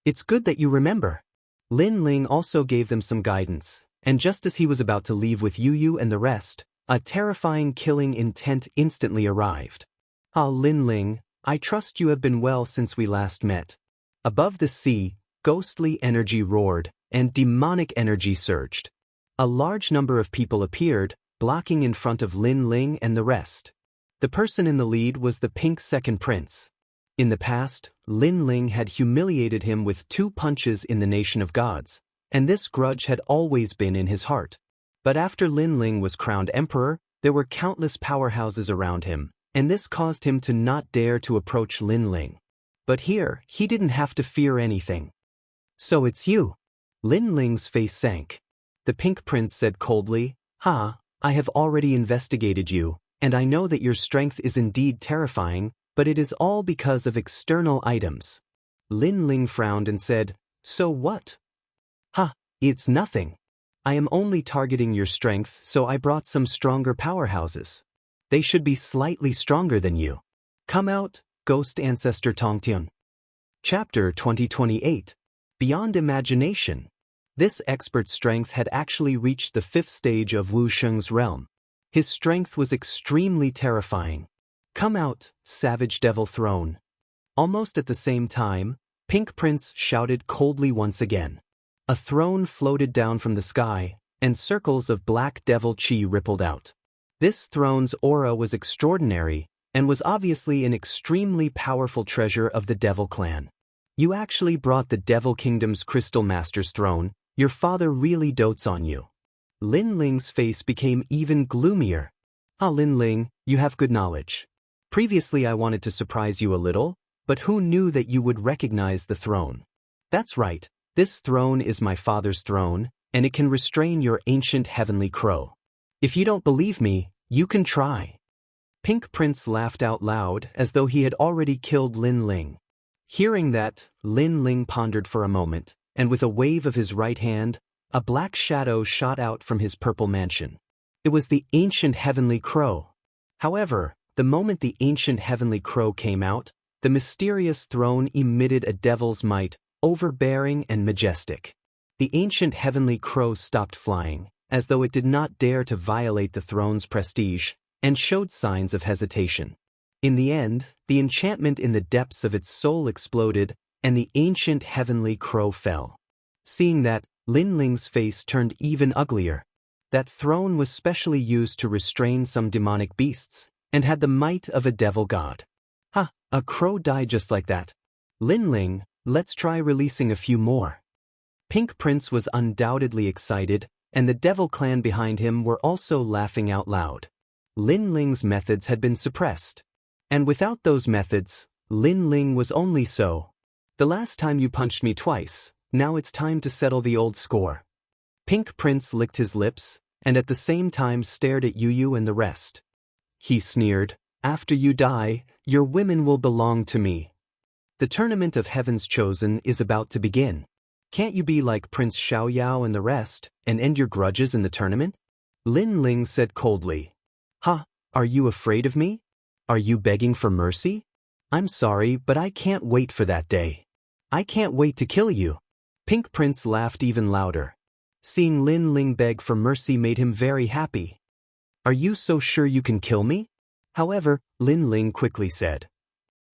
"It's good that you remember." Lin Ling also gave them some guidance, and just as he was about to leave with Yu and the rest, a terrifying killing intent instantly arrived. "Ah, Lin Ling, I trust you have been well since we last met." Above the sea, ghostly energy roared, and demonic energy surged. A large number of people appeared, blocking in front of Lin Ling and the rest. The person in the lead was the pink second prince. In the past, Lin Ling had humiliated him with 2 punches in the nation of gods, and this grudge had always been in his heart. But after Lin Ling was crowned emperor, there were countless powerhouses around him, and this caused him to not dare to approach Lin Ling. But here, he didn't have to fear anything. "So it's you." Lin Ling's face sank. The pink prince said coldly, "Ha, I have already investigated you, and I know that your strength is indeed terrifying, but it is all because of external items." Lin Ling frowned and said, "So what?" "Ha, it's nothing. I am only targeting your strength, so I brought some stronger powerhouses. They should be slightly stronger than you. Come out, Ghost Ancestor Tongtian." Chapter 2028. Beyond Imagination. This expert's strength had actually reached the 5th stage of Wu Sheng's realm. His strength was extremely terrifying. "Come out, Savage Devil Throne." Almost at the same time, Pink Prince shouted coldly once again. A throne floated down from the sky, and circles of black devil chi rippled out. This throne's aura was extraordinary, and was obviously an extremely powerful treasure of the Devil Clan. "You actually brought the Devil Kingdom's Crystal Master's throne. Your father really dotes on you." Lin Ling's face became even gloomier. "Ah, Lin Ling, you have good knowledge. Previously I wanted to surprise you a little, but who knew that you would recognize the throne? That's right, this throne is my father's throne, and it can restrain your ancient heavenly crow. If you don't believe me, you can try." Pink Prince laughed out loud as though he had already killed Lin Ling. Hearing that, Lin Ling pondered for a moment, and with a wave of his right hand, a black shadow shot out from his purple mansion. It was the ancient heavenly crow. However, the moment the ancient heavenly crow came out, the mysterious throne emitted a devil's might, overbearing and majestic. The ancient heavenly crow stopped flying, as though it did not dare to violate the throne's prestige, and showed signs of hesitation. In the end, the enchantment in the depths of its soul exploded, and the ancient heavenly crow fell. Seeing that, Lin Ling's face turned even uglier. That throne was specially used to restrain some demonic beasts, and had the might of a devil god. "Ha, a crow died just like that. Lin Ling, let's try releasing a few more." Pink Prince was undoubtedly excited, and the devil clan behind him were also laughing out loud. Lin Ling's methods had been suppressed. And without those methods, Lin Ling was only so. The last time you punched me twice, now it's time to settle the old score. Pink Prince licked his lips, and at the same time stared at Yu and the rest. He sneered, "After you die, your women will belong to me. The tournament of Heaven's Chosen is about to begin. Can't you be like Prince Xiaoyao and the rest, and end your grudges in the tournament?" Lin Ling said coldly. "Huh, are you afraid of me? Are you begging for mercy? I'm sorry, but I can't wait for that day. I can't wait to kill you." Pink Prince laughed even louder. Seeing Lin Ling beg for mercy made him very happy. "Are you so sure you can kill me?" However, Lin Ling quickly said.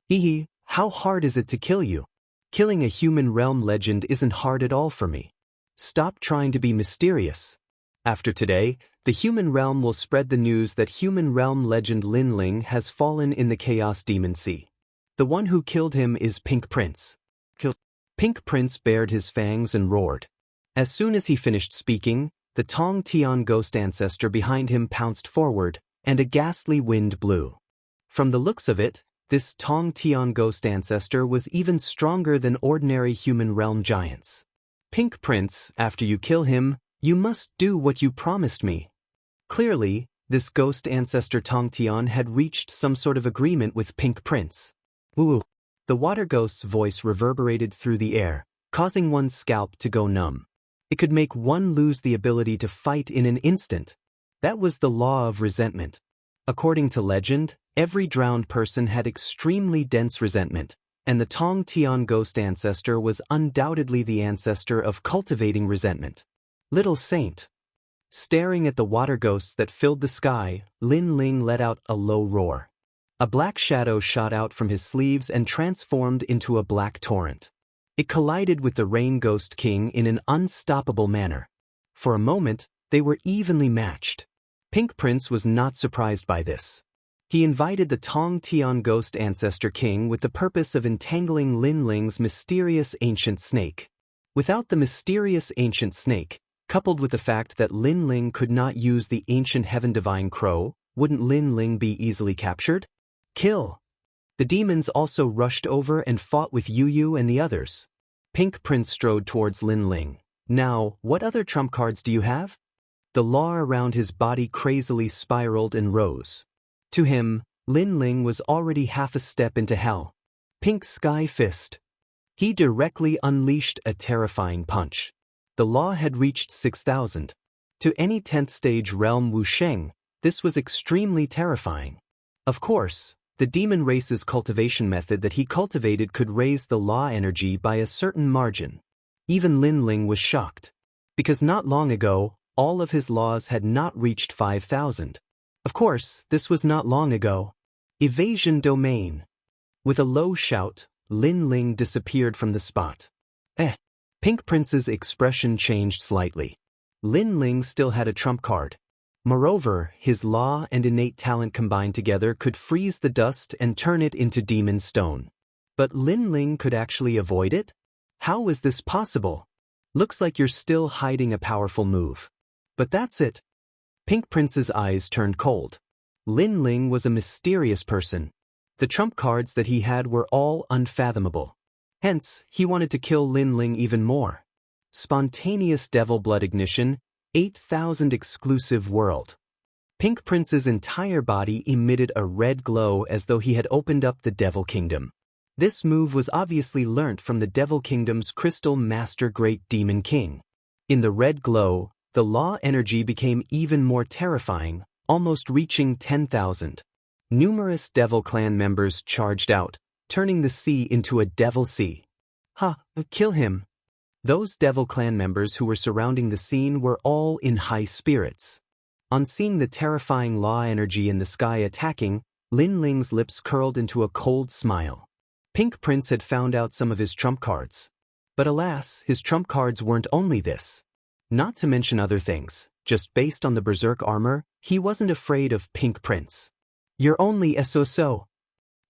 "Hehe, how hard is it to kill you? Killing a human realm legend isn't hard at all for me. Stop trying to be mysterious. After today, the human realm will spread the news that human realm legend Lin Ling has fallen in the Chaos Demon Sea. The one who killed him is Pink Prince." Pink Prince bared his fangs and roared. As soon as he finished speaking, the Tong Tian ghost ancestor behind him pounced forward, and a ghastly wind blew. From the looks of it, this Tong Tian ghost ancestor was even stronger than ordinary human realm giants. "Pink Prince, after you kill him, you must do what you promised me." Clearly, this ghost ancestor Tong Tian had reached some sort of agreement with Pink Prince. "Ooh." The water ghost's voice reverberated through the air, causing one's scalp to go numb. It could make one lose the ability to fight in an instant. That was the law of resentment. According to legend, every drowned person had extremely dense resentment, and the Tong Tian ghost ancestor was undoubtedly the ancestor of cultivating resentment. Little Saint. Staring at the water ghosts that filled the sky, Lin Ling let out a low roar. A black shadow shot out from his sleeves and transformed into a black torrent. It collided with the Rain Ghost King in an unstoppable manner. For a moment, they were evenly matched. Pink Prince was not surprised by this. He invited the Tong Tian Ghost Ancestor King with the purpose of entangling Lin Ling's mysterious ancient snake. Without the mysterious ancient snake, coupled with the fact that Lin Ling could not use the ancient Heaven Divine Crow, wouldn't Lin Ling be easily captured? Kill! The demons also rushed over and fought with Yu and the others. Pink Prince strode towards Lin Ling. "Now, what other trump cards do you have?" The law around his body crazily spiraled and rose. To him, Lin Ling was already half a step into hell. Pink Sky Fist. He directly unleashed a terrifying punch. The law had reached 6,000. To any 10th stage realm Wusheng, this was extremely terrifying. Of course, the demon race's cultivation method that he cultivated could raise the law energy by a certain margin. Even Lin Ling was shocked. Because not long ago, all of his laws had not reached 5,000. Of course, this was not long ago. Evasion domain. With a low shout, Lin Ling disappeared from the spot. Pink Prince's expression changed slightly. Lin Ling still had a trump card. Moreover, his law and innate talent combined together could freeze the dust and turn it into demon stone. But Lin Ling could actually avoid it? How was this possible? Looks like you're still hiding a powerful move. But that's it. Pink Prince's eyes turned cold. Lin Ling was a mysterious person. The trump cards that he had were all unfathomable. Hence, he wanted to kill Lin Ling even more. Spontaneous devil blood ignition, 8,000 exclusive world. Pink Prince's entire body emitted a red glow as though he had opened up the Devil Kingdom. This move was obviously learnt from the Devil Kingdom's Crystal Master Great Demon King. In the red glow, the law energy became even more terrifying, almost reaching 10,000. Numerous Devil Clan members charged out, turning the sea into a Devil Sea. Kill him. Those Devil Clan members who were surrounding the scene were all in high spirits. On seeing the terrifying law energy in the sky attacking, Lin Ling's lips curled into a cold smile. Pink Prince had found out some of his trump cards. But alas, his trump cards weren't only this. Not to mention other things, just based on the berserk armor, he wasn't afraid of Pink Prince. "You're only so-so."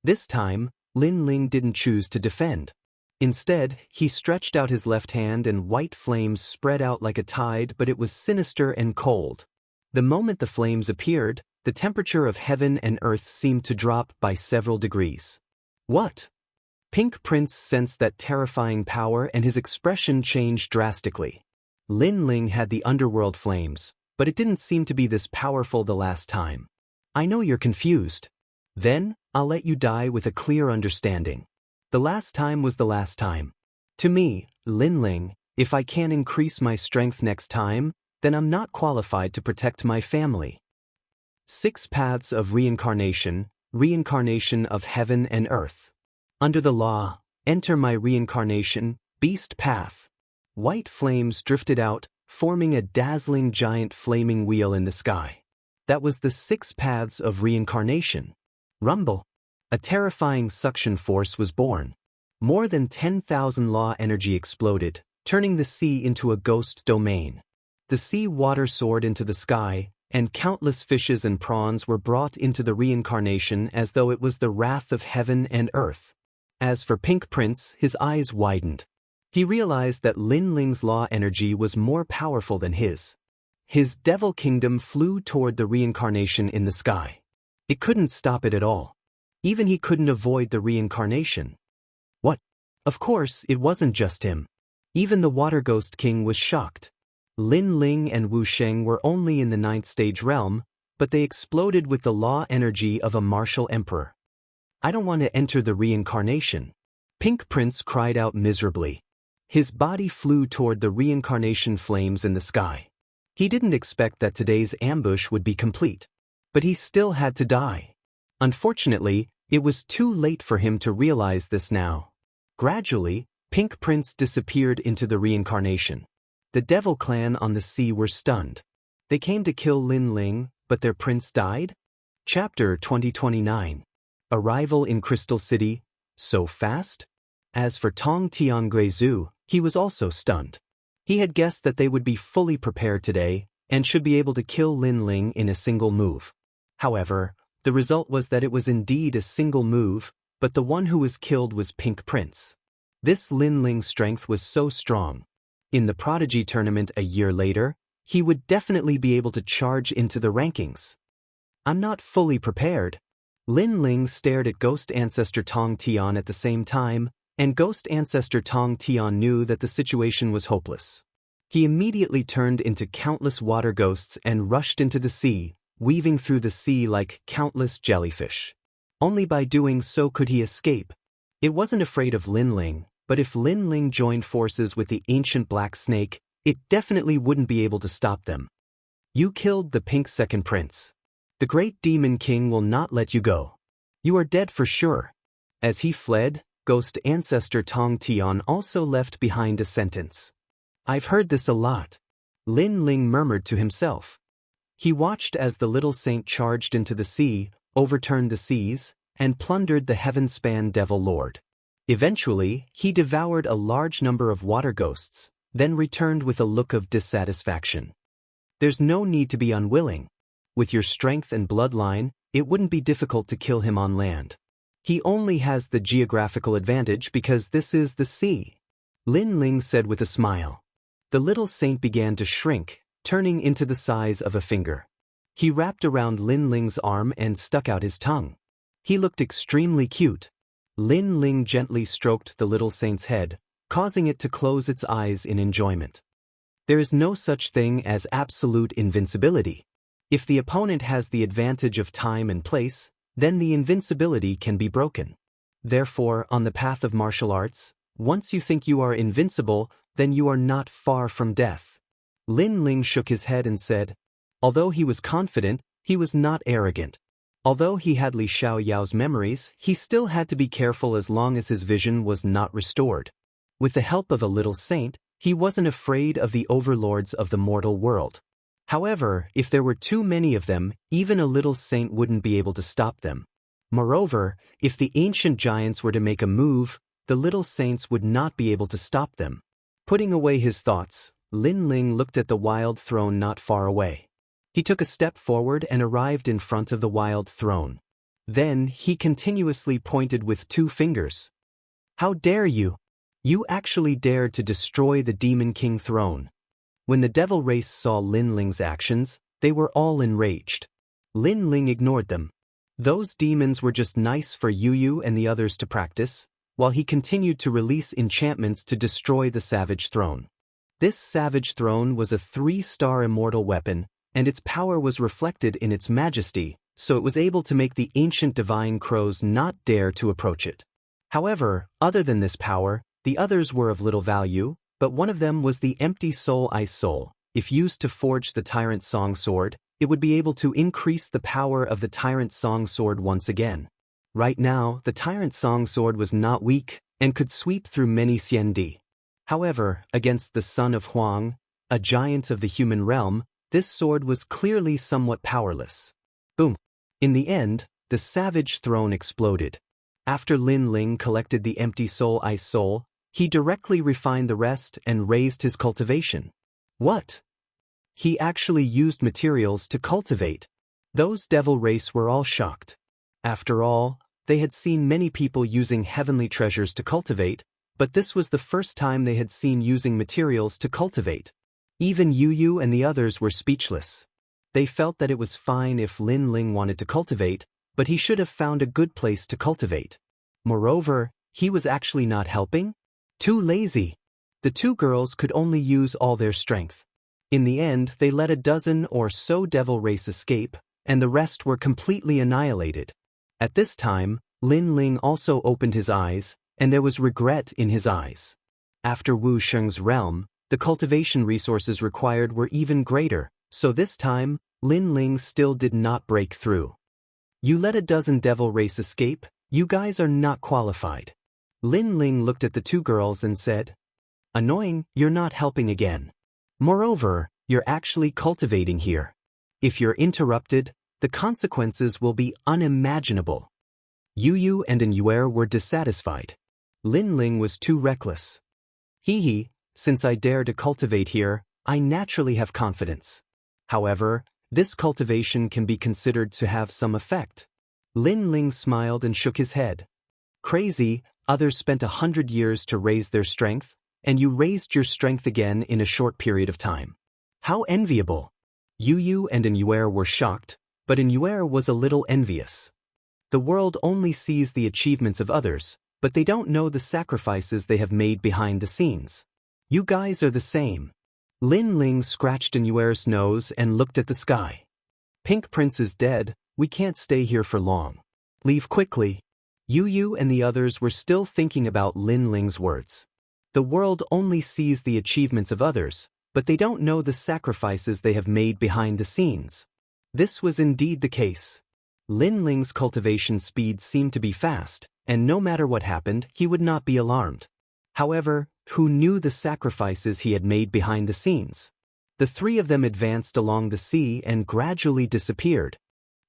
This time, Lin Ling didn't choose to defend. Instead, he stretched out his left hand and white flames spread out like a tide, but it was sinister and cold. The moment the flames appeared, the temperature of heaven and earth seemed to drop by several degrees. What? Pink Prince sensed that terrifying power and his expression changed drastically. Lin Ling had the underworld flames, but it didn't seem to be this powerful the last time. I know you're confused. Then, I'll let you die with a clear understanding. The last time was the last time. To me, Lin Ling, if I can't increase my strength next time, then I'm not qualified to protect my family. 6 Paths of Reincarnation, Reincarnation of Heaven and Earth. Under the law, enter my reincarnation, beast path. White flames drifted out, forming a dazzling giant flaming wheel in the sky. That was the 6 Paths of Reincarnation. Rumble. A terrifying suction force was born. More than 10,000 law energy exploded, turning the sea into a ghost domain. The sea water soared into the sky, and countless fishes and prawns were brought into the reincarnation as though it was the wrath of heaven and earth. As for Pink Prince, his eyes widened. He realized that Lin Ling's law energy was more powerful than his. His devil kingdom flew toward the reincarnation in the sky. It couldn't stop it at all. Even he couldn't avoid the reincarnation. What? Of course, it wasn't just him. Even the Water Ghost King was shocked. Lin Ling and Wu Sheng were only in the 9th stage realm, but they exploded with the law energy of a martial emperor. I don't want to enter the reincarnation. Pink Prince cried out miserably. His body flew toward the reincarnation flames in the sky. He didn't expect that today's ambush would be complete. But he still had to die. Unfortunately, it was too late for him to realize this now. Gradually, Pink Prince disappeared into the reincarnation. The Devil Clan on the sea were stunned. They came to kill Lin Ling, but their prince died? Chapter 2029. Arrival in Crystal City. So fast? As for Tong Tianguizu, he was also stunned. He had guessed that they would be fully prepared today, and should be able to kill Lin Ling in a single move. However, the result was that it was indeed a single move, but the one who was killed was Pink Prince. This Lin Ling's strength was so strong. In the Prodigy tournament a year later, he would definitely be able to charge into the rankings. I'm not fully prepared. Lin Ling stared at Ghost Ancestor Tong Tian at the same time, and Ghost Ancestor Tong Tian knew that the situation was hopeless. He immediately turned into countless water ghosts and rushed into the sea, weaving through the sea like countless jellyfish. Only by doing so could he escape. It wasn't afraid of Lin Ling, but if Lin Ling joined forces with the ancient black snake, it definitely wouldn't be able to stop them. You killed the pink second prince. The great demon king will not let you go. You are dead for sure. As he fled, Ghost Ancestor Tong Tian also left behind a sentence. I've heard this a lot. Lin Ling murmured to himself. He watched as the little saint charged into the sea, overturned the seas, and plundered the heaven-span devil lord. Eventually, he devoured a large number of water ghosts, then returned with a look of dissatisfaction. There's no need to be unwilling. With your strength and bloodline, it wouldn't be difficult to kill him on land. He only has the geographical advantage because this is the sea. Lin Ling said with a smile. The little saint began to shrink, turning into the size of a finger. He wrapped around Lin Ling's arm and stuck out his tongue. He looked extremely cute. Lin Ling gently stroked the little saint's head, causing it to close its eyes in enjoyment. There is no such thing as absolute invincibility. If the opponent has the advantage of time and place, then the invincibility can be broken. Therefore, on the path of martial arts, once you think you are invincible, then you are not far from death. Lin Ling shook his head and said, although he was confident, he was not arrogant. Although he had Li Xiaoyao's memories, he still had to be careful as long as his vision was not restored. With the help of a little saint, he wasn't afraid of the overlords of the mortal world. However, if there were too many of them, even a little saint wouldn't be able to stop them. Moreover, if the ancient giants were to make a move, the little saints would not be able to stop them. Putting away his thoughts, Lin Ling looked at the wild throne not far away. He took a step forward and arrived in front of the wild throne. Then he continuously pointed with 2 fingers. How dare you? You actually dared to destroy the Demon King throne. When the devil race saw Lin Ling's actions, they were all enraged. Lin Ling ignored them. Those demons were just nice for Yu and the others to practice, while he continued to release enchantments to destroy the Savage Throne. This Savage Throne was a 3-star immortal weapon, and its power was reflected in its majesty, so it was able to make the ancient divine crows not dare to approach it. However, other than this power, the others were of little value, but one of them was the Empty Soul Ice Soul. If used to forge the Tyrant Song Sword, it would be able to increase the power of the Tyrant Song Sword once again. Right now, the Tyrant Song Sword was not weak, and could sweep through many Xiandi. However, against the son of Huang, a giant of the human realm, this sword was clearly somewhat powerless. Boom! In the end, the Savage Throne exploded. After Lin Ling collected the Empty Soul Ice Soul, he directly refined the rest and raised his cultivation. What? He actually used materials to cultivate. Those devil race were all shocked. After all, they had seen many people using heavenly treasures to cultivate, but this was the first time they had seen using materials to cultivate. Even Yu and the others were speechless. They felt that it was fine if Lin Ling wanted to cultivate, but he should have found a good place to cultivate. Moreover, he was actually not helping? Too lazy. The two girls could only use all their strength. In the end, they let a dozen or so devil race escape, and the rest were completely annihilated. At this time, Lin Ling also opened his eyes, and there was regret in his eyes. After Wu Sheng's realm, the cultivation resources required were even greater, so this time, Lin Ling still did not break through. You let a dozen devil race escape, you guys are not qualified. Lin Ling looked at the two girls and said, "Annoying, you're not helping again. Moreover, you're actually cultivating here. If you're interrupted, the consequences will be unimaginable." Yu and Enyuer were dissatisfied. Lin Ling was too reckless. Hee, since I dare to cultivate here, I naturally have confidence. However, this cultivation can be considered to have some effect. Lin Ling smiled and shook his head. Crazy, others spent 100 years to raise their strength, and you raised your strength again in a short period of time. How enviable! Yu and Enyuer were shocked, but Enyuer was a little envious. The world only sees the achievements of others, but they don't know the sacrifices they have made behind the scenes. You guys are the same. Lin Ling scratched Enyuer's nose and looked at the sky. Pink Prince is dead, we can't stay here for long. Leave quickly. Yu and the others were still thinking about Lin Ling's words. The world only sees the achievements of others, but they don't know the sacrifices they have made behind the scenes. This was indeed the case. Lin Ling's cultivation speed seemed to be fast, and no matter what happened, he would not be alarmed. However, who knew the sacrifices he had made behind the scenes? The three of them advanced along the sea and gradually disappeared.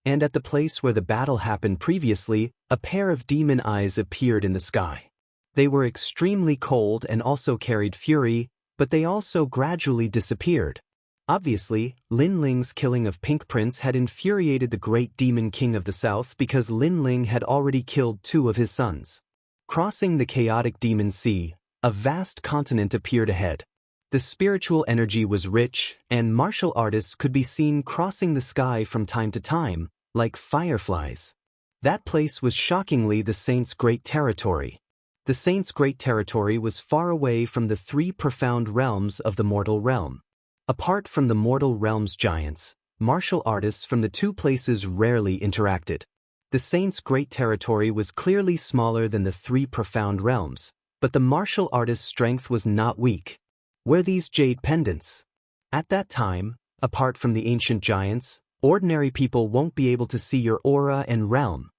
And at the place where the battle happened previously, a pair of demon eyes appeared in the sky. They were extremely cold and also carried fury, but they also gradually disappeared. Obviously, Lin Ling's killing of Pink Prince had infuriated the great demon king of the south because Lin Ling had already killed 2 of his sons. Crossing the chaotic demon sea, a vast continent appeared ahead. The spiritual energy was rich, and martial artists could be seen crossing the sky from time to time, like fireflies. That place was shockingly the Saints' great territory. The Saints' great territory was far away from the 3 profound realms of the mortal realm. Apart from the mortal realm's giants, martial artists from the 2 places rarely interacted. The Saints' great territory was clearly smaller than the 3 profound realms, but the martial artist's strength was not weak. Were these jade pendants? At that time, apart from the ancient giants, ordinary people won't be able to see your aura and realm.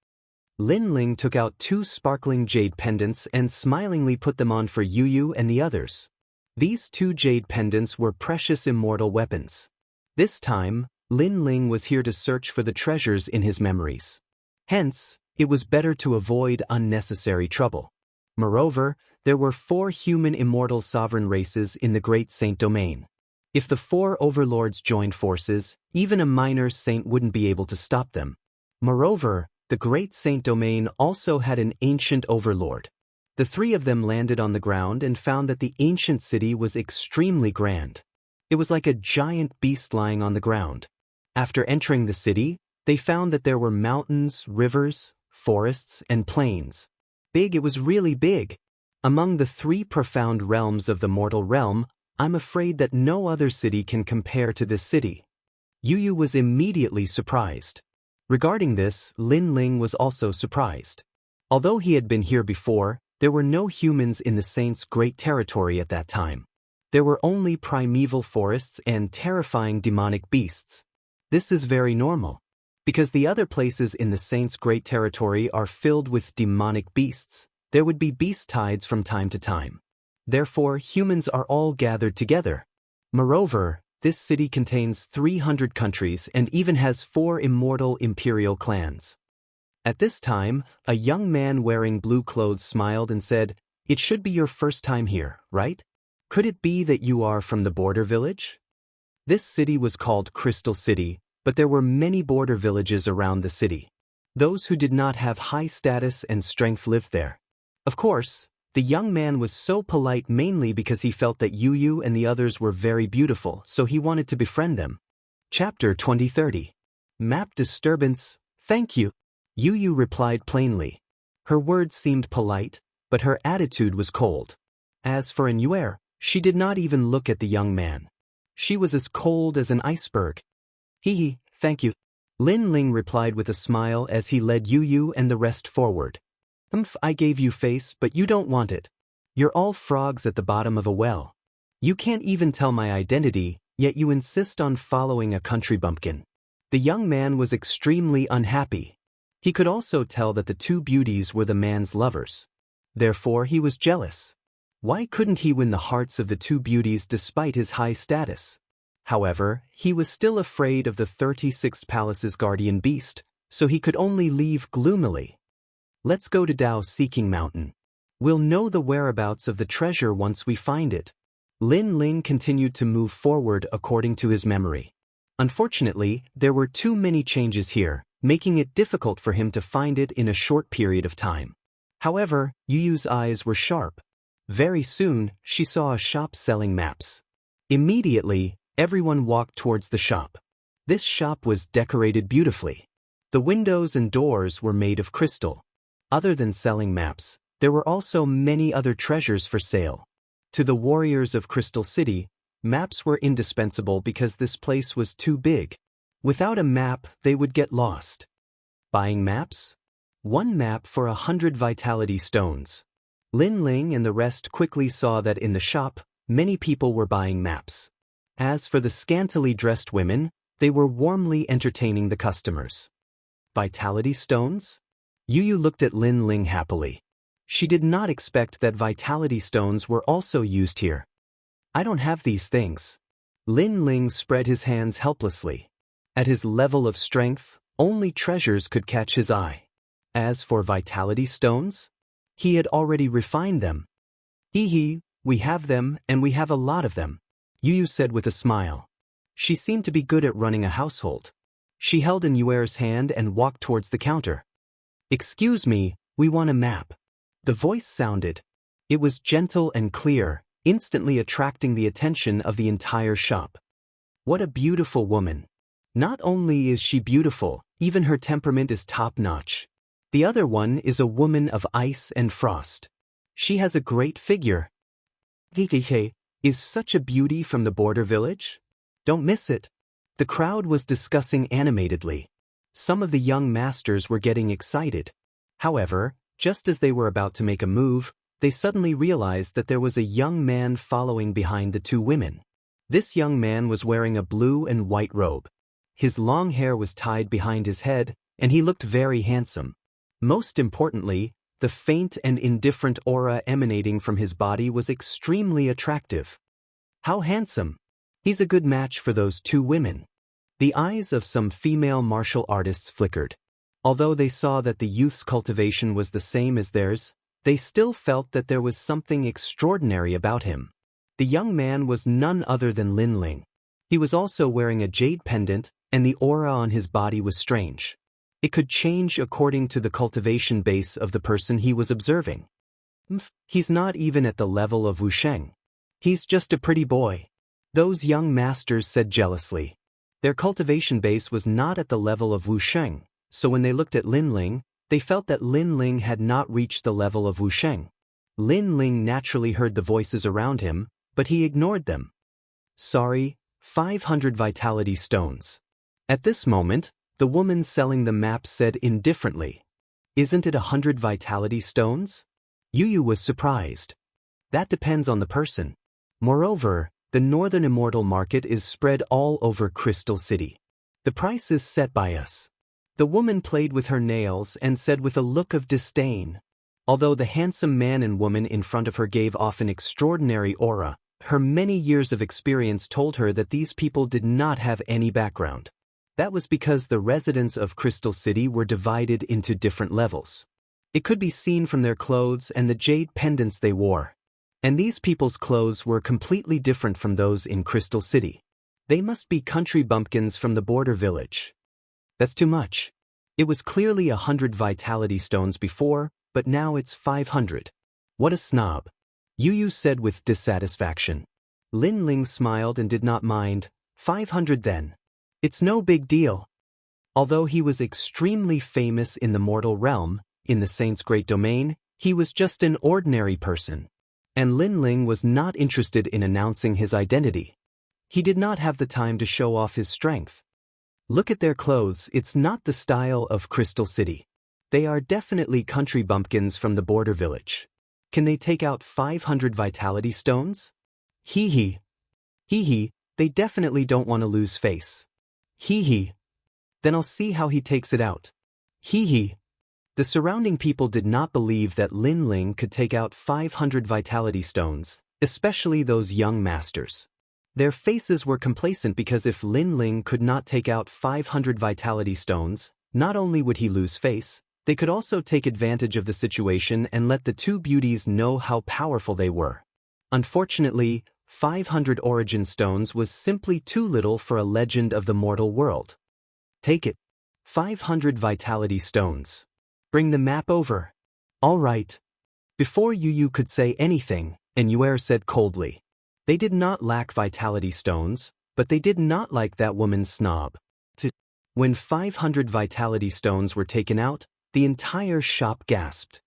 Lin Ling took out 2 sparkling jade pendants and smilingly put them on for Yu and the others. These 2 jade pendants were precious immortal weapons. This time, Lin Ling was here to search for the treasures in his memories. Hence, it was better to avoid unnecessary trouble. Moreover, there were 4 human immortal sovereign races in the Great Saint Domain. If the 4 overlords joined forces, even a minor saint wouldn't be able to stop them. Moreover, the Great Saint Domain also had an ancient overlord. The three of them landed on the ground and found that the ancient city was extremely grand. It was like a giant beast lying on the ground. After entering the city, they found that there were mountains, rivers, forests, and plains. Big, it was really big. Among the three profound realms of the mortal realm, I'm afraid that no other city can compare to this city. Yu was immediately surprised. Regarding this, Lin Ling was also surprised. Although he had been here before, there were no humans in the Saint's great territory at that time. There were only primeval forests and terrifying demonic beasts. This is very normal, because the other places in the Saint's great territory are filled with demonic beasts. There would be beast tides from time to time. Therefore, humans are all gathered together. Moreover, this city contains 300 countries and even has 4 immortal imperial clans. At this time, a young man wearing blue clothes smiled and said, "It should be your first time here, right? Could it be that you are from the border village?" This city was called Crystal City, but there were many border villages around the city. Those who did not have high status and strength lived there. Of course, the young man was so polite mainly because he felt that Yu and the others were very beautiful, so he wanted to befriend them. Chapter 2030. Map disturbance, thank you. Yu replied plainly. Her words seemed polite, but her attitude was cold. As for Inuer, she did not even look at the young man. She was as cold as an iceberg. Hee, thank you. Lin Ling replied with a smile as he led Yu and the rest forward. I gave you face, but you don't want it. You're all frogs at the bottom of a well. You can't even tell my identity, yet you insist on following a country bumpkin. The young man was extremely unhappy. He could also tell that the two beauties were the man's lovers. Therefore, he was jealous. Why couldn't he win the hearts of the two beauties despite his high status? However, he was still afraid of the 36th Palace's guardian beast, so he could only leave gloomily. Let's go to Dao Seeking Mountain. We'll know the whereabouts of the treasure once we find it. Lin Ling continued to move forward according to his memory. Unfortunately, there were too many changes here, making it difficult for him to find it in a short period of time. However, Yu's eyes were sharp. Very soon, she saw a shop selling maps. Immediately, everyone walked towards the shop. This shop was decorated beautifully. The windows and doors were made of crystal. Other than selling maps, there were also many other treasures for sale. To the warriors of Crystal City, maps were indispensable because this place was too big. Without a map, they would get lost. Buying maps? 1 map for 100 vitality stones. Lin Ling and the rest quickly saw that in the shop, many people were buying maps. As for the scantily dressed women, they were warmly entertaining the customers. Vitality stones? Yu looked at Lin Ling happily. She did not expect that vitality stones were also used here. I don't have these things. Lin Ling spread his hands helplessly. At his level of strength, only treasures could catch his eye. As for vitality stones, he had already refined them. We have them and we have a lot of them, Yu said with a smile. She seemed to be good at running a household. She held Inuer's hand and walked towards the counter. Excuse me, we want a map. The voice sounded. It was gentle and clear, instantly attracting the attention of the entire shop. What a beautiful woman. Not only is she beautiful, even her temperament is top-notch. The other one is a woman of ice and frost. She has a great figure. Is such a beauty from the border village? Don't miss it. The crowd was discussing animatedly. Some of the young masters were getting excited. However, just as they were about to make a move, they suddenly realized that there was a young man following behind the two women. This young man was wearing a blue and white robe. His long hair was tied behind his head, and he looked very handsome. Most importantly, the faint and indifferent aura emanating from his body was extremely attractive. How handsome! He's a good match for those two women. The eyes of some female martial artists flickered. Although they saw that the youth's cultivation was the same as theirs, they still felt that there was something extraordinary about him. The young man was none other than Lin Ling. He was also wearing a jade pendant, and the aura on his body was strange. It could change according to the cultivation base of the person he was observing. He's not even at the level of Wusheng. He's just a pretty boy. Those young masters said jealously. Their cultivation base was not at the level of Wusheng, so when they looked at Lin Ling, they felt that Lin Ling had not reached the level of Wusheng. Lin Ling naturally heard the voices around him, but he ignored them. Sorry, 500 vitality stones. At this moment, the woman selling the map said indifferently, "Isn't it 100 vitality stones?" Yu was surprised. That depends on the person. Moreover, the northern Immortal market is spread all over Crystal City. The price is set by us. The woman played with her nails and said with a look of disdain. Although the handsome man and woman in front of her gave off an extraordinary aura, her many years of experience told her that these people did not have any background. That was because the residents of Crystal City were divided into different levels. It could be seen from their clothes and the jade pendants they wore. And these people's clothes were completely different from those in Crystal City. They must be country bumpkins from the border village. That's too much. It was clearly 100 vitality stones before, but now it's 500. What a snob. Yu said with dissatisfaction. Lin Ling smiled and did not mind. 500 then. It's no big deal. Although he was extremely famous in the mortal realm, in the saint's great domain, he was just an ordinary person. And Lin Ling was not interested in announcing his identity. He did not have the time to show off his strength. Look at their clothes, it's not the style of Crystal City. They are definitely country bumpkins from the border village. Can they take out 500 vitality stones? Hee hee. Hee hee, they definitely don't want to lose face. Hee hee. Then I'll see how he takes it out. Hee hee. The surrounding people did not believe that Lin Ling could take out 500 vitality stones, especially those young masters. Their faces were complacent because if Lin Ling could not take out 500 vitality stones, not only would he lose face, they could also take advantage of the situation and let the two beauties know how powerful they were. Unfortunately, 500 origin stones was simply too little for a legend of the mortal world. Take it. 500 vitality stones. Bring the map over. All right. Before Yu could say anything, Enuer said coldly. They did not lack vitality stones, but they did not like that woman's snob. When 500 vitality stones were taken out, the entire shop gasped.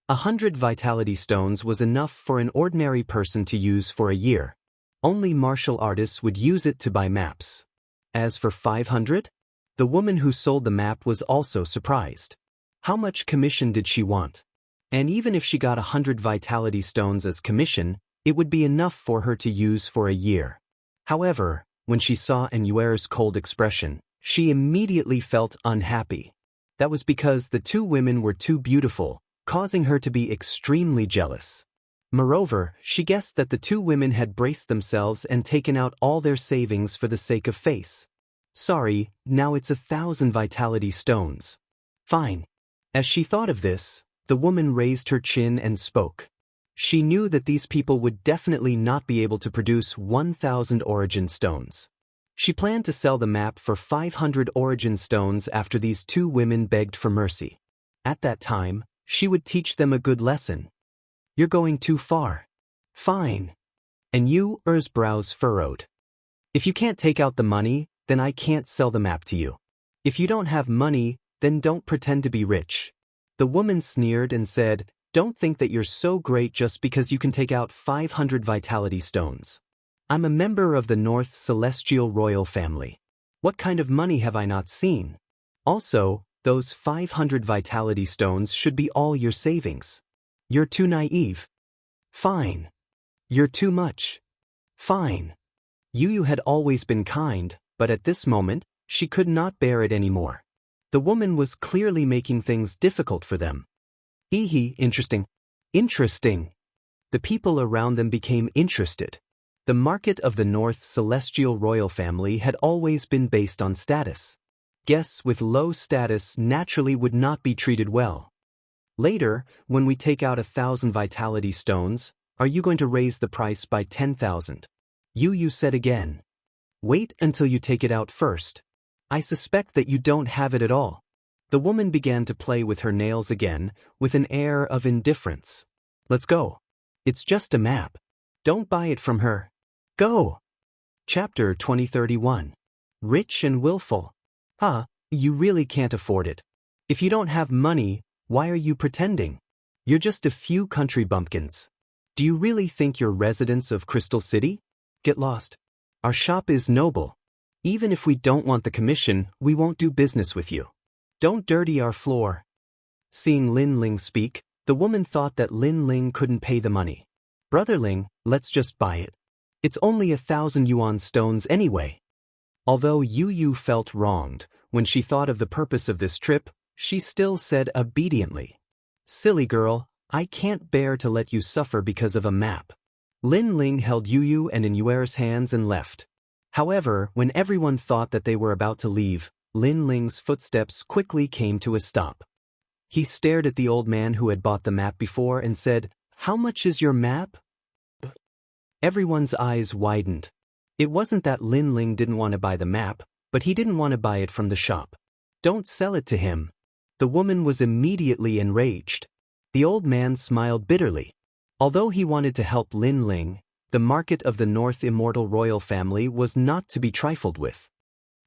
100 vitality stones was enough for an ordinary person to use for a year. Only martial artists would use it to buy maps. As for 500? The woman who sold the map was also surprised. How much commission did she want? And even if she got 100 vitality stones as commission, it would be enough for her to use for a year. However, when she saw Enuer's cold expression, she immediately felt unhappy. That was because the two women were too beautiful, causing her to be extremely jealous. Moreover, she guessed that the two women had braced themselves and taken out all their savings for the sake of face. Sorry, now it's 1,000 vitality stones. Fine. As she thought of this, the woman raised her chin and spoke. She knew that these people would definitely not be able to produce 1,000 origin stones. She planned to sell the map for 500 origin stones after these two women begged for mercy. At that time, she would teach them a good lesson. You're going too far. Fine. And Yu's brows furrowed. If you can't take out the money, then I can't sell the map to you. If you don't have money, then don't pretend to be rich. The woman sneered and said, Don't think that you're so great just because you can take out 500 vitality stones. I'm a member of the North Celestial Royal Family. What kind of money have I not seen? Also, those 500 vitality stones should be all your savings. You're too naive. Fine. You're too much. Fine. Yu had always been kind, but at this moment, she could not bear it anymore. The woman was clearly making things difficult for them. Interesting. Interesting. The people around them became interested. The market of the North Celestial Royal Family had always been based on status. Guests with low status naturally would not be treated well. Later, when we take out 1,000 vitality stones, are you going to raise the price by 10,000? Yu said again. Wait until you take it out first. I suspect that you don't have it at all. The woman began to play with her nails again, with an air of indifference. Let's go. It's just a map. Don't buy it from her. Go! Chapter 2031. Rich and willful. You really can't afford it. If you don't have money, why are you pretending? You're just a few country bumpkins. Do you really think you're residents of Crystal City? Get lost. Our shop is noble. Even if we don't want the commission, we won't do business with you. Don't dirty our floor. Seeing Lin Ling speak, the woman thought that Lin Ling couldn't pay the money. Brother Ling, let's just buy it. It's only 1,000 yuan stones anyway. Although Yu Yu felt wronged, when she thought of the purpose of this trip, she still said obediently, "Silly girl, I can't bear to let you suffer because of a map." Lin Ling held Yu Yu and Inyuer's hands and left. However, when everyone thought that they were about to leave, Lin Ling's footsteps quickly came to a stop. He stared at the old man who had bought the map before and said, "How much is your map?" Everyone's eyes widened. It wasn't that Lin Ling didn't want to buy the map, but he didn't want to buy it from the shop. Don't sell it to him. The woman was immediately enraged. The old man smiled bitterly. Although he wanted to help Lin Ling, the market of the North Immortal royal family was not to be trifled with.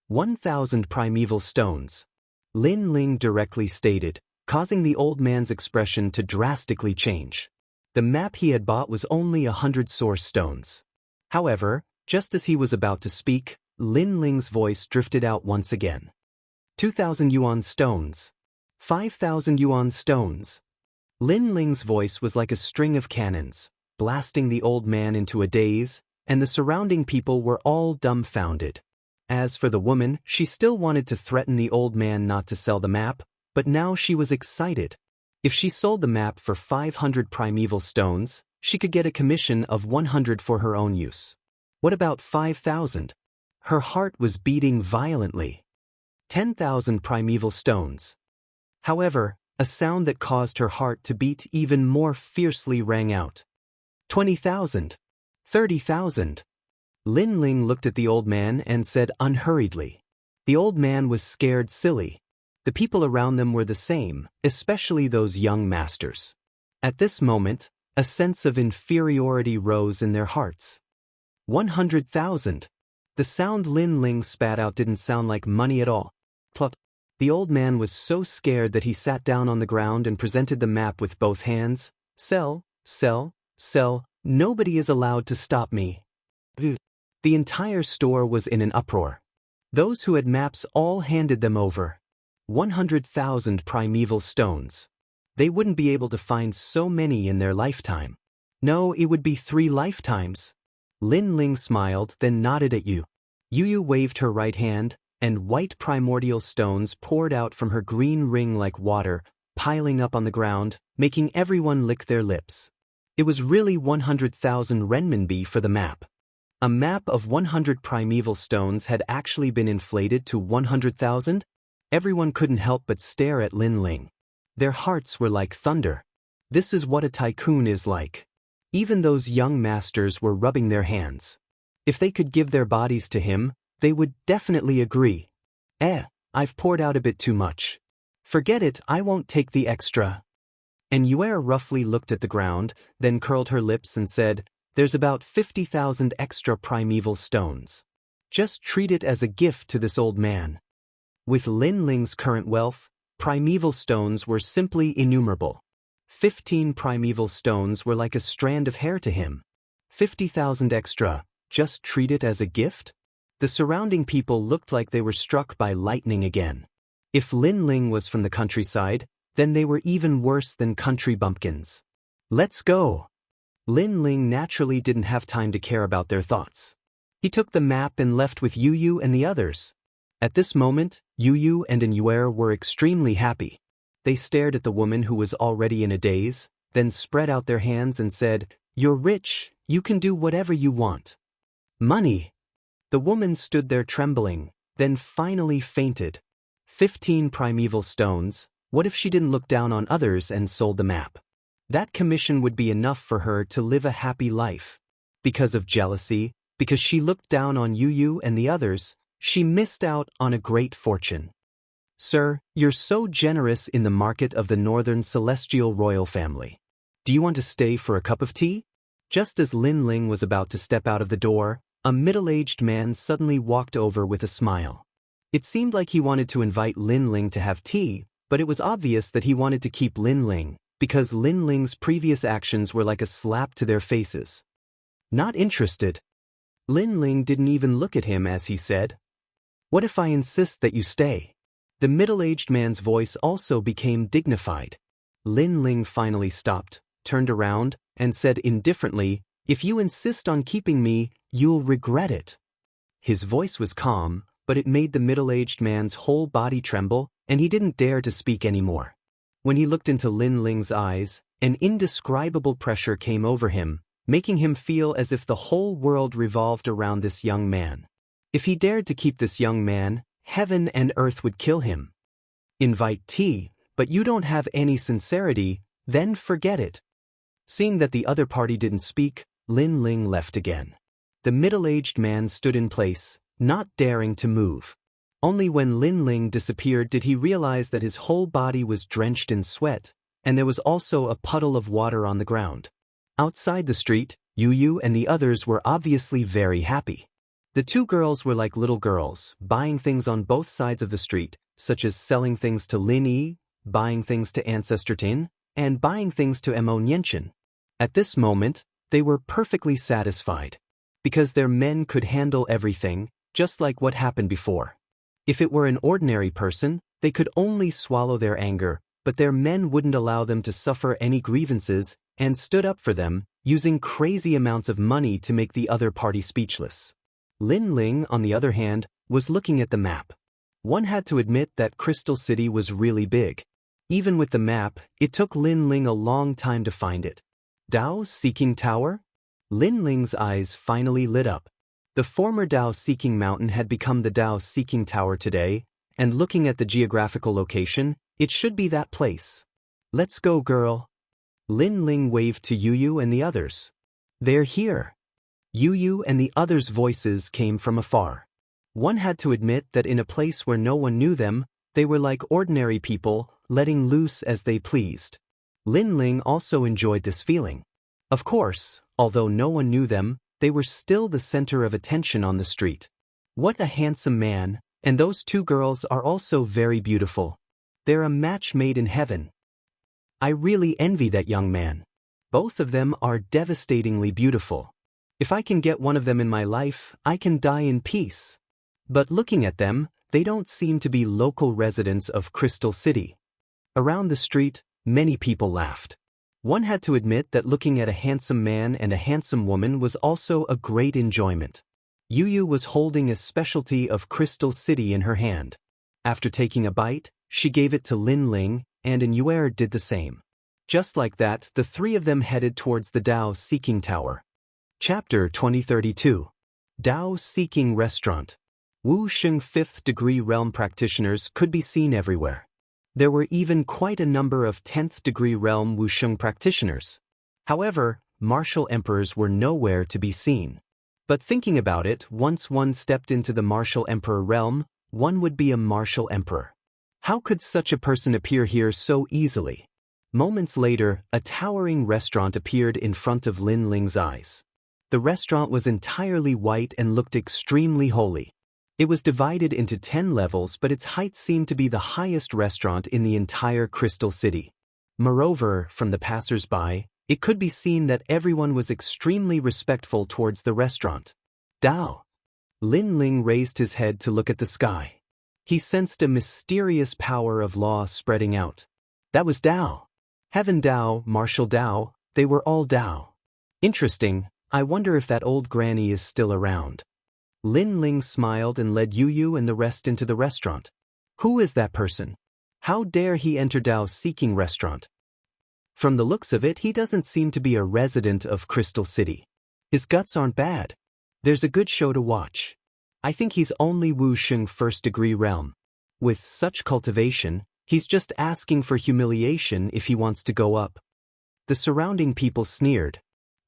1,000 primeval stones. Lin Ling directly stated, causing the old man's expression to drastically change. The map he had bought was only 100 source stones. However, just as he was about to speak, Lin Ling's voice drifted out once again. 2,000 yuan stones. 5,000 yuan stones. Lin Ling's voice was like a string of cannons, blasting the old man into a daze, and the surrounding people were all dumbfounded. As for the woman, she still wanted to threaten the old man not to sell the map, but now she was excited. If she sold the map for 500 primeval stones, she could get a commission of 100 for her own use. What about 5,000? Her heart was beating violently. 10,000 primeval stones. However, a sound that caused her heart to beat even more fiercely rang out. 20,000. 30,000. Lin Ling looked at the old man and said unhurriedly. The old man was scared silly. The people around them were the same, especially those young masters. At this moment, a sense of inferiority rose in their hearts. 100,000. The sound Lin Ling spat out didn't sound like money at all. Plop. The old man was so scared that he sat down on the ground and presented the map with both hands. Sell, sell, sell, nobody is allowed to stop me. The entire store was in an uproar. Those who had maps all handed them over. 100,000 primeval stones. They wouldn't be able to find so many in their lifetime. No, it would be 3 lifetimes. Lin Ling smiled, then nodded at Yu. Yu waved her right hand, and white primordial stones poured out from her green ring like water, piling up on the ground, making everyone lick their lips. It was really 100,000 renminbi for the map. A map of 100 primeval stones had actually been inflated to 100,000? Everyone couldn't help but stare at Lin Ling. Their hearts were like thunder. This is what a tycoon is like. Even those young masters were rubbing their hands. If they could give their bodies to him, they would definitely agree. I've poured out a bit too much. Forget it, I won't take the extra. And Yuer roughly looked at the ground, then curled her lips and said, "There's about 50,000 extra primeval stones. Just treat it as a gift to this old man." With Lin Ling's current wealth, primeval stones were simply innumerable. 15 primeval stones were like a strand of hair to him. 50,000 extra, just treat it as a gift? The surrounding people looked like they were struck by lightning again. If Lin Ling was from the countryside, then they were even worse than country bumpkins. Let's go! Lin Ling naturally didn't have time to care about their thoughts. He took the map and left with Yu and the others. At this moment, Yu and Inyuer were extremely happy. They stared at the woman who was already in a daze, then spread out their hands and said, "You're rich, you can do whatever you want." Money! The woman stood there trembling, then finally fainted. 15 primeval stones, what if she didn't look down on others and sold the map? That commission would be enough for her to live a happy life. Because of jealousy, because she looked down on Yu and the others, she missed out on a great fortune. "Sir, you're so generous in the market of the Northern Celestial Royal Family. Do you want to stay for a cup of tea? Just as Lin Ling was about to step out of the door, a middle-aged man suddenly walked over with a smile. It seemed like he wanted to invite Lin Ling to have tea, but it was obvious that he wanted to keep Lin Ling, because Lin Ling's previous actions were like a slap to their faces. Not interested. Lin Ling didn't even look at him as he said, "What if I insist that you stay?" The middle-aged man's voice also became dignified. Lin Ling finally stopped, turned around, and said indifferently, "If you insist on keeping me, you'll regret it." His voice was calm, but it made the middle-aged man's whole body tremble, and he didn't dare to speak anymore. When he looked into Lin Ling's eyes, an indescribable pressure came over him, making him feel as if the whole world revolved around this young man. If he dared to keep this young man, heaven and earth would kill him. Invite tea, but you don't have any sincerity, then forget it. Seeing that the other party didn't speak, Lin Ling left again. The middle-aged man stood in place, not daring to move. Only when Lin Ling disappeared did he realize that his whole body was drenched in sweat, and there was also a puddle of water on the ground. Outside the street, Yu and the others were obviously very happy. The two girls were like little girls, buying things on both sides of the street, such as selling things to Lin Yi, buying things to Ancestor Tin, and buying things to Mo Nianchen. At this moment, they were perfectly satisfied, because their men could handle everything, just like what happened before. If it were an ordinary person, they could only swallow their anger, but their men wouldn't allow them to suffer any grievances, and stood up for them, using crazy amounts of money to make the other party speechless. Lin Ling, on the other hand, was looking at the map. One had to admit that Crystal City was really big. Even with the map, it took Lin Ling a long time to find it. Dao Seeking Tower? Lin Ling's eyes finally lit up. The former Dao Seeking Mountain had become the Dao Seeking Tower today, and looking at the geographical location, it should be that place. Let's go, girl. Lin Ling waved to Yu and the others. They're here. Yu and the others' voices came from afar. One had to admit that in a place where no one knew them, they were like ordinary people, letting loose as they pleased. Lin Ling also enjoyed this feeling. Of course, although no one knew them, they were still the center of attention on the street. What a handsome man, and those two girls are also very beautiful. They're a match made in heaven. I really envy that young man. Both of them are devastatingly beautiful. If I can get one of them in my life, I can die in peace. But looking at them, they don't seem to be local residents of Crystal City. Around the street, many people laughed. One had to admit that looking at a handsome man and a handsome woman was also a great enjoyment. Yu was holding a specialty of Crystal City in her hand. After taking a bite, she gave it to Lin Ling, and Yuer did the same. Just like that, the three of them headed towards the Dao Seeking Tower. Chapter 2032. Dao Seeking Restaurant. Wuxia 5th degree realm practitioners could be seen everywhere. There were even quite a number of 10th degree realm Wuxia practitioners. However, martial emperors were nowhere to be seen. But thinking about it, once one stepped into the martial emperor realm, one would be a martial emperor. How could such a person appear here so easily? Moments later, a towering restaurant appeared in front of Lin Ling's eyes. The restaurant was entirely white and looked extremely holy. It was divided into 10 levels, but its height seemed to be the highest restaurant in the entire Crystal City. Moreover, from the passers-by, it could be seen that everyone was extremely respectful towards the restaurant. Dao. Lin Ling raised his head to look at the sky. He sensed a mysterious power of law spreading out. That was Dao. Heaven Dao, Martial Dao, they were all Dao. Interesting, I wonder if that old granny is still around. Lin Ling smiled and led Yu and the rest into the restaurant. Who is that person? How dare he enter Dao Seeking Restaurant? From the looks of it, he doesn't seem to be a resident of Crystal City. His guts aren't bad. There's a good show to watch. I think he's only Wuxia 1st degree realm. With such cultivation, he's just asking for humiliation if he wants to go up. The surrounding people sneered.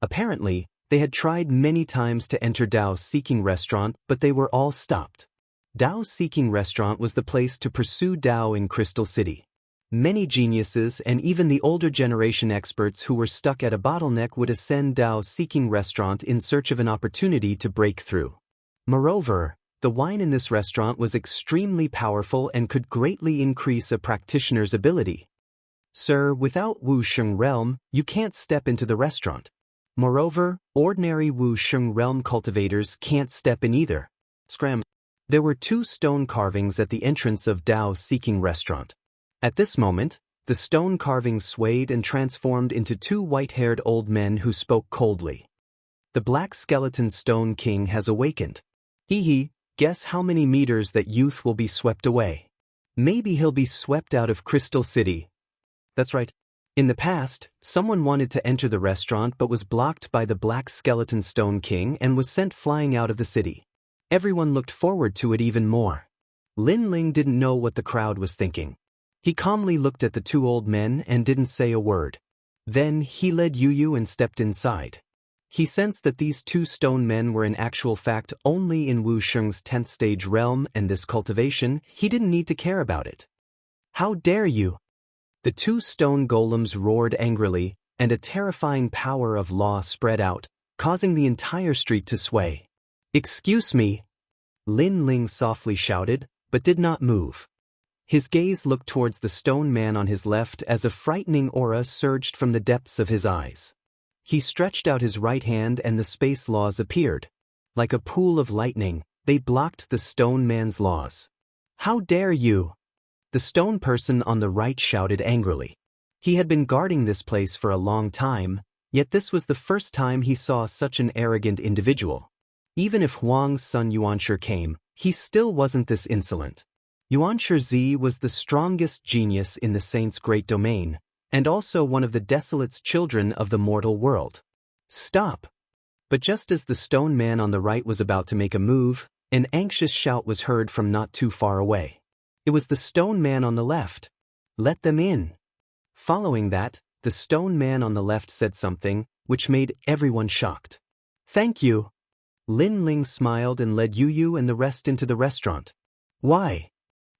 Apparently, they had tried many times to enter Dao Seeking Restaurant, but they were all stopped. Dao Seeking Restaurant was the place to pursue Dao in Crystal City. Many geniuses and even the older generation experts who were stuck at a bottleneck would ascend Dao's seeking restaurant in search of an opportunity to break through. Moreover, the wine in this restaurant was extremely powerful and could greatly increase a practitioner's ability. Sir, without Wuxia realm, you can't step into the restaurant. Moreover, ordinary Wuxia realm cultivators can't step in either. Scram. There were 2 stone carvings at the entrance of Dao's seeking restaurant. At this moment, the stone carvings swayed and transformed into 2 white-haired old men who spoke coldly. The black skeleton stone king has awakened. Hee, guess how many meters that youth will be swept away. Maybe he'll be swept out of Crystal City. That's right. In the past, someone wanted to enter the restaurant but was blocked by the black skeleton stone king and was sent flying out of the city. Everyone looked forward to it even more. Lin Ling didn't know what the crowd was thinking. He calmly looked at the 2 old men and didn't say a word. Then he led Yu and stepped inside. He sensed that these 2 stone men were in actual fact only in Wuxia's 10th stage realm, and this cultivation, he didn't need to care about it. How dare you! The 2 stone golems roared angrily, and a terrifying power of law spread out, causing the entire street to sway. Excuse me! Lin Ling softly shouted, but did not move. His gaze looked towards the stone man on his left as a frightening aura surged from the depths of his eyes. He stretched out his right hand and the space laws appeared. Like a pool of lightning, they blocked the stone man's laws. How dare you! The stone person on the right shouted angrily. He had been guarding this place for a long time, yet this was the first time he saw such an arrogant individual. Even if Huang's son Yuanshi came, he still wasn't this insolent. Yuanshi was the strongest genius in the Saint's great domain, and also one of the Desolate's children of the mortal world. Stop! But just as the stone man on the right was about to make a move, an anxious shout was heard from not too far away. It was the stone man on the left. Let them in. Following that, the stone man on the left said something, which made everyone shocked. Thank you. Lin Ling smiled and led Yu and the rest into the restaurant. Why?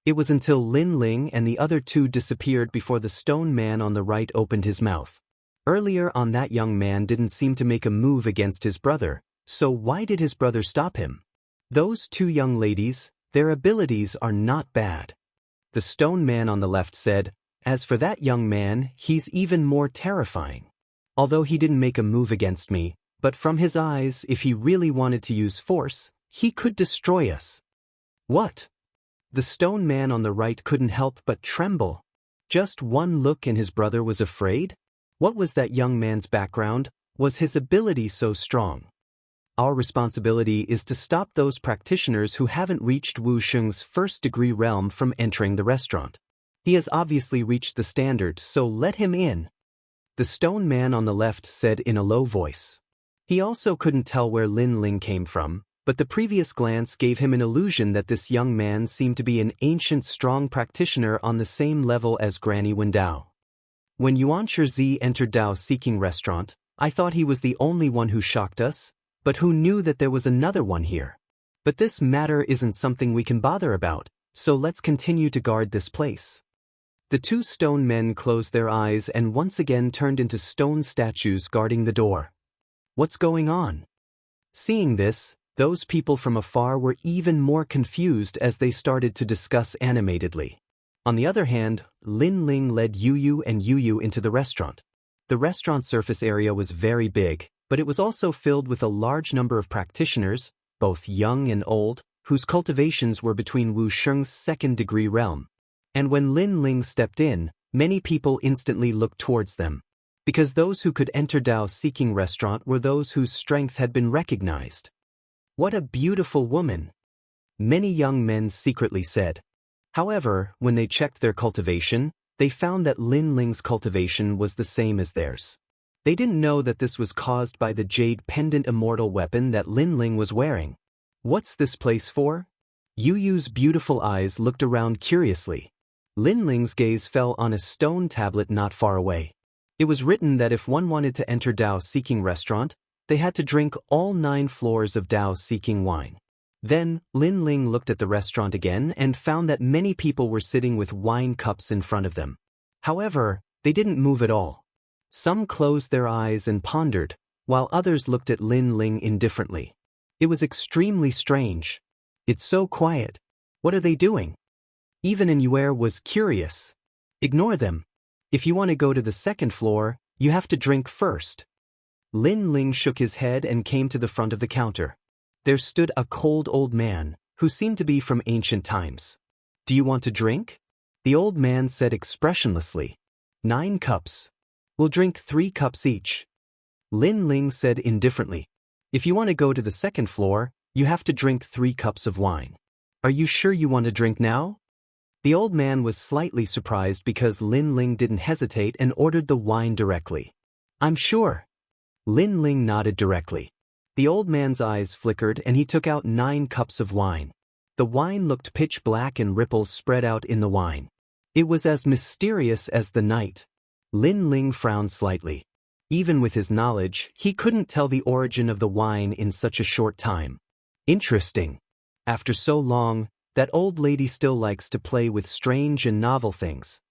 It was until Lin Ling and the other 2 disappeared before the stone man on the right opened his mouth. Earlier on, that young man didn't seem to make a move against his brother, so why did his brother stop him? Those 2 young ladies, their abilities are not bad. The stone man on the left said, as for that young man, he's even more terrifying. Although he didn't make a move against me, but from his eyes, if he really wanted to use force, he could destroy us. What? The stone man on the right couldn't help but tremble. Just one look and his brother was afraid? What was that young man's background? Was his ability so strong? Our responsibility is to stop those practitioners who haven't reached Wuxia's 1st degree realm from entering the restaurant. He has obviously reached the standard, so let him in. The stone man on the left said in a low voice. He also couldn't tell where Lin Ling came from, but the previous glance gave him an illusion that this young man seemed to be an ancient strong practitioner on the same level as Granny Wendao. When Yuanshi entered Dao's seeking restaurant, I thought he was the only one who shocked us, but who knew that there was another one here? But this matter isn't something we can bother about, so let's continue to guard this place. The 2 stone men closed their eyes and once again turned into stone statues guarding the door. What's going on? Seeing this, those people from afar were even more confused as they started to discuss animatedly. On the other hand, Lin Ling led Yu into the restaurant. The restaurant surface area was very big, but it was also filled with a large number of practitioners, both young and old, whose cultivations were between Wuxia's 2nd degree realm. And when Lin Ling stepped in, many people instantly looked towards them. Because those who could enter Dao's seeking restaurant were those whose strength had been recognized. What a beautiful woman! Many young men secretly said. However, when they checked their cultivation, they found that Lin Ling's cultivation was the same as theirs. They didn't know that this was caused by the jade pendant immortal weapon that Lin Ling was wearing. What's this place for? Yu's beautiful eyes looked around curiously. Lin Ling's gaze fell on a stone tablet not far away. It was written that if one wanted to enter Dao's seeking restaurant, they had to drink all 9 floors of Dao's seeking wine. Then, Lin Ling looked at the restaurant again and found that many people were sitting with wine cups in front of them. However, they didn't move at all. Some closed their eyes and pondered, while others looked at Lin Ling indifferently. It was extremely strange. It's so quiet. What are they doing? Even Inyue was curious. Ignore them. If you want to go to the second floor, you have to drink first. Lin Ling shook his head and came to the front of the counter. There stood a cold old man, who seemed to be from ancient times. Do you want to drink? The old man said expressionlessly. 9 cups. We'll drink 3 cups each. Lin Ling said indifferently. If you want to go to the second floor, you have to drink 3 cups of wine. Are you sure you want to drink now? The old man was slightly surprised because Lin Ling didn't hesitate and ordered the wine directly. I'm sure. Lin Ling nodded directly. The old man's eyes flickered and he took out 9 cups of wine. The wine looked pitch black and ripples spread out in the wine. It was as mysterious as the night. Lin Ling frowned slightly. Even with his knowledge, he couldn't tell the origin of the wine in such a short time. Interesting. After so long, that old lady still likes to play with strange and novel things.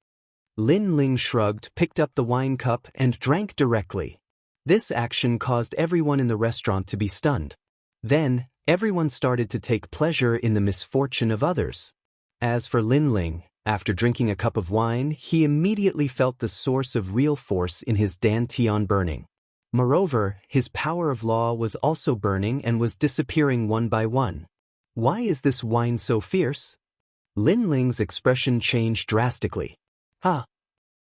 Lin Ling shrugged, picked up the wine cup, and drank directly. This action caused everyone in the restaurant to be stunned. Then, everyone started to take pleasure in the misfortune of others. As for Lin Ling, after drinking a cup of wine, he immediately felt the source of real force in his dantian burning. Moreover, his power of law was also burning and was disappearing one by one. Why is this wine so fierce? Lin Ling's expression changed drastically.